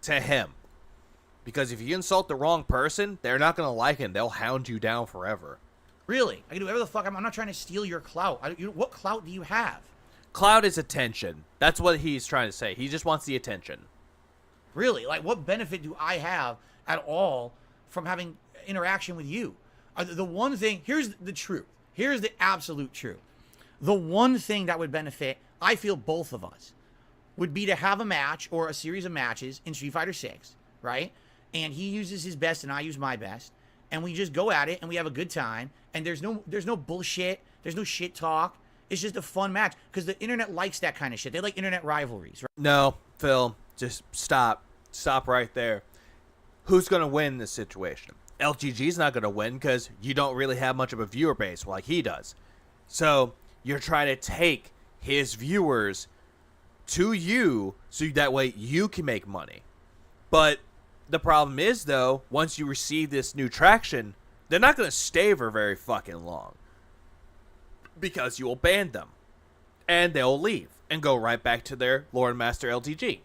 to him. Because if you insult the wrong person, they're not going to like it. They'll hound you down forever. Really? I can do whatever the fuck I'm not trying to steal your clout. What clout do you have? Clout is attention. That's what he's trying to say. He just wants the attention. Really? Like, what benefit do I have at all from having interaction with you? The one thing, here's the truth. Here's the absolute truth. The one thing that would benefit, I feel, both of us, would be to have a match or a series of matches in Street Fighter 6, right? And he uses his best and I use my best. And we just go at it and we have a good time. And there's no bullshit. There's no shit talk. It's just a fun match. Because the internet likes that kind of shit. They like internet rivalries, right? No, Phil, just stop. Stop right there. Who's going to win this situation? LTG's not going to win because you don't really have much of a viewer base like he does. So you're trying to take his viewers to you so that way you can make money. But the problem is, though, once you receive this new traction, they're not going to stay for very fucking long. Because you will ban them. And they'll leave and go right back to their Lord and Master LTG.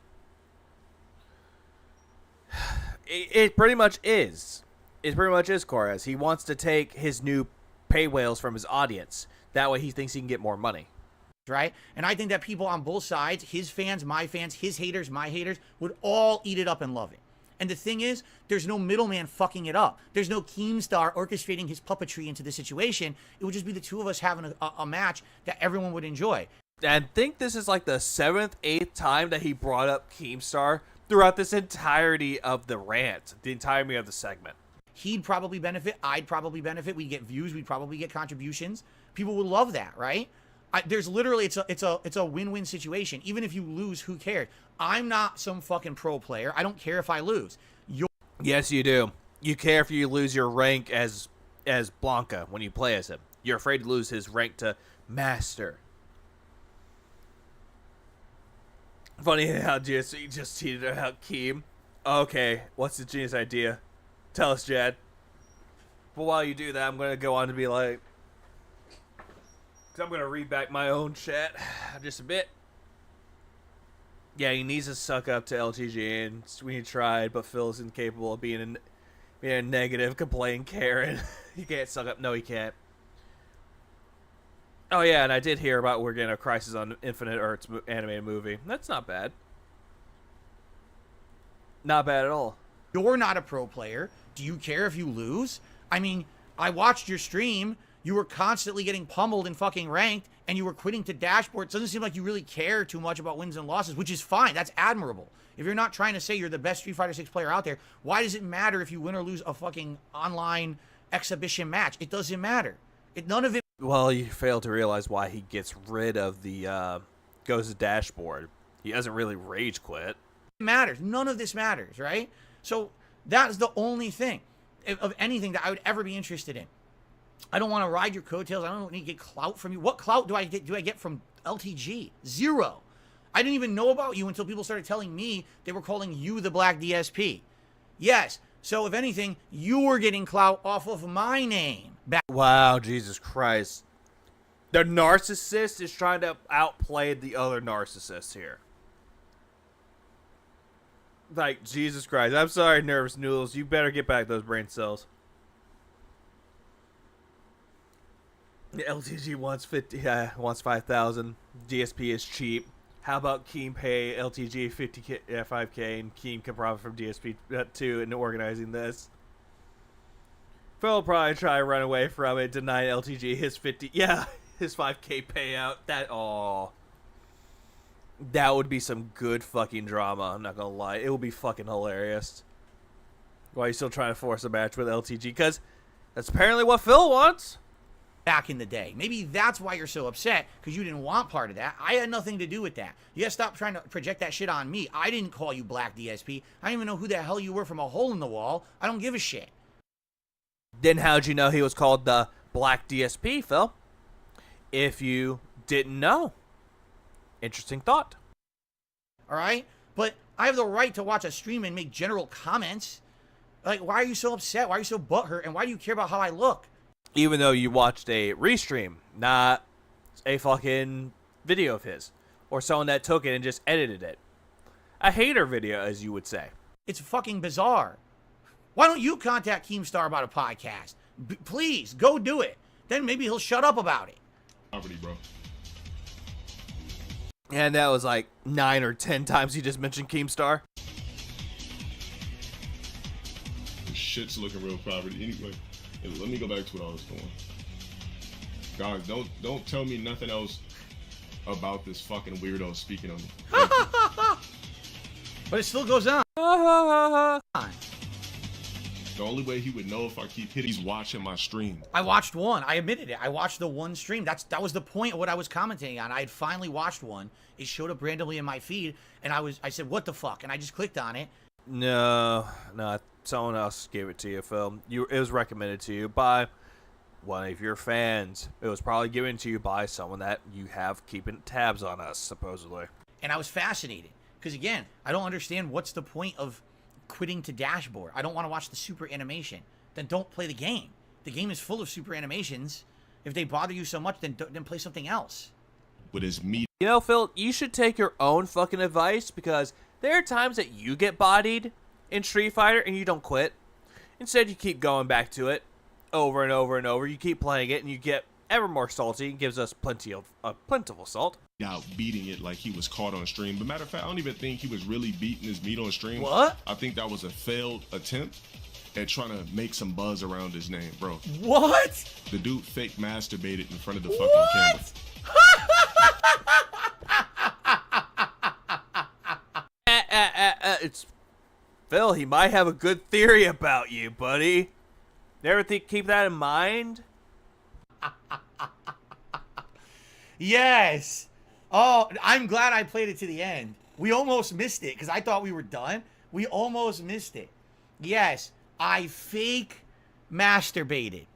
It pretty much is. It pretty much is, Corez. He wants to take his new pay whales from his audience That way he thinks he can get more money. Right? And I think that people on both sides, his fans, my fans, his haters, my haters, would all eat it up and love it. And the thing is, there's no middleman fucking it up. There's no Keemstar orchestrating his puppetry into the situation. It would just be the two of us having a match that everyone would enjoy. And I think this is like the 7th, 8th time that he brought up Keemstar throughout this entirety of the rant, the entirety of the segment. He'd probably benefit. I'd probably benefit. We'd get views. We'd probably get contributions. People would love that, right? There's literally, it's a win-win situation. Even if you lose, who cares? I'm not some fucking pro player. I don't care if I lose. Yes, you do. You care if you lose your rank as Blanca when you play as him. You're afraid to lose his rank to Master. Funny how GSC just tweeted out Keem. Okay, what's the genius idea? Tell us, Jad. But while you do that, I'm going to go on to be like... I'm going to read back my own chat just a bit. Yeah, he needs to suck up to LTG, and we tried, but Phil's incapable of being a negative, complaining Karen. He can't suck up. No, he can't. Oh, yeah, and I did hear about we're getting a Crisis on Infinite Earths animated movie. That's not bad. Not bad at all. You're not a pro player. Do you care if you lose? I mean, I watched your stream. You were constantly getting pummeled and fucking ranked, and you were quitting to dashboard. It doesn't seem like you really care too much about wins and losses, which is fine. That's admirable. If you're not trying to say you're the best Street Fighter 6 player out there, why does it matter if you win or lose a fucking online exhibition match? It doesn't matter. None of it. Well, you fail to realize why he gets rid of the goes to dashboard. He doesn't really rage quit. Matters. None of this matters, right? So that's the only thing of anything that I would ever be interested in. I don't want to ride your coattails. I don't need to get clout from you. What clout do I get from LTG? Zero. I didn't even know about you until people started telling me they were calling you the Black DSP. Yes. So if anything, you were getting clout off of my name. Wow, Jesus Christ. The narcissist is trying to outplay the other narcissists here. Like, Jesus Christ. I'm sorry, Nervous Noodles. You better get back those brain cells. The LTG wants 5,000. DSP is cheap. How about Keem pay LTG 5K and Keem can profit from DSP too in organizing this? Phil will probably try to run away from it, deny LTG his 5K payout. That would be some good fucking drama. I'm not gonna lie, it would be fucking hilarious. Why are you still trying to force a match with LTG? Because that's apparently what Phil wants. Back in the day. Maybe that's why you're so upset, because you didn't want part of that. I had nothing to do with that. You gotta stop trying to project that shit on me. I didn't call you Black DSP. I don't even know who the hell you were from a hole in the wall. I don't give a shit. Then how'd you know he was called the Black DSP, Phil? If you didn't know. Interesting thought. Alright? But I have the right to watch a stream and make general comments. Like, why are you so upset? Why are you so butthurt? And why do you care about how I look? Even though you watched a restream, not a fucking video of his. Or someone that took it and just edited it. A hater video, as you would say. It's fucking bizarre. Why don't you contact Keemstar about a podcast? Please, go do it. Then maybe he'll shut up about it. Property, bro. And that was like 9 or 10 times you just mentioned Keemstar. Shit's looking real property. Anyway, let me go back to what I was doing. Guys, don't tell me nothing else about this fucking weirdo speaking on me. But it still goes on. The only way he would know if I keep hitting, he's watching my stream. I watched one. I admitted it. I watched the one stream. That was the point of what I was commenting on. I had finally watched one. It showed up randomly in my feed, and I said, "What the fuck?" And I just clicked on it. No, someone else gave it to you, Phil. It was recommended to you by one of your fans. It was probably given to you by someone that you have keeping tabs on us, supposedly. And I was fascinated because, again, I don't understand what's the point of quitting to dashboard. I don't want to watch the super animation. Then don't play the game. The game is full of super animations. If they bother you so much, then play something else. But it's me. You know, Phil, you should take your own fucking advice, because there are times that you get bodied in Street Fighter and you don't quit. Instead, you keep going back to it over and over and over. You keep playing it and you get ever more salty and gives us plentiful salt. Out beating it like he was caught on stream. But matter of fact, I don't even think he was really beating his meat on stream. What? I think that was a failed attempt at trying to make some buzz around his name, bro. What? The dude fake masturbated in front of the fucking camera. It's Phil. He might have a good theory about you, buddy. Never keep that in mind? Yes. Oh, I'm glad I played it to the end. We almost missed it because I thought we were done. We almost missed it. Yes, I fake masturbated.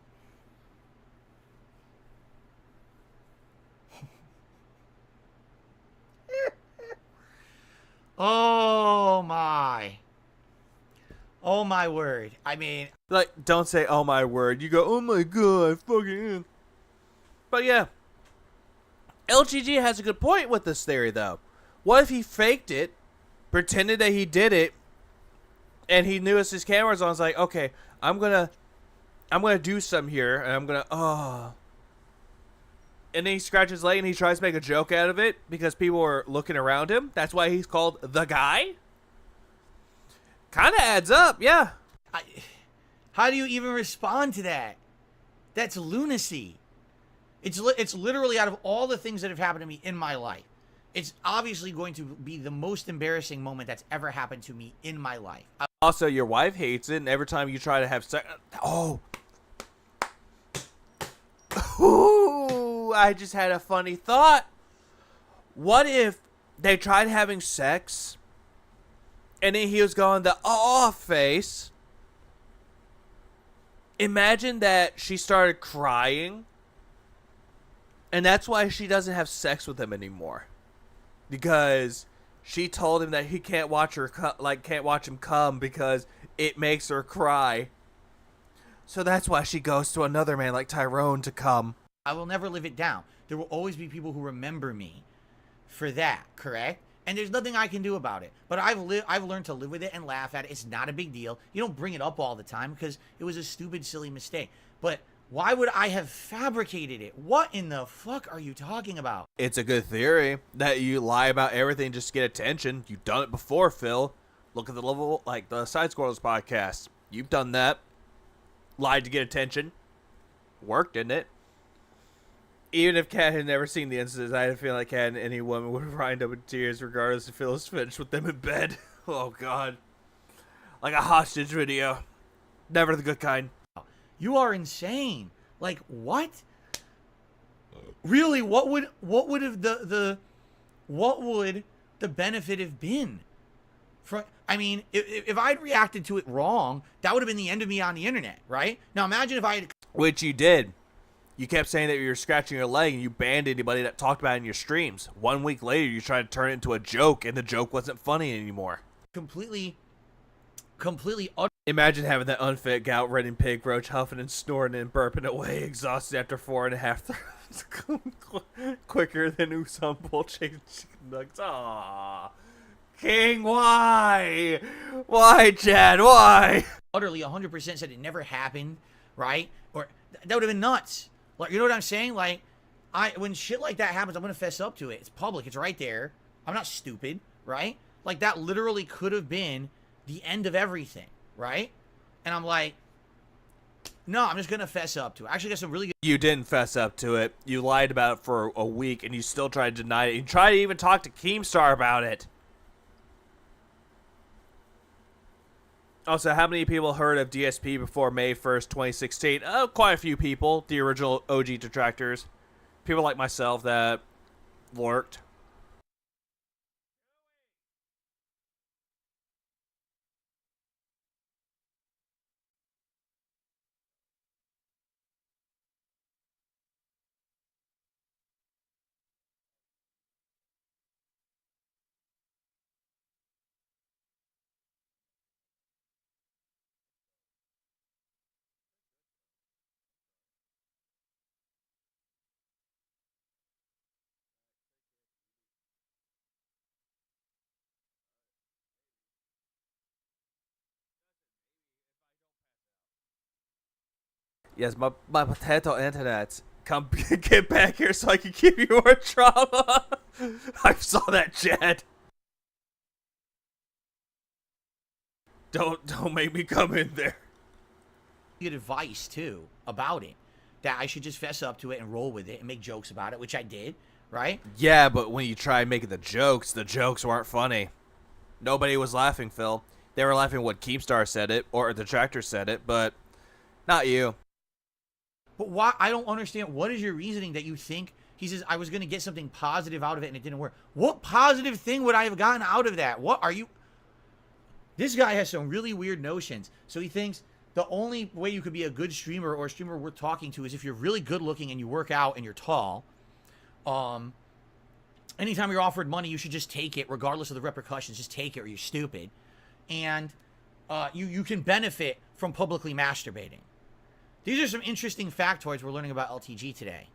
Oh my. Oh my word. I mean, Like, don't say, oh my word. You go, oh my god, fucking. But yeah. LTG has a good point with this theory, though. What if he faked it, pretended that he did it, and he knew as his camera was on, was like, okay, I'm gonna do something here, and I'm gonna, and then he scratches his leg and he tries to make a joke out of it because people are looking around him. That's why he's called the guy. Kind of adds up, yeah. how do you even respond to that? That's lunacy. It's literally, out of all the things that have happened to me in my life, it's obviously going to be the most embarrassing moment that's ever happened to me in my life. Also, your wife hates it, and every time you try to have sex, ooh, I just had a funny thought. What if they tried having sex, and then he was going the face? Imagine that she started crying, and that's why she doesn't have sex with him anymore, because she told him that he can't watch him come because it makes her cry. So that's why she goes to another man like Tyrone to come. I will never live it down. There will always be people who remember me for that, correct? And there's nothing I can do about it. But I've learned to live with it and laugh at it. It's not a big deal. You don't bring it up all the time because it was a stupid, silly mistake. But why would I have fabricated it? What in the fuck are you talking about? It's a good theory that you lie about everything just to get attention. You've done it before, Phil. Look at the level, like the Side Squirrels podcast. You've done that. Lied to get attention. Worked, didn't it? Even if Kat had never seen the incidents, I had a feeling like Kat and any woman would wind up in tears regardless if Phil was finished with them in bed. Oh, God. Like a hostage video. Never the good kind. You are insane. Like, what? Really, what would have what would the benefit have been? I mean, if I'd reacted to it wrong, that would have been the end of me on the internet, right? Now imagine if I had... Which you did. You kept saying that you were scratching your leg and you banned anybody that talked about it in your streams. 1 week later, you tried to turn it into a joke and the joke wasn't funny anymore. Completely Imagine having that unfit gout ridden pig roach huffing and snorting and burping away, exhausted after 4.5 throws. Quicker than Usain Bolt chasing chicken nuggets. Aww. King, why? Why, Chad? Why? utterly 100% said it never happened, right? Or that would have been nuts. Like, you know what I'm saying? Like, when shit like that happens, I'm gonna fess up to it. It's public. It's right there. I'm not stupid, right? Like, that literally could have been the end of everything, right? And I'm like, no, I'm just gonna fess up to it. I actually got some really good... You didn't fess up to it. You lied about it for a week, and you still tried to deny it. You tried to even talk to Keemstar about it. Also, how many people heard of DSP before May 1st, 2016? Oh, quite a few people. The original OG detractors. People like myself that lurked. Yes, my potato internet Come get back here so I can give you more trauma. I saw that, Chad. Don't make me come in there. Good advice too about it, that I should just fess up to it and roll with it and make jokes about it, which I did, right? Yeah, but when you try making the jokes weren't funny. Nobody was laughing, Phil. They were laughing when Keemstar said it or the Detractor said it, but not you. But why? I don't understand. What is your reasoning that you think he says I was going to get something positive out of it and it didn't work? What positive thing would I have gotten out of that? What are you? This guy has some really weird notions. So he thinks the only way you could be a good streamer or a streamer worth talking to is if you're really good looking and you work out and you're tall. Anytime you're offered money, you should just take it regardless of the repercussions. Just take it or you're stupid. And you can benefit from publicly masturbating. These are some interesting factoids we're learning about LTG today.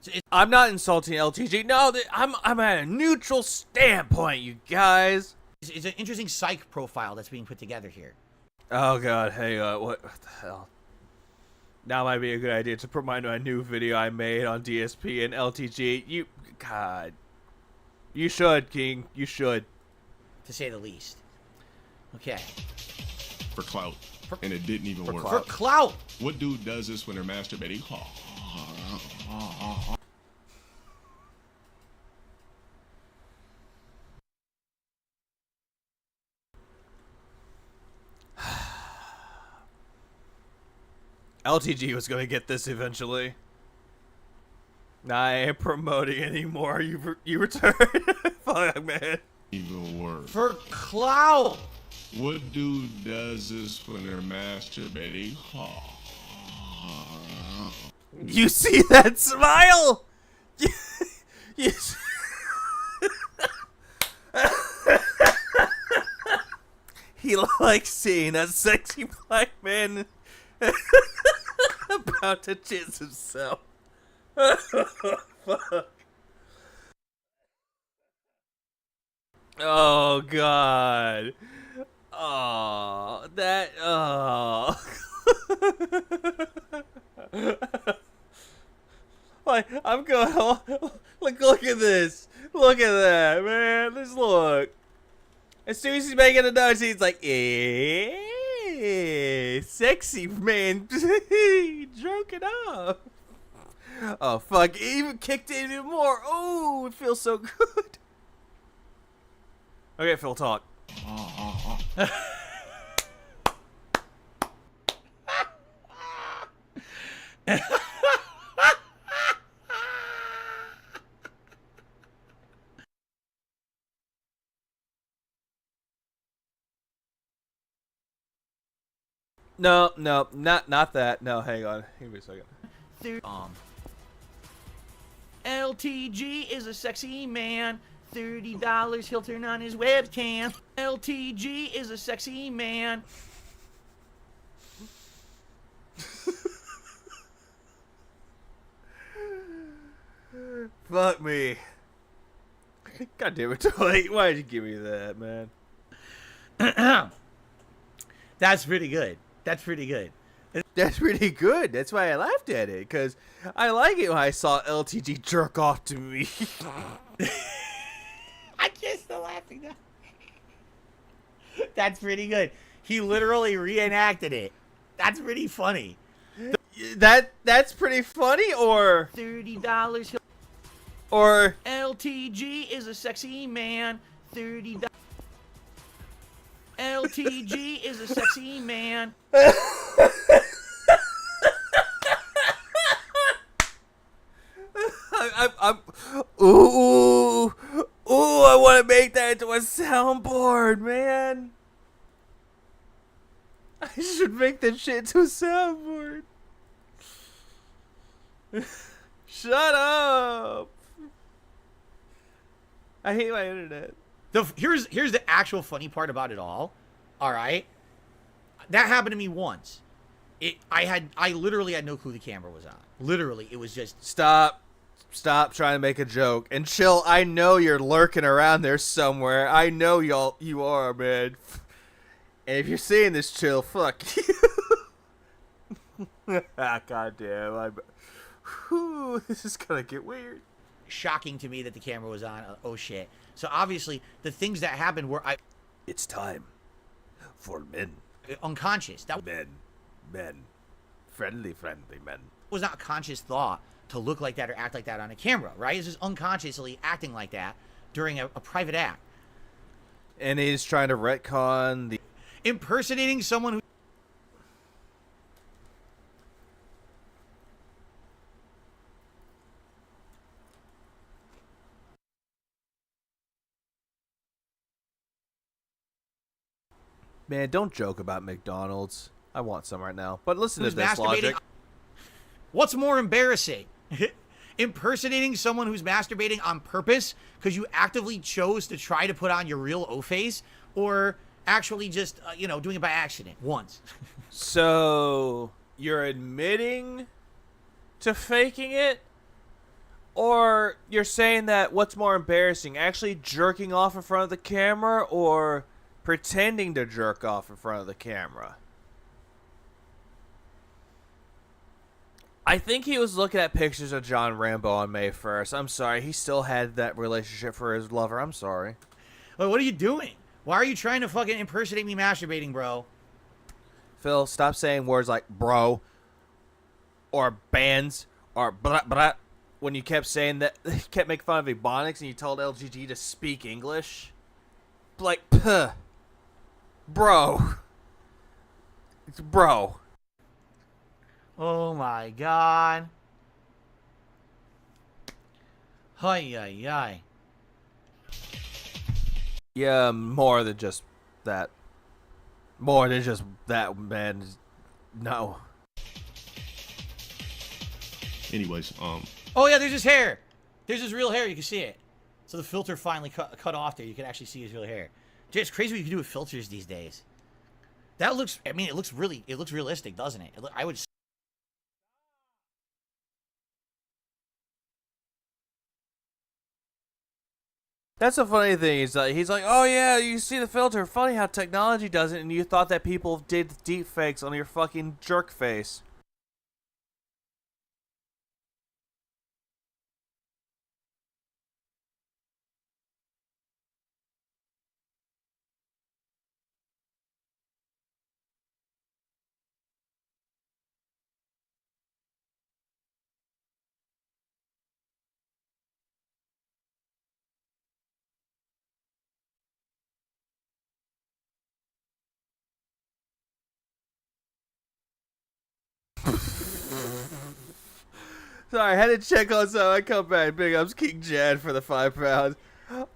So I'm not insulting LTG. No, I'm at a neutral standpoint, you guys. it's an interesting psych profile that's being put together here. Oh god, hey, what the hell? Now might be a good idea to promote my new video I made on DSP and LTG. God. You should, King. You should. To say the least. Okay. For clout. And it didn't even work. For clout! What dude does this when they're masturbating? LTG was gonna get this eventually. I ain't promoting anymore. You return. Fuck, man. Even worse. For clout! What dude does this when they're masturbating? You see that smile? You He likes seeing a sexy black man about to jizz himself. Fuck. Oh god. Oh, that. Oh. Like, I'm going. Look at this. Look at that, man. Just look. As soon as he's making a noise, he's like, "Eh, sexy man." Drunk it up. Oh fuck! It even kicked in even more. Oh, it feels so good. Okay, Phil, talk. No, not that. No, hang on. Give me a second. LTG is a sexy man. $30 he'll turn on his webcam. LTG is a sexy man. Fuck me. God damn it, Dwight. Why did you give me that, man? That's pretty good. That's pretty good. That's pretty good. That's why I laughed at it, because I like it when I saw LTG jerk off to me. I can't stop laughing now. That's pretty good. He literally reenacted it. That's pretty funny. That's pretty funny, or $30 or LTG is a sexy man. $30. LTG is a sexy man. I'm ooh, I want to make that into a soundboard, man. I should make that shit into a soundboard. Shut up. I hate my internet. Here's the actual funny part about it all. All right, that happened to me once. I literally had no clue the camera was on. Literally, it was just Stop trying to make a joke and chill. I know you're lurking around there somewhere. I know you are, man. And if you're seeing this, chill. Fuck you. God damn. Whew, this is gonna get weird. Shocking to me that the camera was on. Oh shit. So obviously the things that happened were It's time for men. Unconscious. That Men. Friendly men. was not a conscious thought to look like that or act like that on a camera, right? It's just unconsciously acting like that during a private act. And he's trying to retcon the... Impersonating someone who... Man, don't joke about McDonald's. I want some right now. But listen to who's this logic. What's more embarrassing? Impersonating someone who's masturbating on purpose because you actively chose to try to put on your real O-face, or actually just, doing it by accident once? So, you're admitting to faking it? Or you're saying that what's more embarrassing, actually jerking off in front of the camera or pretending to jerk off in front of the camera? I think he was looking at pictures of John Rambo on May 1st. I'm sorry. He still had that relationship for his lover. I'm sorry. Wait, what are you doing? Why are you trying to fucking impersonate me masturbating, bro? Phil, stop saying words like bro or bands or blah, blah. When you kept saying that, you kept making fun of Ebonics and you told LTG to speak English. Like, puh. Bro. It's bro. Oh my god. Hi. Yeah, more than just that. More than just that, man. No. Anyways, Oh yeah, there's his hair. There's his real hair. You can see it. So the filter finally cut off there. You can actually see his real hair. Dude, it's crazy what you can do with filters these days. That looks, I mean, it looks realistic, doesn't it? I would... That's the funny thing. He's like, oh yeah, you see the filter. Funny how technology does it, and you thought that people did deep fakes on your fucking jerk face. Sorry, I had to check on something. I come back. Big ups King Jad for the £5.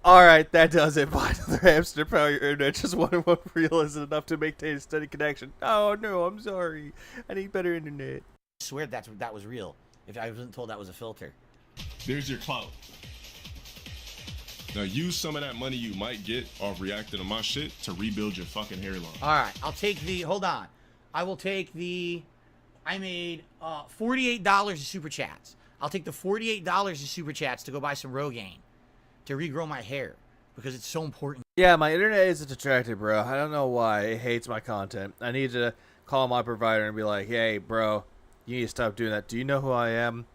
Alright, that does it. Buy another hamster, power your internet. Just wondering what real is enough to maintain a steady connection. Oh no, I'm sorry. I need better internet. I swear that was real. If I wasn't told that was a filter. there's your clout. Now use some of that money you might get off reacting to my shit to rebuild your fucking hairline. Alright, I'll take the... Hold on. I will take the... I made $48 of super chats. I'll take the $48 of super chats to go buy some Rogaine to regrow my hair because it's so important. Yeah, my internet is a detractor, bro. I don't know why. It hates my content. I need to call my provider and be like, hey, bro, you need to stop doing that. Do you know who I am?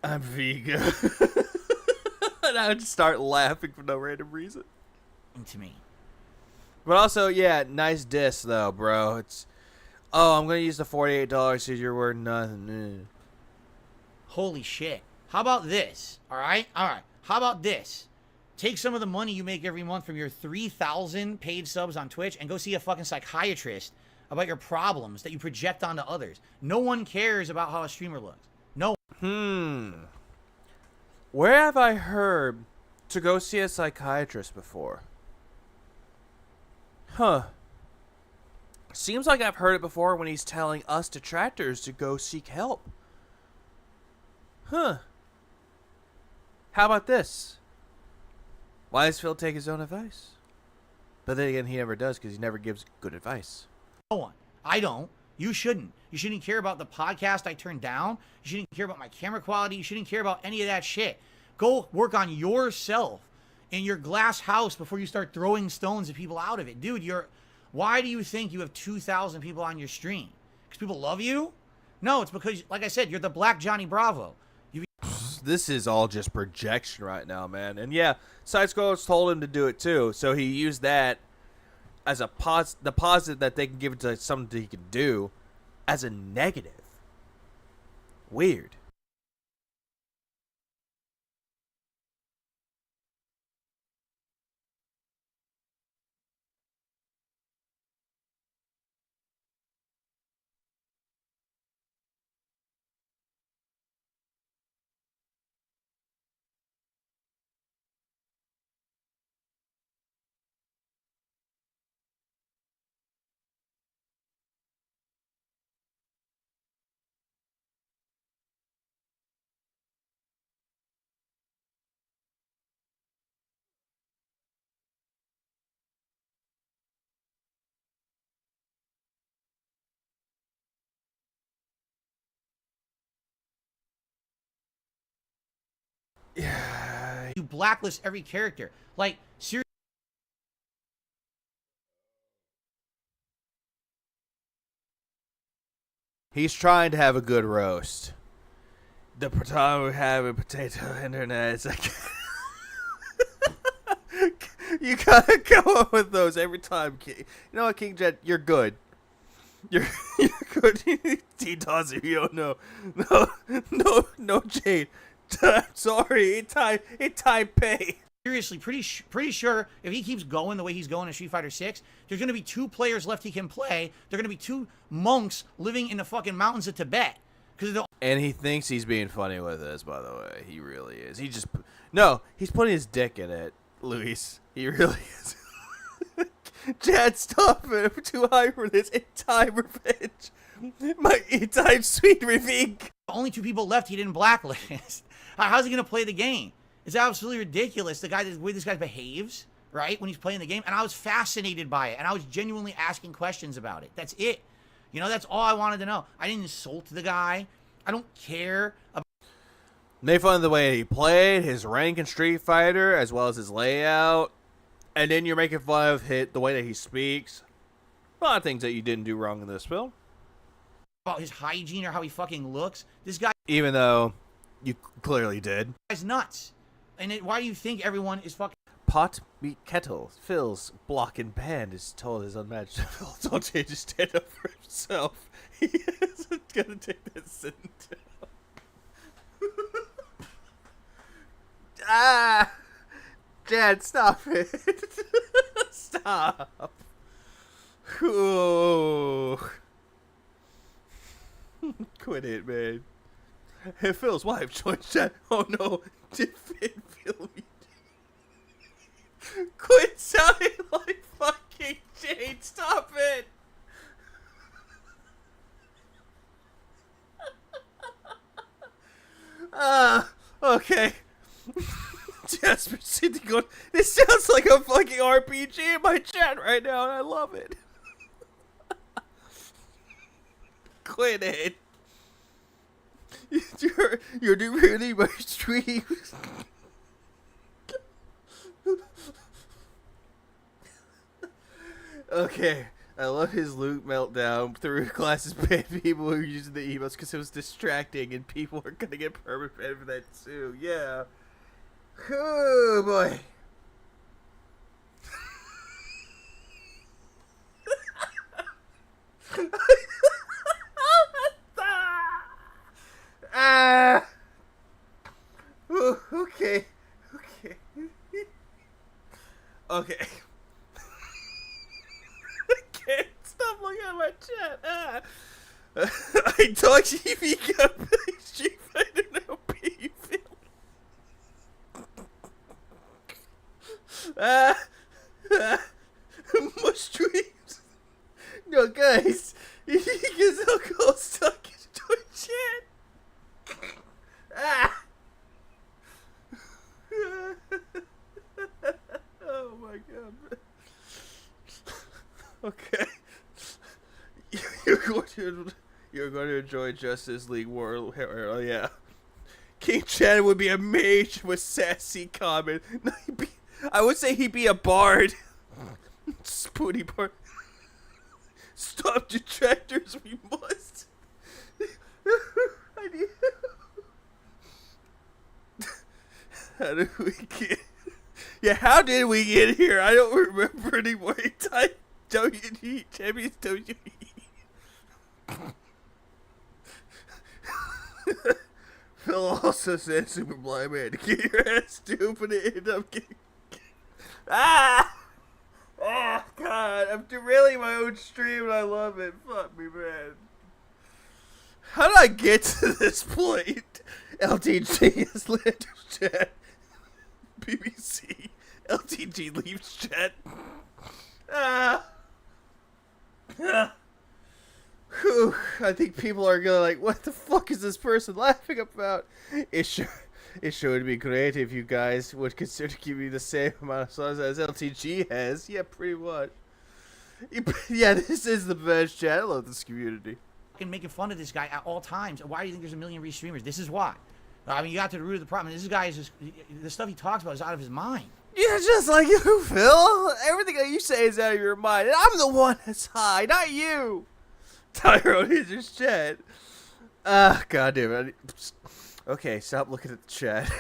I'm vegan. And I would start laughing for no random reason. To me. But also, yeah, nice diss, though, bro. It's... Oh, I'm going to use the $48 because you're worth nothing. Holy shit. How about this? Alright? Alright. How about this? Take some of the money you make every month from your 3,000 paid subs on Twitch and go see a fucking psychiatrist about your problems that you project onto others. No one cares about how a streamer looks. No. Where have I heard to go see a psychiatrist before? Huh. Seems like I've heard it before when he's telling us detractors to go seek help. Huh. How about this? Why does Phil take his own advice? But then again, he never does because he never gives good advice. No one. I don't. You shouldn't. You shouldn't care about the podcast I turned down. You shouldn't care about my camera quality. You shouldn't care about any of that shit. Go work on yourself in your glass house before you start throwing stones at people out of it. Dude, why do you think you have 2,000 people on your stream? Because people love you? No, it's because, like I said, you're the Black Johnny Bravo. This is all just projection right now, man. And yeah, Side Scrollers told him to do it too, so he used that as a the positive that they can give it to something he can do as a negative. Weird. Yeah. You blacklist every character. Like, seriously. He's trying to have a good roast. The time we have a potato internet. It's like you gotta come up with those every time, King. You know what, King Jet? You're good. You're good. T-Toss, you don't know. No, Jade. I'm sorry. It Taipei. Seriously, pretty sure if he keeps going the way he's going in Street Fighter 6, there's going to be 2 players left he can play. They're going to be 2 monks living in the fucking mountains of Tibet. And he thinks he's being funny with this, by the way. He really is. No, he's putting his dick in it, Luis. He really is. Chad, stop it. I'm too high for this. It's time revenge. It's time sweet revenge. The only 2 people left he didn't blacklist. How's he going to play the game? It's absolutely ridiculous, the way this guy behaves, right, when he's playing the game. And I was fascinated by it, and I was genuinely asking questions about it. That's it. You know, that's all I wanted to know. I didn't insult the guy. I don't care about... Made fun of the way he played, his rank in Street Fighter, as well as his layout. And then you're making fun of the way that he speaks. A lot of things that you didn't do wrong in this film. About his hygiene or how he fucking looks. This guy... Even though you clearly did. This guy's nuts. And why do you think everyone is fucking... Pot meet kettle. Phil's block and band is told is unmatched. Don't change his stand up for himself. He isn't gonna take that sitting down. Dad, stop it. Stop. Ooh. Quit it, man. Hey, Phil's wife joined chat. Oh no, did Finn feel me? Quit sounding like fucking Jade. Stop it. Okay. Jasper City going. This sounds like a fucking RPG in my chat right now, and I love it. Quit it. You're really my streams. Okay, I love his loot meltdown through classes banned people who are using the emotes because it was distracting and people are gonna get permanent banned for that too. Yeah. Oh boy. Okay. Okay. I can't stop looking at my chat. I talk TV got Street Fighter no you feel. More streams. No, guys. You get so cold stuck into chat. Oh my god. Okay. You're going to enjoy Justice League World. Oh yeah. King Chad would be a mage with sassy comment. No, I would say he'd be a bard. Spoonie bard. Stop detractors, we must. I need... How did we get... Yeah, how did we get here? I don't remember anymore. Type WD, Champions WD. Phil also said Super Blind Man to get your ass stupid and end up getting... Ah! Ah, God. I'm derailing my own stream and I love it. Fuck me, man. How did I get to this point? LTG is Lander's chat. BBC. LTG leaves chat. Ah. Whew. I think people are gonna like, what the fuck is this person laughing about? It sure would be great if you guys would consider giving me the same amount of songs as LTG has. Yeah, pretty much. Yeah, this is the best chat. I love this community. Making fun of this guy at all times. Why do you think there's a million re-streamers? This is why. I mean, you got to the root of the problem. This guy is just, the stuff he talks about is out of his mind. You're just like you, Phil. Everything that you say is out of your mind. And I'm the one that's high, not you. Tyrone is his chat. God damn it. Okay, stop looking at the chat.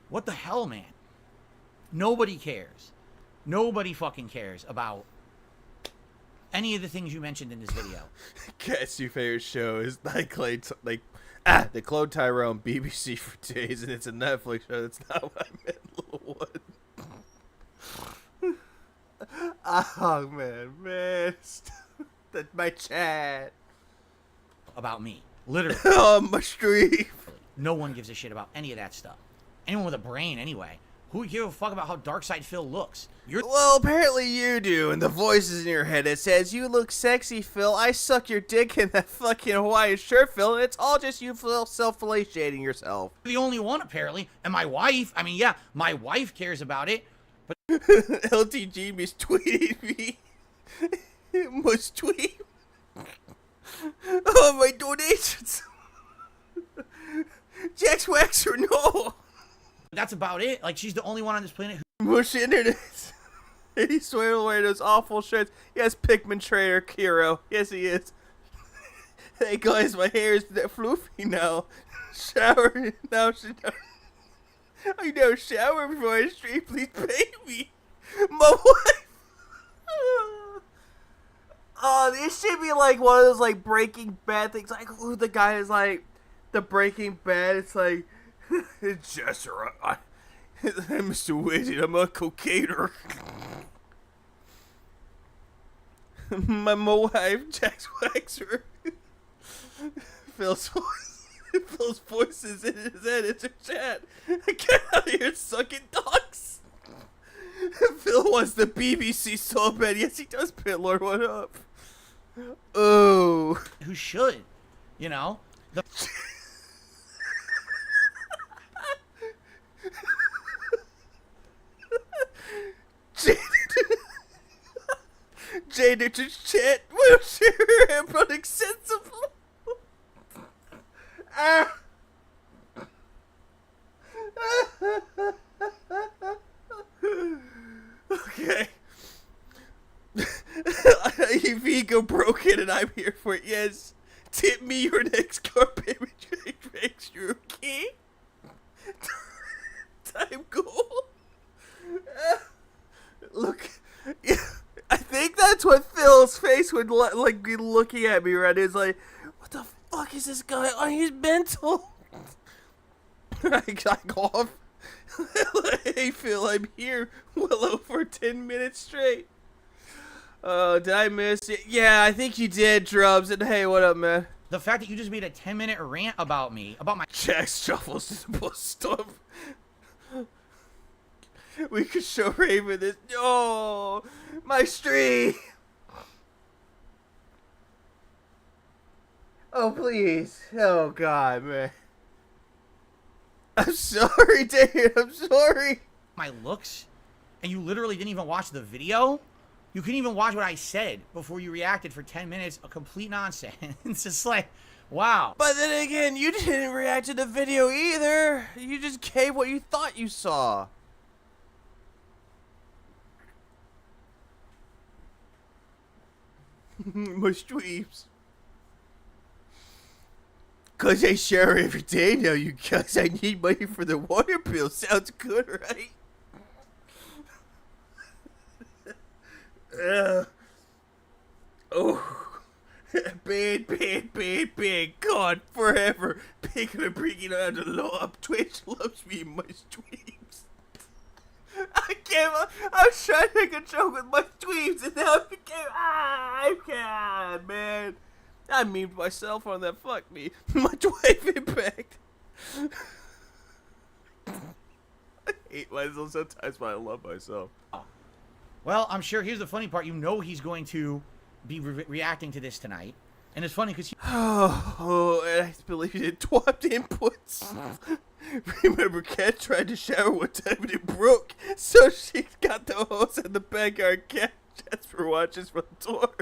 What the hell, man? Nobody cares. Nobody fucking cares about any of the things you mentioned in this video. Guess your favorite show is they clone Tyrone BBC for days, and it's a Netflix show. That's not what I meant, little one. Oh man, that's my chat About me, literally. Oh, my stream. No one gives a shit about any of that stuff. Anyone with a brain, anyway. Who gives a fuck about how Darkside Phil looks? Well, apparently you do, and the voices in your head that says, you look sexy, Phil. I suck your dick in that fucking Hawaiian shirt, Phil, and it's all just you self-fellating yourself. The only one, apparently. And my wife, I mean, yeah, my wife cares about it, but... LTG mistweeted me. Must tweet. Oh, my donations. Jax Waxer, no. That's about it. Like, she's the only one on this planet who... Mush internet. And he's swearing away those awful shirts. Yes, Pikmin Trader Kiro. Yes, he is. Hey, guys, my hair is floofy now. Shower. Now, I know, shower before I stream. Please pay me. My wife. Oh, this should be like one of those, like, Breaking Bad things. Like, who the guy is, like, the Breaking Bad. It's like, it's just right. I'm Mr. Widget. I'm a cocainer. My wife, Jax Waxer. Phil's voice is in his head. It's a chat. Get out of here, sucking dogs. Phil wants the BBC so bad. Yes, he does. Pitlord, what up? Oh. Who should, you know? The... Jaded to chat. Wheelchair and unacceptable. Ah. Okay. If ego broken and I'm here for it, yes. Tip me your next car payment makes you okay. Time goal. Look, yeah, I think that's what Phil's face would like be looking at me right. It's like, what the fuck is this guy? Oh, he's mental. I got off. Hey Phil, I'm here well over 10 minutes straight. Did I miss it? Yeah, I think you did, Drubs. And hey, what up, man? The fact that you just made a 10-minute rant about me, about my... Jax shuffles is the most stuff. We could show Raven this. No, my stream. Oh, please. Oh, God, man. I'm sorry, David. I'm sorry. My looks, and you literally didn't even watch the video. You couldn't even watch what I said before you reacted for 10 minutes. A complete nonsense. It's just like, wow. But then again, you didn't react to the video either. You just gave what you thought you saw. My streams. 'Cause I shower every day now, you guys. I need money for the water bill. Sounds good, right? Oh. Bad. God, forever. Big gonna bring it on the low up. Twitch loves me in my streams. I was trying to make a joke with my tweets, and now it became, I can't, man. I memed myself on that, fuck me. My wife impact. I hate myself sometimes, but I love myself. Well, I'm sure, here's the funny part, you know he's going to be reacting to this tonight. And it's funny because Oh, and I believe you did twat inputs. Remember, Kat tried to shower one time and it broke, so she got the hose in the backyard cat just for watches from the door.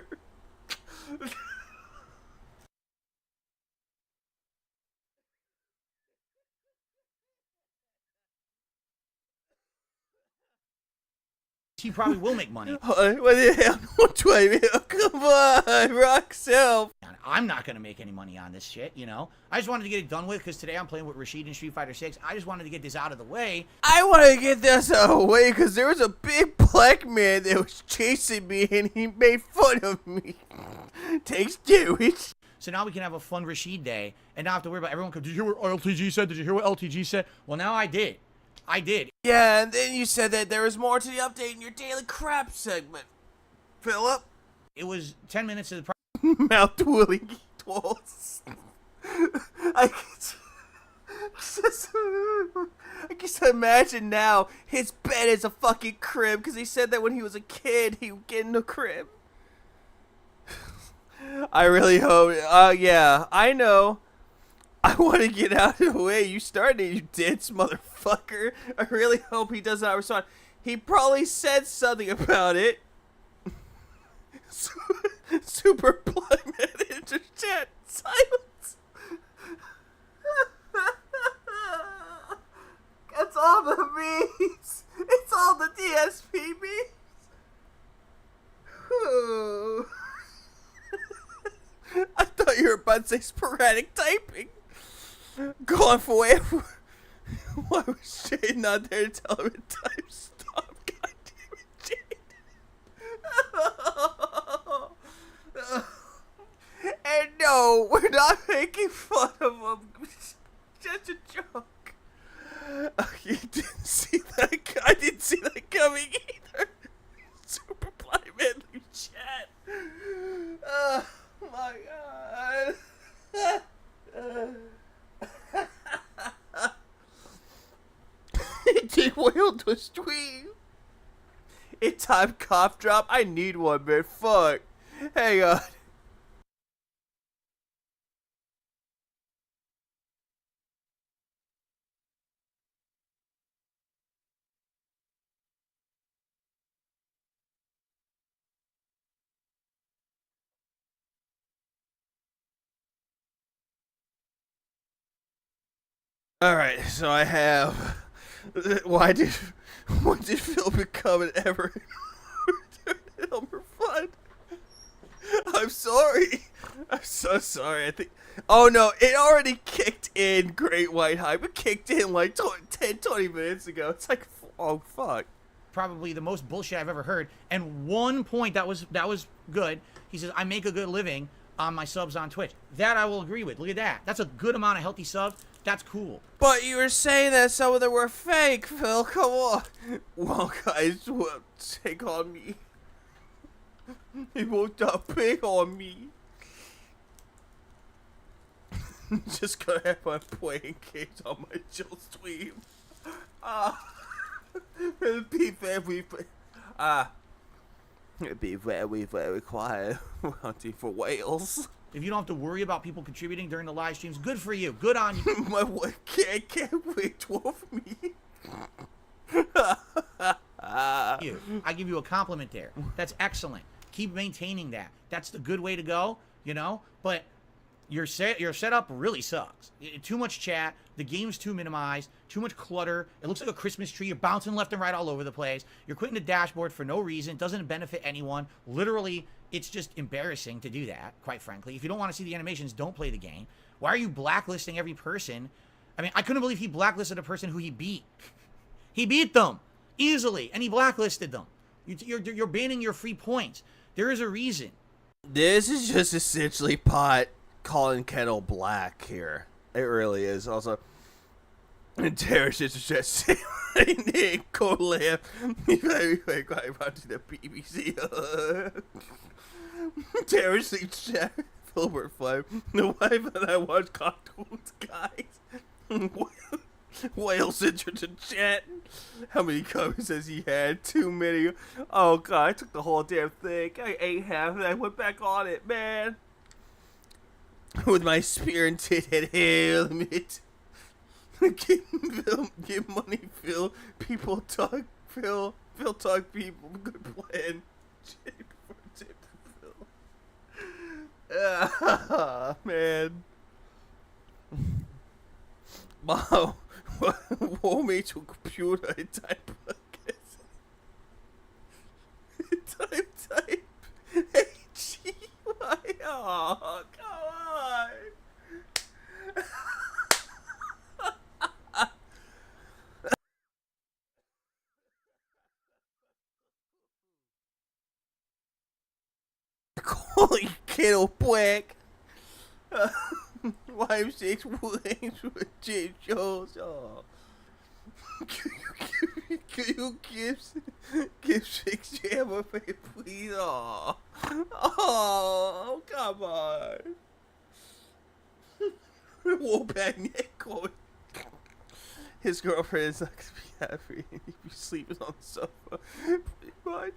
he probably will make money. What the hell? What do I mean? Oh, come on, rock self. I'm not going to make any money on this shit, you know? I just wanted to get it done with because today I'm playing with Rashid in Street Fighter 6. I just wanted to get this out of the way. I want to get this out of the way because there was a big black man that was chasing me and he made fun of me. Thanks, dude. So now we can have a fun Rashid day and not have to worry about everyone. Did you hear what LTG said? Did you hear what LTG said? Well, now I did. Yeah, and then you said that there was more to the update in your daily crap segment. Philip? It was 10 minutes of the Mouth willing tools. I can imagine now his bed is a fucking crib because he said that when he was a kid he would get in a crib. I really hope. Yeah, I know. I want to get out of the way. You started, you dense motherfucker. I really hope he does not respond. He probably said something about it. Super blind into chat. Silence. It's all the memes. It's all the DSP memes. I thought you were about to say sporadic typing. Going for whatever. Why was Shane not there to tell him to type stop? God damn it, Shane. And no, we're not making fun of him. It's just a joke. You didn't see that. I didn't see that coming either. Super blind man in chat. Oh my god. It did well to stream. It time cough drop. I need one, man. Fuck. Hang on. Alright, so I have. Why did Phil become an ever Elmer Fudd? I'm sorry. I'm so sorry. I think. Oh no, it already kicked in. Great White Hype. It kicked in like 20 minutes ago. It's like, oh fuck. Probably the most bullshit I've ever heard. And one point that was good. He says, I make a good living on my subs on Twitch. That I will agree with. Look at that. That's a good amount of healthy subs. That's cool. But you were saying that some of them were fake, Phil. Come on. Well, guys, take on me. He won't pick on me. Just gonna have my playing games on my chill stream. It'd be very quiet. Hunting for whales. If you don't have to worry about people contributing during the live streams, good for you. Good on you. My wife can't wait for me. I give you a compliment there. That's excellent. Keep maintaining that. That's the good way to go, you know? But your setup really sucks. Too much chat. The game's too minimized. Too much clutter. It looks like a Christmas tree. You're bouncing left and right all over the place. You're quitting the dashboard for no reason. It doesn't benefit anyone. Literally, it's just embarrassing to do that, quite frankly. If you don't want to see the animations, don't play the game. Why are you blacklisting every person? I mean, I couldn't believe he blacklisted a person who he beat. He beat them easily, and he blacklisted them. You're banning your free points. There is a reason. This is just essentially pot calling kettle black here. It really is. Also, Terrence is just saying, go live. I want to the BBC. Terrence is chat. Filbert 5. The wife and I watch cartoons, guys. Whale centered to chat. How many comments has he had? Too many. Oh god, I took the whole damn thing. I ate half and I went back on it, man. With my spirited helmet. Give money, Phil. People talk, Phil. Phil talk, people. Good plan. Ah, man. Wow. What made your computer and type podcast? Type. H-E-Y. Oh, come on. Calling kettle black. 5-6 wings with James Jones. Oh. Can you give 6 jam a face, please? Oh, come on. Wolfpack Nick going. His girlfriend is not gonna be happy. He'd be sleeping on the sofa. Pretty much.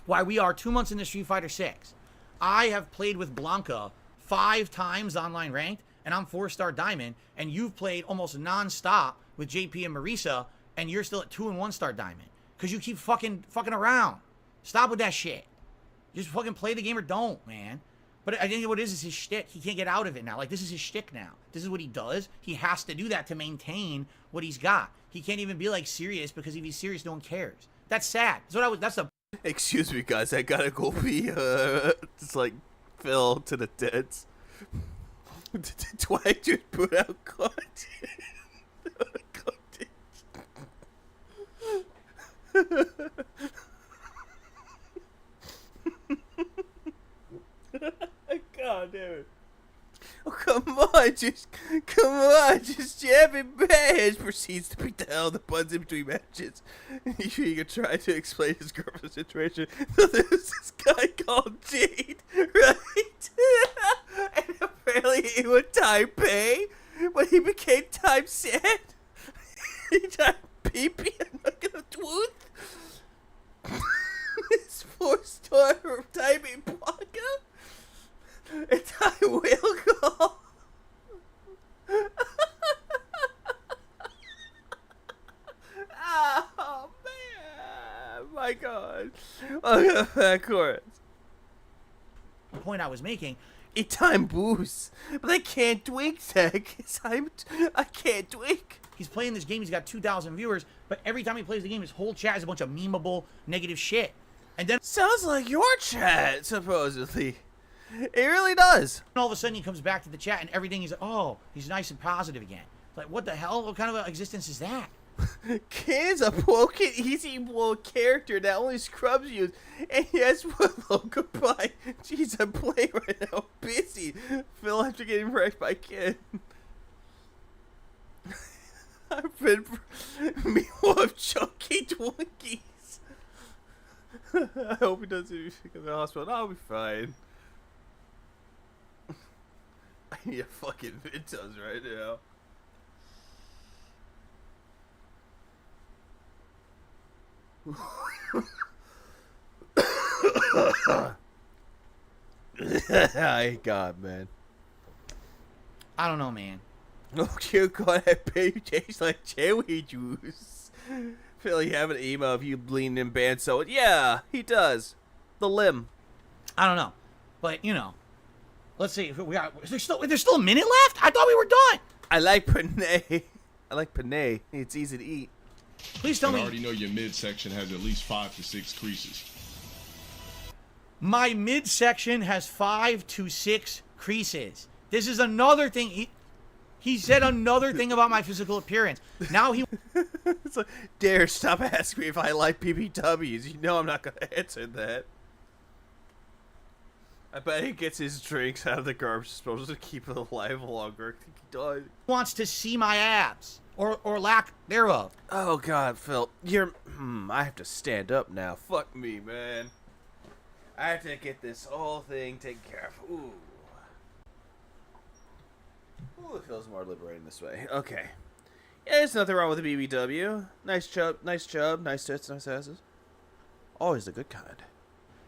Why, we are 2 months into Street Fighter 6. I have played with Blanca 5 times online ranked, and I'm 4-star diamond, and you've played almost non-stop with JP and Marisa, and you're still at 2 and 1-star diamond. Because you keep fucking around. Stop with that shit. Just fucking play the game or don't, man. But I think what it is his shtick. He can't get out of it now. Like, this is his shtick now. This is what he does. He has to do that to maintain what he's got. He can't even be, like, serious, because if he's serious, no one cares. That's sad. That's the... Excuse me, guys. I gotta go be, just like, Phil to the deads. Twag just put out content. God damn it. Oh, come on, just jab it back. Proceeds to beat the hell the buttons in between matches. You can try to explain his girlfriend's situation. So there's this guy called Jade, right? And apparently he would type A, but he became type sad. He typed pee-pee, I'm not gonna tweet. His 4-star typing Blanca. It's I will go. Oh man, my God! Look at that chorus. The point I was making. It time boosts, but I can't tweak tech. I can't tweak. He's playing this game. He's got 2,000 viewers, but every time he plays the game, his whole chat is a bunch of memeable, negative shit. And then sounds like your chat, supposedly. It really does. All of a sudden, he comes back to the chat, and everything is, oh, he's nice and positive again. Like, what the hell? What kind of existence is that? Kid's a broken, easy blow character that only Scrubs use, and yes, hello, goodbye. Jeez, I'm playing right now. Busy. Phil after getting wrecked by Kid. I've been me love chunky Twinkies. I hope he doesn't go to the hospital. I'll be fine. I need a fucking Ventos right now. God, man. I don't know, man. Oh, dear God, that baby tastes like cherry juice. Phil, you have an email of you bleeding in band, so yeah, he does. The limb. I don't know, but you know, let's see. There's still a minute left. I thought we were done. I like penne. I like penne. It's easy to eat. Please tell me. I already know your midsection has at least 5 to 6 creases. My midsection has 5 to 6 creases. This is another thing. He said another thing about my physical appearance. Now he... It's like, dare stop asking me if I like BBWs. You know I'm not going to answer that. I bet he gets his drinks out of the garbage disposal to keep it alive longer. I think he does. wants to see my abs. Or lack thereof. Oh, God, Phil. You're... I have to stand up now. Fuck me, man. I have to get this whole thing taken care of. Ooh. Ooh, it feels more liberating this way. Okay. Yeah, there's nothing wrong with a BBW. Nice chub, nice tits, nice asses. Always the good kind.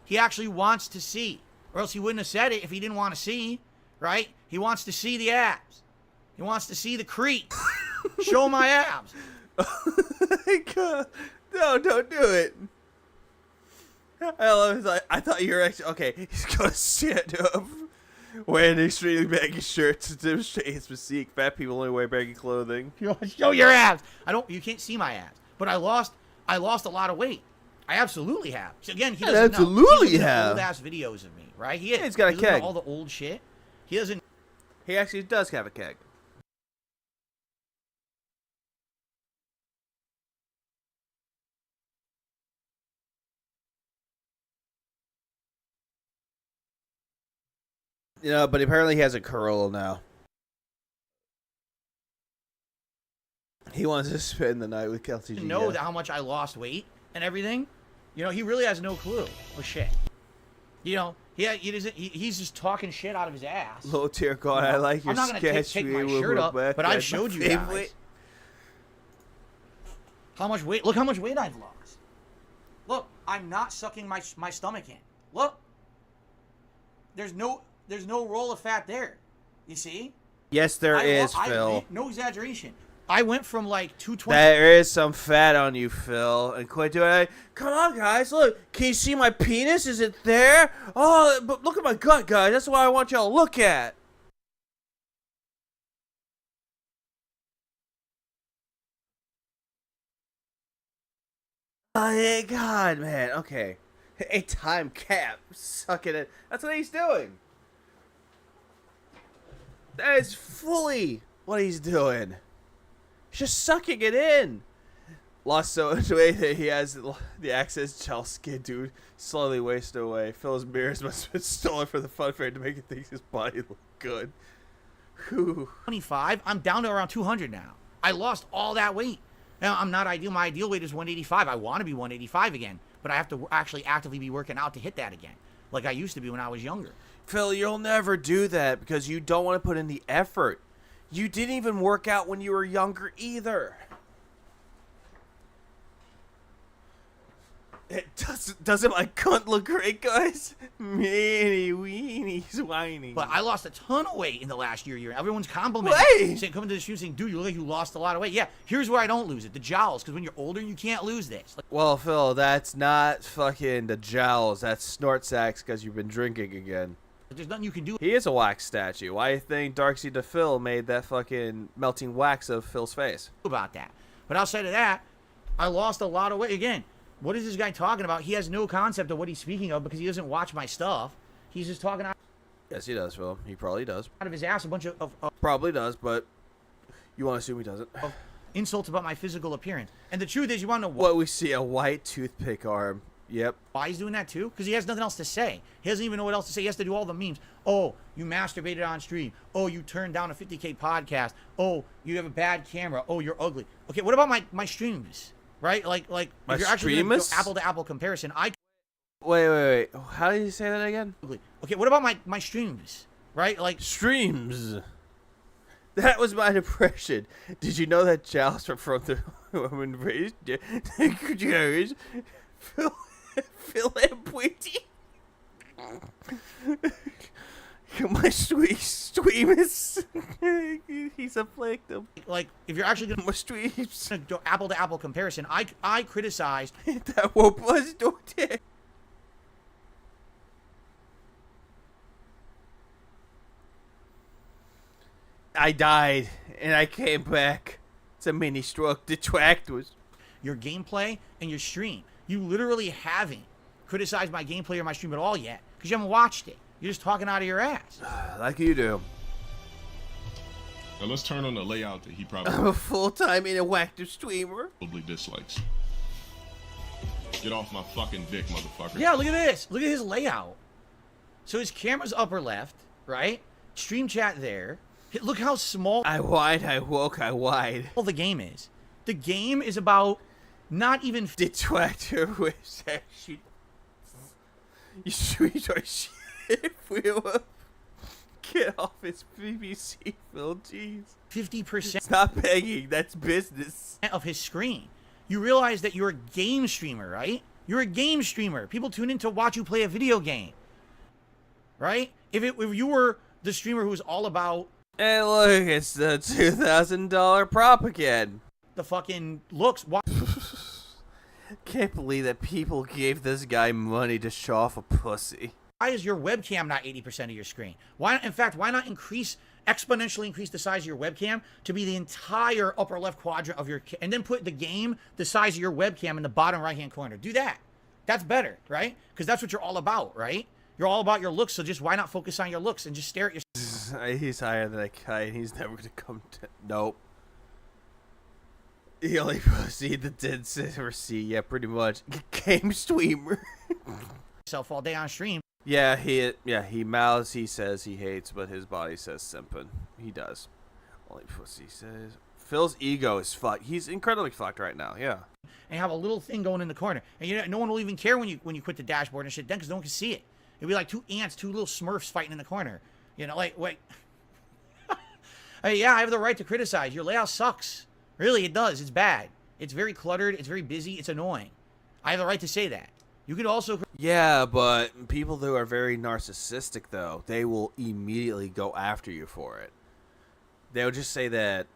He actually wants to see. Or else he wouldn't have said it if he didn't want to see. Right? He wants to see the abs. He wants to see the creep. Show my abs. God. No, don't do it. I love it. I thought you were actually... Okay, he's going to stand up. Wearing extremely baggy shirts to demonstrate his physique. Fat people only wear baggy clothing. Show your abs. You can't see my abs. But I lost a lot of weight. I absolutely have. So again, he doesn't absolutely know. Have Old ass videos of me, right? He's got a keg. All the old shit. He doesn't. He actually does have a keg. You know, but apparently he has a Corolla now. He wants to spend the night with LTG. Know how much I lost weight and everything. You know, he really has no clue. Oh shit. You know, he's just talking shit out of his ass. Oh dear God, I like your sketch. I'm not gonna take my shirt up, but I've showed you guys how much weight. Look how much weight I've lost. Look, I'm not sucking my stomach in. Look, there's no roll of fat there. You see? Yes, there is, Phil. No exaggeration. I went from like 220. There is some fat on you, Phil. And quit doing it. Come on, guys. Look. Can you see my penis? Is it there? Oh, but look at my gut, guys. That's what I want y'all to look at. Oh, yeah, God, man. Okay. A time cap. Suck it in. That's what he's doing. That is fully what he's doing. He's just sucking it in. Lost so much weight that he has the access gel skin, dude. Slowly wasted away. Phil's mirrors must have been stolen for the fun fair to make it think his body look good. Whew. 25. I'm down to around 200 now. I lost all that weight. Now, I'm not ideal. My ideal weight is 185. I want to be 185 again. But I have to actually actively be working out to hit that again. Like I used to be when I was younger. Phil, you'll never do that because you don't want to put in the effort. You didn't even work out when you were younger either. Doesn't my cunt look great, guys? Meanie weenies whining. But I lost a ton of weight in the last year. Everyone's complimenting. Saying, coming to the shoot saying, dude, you look like you lost a lot of weight. Yeah, here's where I don't lose it. The jowls. Because when you're older, you can't lose this. Like, well, Phil, that's not fucking the jowls. That's snort sacks because you've been drinking again. There's nothing you can do. He is a wax statue. Why do you think Darkseid to Phil made that fucking melting wax of Phil's face? About that. But outside of that, I lost a lot of weight. Again, what is this guy talking about? He has no concept of what he's speaking of because he doesn't watch my stuff. He's just talking out. Yes, he does, Phil. He probably does. Out of his ass a bunch of probably does, but you want to assume he doesn't. Insults about my physical appearance. And the truth is, you want to know what we see, a white toothpick arm. Yep. Why he's doing that too? Because he has nothing else to say. He doesn't even know what else to say. He has to do all the memes. Oh, you masturbated on stream. Oh, you turned down a 50K podcast. Oh, you have a bad camera. Oh, you're ugly. Okay, what about my streams? Right? Like my if you're actually going to streams? do apple to apple comparison, Wait. How did you say that again? Okay, what about my streams? Right? Like streams. That was my impression. Did you know that jowls are from the woman raised? Phil and Pointy. My sweet streamers. He's afflicted them. Like, if you're actually gonna my streams do apple to apple comparison, I criticized that what was doing it. I died and I came back. It's a mini stroke. Detractors. Your gameplay and your stream. You literally haven't criticized my gameplay or my stream at all yet because you haven't watched it. You're just talking out of your ass. Like you do. Now let's turn on the layout that he I'm probably a full-time interactive streamer. dislikes. Get off my fucking dick, motherfucker. Yeah, look at this. Look at his layout. So his camera's upper left, right? Stream chat there. Look how small I whine, I woke, I wide. the game is. The game is about not even... Detractor wish that she... You sweet or shit wheel up. Get off his BBC film, jeez. 50% Stop begging, that's business. of his screen. You realize that you're a game streamer, right? You're a game streamer. People tune in to watch you play a video game, right? If you were the streamer who was all about Hey, look, it's the $2,000 prop again. the fucking looks, why Can't believe that people gave this guy money to show off a pussy. is your webcam not 80% of your screen? Why, in fact, why not exponentially increase the size of your webcam to be the entire upper left quadrant of your, and then put the game the size of your webcam in the bottom right hand corner? Do that. That's better, right? Because that's what you're all about, right? You're all about your looks, so just why not focus on your looks and just stare at your... He's higher than a kite. He's never gonna come to... Nope. The only pussy that did ever see, yeah, pretty much. Game streamer. yourself all day on stream. Yeah, he mouths, he says he hates, but his body says simping. He does. Only pussy says. Phil's ego is fucked. He's incredibly fucked right now, yeah. And you have a little thing going in the corner. And you know, no one will even care when you quit the dashboard and shit then, because no one can see it. It'd be like two ants, two little smurfs fighting in the corner. You know, like, wait. Hey, yeah, I have the right to criticize. Your layout sucks. Really, it does. It's bad. It's very cluttered. It's very busy. It's annoying. I have the right to say that. You could also... Yeah, but people who are very narcissistic, though, they will immediately go after you for it. They'll just say that...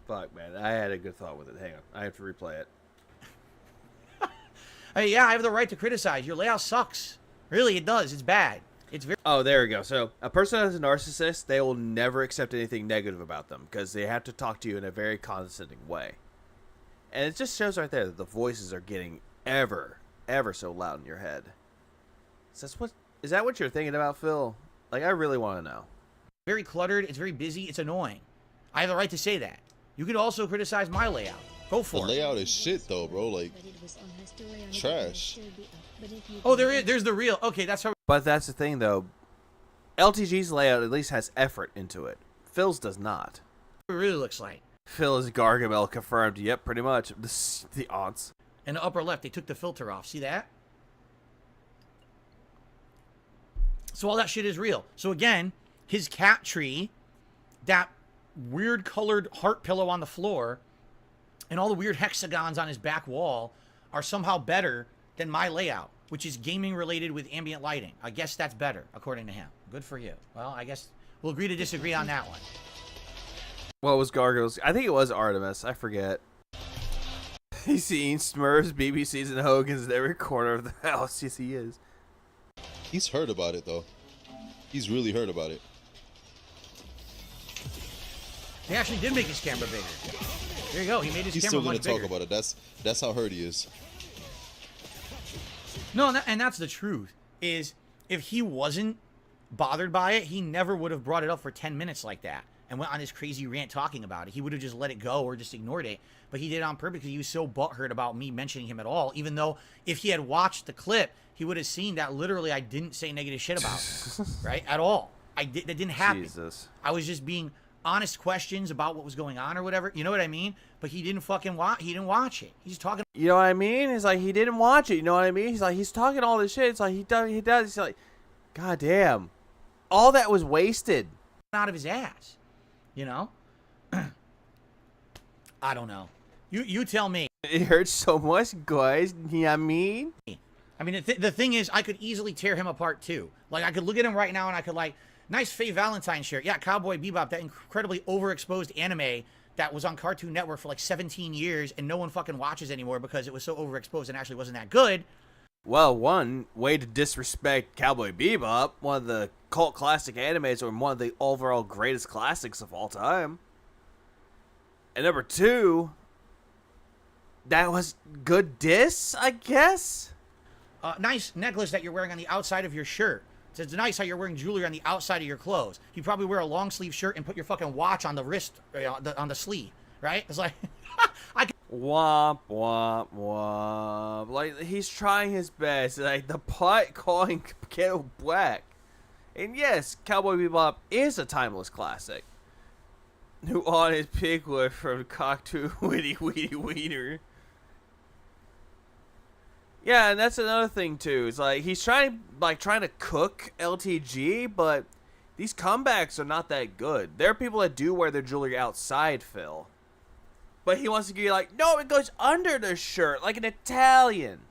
Fuck, man. I had a good thought with it. Hang on. I have to replay it. Hey, yeah, I have the right to criticize. Your layout sucks. Really, it does. It's bad. It's very... Oh, there we go. So, a person that's a narcissist, they will never accept anything negative about them because they have to talk to you in a very condescending way. And it just shows right there that the voices are getting ever so loud in your head. Is that what you're thinking about, Phil? Like, I really want to know. very cluttered. It's very busy. It's annoying. I have the right to say that. You could also criticize my layout. Go for The it. layout is shit though, bro. Like trash. Oh, there's the real. Okay, that's how. But that's the thing, though. LTG's layout at least has effort into it. Phil's does not. It really looks like. Phil is Gargamel confirmed. Yep, pretty much. The odds. In the upper left, they took the filter off. See that? So all that shit is real. So again, his cat tree, that weird colored heart pillow on the floor, and all the weird hexagons on his back wall are somehow better than my layout, which is gaming related with ambient lighting. I guess that's better, according to him. Good for you. Well, I guess we'll agree to disagree on that one. What was Gargoyles? I think it was Artemis. I forget. He's seen Smurfs, BBCs, and Hogan's in every corner of the house. Yes, he is. He's heard about it though. He's really heard about it. He actually did make his camera bigger. There you go. He made his He's camera still gonna much bigger. talk about it. That's how hurt he is. No, and that's the truth. Is if he wasn't bothered by it, he never would have brought it up for 10 minutes like that and went on his crazy rant talking about it. He would have just let it go or just ignored it. But he did it on purpose because he was so butthurt about me mentioning him at all. Even though if he had watched the clip, he would have seen that literally I didn't say negative shit about him, right? At all. That didn't happen. Jesus. I was just being honest questions about what was going on or whatever. You know what I mean? But he didn't fucking watch. He didn't watch it. He's talking. You know what I mean? It's like he didn't watch it. You know what I mean? He's like, he's talking all this shit. It's like he does. He's like, God damn. All that was wasted. Out of his ass. You know? I don't know. You tell me. It hurts so much, guys. You know what I mean? I mean, the thing is, I could easily tear him apart, too. Like, I could look at him right now, and I could, like, nice Faye Valentine shirt. Yeah, Cowboy Bebop, that incredibly overexposed anime that was on Cartoon Network for, like, 17 years, and no one fucking watches anymore because it was so overexposed and actually wasn't that good. Well, one way to disrespect Cowboy Bebop, one of the cult classic animes, or one of the overall greatest classics of all time. And number two, that was good diss, I guess? Nice necklace that you're wearing on the outside of your shirt. It's nice how you're wearing jewelry on the outside of your clothes. You probably wear a long sleeve shirt and put your fucking watch on the wrist, on the sleeve, right? It's like, I can. Womp, womp, womp. Like, he's trying his best. Like, the pot calling Ghetto Black. And yes, Cowboy Bebop is a timeless classic. Who on his piglet from cock to witty weedy wiener. Yeah, and that's another thing too. It's like he's trying to cook LTG, but these comebacks are not that good. There are people that do wear their jewelry outside, Phil. But he wants to be like, no, it goes under the shirt, like an Italian.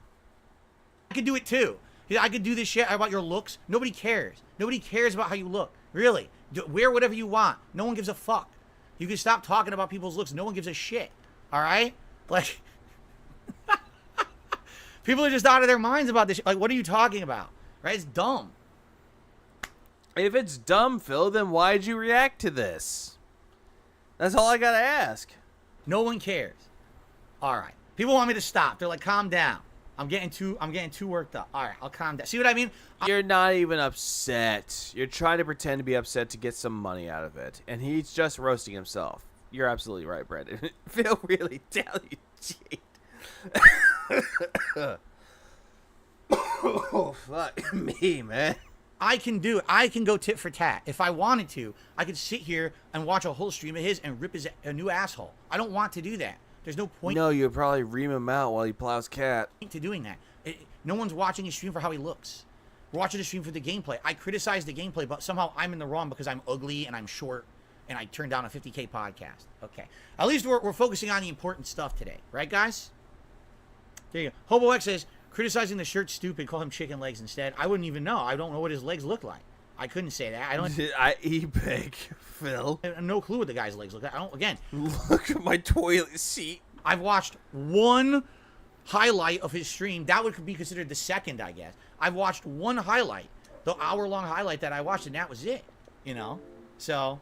I could do it too. I could do this shit about your looks. Nobody cares. Nobody cares about how you look. Really. Wear whatever you want. No one gives a fuck. You can stop talking about people's looks. No one gives a shit. All right? Like, people are just out of their minds about this shit. Like, what are you talking about? Right? It's dumb. If it's dumb, Phil, then why'd you react to this? That's all I gotta ask. No one cares. All right. People want me to stop. They're like, calm down. I'm getting too worked up. All right, I'll calm down. See what I mean? You're not even upset. You're trying to pretend to be upset to get some money out of it. And he's just roasting himself. You're absolutely right, Brandon. Phil really deluge. Oh, fuck me, man. I can do it. I can go tit for tat. If I wanted to, I could sit here and watch a whole stream of his and rip a new asshole. I don't want to do that. There's no point. No, you'd probably ream him out while he plows cat. To doing that. No one's watching his stream for how he looks. We're watching his stream for the gameplay. I criticize the gameplay, but somehow I'm in the wrong because I'm ugly and I'm short and I turned down a 50K podcast. Okay. At least we're focusing on the important stuff today. Right, guys? There you go. Hobo X says, criticizing the shirt stupid, call him chicken legs instead. I wouldn't even know. I don't know what his legs look like. I couldn't say that. I don't. I eat big, Phil. I have no clue what the guy's legs look like. I don't. Again, look at my toilet seat. I've watched one highlight of his stream. That would be considered the second, I guess. I've watched one highlight, the hour-long highlight that I watched, and that was it. You know, so.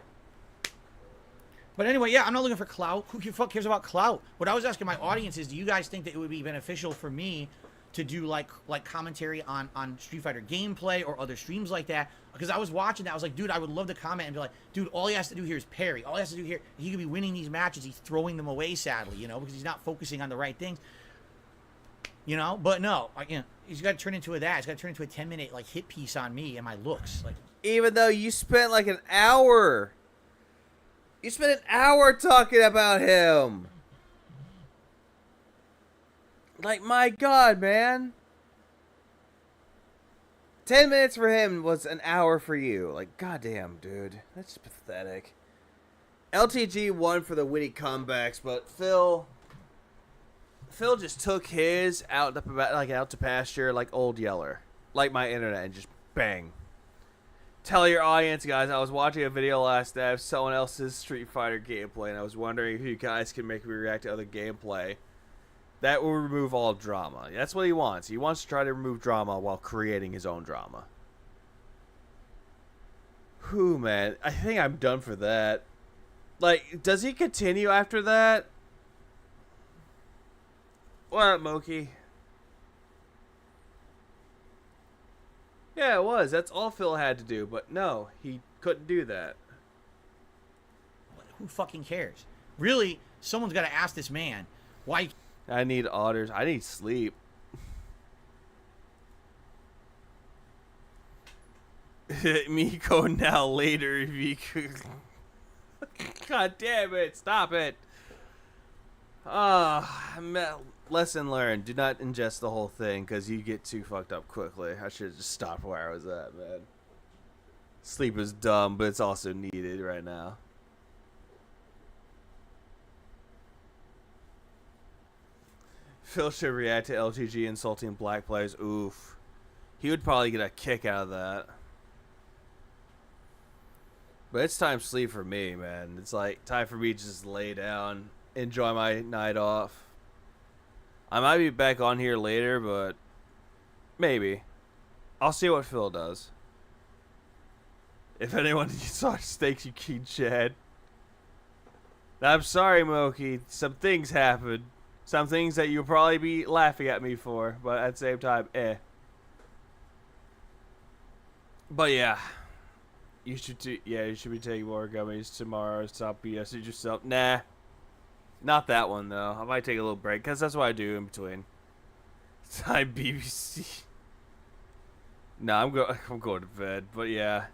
But anyway, yeah, I'm not looking for clout. Who the fuck cares about clout? What I was asking my audience is, do you guys think that it would be beneficial for me to do like commentary on Street Fighter gameplay or other streams like that? Because I was watching that, I was like, dude, I would love to comment and be like, dude, all he has to do here is parry. All he has to do here, he could be winning these matches. He's throwing them away, sadly, you know, because he's not focusing on the right things. You know, but no, you know, he's got to turn into that. He's got to turn into a 10-minute like hit piece on me and my looks. Like, even though you spent like an hour, you spent an hour talking about him. Like, my God, man. 10 minutes for him was an hour for you. Like, goddamn, dude. That's pathetic. LTG won for the witty comebacks, but Phil just took his out to pasture like Old Yeller. Like my internet, and just bang. Tell your audience, guys, I was watching a video last night of someone else's Street Fighter gameplay, and I was wondering if you guys can make me react to other gameplay. That will remove all drama. That's what he wants. He wants to try to remove drama while creating his own drama. Whew, man. I think I'm done for that. Like, does he continue after that? What up, Moki? Yeah, it was. That's all Phil had to do. But no, he couldn't do that. who fucking cares? Really, someone's got to ask this man why. I need otters. I need sleep. Miko now later. Miko. God damn it. Stop it. Lesson learned. Do not ingest the whole thing because you get too fucked up quickly. I should have just stopped where I was at, man. Sleep is dumb, but it's also needed right now. Phil should react to LTG insulting black players. Oof. He would probably get a kick out of that. But it's time to sleep for me, man. It's like time for me to just lay down, enjoy my night off. I might be back on here later, but maybe. I'll see what Phil does. If anyone saw stakes, you keen Chad. I'm sorry, Moki. Some things happened. Some things that you'll probably be laughing at me for, but at the same time, But yeah. You should you should be taking more gummies tomorrow. Stop BSing yourself. Nah. Not that one, though. I might take a little break, because that's what I do in between. Time BBC. No, I'm going to bed. But yeah.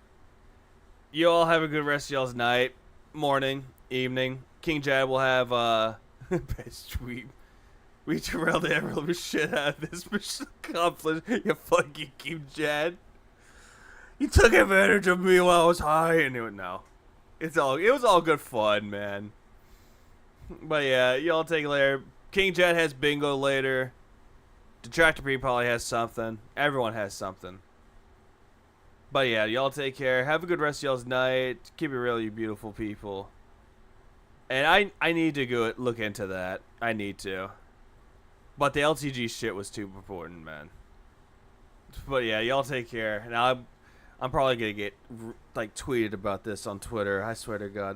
You all have a good rest of y'all's night, morning, evening. King Jad will have best tweet. We derailed the ever shit out of this mission accomplished. You fucking King Jad. You took advantage of me while I was high, and no. It was all good fun, man. But yeah, y'all take it later. King Jad has bingo later. Detractor P probably has something. Everyone has something. But yeah, y'all take care. Have a good rest of y'all's night. Keep it real, you beautiful people. And I need to go look into that. I need to. But the LTG shit was too important, man. But yeah, y'all take care. And I'm probably gonna get like tweeted about this on Twitter. I swear to God.